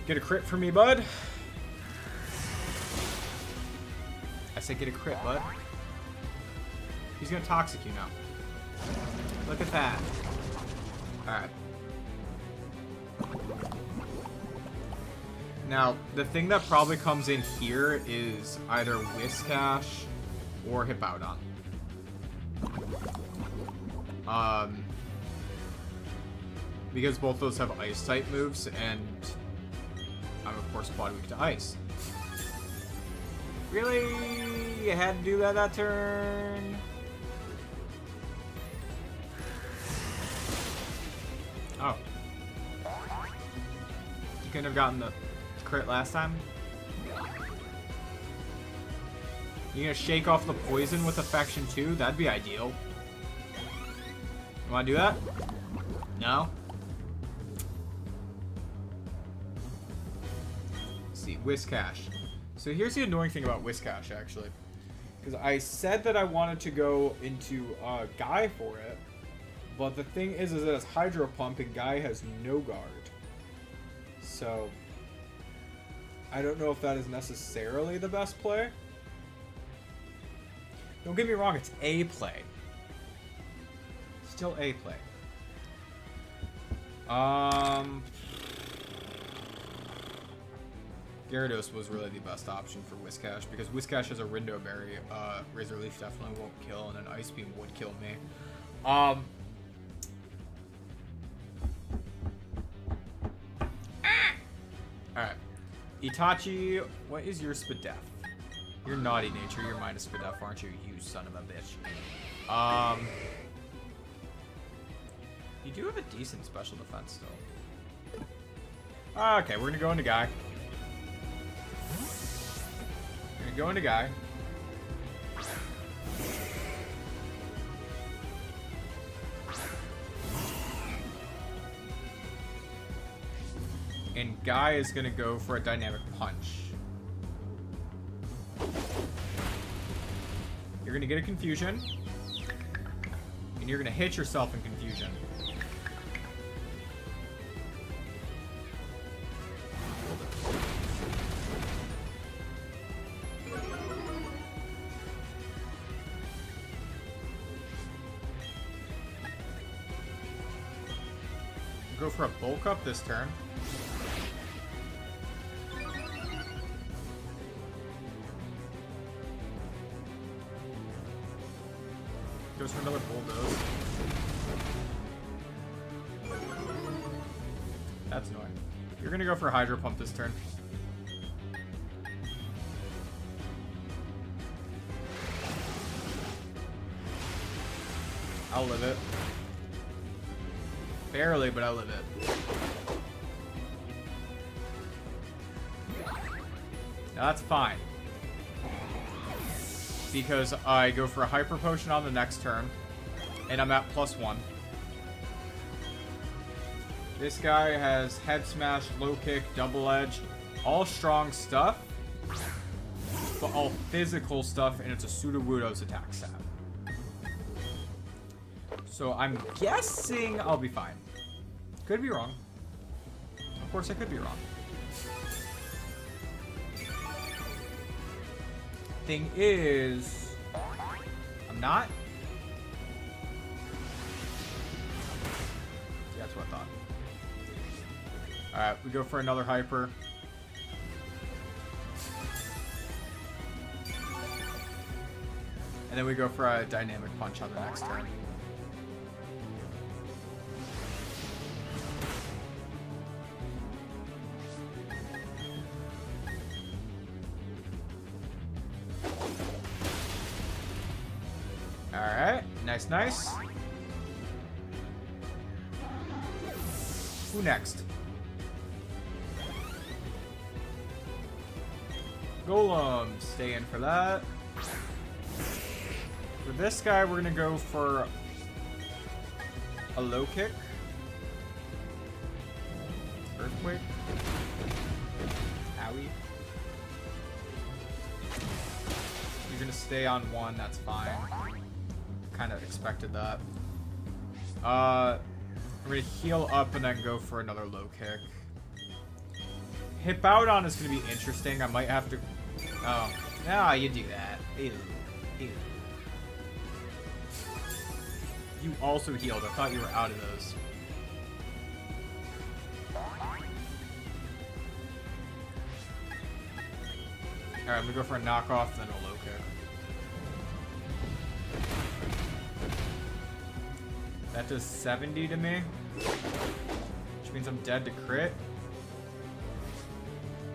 Get a crit for me, bud. I said get a crit, bud. He's going to Toxic you now. Look at that. Alright. Now, the thing that probably comes in here is either Whiscash or Hippowdon. Because both those have Ice-type moves, and I'm, of course, quad weak to Ice. Really? You had to do that turn? Oh. You couldn't have gotten the crit last time? You gonna shake off the poison with Affection too? That'd be ideal. You wanna do that? No? Let's see, Whiscash. So here's the annoying thing about Whiscash, actually. Because I said that I wanted to go into Guy for it, but the thing is that it's Hydro Pump and Guy has no guard. So I don't know if that is necessarily the best play. Don't get me wrong, it's a play. Still a play. Gyarados was really the best option for Whiscash because Whiscash has a Rindo Berry. Razor Leaf definitely won't kill, and an Ice Beam would kill me. Alright. Itachi, what is your Spadef? You're naughty nature, you're minus Spadef, aren't you? You son of a bitch. You do have a decent special defense still. Okay, we're gonna go into Guy. We're gonna go into Guy. And Guy is gonna go for a Dynamic Punch. You're gonna get a Confusion. And you're gonna hit yourself in Confusion. Go for a Bulk Up this turn. Goes for another Bulldoze. That's annoying. You're gonna go for a Hydro Pump this turn. I'll live it. Barely, but I'll live it. Now that's fine. Because I go for a Hyper Potion on the next turn. And I'm at +1. This guy has Head Smash, Low Kick, Double Edge. All strong stuff. But all physical stuff, and it's a Sudowoodo's attack stat. So I'm guessing I'll be fine. Could be wrong. Of course I could be wrong. Thing is, I'm not. Yeah, that's what I thought. Alright, we go for another Hyper. And then we go for a Dynamic Punch on the next turn. Alright, nice. Who next? Golem, stay in for that. For this guy, we're gonna go for a Low Kick. Earthquake. gonna stay on 1, that's fine. Kind of expected that. I'm gonna heal up and then go for another low kick. Hippowdon is gonna be interesting. I might have to... Oh. No, you do that. Ew. Ew. You also healed. I thought you were out of those. Alright, I'm gonna go for a knockoff, then a low kick. That does 70 to me. Which means I'm dead to crit.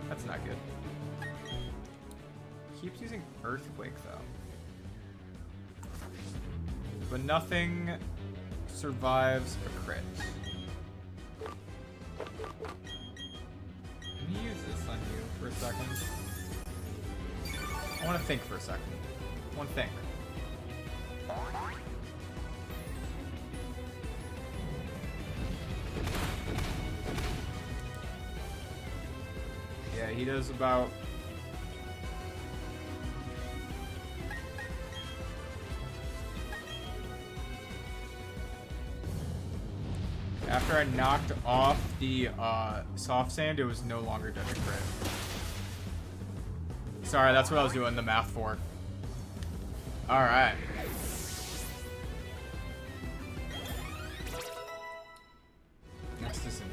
That's not good. Keeps using Earthquake, though. But nothing survives a crit. Let me use this on you for a second. I want to think for a second. I want to think. Yeah, he does about... After I knocked off the soft sand, it was no longer dead to crit. Sorry, that's what I was doing the math for. Alright. Next is in.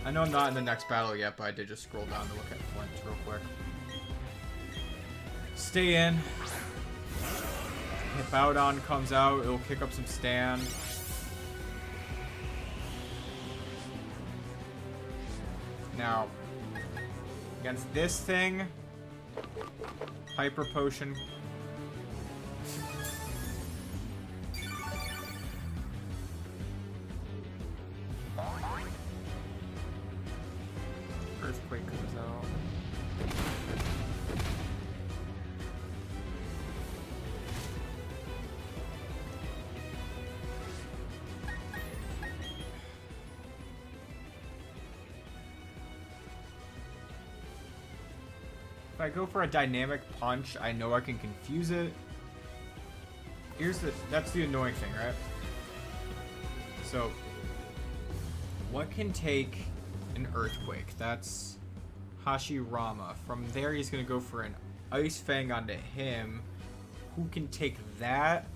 I know I'm not in the next battle yet, but I did just scroll down to look at Flint real quick. Stay in. Hippowdon comes out, it'll kick up some stand. Now, against this thing, Hyper Potion. Earthquake comes out. If I go for a dynamic punch, I know I can confuse it. That's the annoying thing, right? So, what can take an earthquake? That's Hashirama. From there, he's gonna go for an Ice Fang onto him. Who can take that?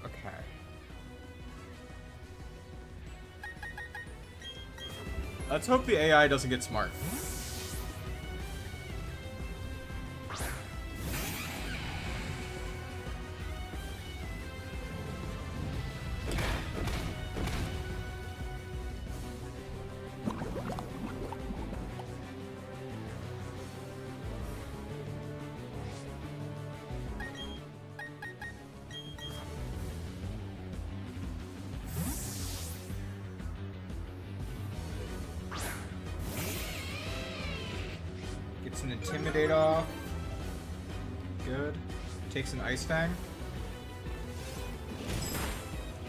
Okay. Let's hope the AI doesn't get smart. Gets an Intimidate off. Good. Takes an Ice Fang.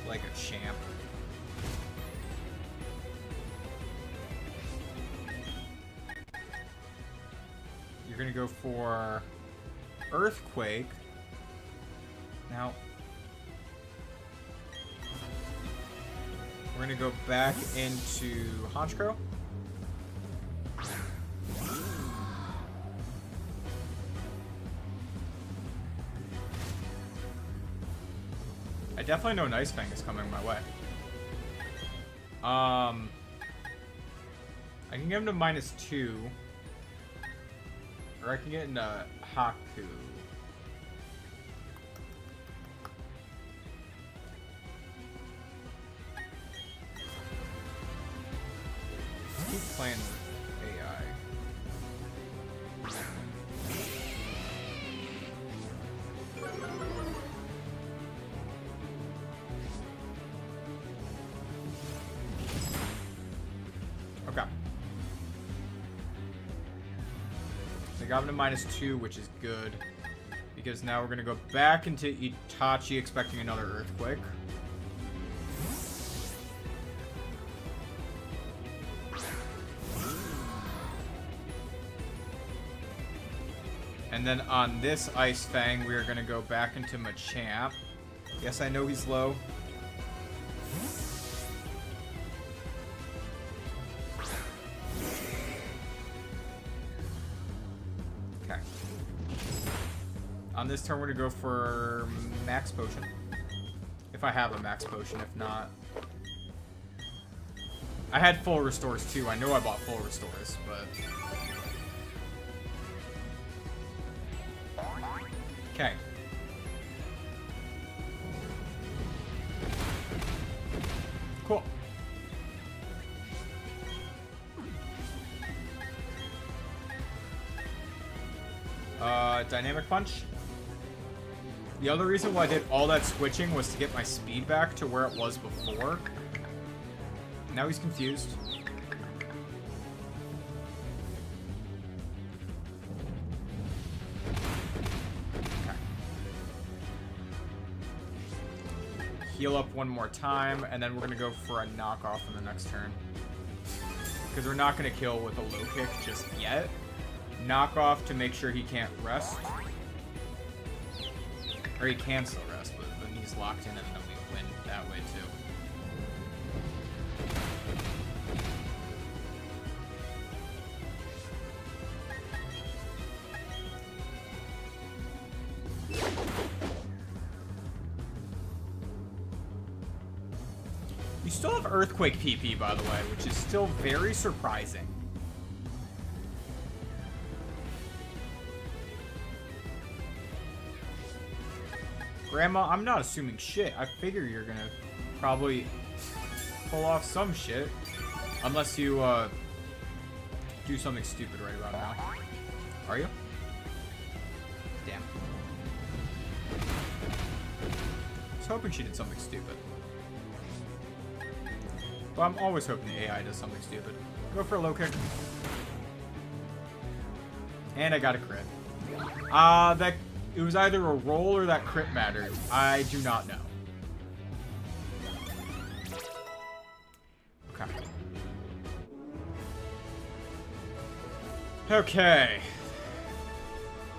Like a champ. You're gonna go for Earthquake. Now, we're gonna go back into Honchkrow. I definitely know an Ice Fang is coming my way. I can get him to -2. Or I can get into Haku. Keep playing with AI. Okay. So I got him to -2, which is good. Because now we're going to go back into Itachi expecting another Earthquake. And then on this Ice Fang, we are going to go back into Machamp. Yes, I know he's low. Okay. On this turn, we're going to go for Max Potion. If I have a Max Potion, if not... I had full restores too. I know I bought full restores, but... Okay. Cool. Dynamic Punch. The other reason why I did all that switching was to get my speed back to where it was before. Now he's confused. Okay. Heal up one more time, and then we're going to go for a knockoff in the next turn. Because we're not going to kill with a low kick just yet. Knockoff to make sure he can't rest. Or he can still rest, but then he's locked in and then we win that way too. You still have Earthquake PP, by the way, which is still very surprising. Grandma, I'm not assuming shit. I figure you're gonna probably pull off some shit. Unless you, do something stupid right about now. Are you? Damn. I was hoping she did something stupid. But I'm always hoping the AI does something stupid. Go for a low kick. And I got a crit. It was either a roll or that crit mattered. I do not know. Okay. Okay.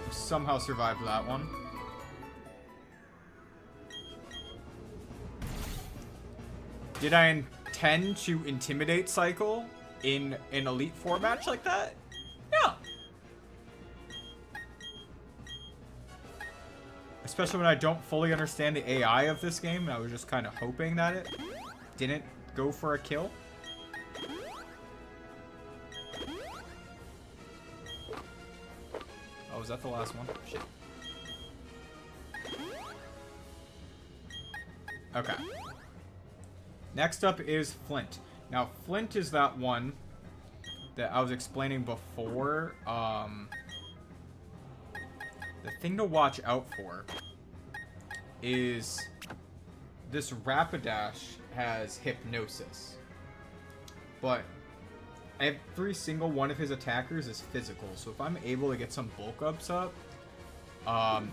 Somehow survived that one. Did I intend to intimidate cycle in an Elite Four match like that? No. Especially when I don't fully understand the AI of this game, and I was just kind of hoping that it didn't go for a kill. Oh, was that the last one? Shit. Okay. Next up is Flint. Now, Flint is that one that I was explaining before. The thing to watch out for is this Rapidash has Hypnosis. But every single one of his attackers is physical. So if I'm able to get some bulk ups up,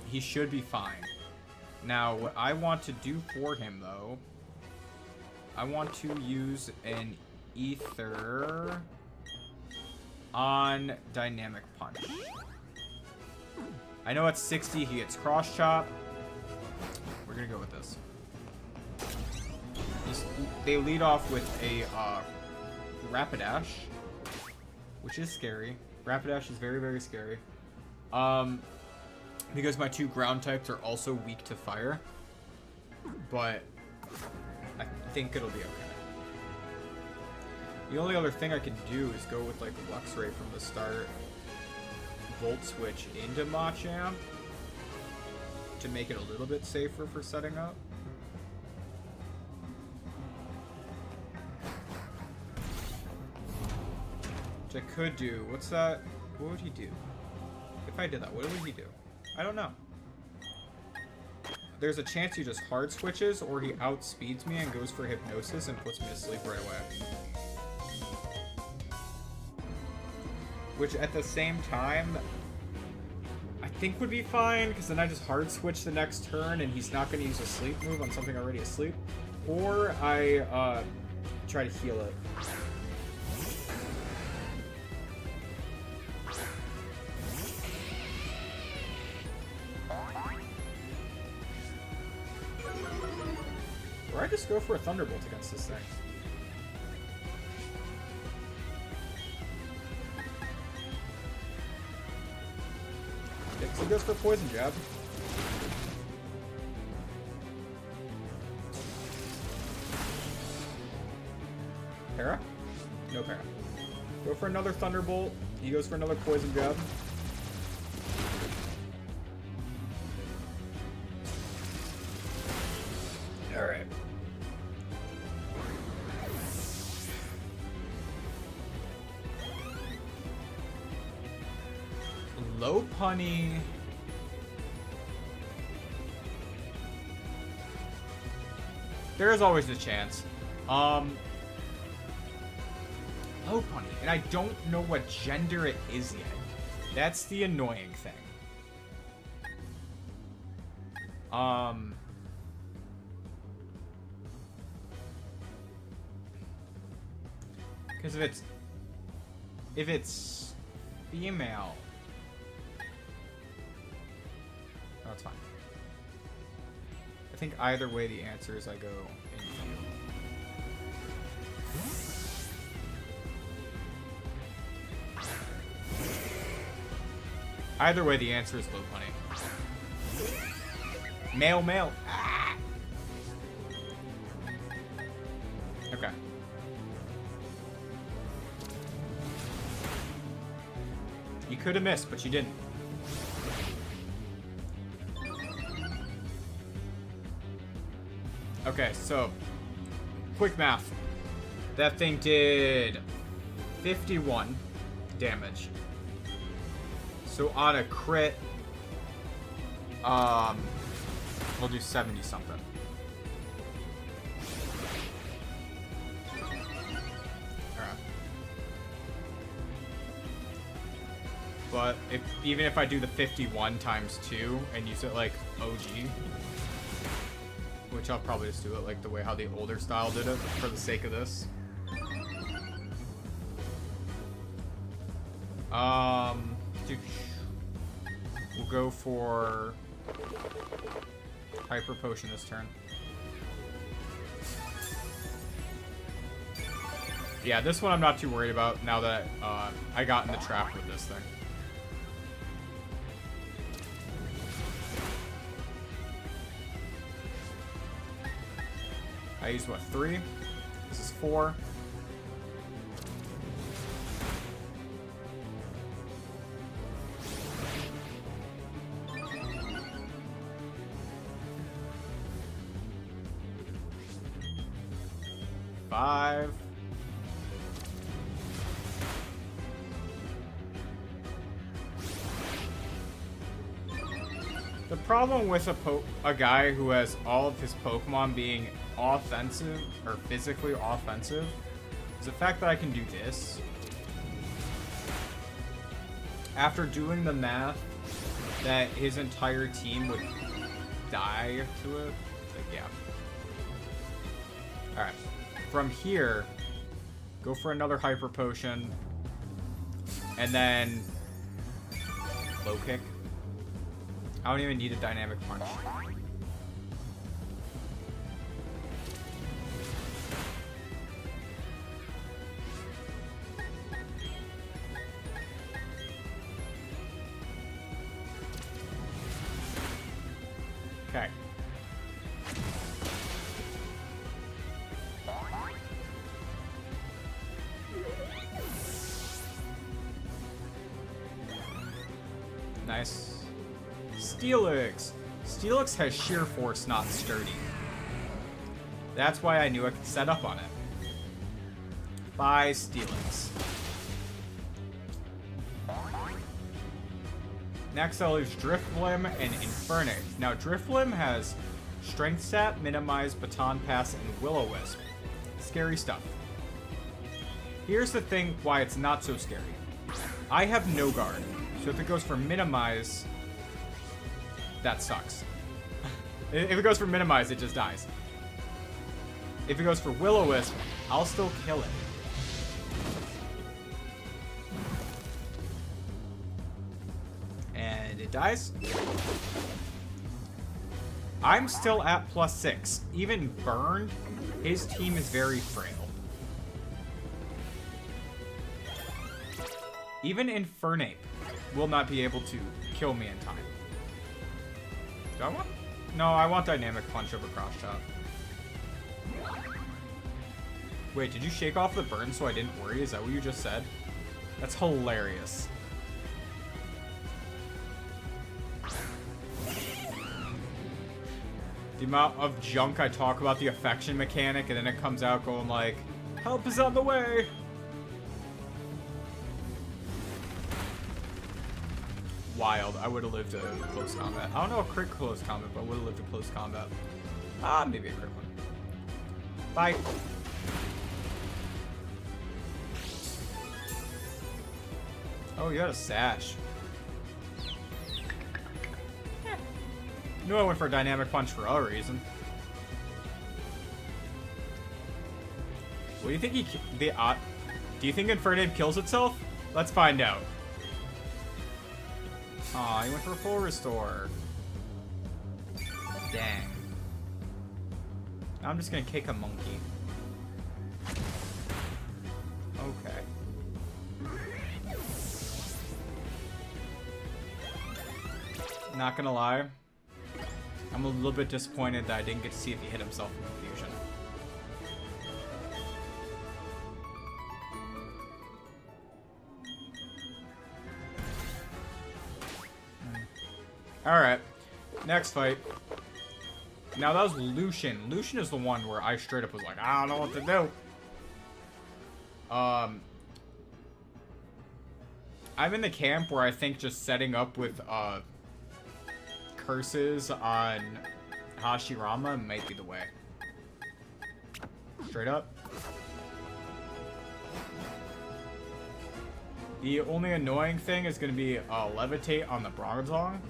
he should be fine. Now, what I want to do for him, though, I want to use an Ether on Dynamic Punch. I know at 60 he gets Cross Chop. We're gonna go with this. They lead off with a Rapidash, which is scary. Rapidash is very, very scary. Because my two ground types are also weak to fire. But I think it'll be okay. The only other thing I could do is go with like Luxray from the start. Volt Switch into Machamp to make it a little bit safer for setting up. Which I could do. What's that? What would he do? If I did that, what would he do? I don't know. There's a chance he just hard switches or he outspeeds me and goes for Hypnosis and puts me to sleep right away. Which at the same time, I think would be fine, because then I just hard switch the next turn and he's not going to use a sleep move on something already asleep. Or I try to heal it. just go for a Thunderbolt against this thing. He goes for Poison Jab. Para? No para. Go for another Thunderbolt. He goes for another Poison Jab. Alright. Low punny. There is always a chance. Low punny. And I don't know what gender it is yet. That's the annoying thing. Because if it's female, that's fine. I think either way the answer is I go in field. Either way the answer is low punny. Male, male. Ah! Okay. You could have missed, but you didn't. Okay, so quick math. That thing did 51 damage. So on a crit, we'll do 70 something. But even if I do the 51 times 2 and use it like OG, which I'll probably just do it like the way how the older style did it for the sake of this. We'll go for Hyper Potion this turn. Yeah, this one I'm not too worried about now that I got in the trap with this thing. I used what, 3? This is 4. Five. The problem with a guy who has all of his Pokemon being offensive or physically offensive is the fact that I can do this. After doing the math that his entire team would die to it, like, yeah. Alright. From here, go for another Hyper Potion, and then low kick. I don't even need a Dynamic Punch. Okay. Nice. Steelix! Steelix has sheer force, not sturdy. That's why I knew I could set up on it. Bye, Steelix. Next I'll use Drifblim and Infernape. Now Drifblim has Strength Sap, Minimize, Baton Pass, and Will-O-Wisp. Scary stuff. Here's the thing why it's not so scary. I have no guard, so if it goes for Minimize, that sucks. If it goes for Minimize, it just dies. If it goes for Will-O-Wisp, I'll still kill it. And it dies. I'm still at +6. Even burned, his team is very frail. Even Infernape will not be able to kill me in time. Do I want... No, I want Dynamic Punch over Cross Chop. Wait, did you shake off the burn so I didn't worry? Is that what you just said? That's hilarious. The amount of junk I talk about the affection mechanic, and then it comes out going like, help is on the way! Wild. I would have lived a close combat. I don't know a crit close combat, but I would have lived a close combat. Ah, maybe a crit one. Bye. Oh, you had a sash. Knew I went for a Dynamic Punch for a reason. What do you think do you think Infernape kills itself? Let's find out. Aw, he went for a full restore. Dang. Now I'm just gonna kick a monkey. Okay. Not gonna lie. I'm a little bit disappointed that I didn't get to see if he hit himself in confusion. Alright. Next fight. Now that was Lucian. Lucian is the one where I straight up was like, I don't know what to do. I'm in the camp where I think just setting up with curses on Hashirama might be the way. Straight up. The only annoying thing is going to be Levitate on the Bronzong.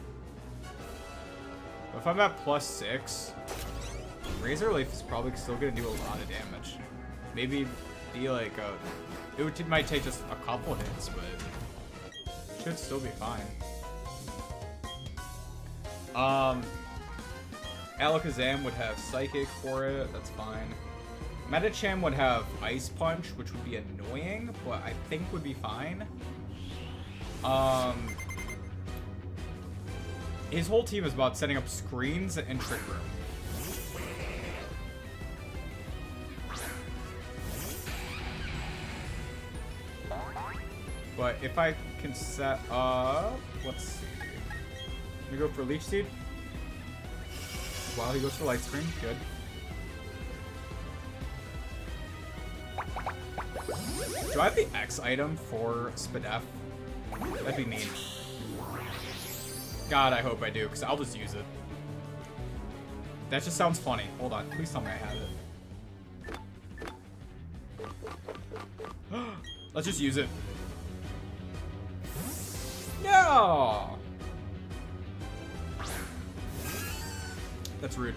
If I'm at +6, Razor Leaf is probably still going to do a lot of damage. Maybe be like it might take just a couple hits, but it should still be fine. Alakazam would have Psychic for it, that's fine. Medicham would have Ice Punch, which would be annoying, but I think would be fine. His whole team is about setting up screens and Trick Room. But if I can set up, let's see. I'm gonna go for Leech Seed. While he goes for Light Screen, good. Do I have the X item for Spadef? That'd be mean. God, I hope I do, because I'll just use it. That just sounds funny. Hold on, please tell me I have it. Let's just use it. No! That's rude.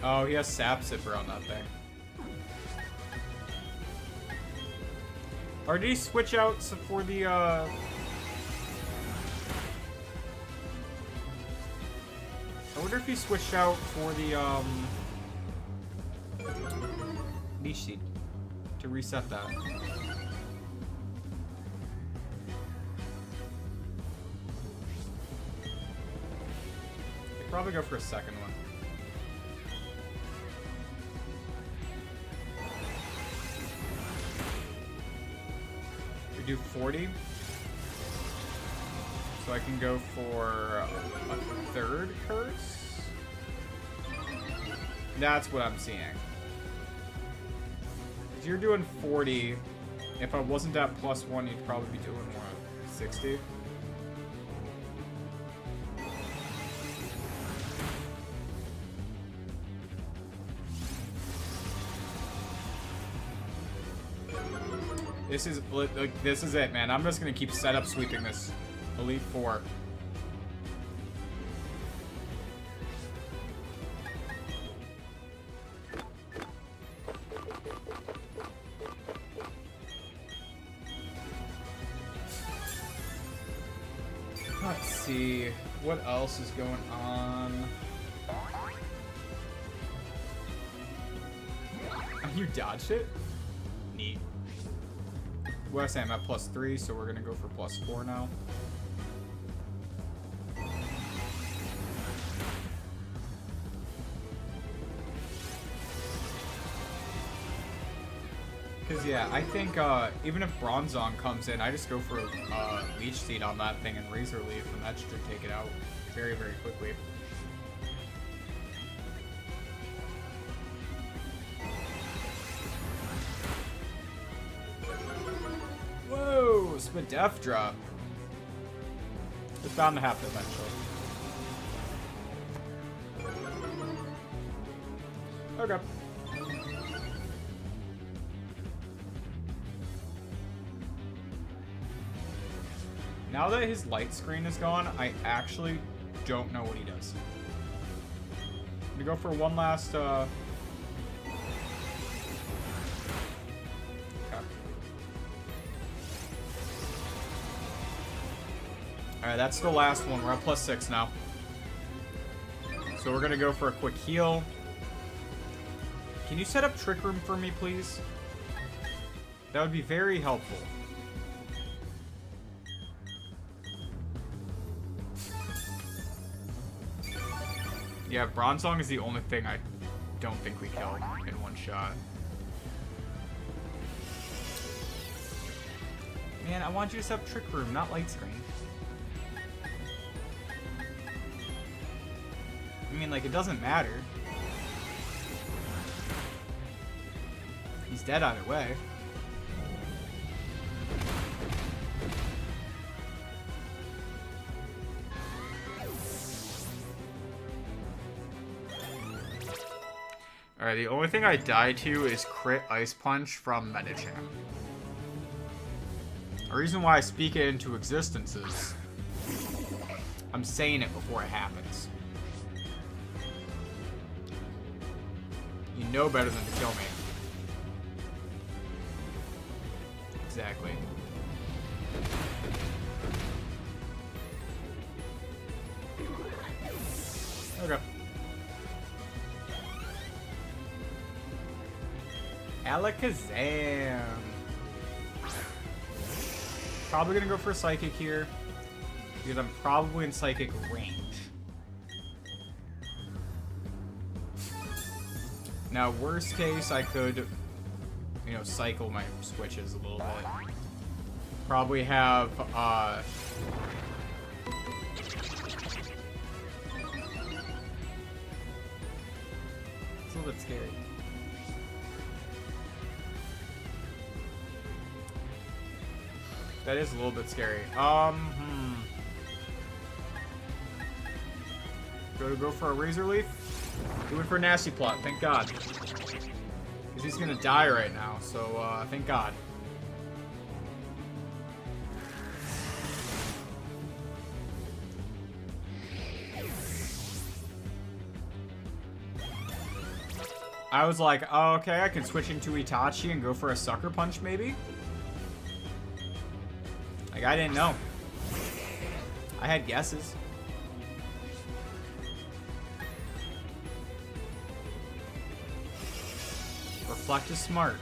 Oh, he has Sap Zipper on that thing. Or did he switch out for the, I wonder if he switched out for the, Leech Seed to reset that. I'd probably go for a second one. We do 40. So I can go for a third curse. That's what I'm seeing. If you're doing 40, if I wasn't at +1, you'd probably be doing more 60. This is like, this is it, man. I'm just gonna keep setup sweeping this Elite Four. see what else is going on. You dodged it? Neat. What I say, I'm at +3, so we're gonna go for +4 now. Because, yeah, I think even if Bronzong comes in, I just go for Leech Seed on that thing and Razor Leaf, and that should take it out very, very quickly. Whoa! Spadef drop. It's bound to happen eventually. Okay. Now that his light screen is gone, I actually don't know what he does. I'm gonna go for one last, Okay. Alright, that's the last one. We're at +6 now. So we're gonna go for a quick heal. Can you set up Trick Room for me, please? That would be very helpful. Yeah, Bronzong is the only thing I don't think we killed in one shot. Man, I want you to set up Trick Room, not Light Screen. I mean, like, it doesn't matter. He's dead either way. Alright, the only thing I die to is crit Ice Punch from Medicham. The reason why I speak it into existence is I'm saying it before it happens. You know better than to kill me. Exactly. Okay. Alakazam. Probably gonna go for Psychic here, because I'm probably in Psychic range. Now, worst case, I could, you know, cycle my switches a little bit. Probably have, it's a little bit scary. That is a little bit scary. Go for a Razor Leaf? Do it for Nasty Plot, thank God. Because he's gonna die right now, so thank God. I was like, oh, okay, I can switch into Itachi and go for a Sucker Punch, maybe? Like, I didn't know. I had guesses. Reflect is smart.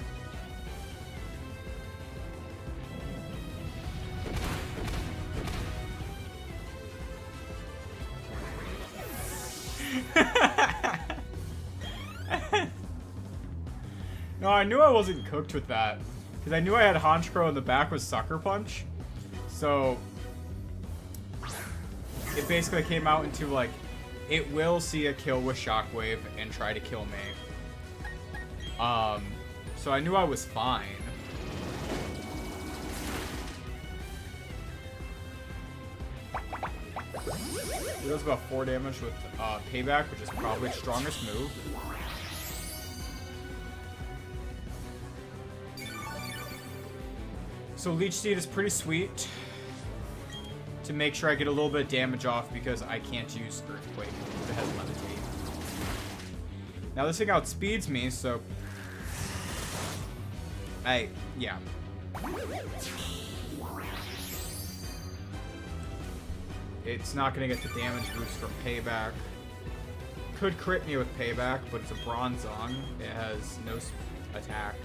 No, I knew I wasn't cooked with that. Because I knew I had Honchkrow in the back with Sucker Punch. So, it basically came out into, like, it will see a kill with Shockwave and try to kill me. So I knew I was fine. It does about 4 damage with Payback, which is probably its strongest move. So Leech Seed is pretty sweet to make sure I get a little bit of damage off because I can't use Earthquake because it has Levitate. Now this thing outspeeds me, so yeah. It's not going to get the damage boost from Payback. Could crit me with Payback, but it's a Bronzong. It has no attack.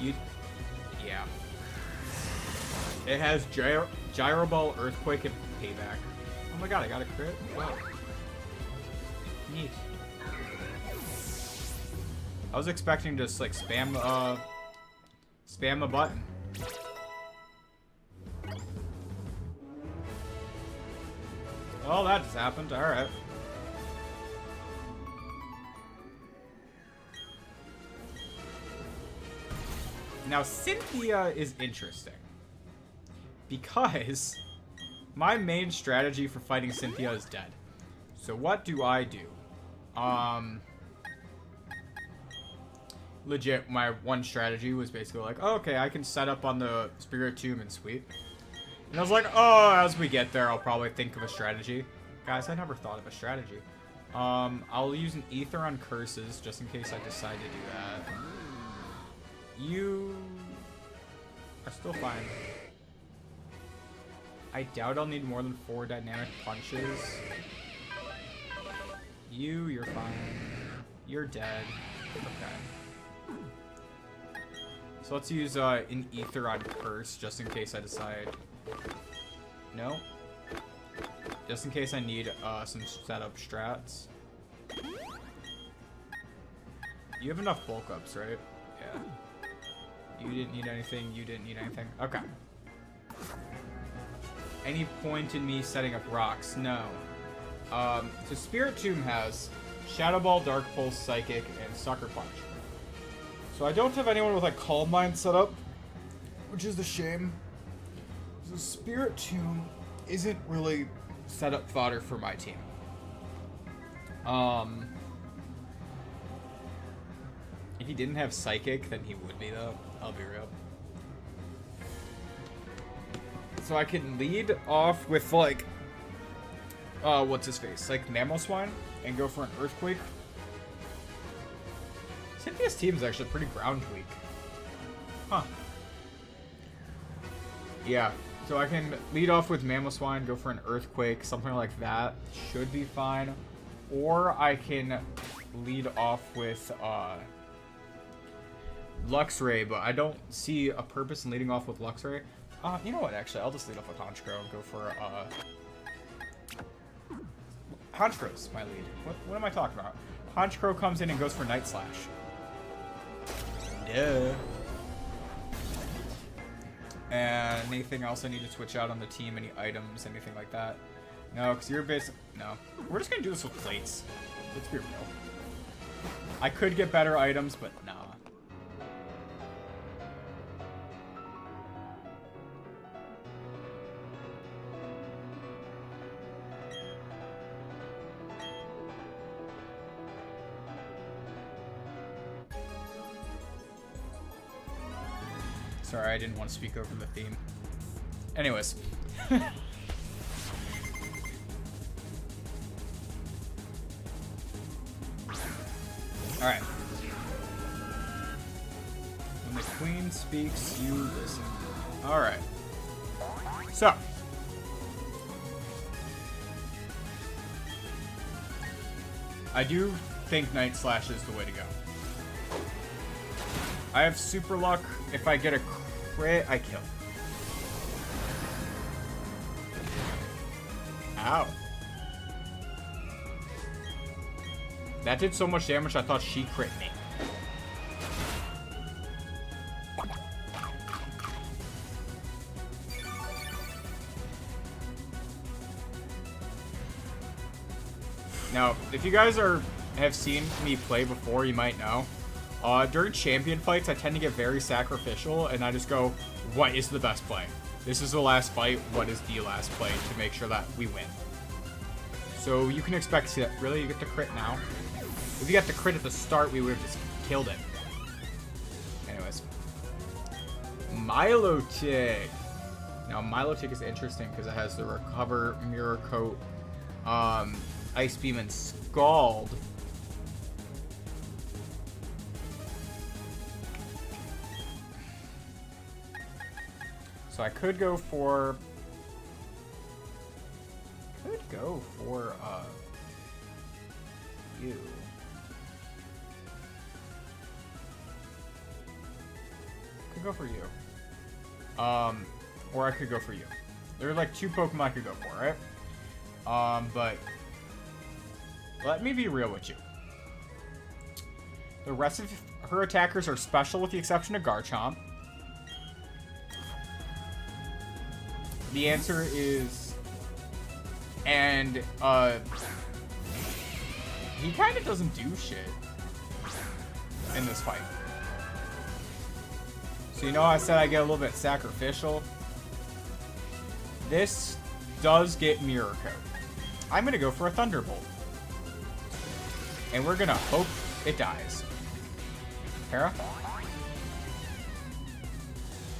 Yeah. It has Gyro Ball, Earthquake, and Payback. Oh my god, I got a crit? Wow. Neat. I was expecting to just like spam a button. Oh, that just happened. Alright. Now, Cynthia is interesting. Because my main strategy for fighting Cynthia is dead. So what do? Legit, my one strategy was basically like, oh, okay, I can set up on the Spirit Tomb and sweep. And I was like, oh, as we get there, I'll probably think of a strategy. Guys, I never thought of a strategy. I'll use an Ether on Curses, just in case I decide to do that. You are still fine. I doubt I'll need more than 4 dynamic punches. You're fine. You're dead. Okay. So let's use an Ether on Curse, just in case I decide... No? Just in case I need some setup strats. You have enough bulk ups, right? Yeah. You didn't need anything, you didn't need anything. Okay. Any point in me setting up rocks? No. So Spirit Tomb has Shadow Ball, Dark Pulse, Psychic, and Sucker Punch. So I don't have anyone with like Calm Mind set up, which is a shame. So Spirit Tomb isn't really set up fodder for my team. If he didn't have Psychic, then he would be though. I'll be real. So I can lead off with like, what's his face? Like Mamoswine and go for an Earthquake. Cynthia's team is actually pretty ground weak. Huh. Yeah. So I can lead off with Mamoswine, go for an Earthquake, something like that. Should be fine. Or I can lead off with Luxray, but I don't see a purpose in leading off with Luxray. You know what, actually, I'll just lead off with Honchkrow and go for Honchkrow's my lead. What am I talking about? Honchkrow comes in and goes for Night Slash. Duh. And anything else I need to switch out on the team? Any items, anything like that? No, because you're no. We're just going to do this with plates. Let's be real. I could get better items, but nah. Sorry, I didn't want to speak over the theme. Anyways. Alright. When the queen speaks, you listen. Alright. So. I do think Night Slash is the way to go. I have super luck. If I get a crit, I kill. Ow. That did so much damage, I thought she crit me. Now, if you guys have seen me play before, you might know. During champion fights, I tend to get very sacrificial, and I just go, what is the best play? This is the last fight, what is the last play to make sure that we win? So you can expect to see that. Really? You get the crit now? If you got the crit at the start, we would have just killed it. Anyways. Milotic. Now, Milotic is interesting because it has the Recover, Mirror Coat, Ice Beam, and Scald. So I could go for go for you. Could go for you. Or I could go for you. There are like 2 Pokemon I could go for, right? But let me be real with you. The rest of her attackers are special with the exception of Garchomp. The answer is... And, he kind of doesn't do shit in this fight. So you know how I said I get a little bit sacrificial? This does get Mirror Coat. I'm going to go for a Thunderbolt. And we're going to hope it dies. Hera?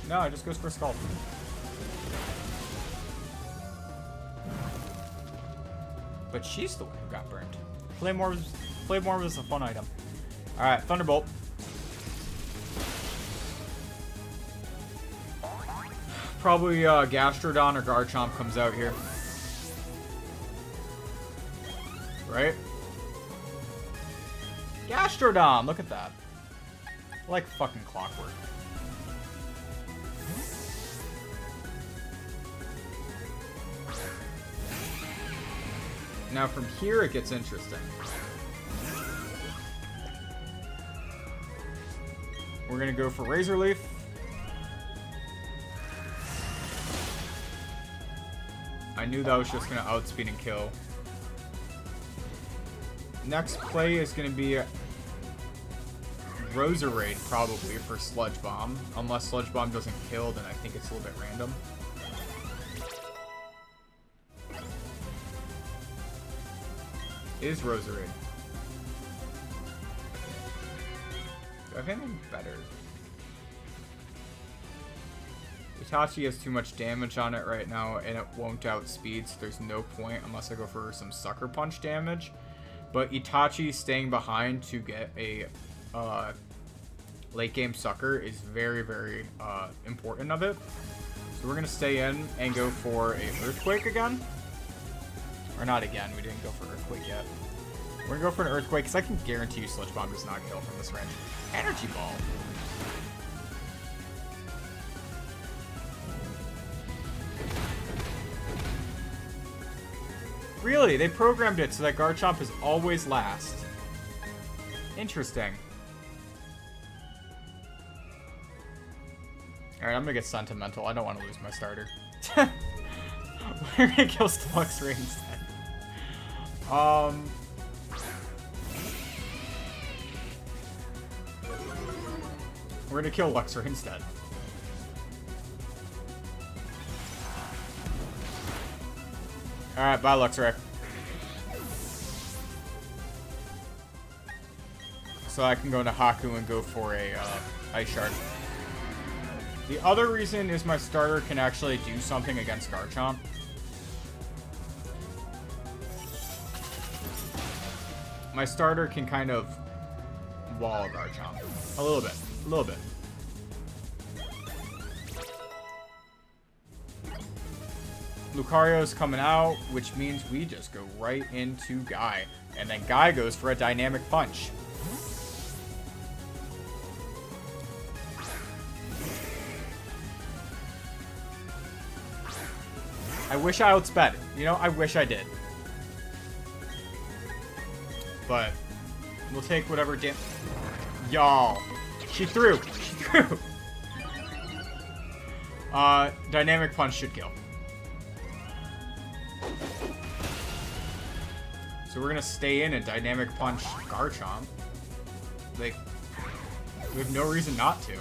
No, it just goes for Scald. But she's the one who got burned. Claymore was a fun item. Alright, Thunderbolt. Probably Gastrodon or Garchomp comes out here. Right? Gastrodon! Look at that. Like fucking clockwork. Now from here it gets interesting. We're gonna go for Razor Leaf. I knew that was just gonna outspeed and kill. Next play is gonna be Roserade probably for Sludge Bomb. Unless Sludge Bomb doesn't kill, then I think it's a little bit random. Is Roserade. Do I have anything better? Itachi has too much damage on it right now, and it won't outspeed, so there's no point unless I go for some Sucker Punch damage. But Itachi staying behind to get a late game Sucker is very, very important of it. So we're going to stay in and go for a Earthquake again. Or not again, we didn't go for Earthquake yet. We're going to go for an Earthquake because I can guarantee you Sludge Bomb does not kill from this range. Energy Ball. Really? They programmed it so that Garchomp is always last. Interesting. Alright, I'm gonna get sentimental. I don't want to lose my starter. We're gonna kill Luxray instead. We're gonna kill Luxray instead. Alright, bye Luxray. So I can go into Haku and go for a Ice Shard. The other reason is my starter can actually do something against Garchomp. My starter can kind of wall Garchomp. A little bit. A little bit. Lucario's coming out, which means we just go right into Guy. And then Guy goes for a Dynamic Punch. I wish I outsped. You know, I wish I did. But we'll take whatever Y'all. She threw. She threw. Dynamic Punch should kill. So we're gonna stay in and Dynamic Punch Garchomp. Like, we have no reason not to.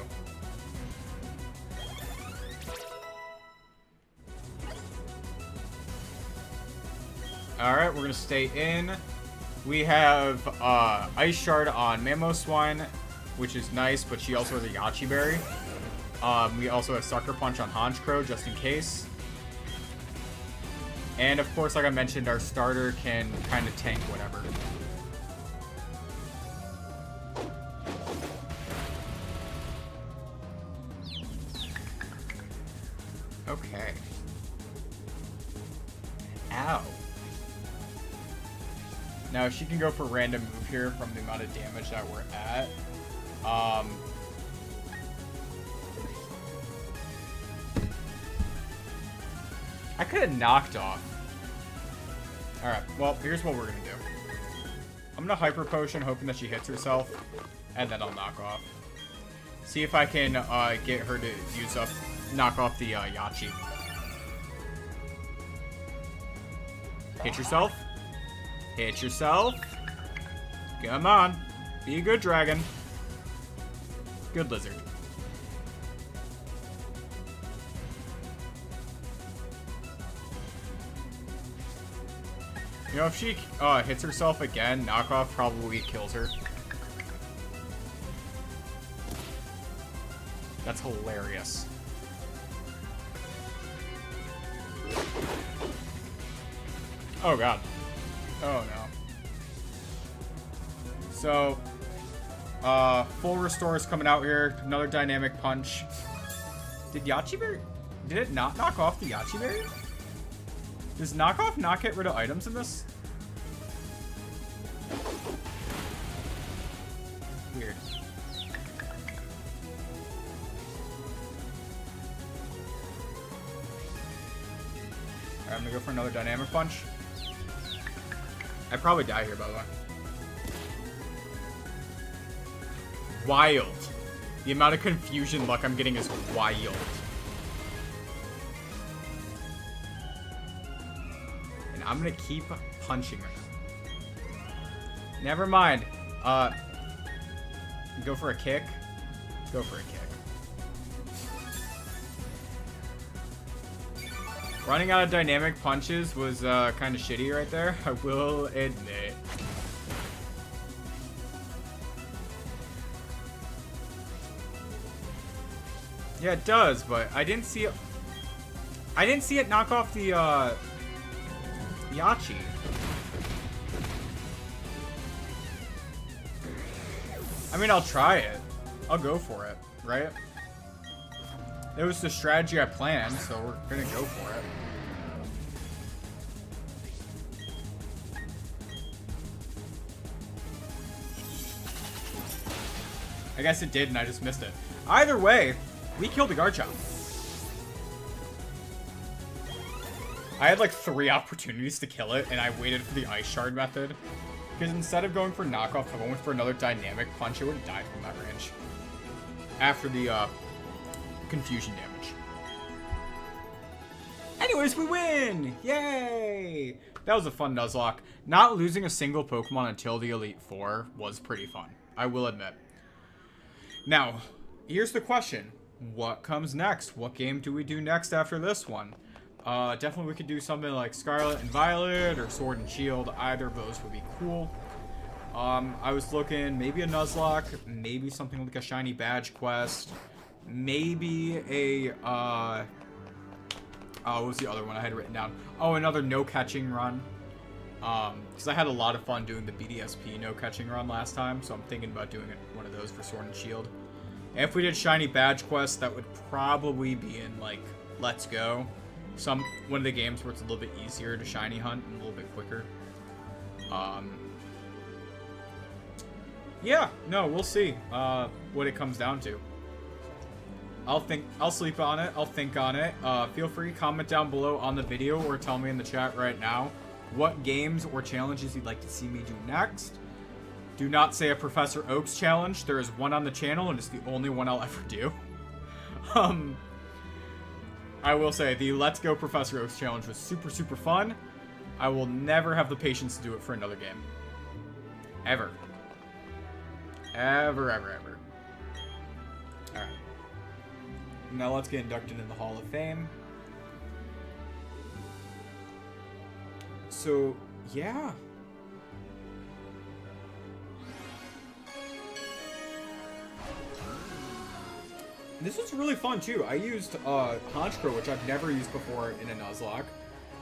Alright, we're gonna stay in. We have Ice Shard on Mamoswine, which is nice, but she also has a Yachi Berry. We also have Sucker Punch on Honchkrow, just in case. And of course, like I mentioned, our starter can kind of tank whatever. Okay. Ow. Now, she can go for a random move here from the amount of damage that we're at. I could have knocked off. Alright, well, here's what we're going to do. I'm going to Hyper Potion, hoping that she hits herself, and then I'll knock off. See if I can get her to knock off the Yachi. Hit yourself. Hit yourself. Come on. Be a good dragon. Good lizard. You know, if she hits herself again, knockoff probably kills her. That's hilarious. Oh god. Oh no. So, full restore is coming out here. Another dynamic punch. Did it not knock off the Yachi Berry? Does knockoff not get rid of items in this? Weird. Alright, I'm gonna go for another dynamic punch. I'd probably die here, by the way. Wild. The amount of confusion luck I'm getting is wild. And I'm gonna keep punching her. Never mind. Go for a kick. Go for a kick. Running out of dynamic punches was kind of shitty right there, I will admit. Yeah, it does, but I didn't see it. I didn't see it knock off the Yachi. I mean, I'll try it. I'll go for it, right? It was the strategy I planned, so we're gonna go for it. I guess it did, and I just missed it. Either way, we killed the Garchomp. I had like 3 opportunities to kill it, and I waited for the Ice Shard method. Because instead of going for knockoff, I went for another dynamic punch. It would have died from that range. After the confusion damage. Anyways, we win! Yay! That was a fun Nuzlocke. Not losing a single Pokemon until the Elite Four was pretty fun, I will admit. Now, here's the question. What comes next? What game do we do next after this one? Definitely we could do something like Scarlet and Violet or Sword and Shield. Either of those would be cool. I was looking maybe a Nuzlocke, maybe something like a shiny badge quest, maybe a what was the other one I had written down? Oh, another no catching run. Because I had a lot of fun doing the BDSP no catching run last time, so I'm thinking about doing one of those for Sword and Shield. If we did shiny badge quests, that would probably be in like Let's Go. One of the games where it's a little bit easier to shiny hunt and a little bit quicker. Yeah, no, we'll see what it comes down to. I'll sleep on it, I'll think on it. Feel free to comment down below on the video or tell me in the chat right now what games or challenges you'd like to see me do next. Do not say a Professor Oaks challenge. There is one on the channel and it's the only one I'll ever do. I will say, the Let's Go Professor Oaks challenge was super, super fun. I will never have the patience to do it for another game. Ever. Ever, ever, ever. Alright. Now let's get inducted in the Hall of Fame. So, yeah. This was really fun, too. I used Honchkrow, which I've never used before in a Nuzlocke.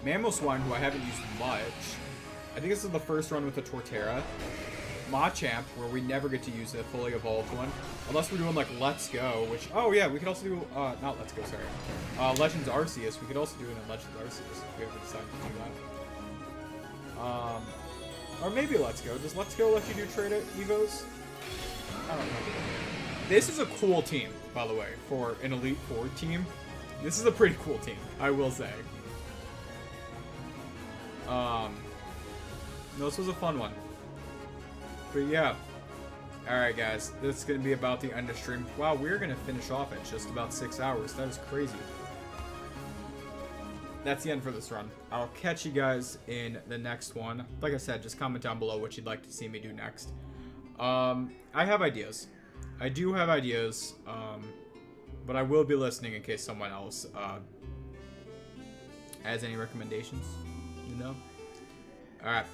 Mamoswine, who I haven't used much. I think this is the first run with the Torterra. Machamp, where we never get to use a fully evolved one. Unless we're doing, like, Let's Go, which... Oh, yeah, we could also do... not Let's Go, sorry. Legends Arceus. We could also do it in Legends Arceus if we ever decide to do that. Or maybe Let's Go. Does Let's Go let you do trade evos? I don't know. This is a cool team, by the way, for an Elite Four team. This is a pretty cool team, I will say. This was a fun one. But yeah. Alright guys, this is going to be about the end of stream. Wow, we're going to finish off at just about 6 hours. That is crazy. That's the end for this run. I'll catch you guys in the next one. Like I said, just comment down below what you'd like to see me do next. I have ideas. I do have ideas, but I will be listening in case someone else has any recommendations, you know? Alright.